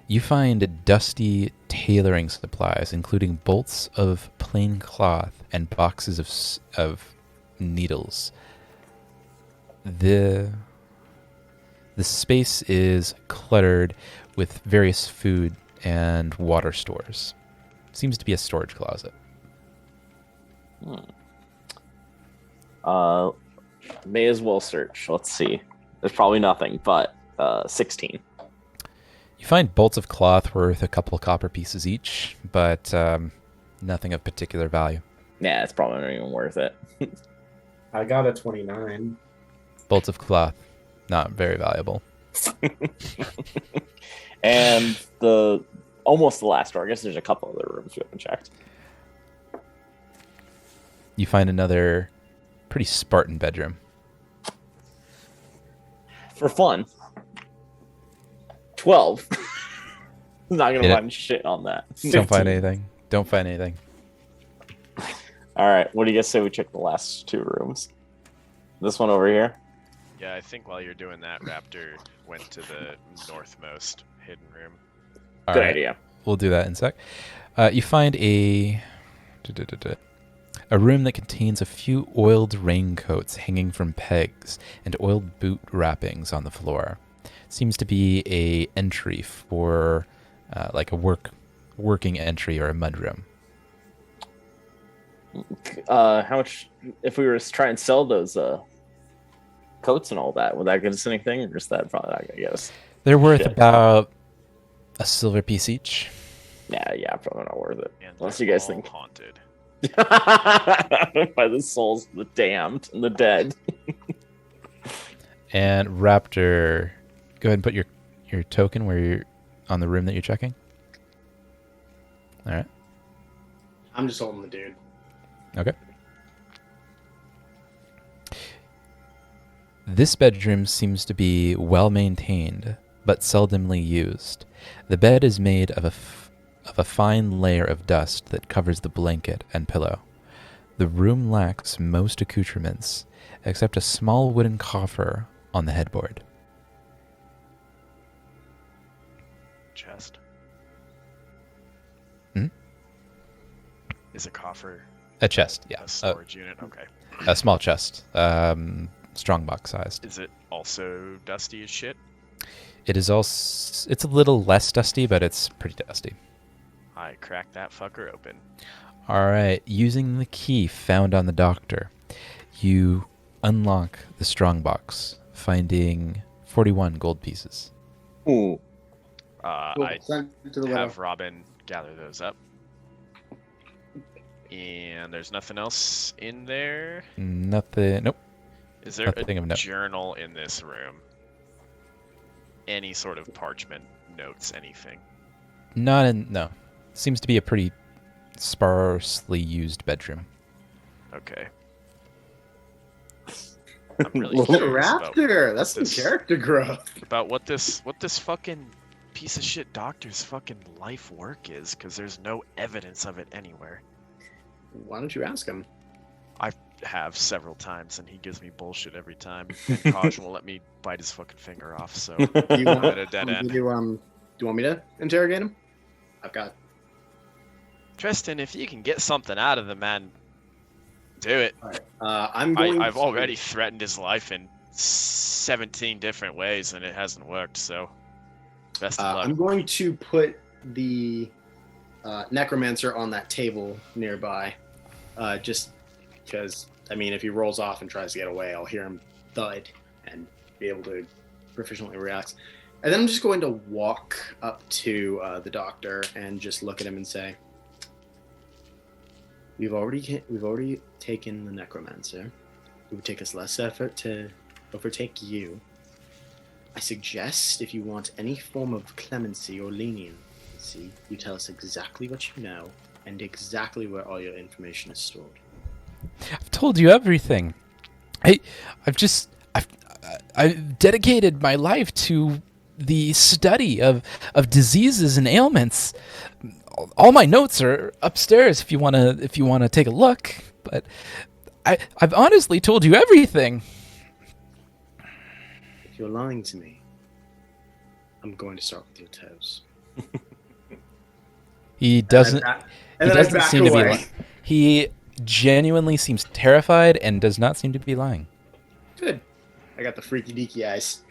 You find dusty tailoring supplies, including bolts of plain cloth and boxes of needles. The space is cluttered with various food and water stores. Seems to be a storage closet. May as well search. Let's see. There's probably nothing, but 16. You find bolts of cloth worth a couple copper pieces each, but nothing of particular value. Yeah, it's probably not even worth it. I got a 29. Bolts of cloth, not very valuable. And almost the last door. I guess there's a couple other rooms we haven't checked. You find another pretty Spartan bedroom. For fun. 12. Not gonna Yeah. find shit on that. Don't find anything. Don't find anything. All right, what do you guys say we check the last 2 rooms? This one over here. Yeah, I think while you're doing that, Raptor went to the northmost hidden room. All Good right. idea. We'll do that in a sec. You find a room that contains a few oiled raincoats hanging from pegs and oiled boot wrappings on the floor. Seems to be a entry for like a working entry or a mudroom. How much, if we were to try and sell those coats and all that, would that get us anything, or is that probably not gonna get us? They're worth Shit. about a silver piece each. Yeah, probably not worth it. And Unless they're you guys all think haunted. by the souls of the damned and the dead. And Raptor, go ahead and put your token where you're on the room that you're checking. All right. I'm just holding the dude. Okay. This bedroom seems to be well maintained, but seldomly used. The bed is made of a fine layer of dust that covers the blanket and pillow. The room lacks most accoutrements, except a small wooden coffer on the headboard. Chest. Hmm? Is a coffer. A chest, yeah. A storage unit. Okay. A small chest. Strongbox sized. Is it also dusty as shit? It is also. It's a little less dusty, but it's pretty dusty. I cracked that fucker open. All right. Using the key found on the doctor, you unlock the strongbox, finding 41 gold pieces. Ooh. Cool. I Send it to the have widow. Robin gather those up. And there's nothing else in there. Nothing. Nope. Is there Nothing a of note. journal in this room? Any sort of parchment, notes, anything? Not in. No. Seems to be a pretty sparsely used bedroom. Okay. I'm really Look at curious about Raptor. That's some this- character growth. about what this fucking piece of shit doctor's fucking life work is, because there's no evidence of it anywhere. Why don't you ask him? I have several times, and he gives me bullshit every time. And Kaj won't let me bite his fucking finger off, so Do you I'm want, at a dead do end. you, do you want me to interrogate him? I've got. Tristan, if you can get something out of the man, do it. I'm going. I've to- already threatened his life in 17 different ways, and it hasn't worked, so best of luck. I'm going to put the necromancer on that table nearby, just because. I mean, if he rolls off and tries to get away, I'll hear him thud and be able to proficiently react. And then I'm just going to walk up to the doctor and just look at him and say, "We've already taken the necromancer. It would take us less effort to overtake you. I suggest if you want any form of clemency or leniency, you tell us exactly what you know and exactly where all your information is stored." I've told you everything. I've dedicated my life to the study of diseases and ailments. All my notes are upstairs if you wanna take a look. But I've honestly told you everything. If you're lying to me, I'm going to start with your toes. He doesn't. And He then I doesn't back seem to be. away. He genuinely seems terrified and does not seem to be lying. Good. I got the freaky deaky eyes.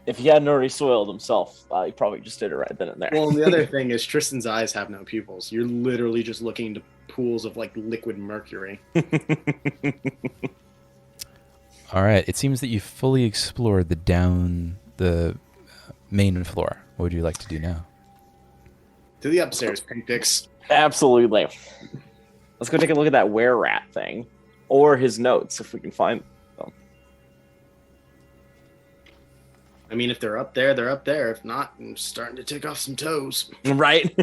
If he hadn't already soiled himself, he probably just did it right then and there. Well, and the other thing is Tristan's eyes have no pupils. You're literally just looking into pools of like liquid mercury. All right. It seems that you've fully explored the main floor. What would you like to do now? To the upstairs, Picks. Absolutely. Let's go take a look at that were-rat thing. Or his notes, if we can find them. I mean, if they're up there, they're up there. If not, I'm starting to take off some toes. Right?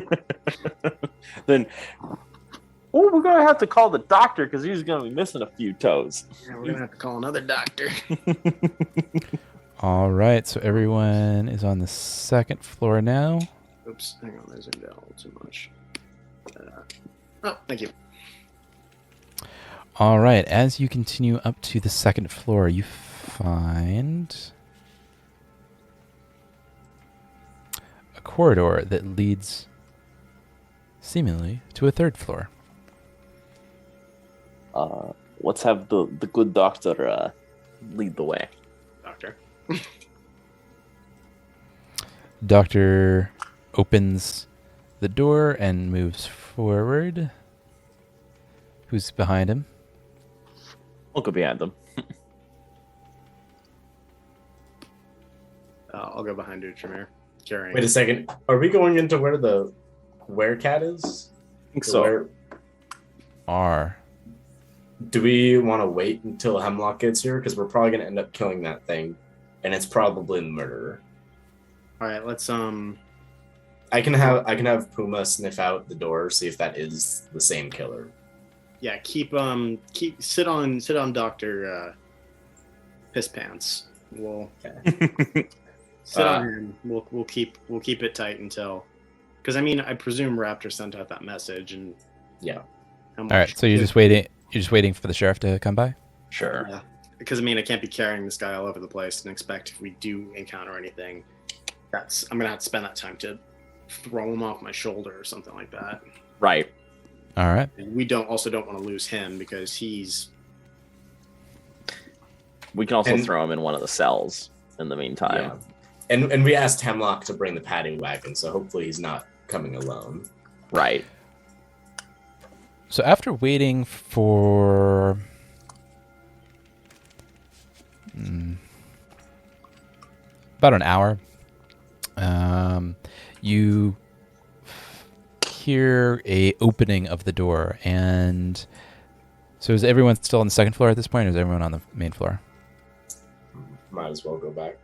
Then, oh, we're going to have to call the doctor because he's going to be missing a few toes. Yeah, we're gonna have to call another doctor. All right. So everyone is on the second floor now. Oops, hang on, I zoomed out a little too much. Oh, thank you. All right. As you continue up to the second floor, you find a corridor that leads seemingly to a third floor. Let's have the good doctor lead the way. Doctor. Doctor opens the door and moves forward. Who's behind him? We'll go behind them. I'll go behind you, Tremere. Carrying. Wait a second. Are we going into where the werecat is? I think so. Where, R. do we want to wait until Hemlock gets here? Because we're probably going to end up killing that thing, and it's probably the murderer. All right, let's I can have Puma sniff out the door, see if that is the same killer. yeah, keep sit on Doctor Piss Pants. We'll sit on him. We'll keep it tight until, because I mean I presume Raptor sent out that message and Yeah. how All right. So you're just waiting. You're just waiting for the sheriff to come by. Sure. Yeah, because I mean I can't be carrying this guy all over the place and expect if we do encounter anything, I'm gonna have to spend that time to throw him off my shoulder or something like that. Right. All right. And we don't want to lose him because he's. We can also And- throw him in one of the cells in the meantime. Yeah. And we asked Hemlock to bring the paddy wagon, so hopefully he's not coming alone. Right. So after waiting for about an hour, you hear a opening of the door, and so is everyone still on the second floor at this point, or is everyone on the main floor? Might as well go back.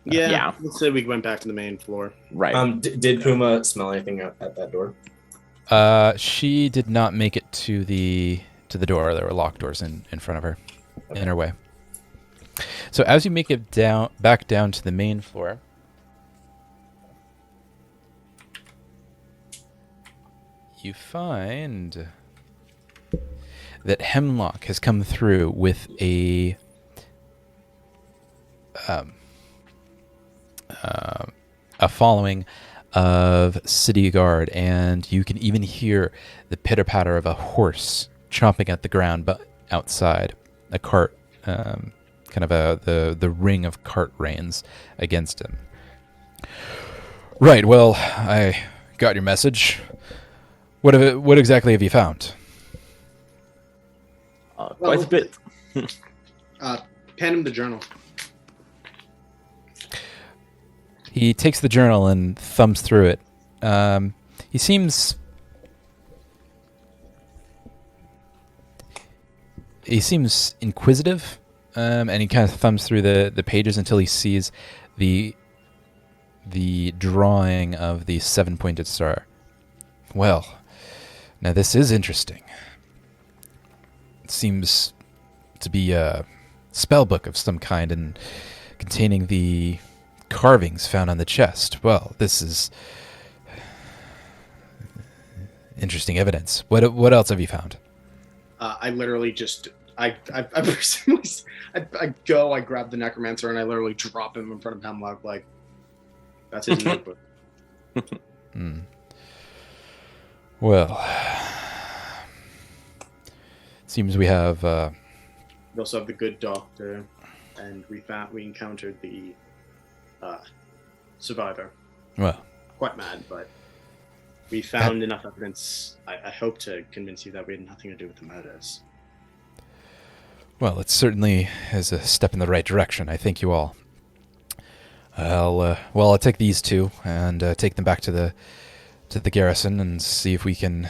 Yeah. Let's say we went back to the main floor. Right. Did Puma smell anything at that door? She did not make it to the door. There were locked doors in front of her, in her way. So as you make it back down to the main floor, you find that Hemlock has come through with a following of city guard, and you can even hear the pitter-patter of a horse chomping at the ground but outside. A cart, kind of the ring of cart reins against him. Right, well, I got your message. What exactly have you found? Quite a bit. Hand him the journal. He takes the journal and thumbs through it. He seems inquisitive, and he kind of thumbs through the pages until he sees the drawing of the 7-pointed star. Well, now this is interesting. It seems to be a spell book of some kind and containing the carvings found on the chest. Well, this is interesting evidence. What else have you found? I literally just I grab the necromancer and I literally drop him in front of Hemlock like that's his notebook. Well, seems we have. We also have the good doctor, and we encountered the survivor. Well, Quite mad, but we found enough evidence. I hope to convince you that we had nothing to do with the murders. well, it certainly is a step in the right direction. I thank you all. I'll take these two and take them back to the garrison and see if we can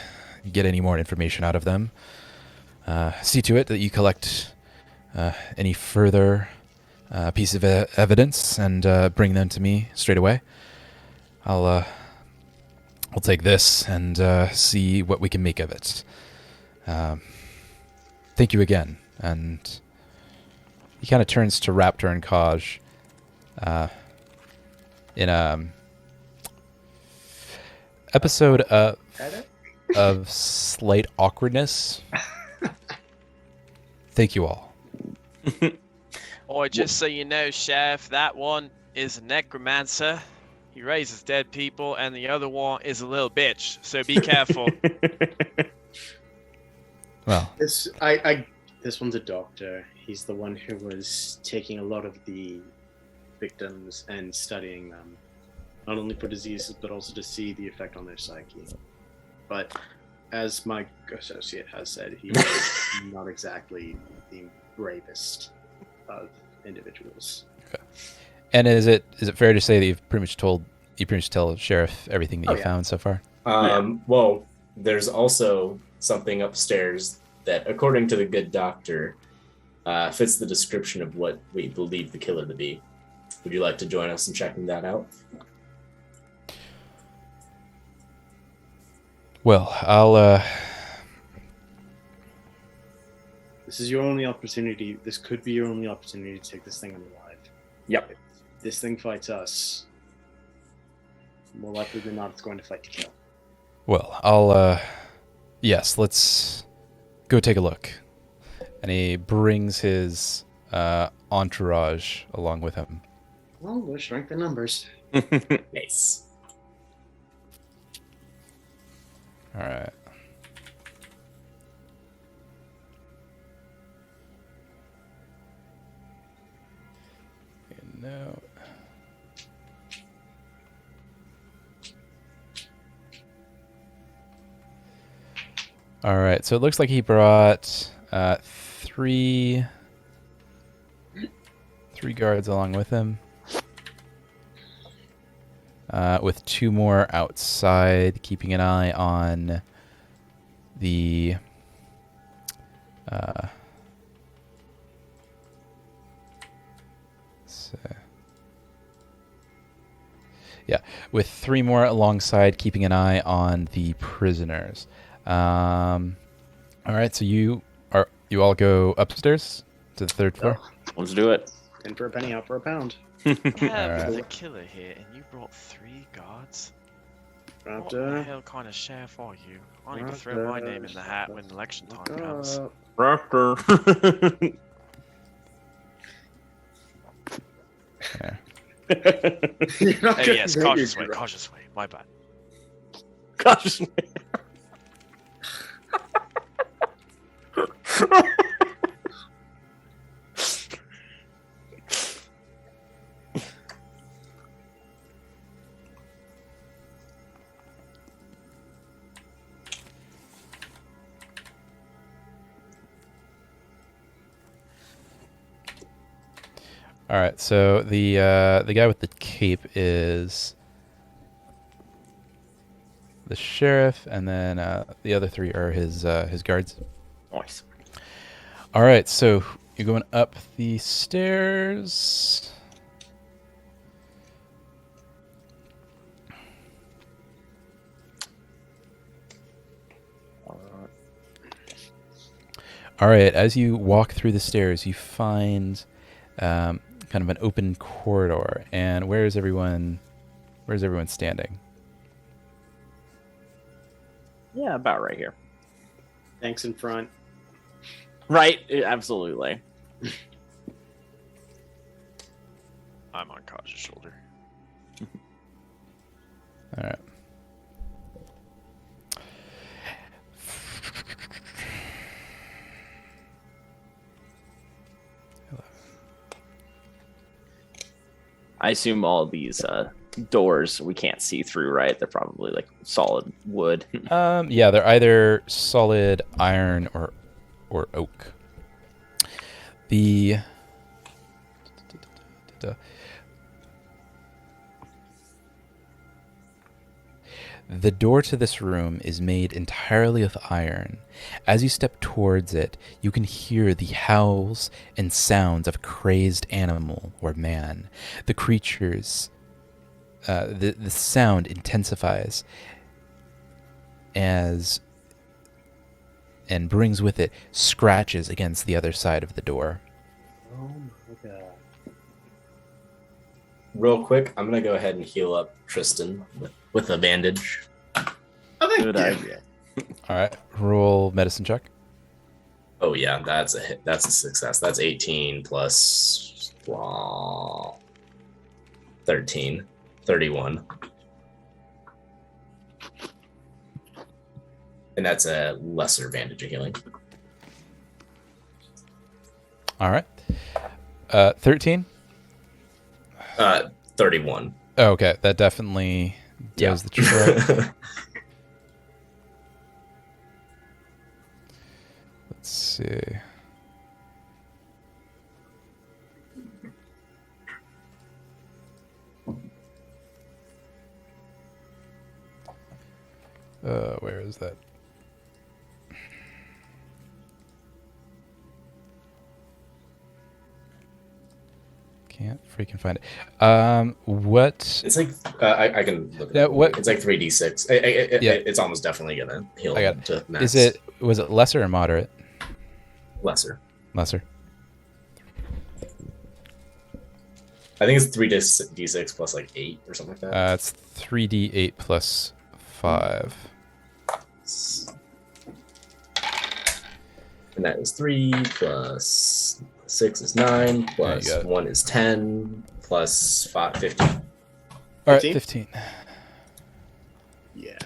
get any more information out of them. See to it that you collect any further piece of evidence and bring them to me straight away. I'll take this and see what we can make of it. Thank you again. And he kind of turns to Raptor and Kaj in a episode of slight awkwardness. Thank you all. Or just so you know, Sheriff, that one is a necromancer. He raises dead people, and the other one is a little bitch. So be careful. Well, This one's a doctor. He's the one who was taking a lot of the victims and studying them, not only for diseases but also to see the effect on their psyche. But as my associate has said, he is not exactly the bravest of individuals. and is it fair to say that you've pretty much tell the sheriff everything that you yeah. found so far? Well, there's also something upstairs that, according to the good doctor, fits the description of what we believe the killer to be. Would you like to join us in checking that out? Well, I'll This is your only opportunity. This could be your only opportunity to take this thing alive. Yep. If this thing fights us, more likely than not, it's going to fight to kill. yes, let's go take a look. And he brings his entourage along with him. Well, we'll shrink the numbers. Nice. All right. No. All right. So it looks like he brought three guards along with him. With 2 more outside, keeping an eye on the with 3 more alongside, keeping an eye on the prisoners. All right, so you all go upstairs to the 3rd floor. Let's do it. In for a penny, out for a pound. I have Alright. the killer here, and you brought 3 guards. Drop What the hell kind of sheriff are you? I need to throw my name in the hat when election time comes. Raptor. You're not Hey, gonna yes, make cautious it way, drop. cautious way. My bad. Gosh. All right, so the guy with the cape is the sheriff, and then the other 3 are his guards. Nice. All right, so you're going up the stairs. All right, as you walk through the stairs, you find kind of an open corridor. And where's everyone standing? Yeah, about right here. Thanks in front. Right, absolutely. I'm on Kaj's shoulder. All right. I assume all these doors we can't see through, right? They're probably like solid wood. Yeah, they're either solid iron or oak. The door to this room is made entirely of iron. As you step towards it, you can hear the howls and sounds of a crazed animal or man. The creatures, the sound intensifies and brings with it scratches against the other side of the door. Oh my god. Real quick, I'm gonna go ahead and heal up Tristan with a bandage. Oh, thank Good you. idea. All right, roll medicine check. Oh yeah, that's a hit. That's a success. That's 18 plus 13, 31. And that's a lesser bandage of healing. All right, 13. 31. Oh, okay, that definitely does the trick. Let's see. Where is that? Can't freaking find it. What? It's like I can look at Yeah, it. what- It's like 3d6. Yeah. It's almost definitely gonna heal I got to max. Was it lesser or moderate? lesser? Lesser. I think it's 3d6 plus like 8 or something like that. It's 3d8 plus 5. And that is 3 plus 6 is 9 plus got it. 1 is 10 plus 5 15. All right, 15? 15. Yeah.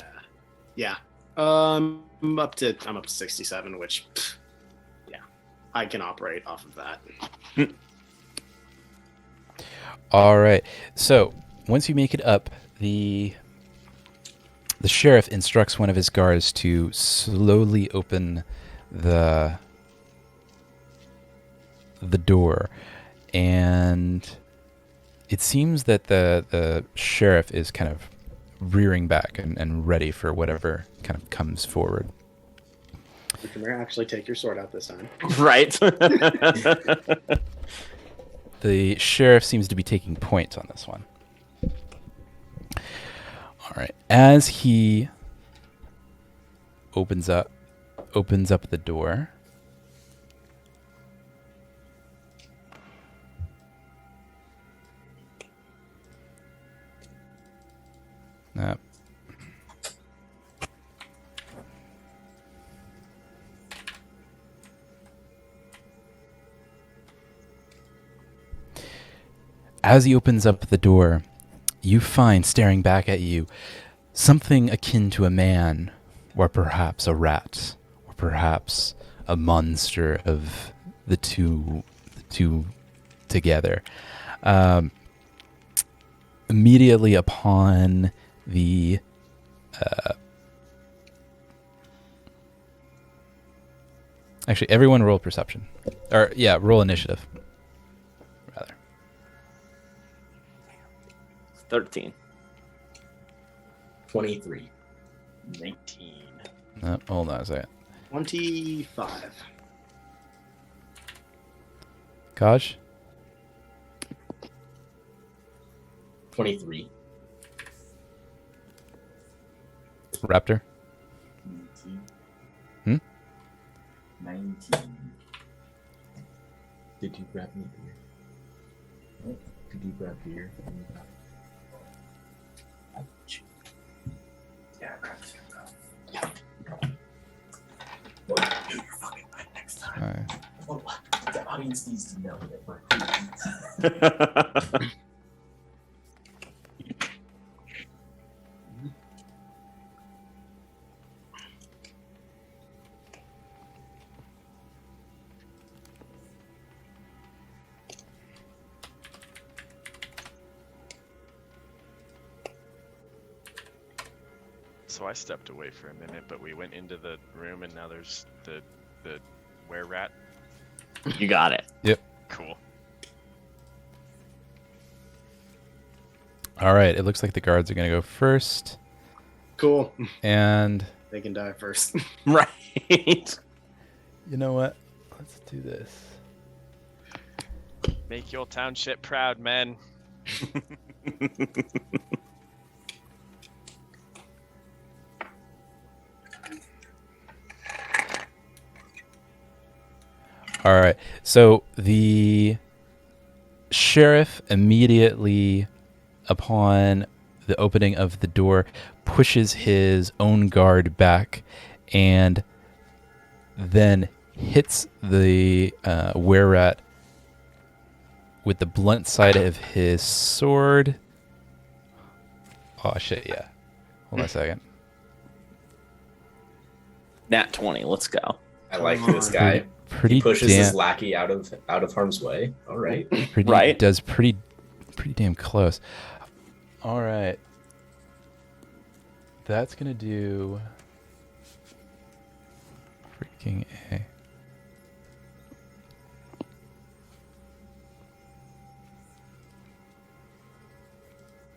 Yeah. I'm up to 67, which, yeah, I can operate off of that. All right. So once you make it up, the sheriff instructs one of his guards to slowly open the door, and it seems that the sheriff is kind of rearing back and ready for whatever kind of comes forward. You can actually take your sword out this time. Right. The sheriff seems to be taking point on this one. All right. As he opens up the door, as he opens up the door, you find staring back at you something akin to a man, or perhaps a rat, or perhaps a monster of the two together. Immediately upon the actually, everyone roll perception, or roll initiative. 13. 23. 19. Hold on a second. 25. Kaj? 23. Raptor? 19. 19. Did you grab me beer? Did you grab beer? Yeah, I grabbed you. Well, you're fucking right next time. Well, the audience needs to know that we're So I stepped away for a minute, but we went into the room, and now there's the were-rat. You got it. Yep. Cool. All right. It looks like the guards are going to go first. Cool. And They can die first. Right. you know what? Let's do this. Make your township proud, men. All right. So the sheriff immediately, upon the opening of the door, pushes his own guard back and then hits the were-rat with the blunt side of his sword. Oh, shit, yeah. Hold on a second. Nat 20. Let's go. I like this guy. Pretty He pushes damn, his lackey out of harm's way. All right. pretty, Right. Does pretty damn close. All right. That's going to do freaking A.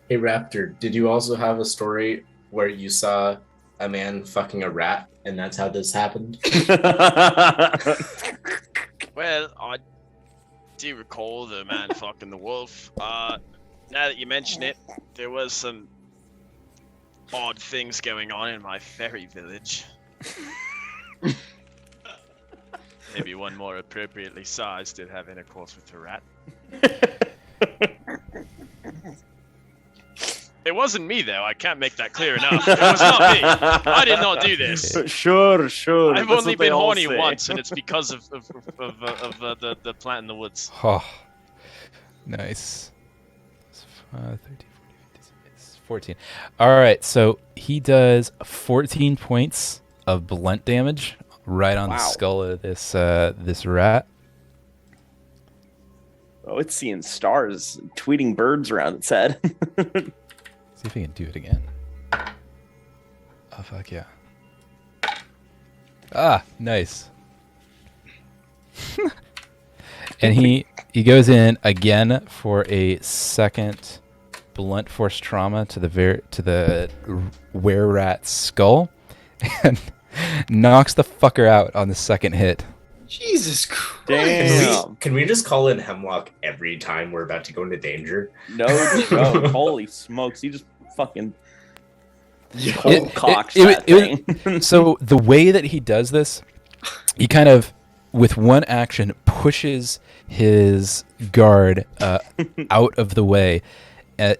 Hey Raptor, did you also have a story where you saw a man fucking a rat, and that's how this happened? Well, I do recall the man fucking the wolf. Now that you mention it, there was some odd things going on in my fairy village. Maybe one more appropriately sized did have intercourse with a rat. It wasn't me, though. I can't make that clear enough. It was not me. I did not do this. Sure. I've That's only what they been all horny say. once, and it's because of the plant in the woods. Oh, nice. 13, 14, 15, 14. All right, so he does 14 points of blunt damage right on the skull of this rat. Oh, it's seeing stars, tweeting birds around its head. See if we can do it again. Oh, fuck yeah. Ah, nice. And he goes in again for a second blunt force trauma to the were-rat skull and knocks the fucker out on the second hit. Jesus Christ. Damn. Can we just call in Hemlock every time we're about to go into danger? No joke. Holy smokes. He just fucking cocks It- that thing. So the way that he does this, he kind of, with one action, pushes his guard out of the way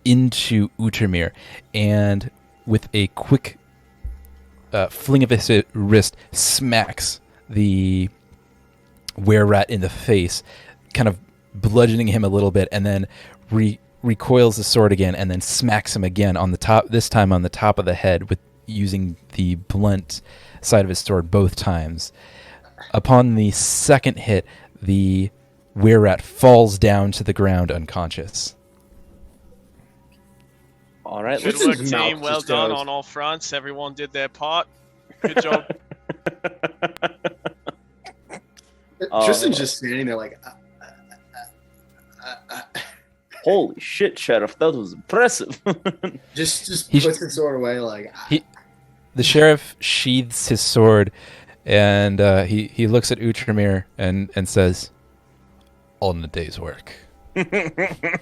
into Utermir, and with a quick fling of his wrist, smacks the were-rat in the face, kind of bludgeoning him a little bit, and then recoils the sword again, and then smacks him again on the top. This time on the top of the head, with using the blunt side of his sword both times. Upon the second hit, the were-rat falls down to the ground unconscious. All right, Good Tristan's work, mouth team. Well just done goes- on all fronts. Everyone did their part. Good job. Tristan's just standing there like, Holy shit, Sheriff, that was impressive. just He's- puts his sword away like, The sheriff sheathes his sword, and he looks at Utermir and says, "On the day's work."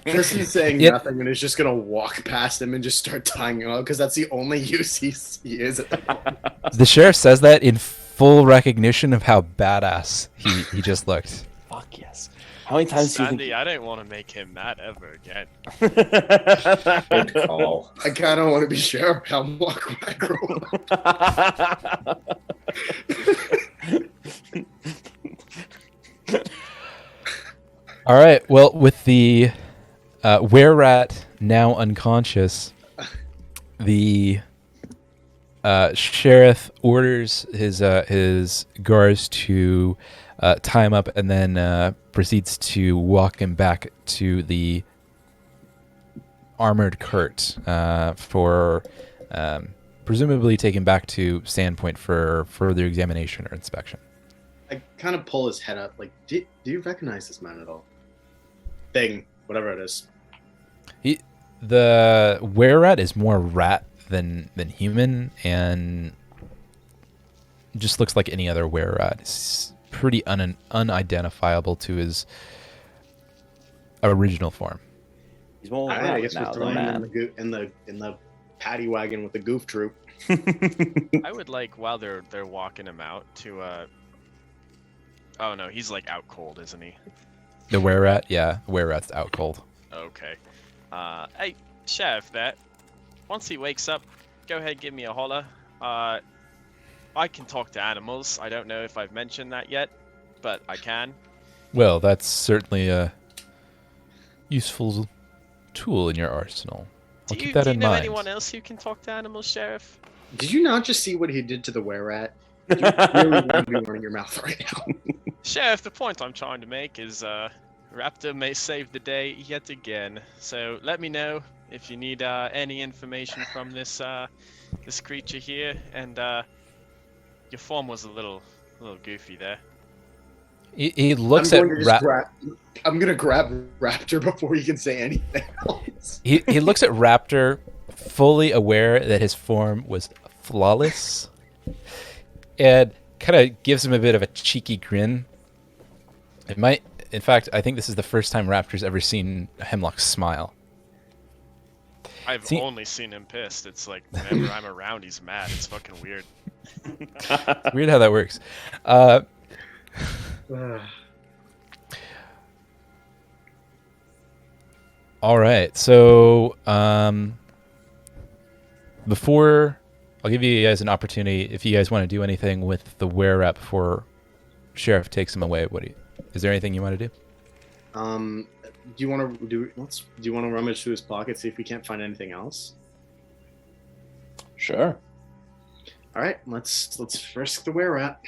Tristan's saying Yep. nothing and is just gonna walk past him and just start tying him up because that's the only use he is at the moment. The sheriff says that in full recognition of how badass he just looked. Fuck yes. How many times do you Sandy, I don't want to make him mad ever again. think... Good call. I kind of want to be sheriff. I'm walking when I grow up. All right. Well, with the were-rat now unconscious, the sheriff orders his guards to tie him up, and then proceeds to walk him back to the armored cart for presumably taken back to Sandpoint for further examination or inspection. I kind of pull his head up like, do you recognize this man at all? Thing, whatever it is. The were-rat is more rat than human, and just looks like any other were-rat. It's pretty unidentifiable to his original form. He's more All right, I guess now, we're the throwing man. him in the paddy wagon with the goof troop. I would like, while they're walking him out, to oh no, he's like out cold, isn't he? The were-rat, yeah, were-rat's out cold. Okay. Hey, Sheriff, that once he wakes up, go ahead, give me a holler. I can talk to animals. I don't know if I've mentioned that yet, but I can. Well, that's certainly a useful tool in your arsenal. I'll keep that do you in know mind. anyone else who can talk to animals, Sheriff? Did you not just see what he did to the were-rat? You really want to be running your mouth right now. Sheriff, the point I'm trying to make is Raptor may save the day yet again. So let me know if you need any information from this this creature here. And your form was a little goofy there. He looks I'm at going to just I'm gonna grab Raptor before he can say anything else. he looks at Raptor, fully aware that his form was flawless, and kind of gives him a bit of a cheeky grin. In fact, I think this is the first time Raptor's ever seen Hemlock smile. I've See- only seen him pissed. It's like whenever I'm around, he's mad. It's fucking weird. Weird how that works. All right, so before I'll give you guys an opportunity, if you guys want to do anything with the were-rat before Sheriff takes him away. Is there anything you want to do? Do you want to rummage through his pocket, see if we can't find anything else? Sure. All right, let's frisk the were-rat.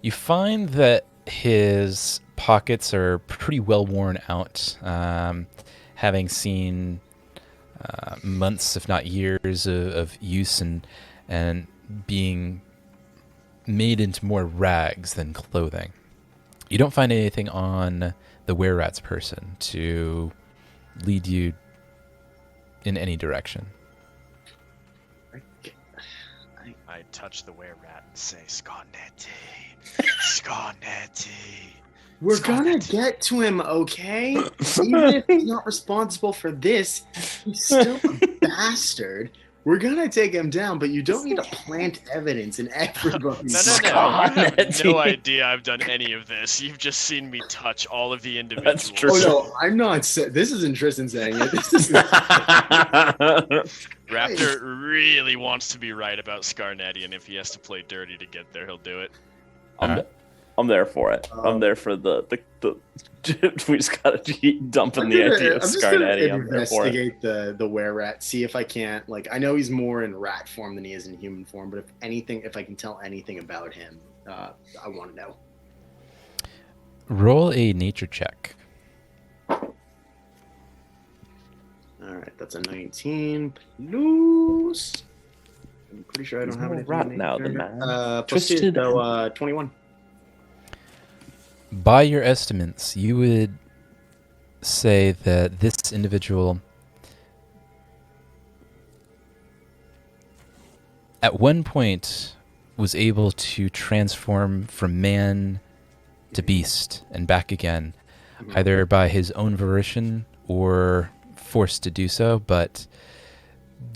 You find that his pockets are pretty well worn out, having seen months, if not years, of use and being made into more rags than clothing. You don't find anything on the were-rat's person to lead you in any direction. I touch the were-rat and say, Scarnetti, Scarnetti. We're gonna get to him, okay? Even if he's not responsible for this, he's still a bastard. We're gonna take him down, but you don't need to plant evidence in everybody's No. You have no idea I've done any of this. You've just seen me touch all of the individuals. That's true. Oh no, I'm not. This isn't Tristan saying it. This is. Raptor really wants to be right about Scarnetti, and if he has to play dirty to get there, he'll do it. I'm there for it. I'm there for the we just gotta keep dumping the idea of Scarnetti. I'm there for it. Investigate the were-rat, see if I can't, like, I know he's more in rat form than he is in human form, but if I can tell anything about him, I want to know. Roll a nature check. All right, that's a 19 plus. I'm pretty sure I don't have anything. Rat now, the man. Plus 2, so 21. By your estimates, you would say that this individual at one point was able to transform from man to beast and back again, either by his own volition or forced to do so, but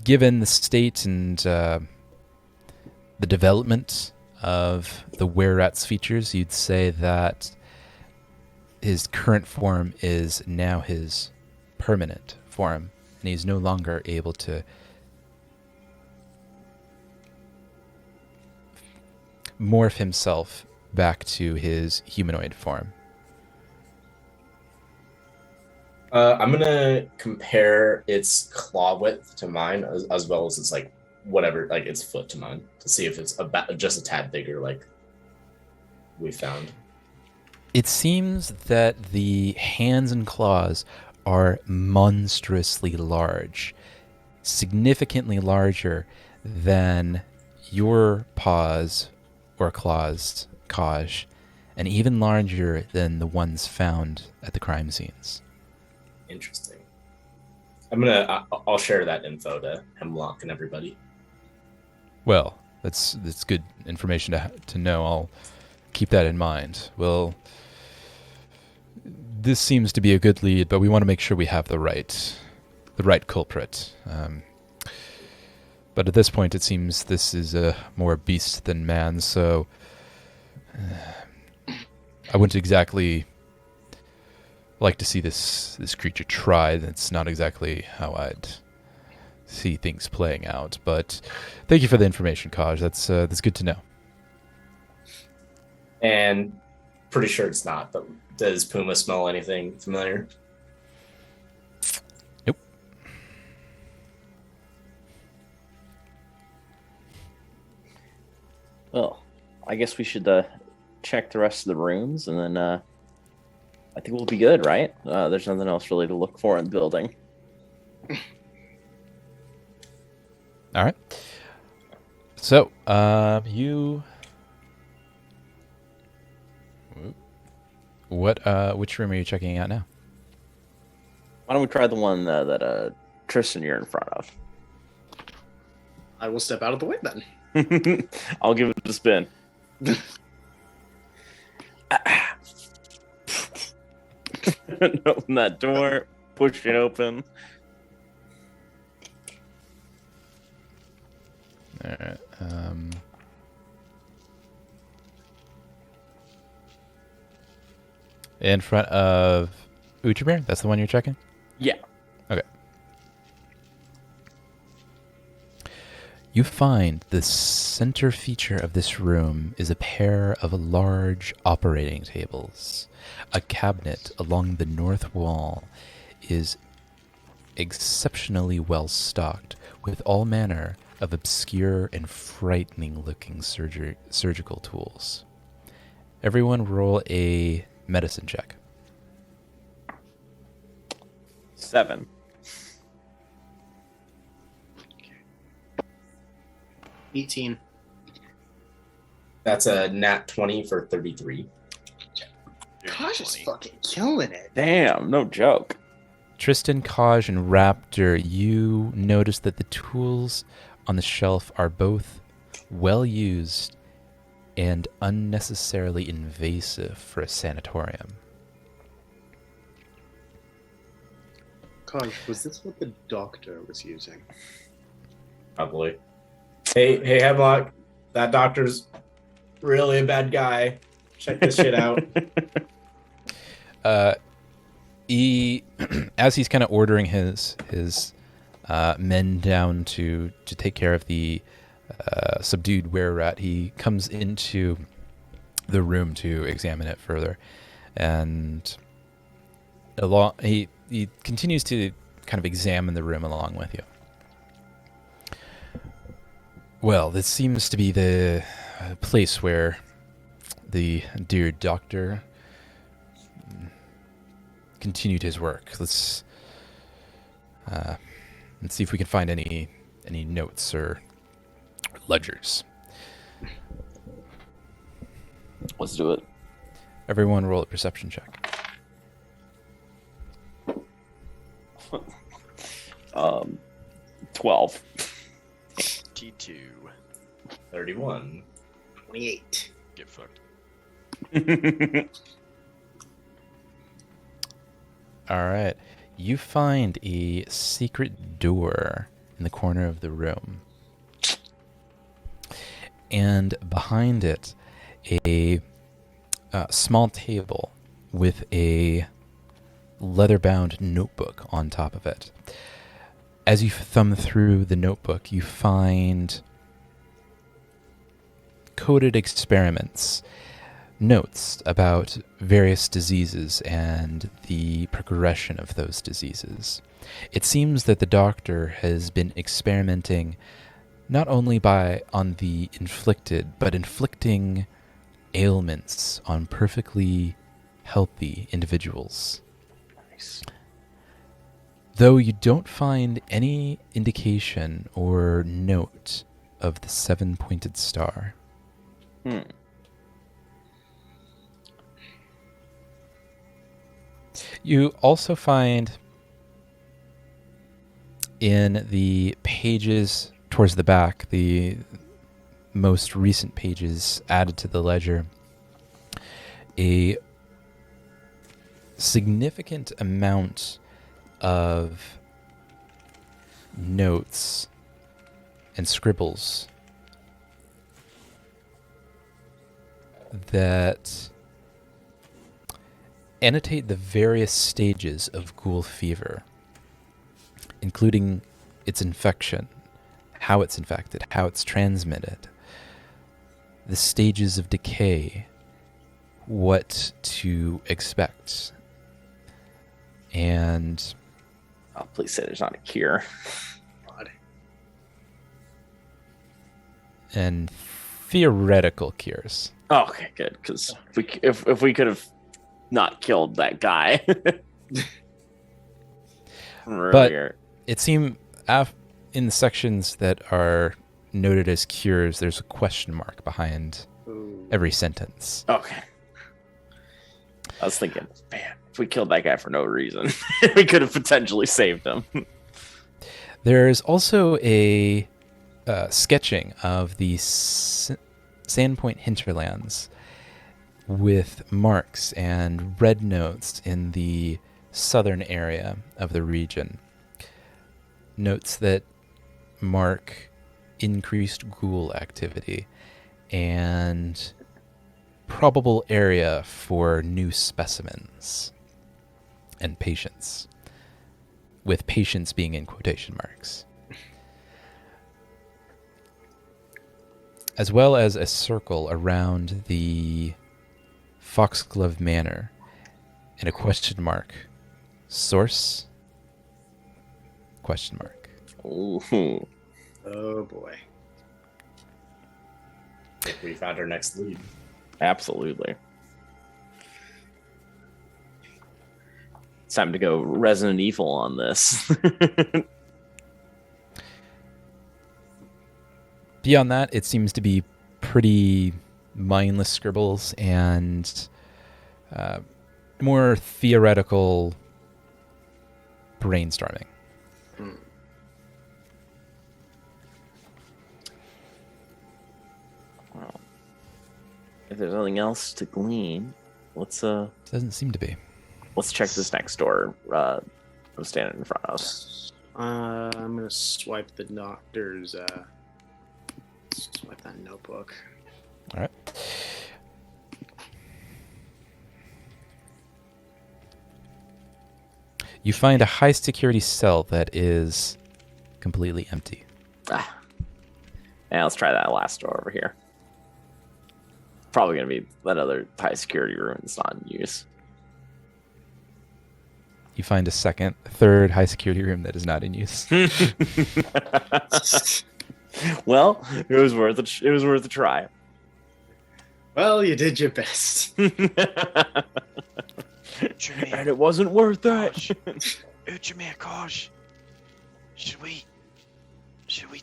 given the state and the development of the were-rat's features, you'd say that his current form is now his permanent form, and he's no longer able to morph himself back to his humanoid form. I'm gonna compare its claw width to mine, as well as its its foot to mine, to see if it's just a tad bigger, like we found. It seems that the hands and claws are monstrously large, significantly larger than your paws or claws, Kaj, and even larger than the ones found at the crime scenes. Interesting. I'll share that info to Hemlock and everybody. Well, that's good information to know. I'll keep that in mind. Well, this seems to be a good lead, but we want to make sure we have the right culprit. But at this point, it seems this is more beast than man, so I wouldn't exactly like to see this creature tried. That's not exactly how I'd see things playing out. But thank you for the information, Kaj. That's good to know. And pretty sure it's not, but does Puma smell anything familiar? Nope. Well, I guess we should check the rest of the rooms, and then I think we'll be good, right? There's nothing else really to look for in the building. All right. So, which room are you checking out now? Why don't we try the one that Tristan, you're in front of? I will step out of the way then. I'll give it a spin. Open that door, push it open. All right. In front of Uchimir? That's the one you're checking? Yeah. Okay. You find the center feature of this room is a pair of large operating tables. A cabinet along the north wall is exceptionally well stocked with all manner of obscure and frightening-looking surgical tools. Everyone roll a medicine check. 7. $18. That's a nat 20 for 33. Gosh, is fucking killing it. Damn, no joke. Tristan, Kaj, and Raptor, you notice that the tools on the shelf are both well used and unnecessarily invasive for a sanatorium. Gosh, was this what the doctor was using? Probably. Hey, Hemlock, that doctor's really a bad guy. Check this shit out. He, as he's kind of ordering his men down to take care of the subdued were-rat, he comes into the room to examine it further, and he continues to kind of examine the room along with you. Well, this seems to be the place where the dear doctor continued his work. Let's see if we can find any notes or ledgers. Let's do it. Everyone roll a perception check. 12. T2. 31. 28. Get fucked. All right. You find a secret door in the corner of the room. And behind it, a small table with a leather-bound notebook on top of it. As you thumb through the notebook, you find coded experiments, notes about various diseases and the progression of those diseases. It seems that the doctor has been experimenting not only on the inflicted, but inflicting ailments on perfectly healthy individuals. Nice. Though you don't find any indication or note of the 7-pointed star. You also find in the pages towards the back, the most recent pages added to the ledger, a significant amount of notes and scribbles that annotate the various stages of ghoul fever, including its infection, how it's infected, how it's transmitted, the stages of decay, what to expect, and... Oh, please say there's not a cure. God. And theoretical cures. Oh, okay, good. Because if we could have not killed that guy earlier. It seemed in the sections that are noted as cures, there's a question mark behind every sentence. Okay. I was thinking, man, if we killed that guy for no reason, we could have potentially saved him. There's also a sketching of the Sandpoint hinterlands with marks and red notes in the southern area of the region. Notes that mark increased ghoul activity and probable area for new specimens and patients, with patients being in quotation marks, as well as a circle around the Foxglove Manor and a question mark. Source? Question mark. Ooh. Oh boy. I think we found our next lead. Absolutely. It's time to go Resident Evil on this. Beyond that, it seems to be pretty mindless scribbles and more theoretical brainstorming. Well, if there's nothing else to glean, let's Doesn't seem to be. let's check this next door. I'm standing in front of us. I'm gonna swipe the doctor's. Swipe that notebook. All right. You find a high security cell that is completely empty. Yeah, let's try that last door over here. Probably gonna be that other high security room that's not in use. You find a third high security room that is not in use. Well, it was worth a try. Well, you did your best. And it wasn't worth it. Uchimir Kosh, should we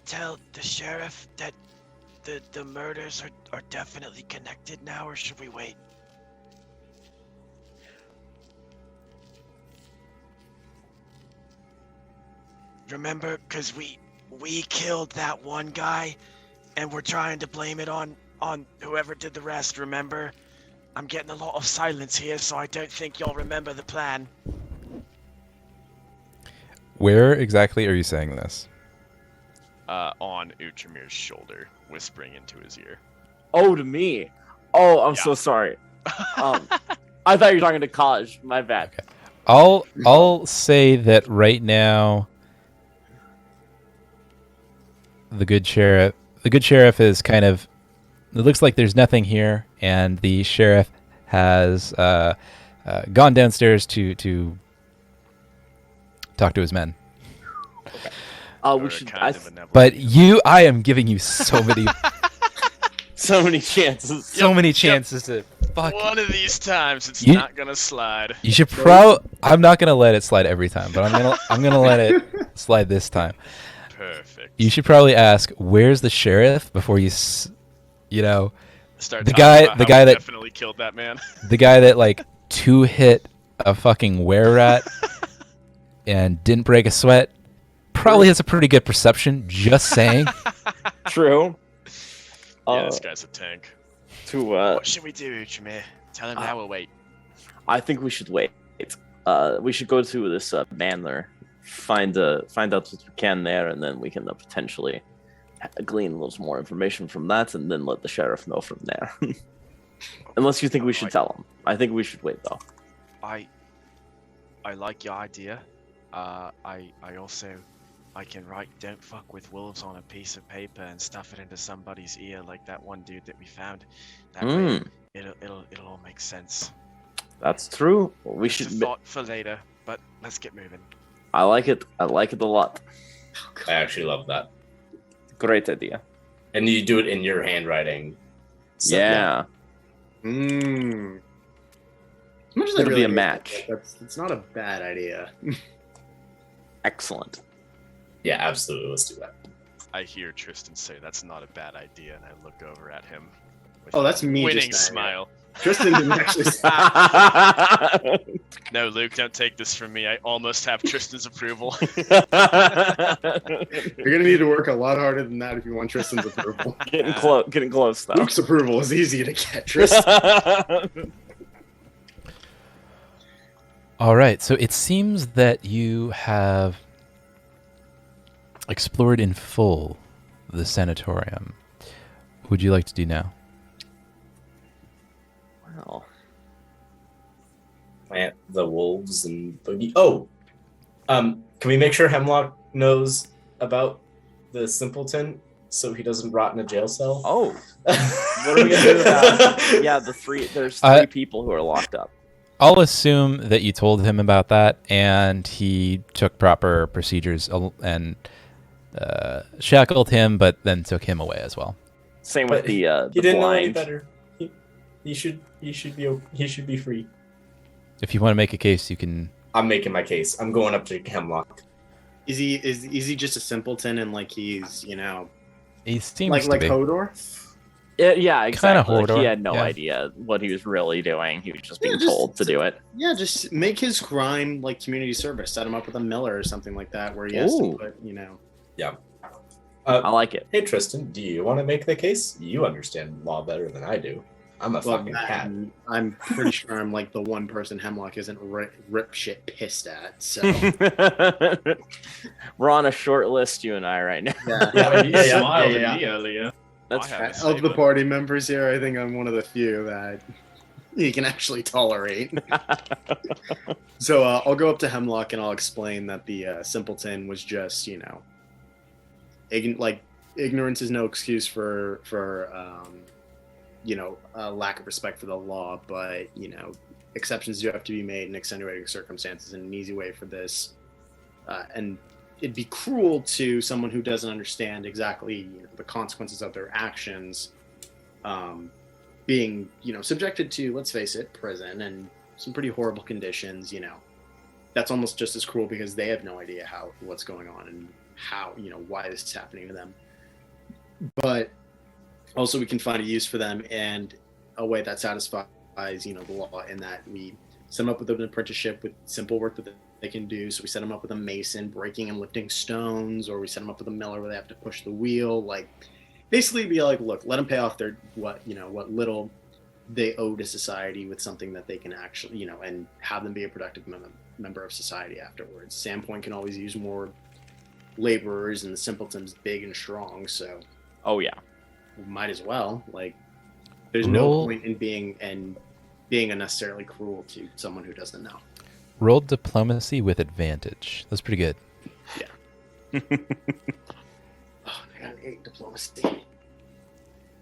tell the sheriff that the murders are definitely connected now, or should we wait? Remember, because we killed that one guy, and we're trying to blame it on whoever did the rest, remember? I'm getting a lot of silence here, so I don't think y'all remember the plan. Where exactly are you saying this? On Uchimir's shoulder, whispering into his ear. Oh, to me. Oh, I'm so sorry. I thought you were talking to Kaj. My bad. Okay. I'll say that right now the good sheriff is kind of, it looks like there's nothing here, and the sheriff has gone downstairs to talk to his men. We should. But I am giving you so many, so many chances. so many chances to fuck. One of these times, it's You- not gonna slide. You should I'm not gonna let it slide every time, but I'm gonna let it slide this time. Perfect. You should probably ask, "Where's the sheriff?" before you Start the talking guy- about the how guy we that- definitely killed that man. the guy that like 2-hit a fucking were-rat and didn't break a sweat probably has a pretty good perception. Just saying. True. Yeah, this guy's a tank. What should we do, Uchimir? Tell him now we'll wait. I think we should wait. We should go to this Bandler, find out what we can there, and then we can potentially glean a little more information from that, and then let the sheriff know from there. Unless you think we should tell him. I think we should wait, though. I like your idea. I also can write "Don't fuck with wolves" on a piece of paper and stuff it into somebody's ear, like that one dude that we found. That way, it'll all make sense. That's true. We It's a should. thought for later, but let's get moving. I like it. I like it a lot. I actually love that. Great idea. And you do it in your handwriting. So, Yeah. As much as I It'll be a hate match. that, it's not a bad idea. Excellent. Yeah, absolutely. Let's do that. I hear Tristan say that's not a bad idea, and I look over at him with Oh, that's me winning just saying it. smile. Tristan didn't actually say No, Luke, don't take this from me. I almost have Tristan's approval. You're gonna need to work a lot harder than that if you want Tristan's approval. Getting close though. Luke's approval is easy to get, Tristan. All right, so it seems that you have explored in full the sanatorium. What would you like to do now? Well, Plant the wolves and boogie. Oh, can we make sure Hemlock knows about the simpleton so he doesn't rot in a jail cell? oh, what are we gonna do about? Yeah, there's three people who are locked up. I'll assume that you told him about that, and he took proper procedures and shackled him, but then took him away as well. Same with But the he didn't know any blind. better. He should be free. If you want to make a case, you can. I'm making my case. I'm going up to Hemlock. Is he just a simpleton and like he's He seems like to be. Hodor? Yeah, exactly. Like, he Hodor, had no yeah. idea what he was really doing. He was just being Yeah, just- told to do it. Yeah, just make his crime like community service. Set him up with a miller or something like that, where he has to Ooh. put I like it. Hey Tristan, do you want to make the case? You understand law better than I do. I'm a fucking cat. I'm pretty sure I'm like the one person Hemlock isn't rip shit pissed at. So We're on a short list, you and I, right now. You smiled at me earlier. That's I have fair. to say, Of the but- party members here, I think I'm one of the few that he can actually tolerate. So I'll go up to Hemlock and I'll explain that the simpleton was just, ignorance is no excuse for lack of respect for the law, but exceptions do have to be made in extenuating circumstances, and an easy way for this, and it'd be cruel to someone who doesn't understand exactly the consequences of their actions, being subjected to, let's face it, prison and some pretty horrible conditions. That's almost just as cruel because they have no idea what's going on and how why this is happening to them. But also we can find a use for them and a way that satisfies the law, in that we set them up with an apprenticeship with simple work that they can do. So we set them up with a mason breaking and lifting stones, or we set them up with a miller where they have to push the wheel. Like, basically be like, look, let them pay off their what little they owe to society with something that they can actually and have them be a productive member of society afterwards. Sandpoint can always use more laborers, and the simpleton's big and strong, so Oh yeah. might as well. Like, there's Roll- no point in being unnecessarily cruel to someone who doesn't know. Rolled diplomacy with advantage. That's pretty good. Oh, I got an 8 diplomacy.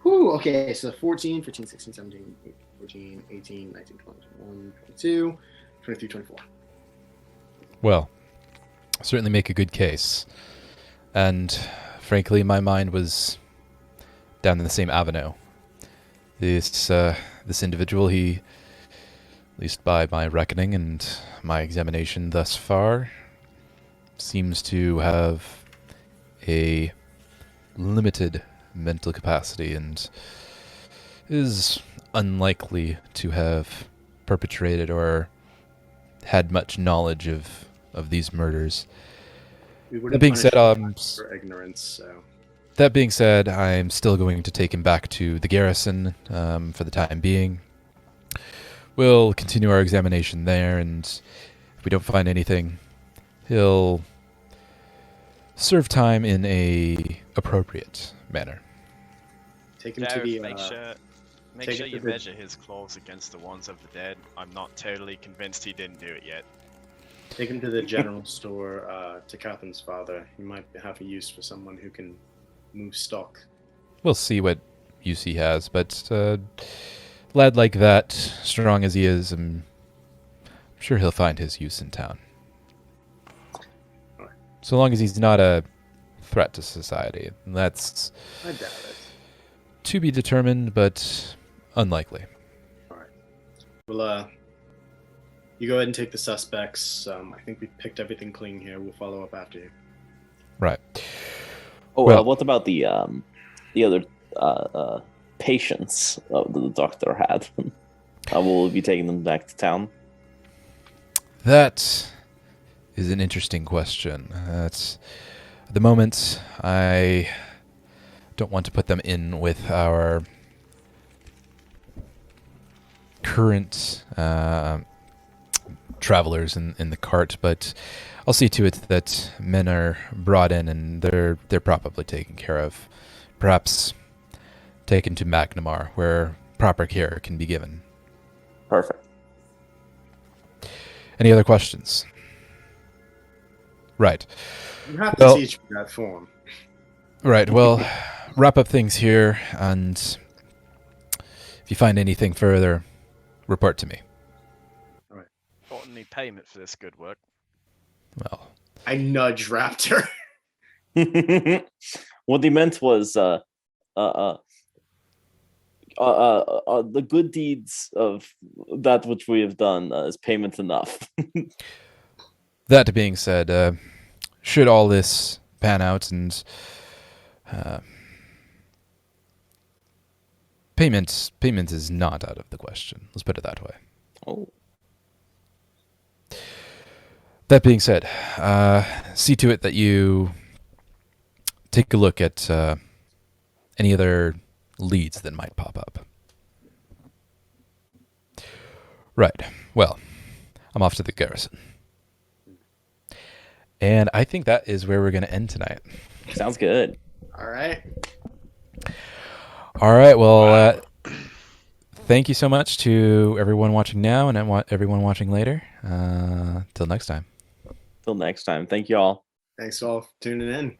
Whew, okay, so 14, 15, 16, 17, 14, 18, 19, 20, 21, 22, 23, 24. Well, certainly make a good case. And frankly, my mind was down in the same avenue. This individual, he, at least by my reckoning and my examination thus far, seems to have a limited mental capacity and is unlikely to have perpetrated or had much knowledge of these murders. We wouldn't That being punish said, him for ignorance, so That being said, I'm still going to take him back to the garrison for the time being. We'll continue our examination there, and if we don't find anything, he'll serve time in a appropriate manner. take him to Gareth, the make take sure it you to the- measure his claws against the ones of the dead. I'm not totally convinced he didn't do it yet. take him to the general store to Catherine's father. He might have a use for someone who can move stock. We'll see what use he has, but lad like that, strong as he is, I'm sure he'll find his use in town. Alright. So long as he's not a threat to society. That's I doubt it. to be determined, but unlikely. Well, you go ahead and take the suspects. I think we picked everything clean here. We'll follow up after you. Right. Oh, Well- what about the other patients that the doctor had? Will we be taking them back to town? That is an interesting question. At the moment, I don't want to put them in with our current travelers in the cart, but I'll see to it that men are brought in and they're properly taken care of. Perhaps taken to Magnamar, where proper care can be given. Perfect. Any other questions? Right. You have to Well- teach me that form. Right, well, wrap up things here, and if you find anything further, report to me. Got any payment for this good work? Well, I nudge Raptor. What he meant was the good deeds of that which we have done is payment enough. That being said, should all this pan out and payment is not out of the question. Let's put it that way. Oh. That being said, see to it that you take a look at any other leads that might pop up. Right. Well, I'm off to the garrison. And I think that is where we're going to end tonight. Sounds good. All right. All right. Well, thank you so much to everyone watching now and everyone watching later. Till next time. Till next time. Thank you all. Thanks all for tuning in.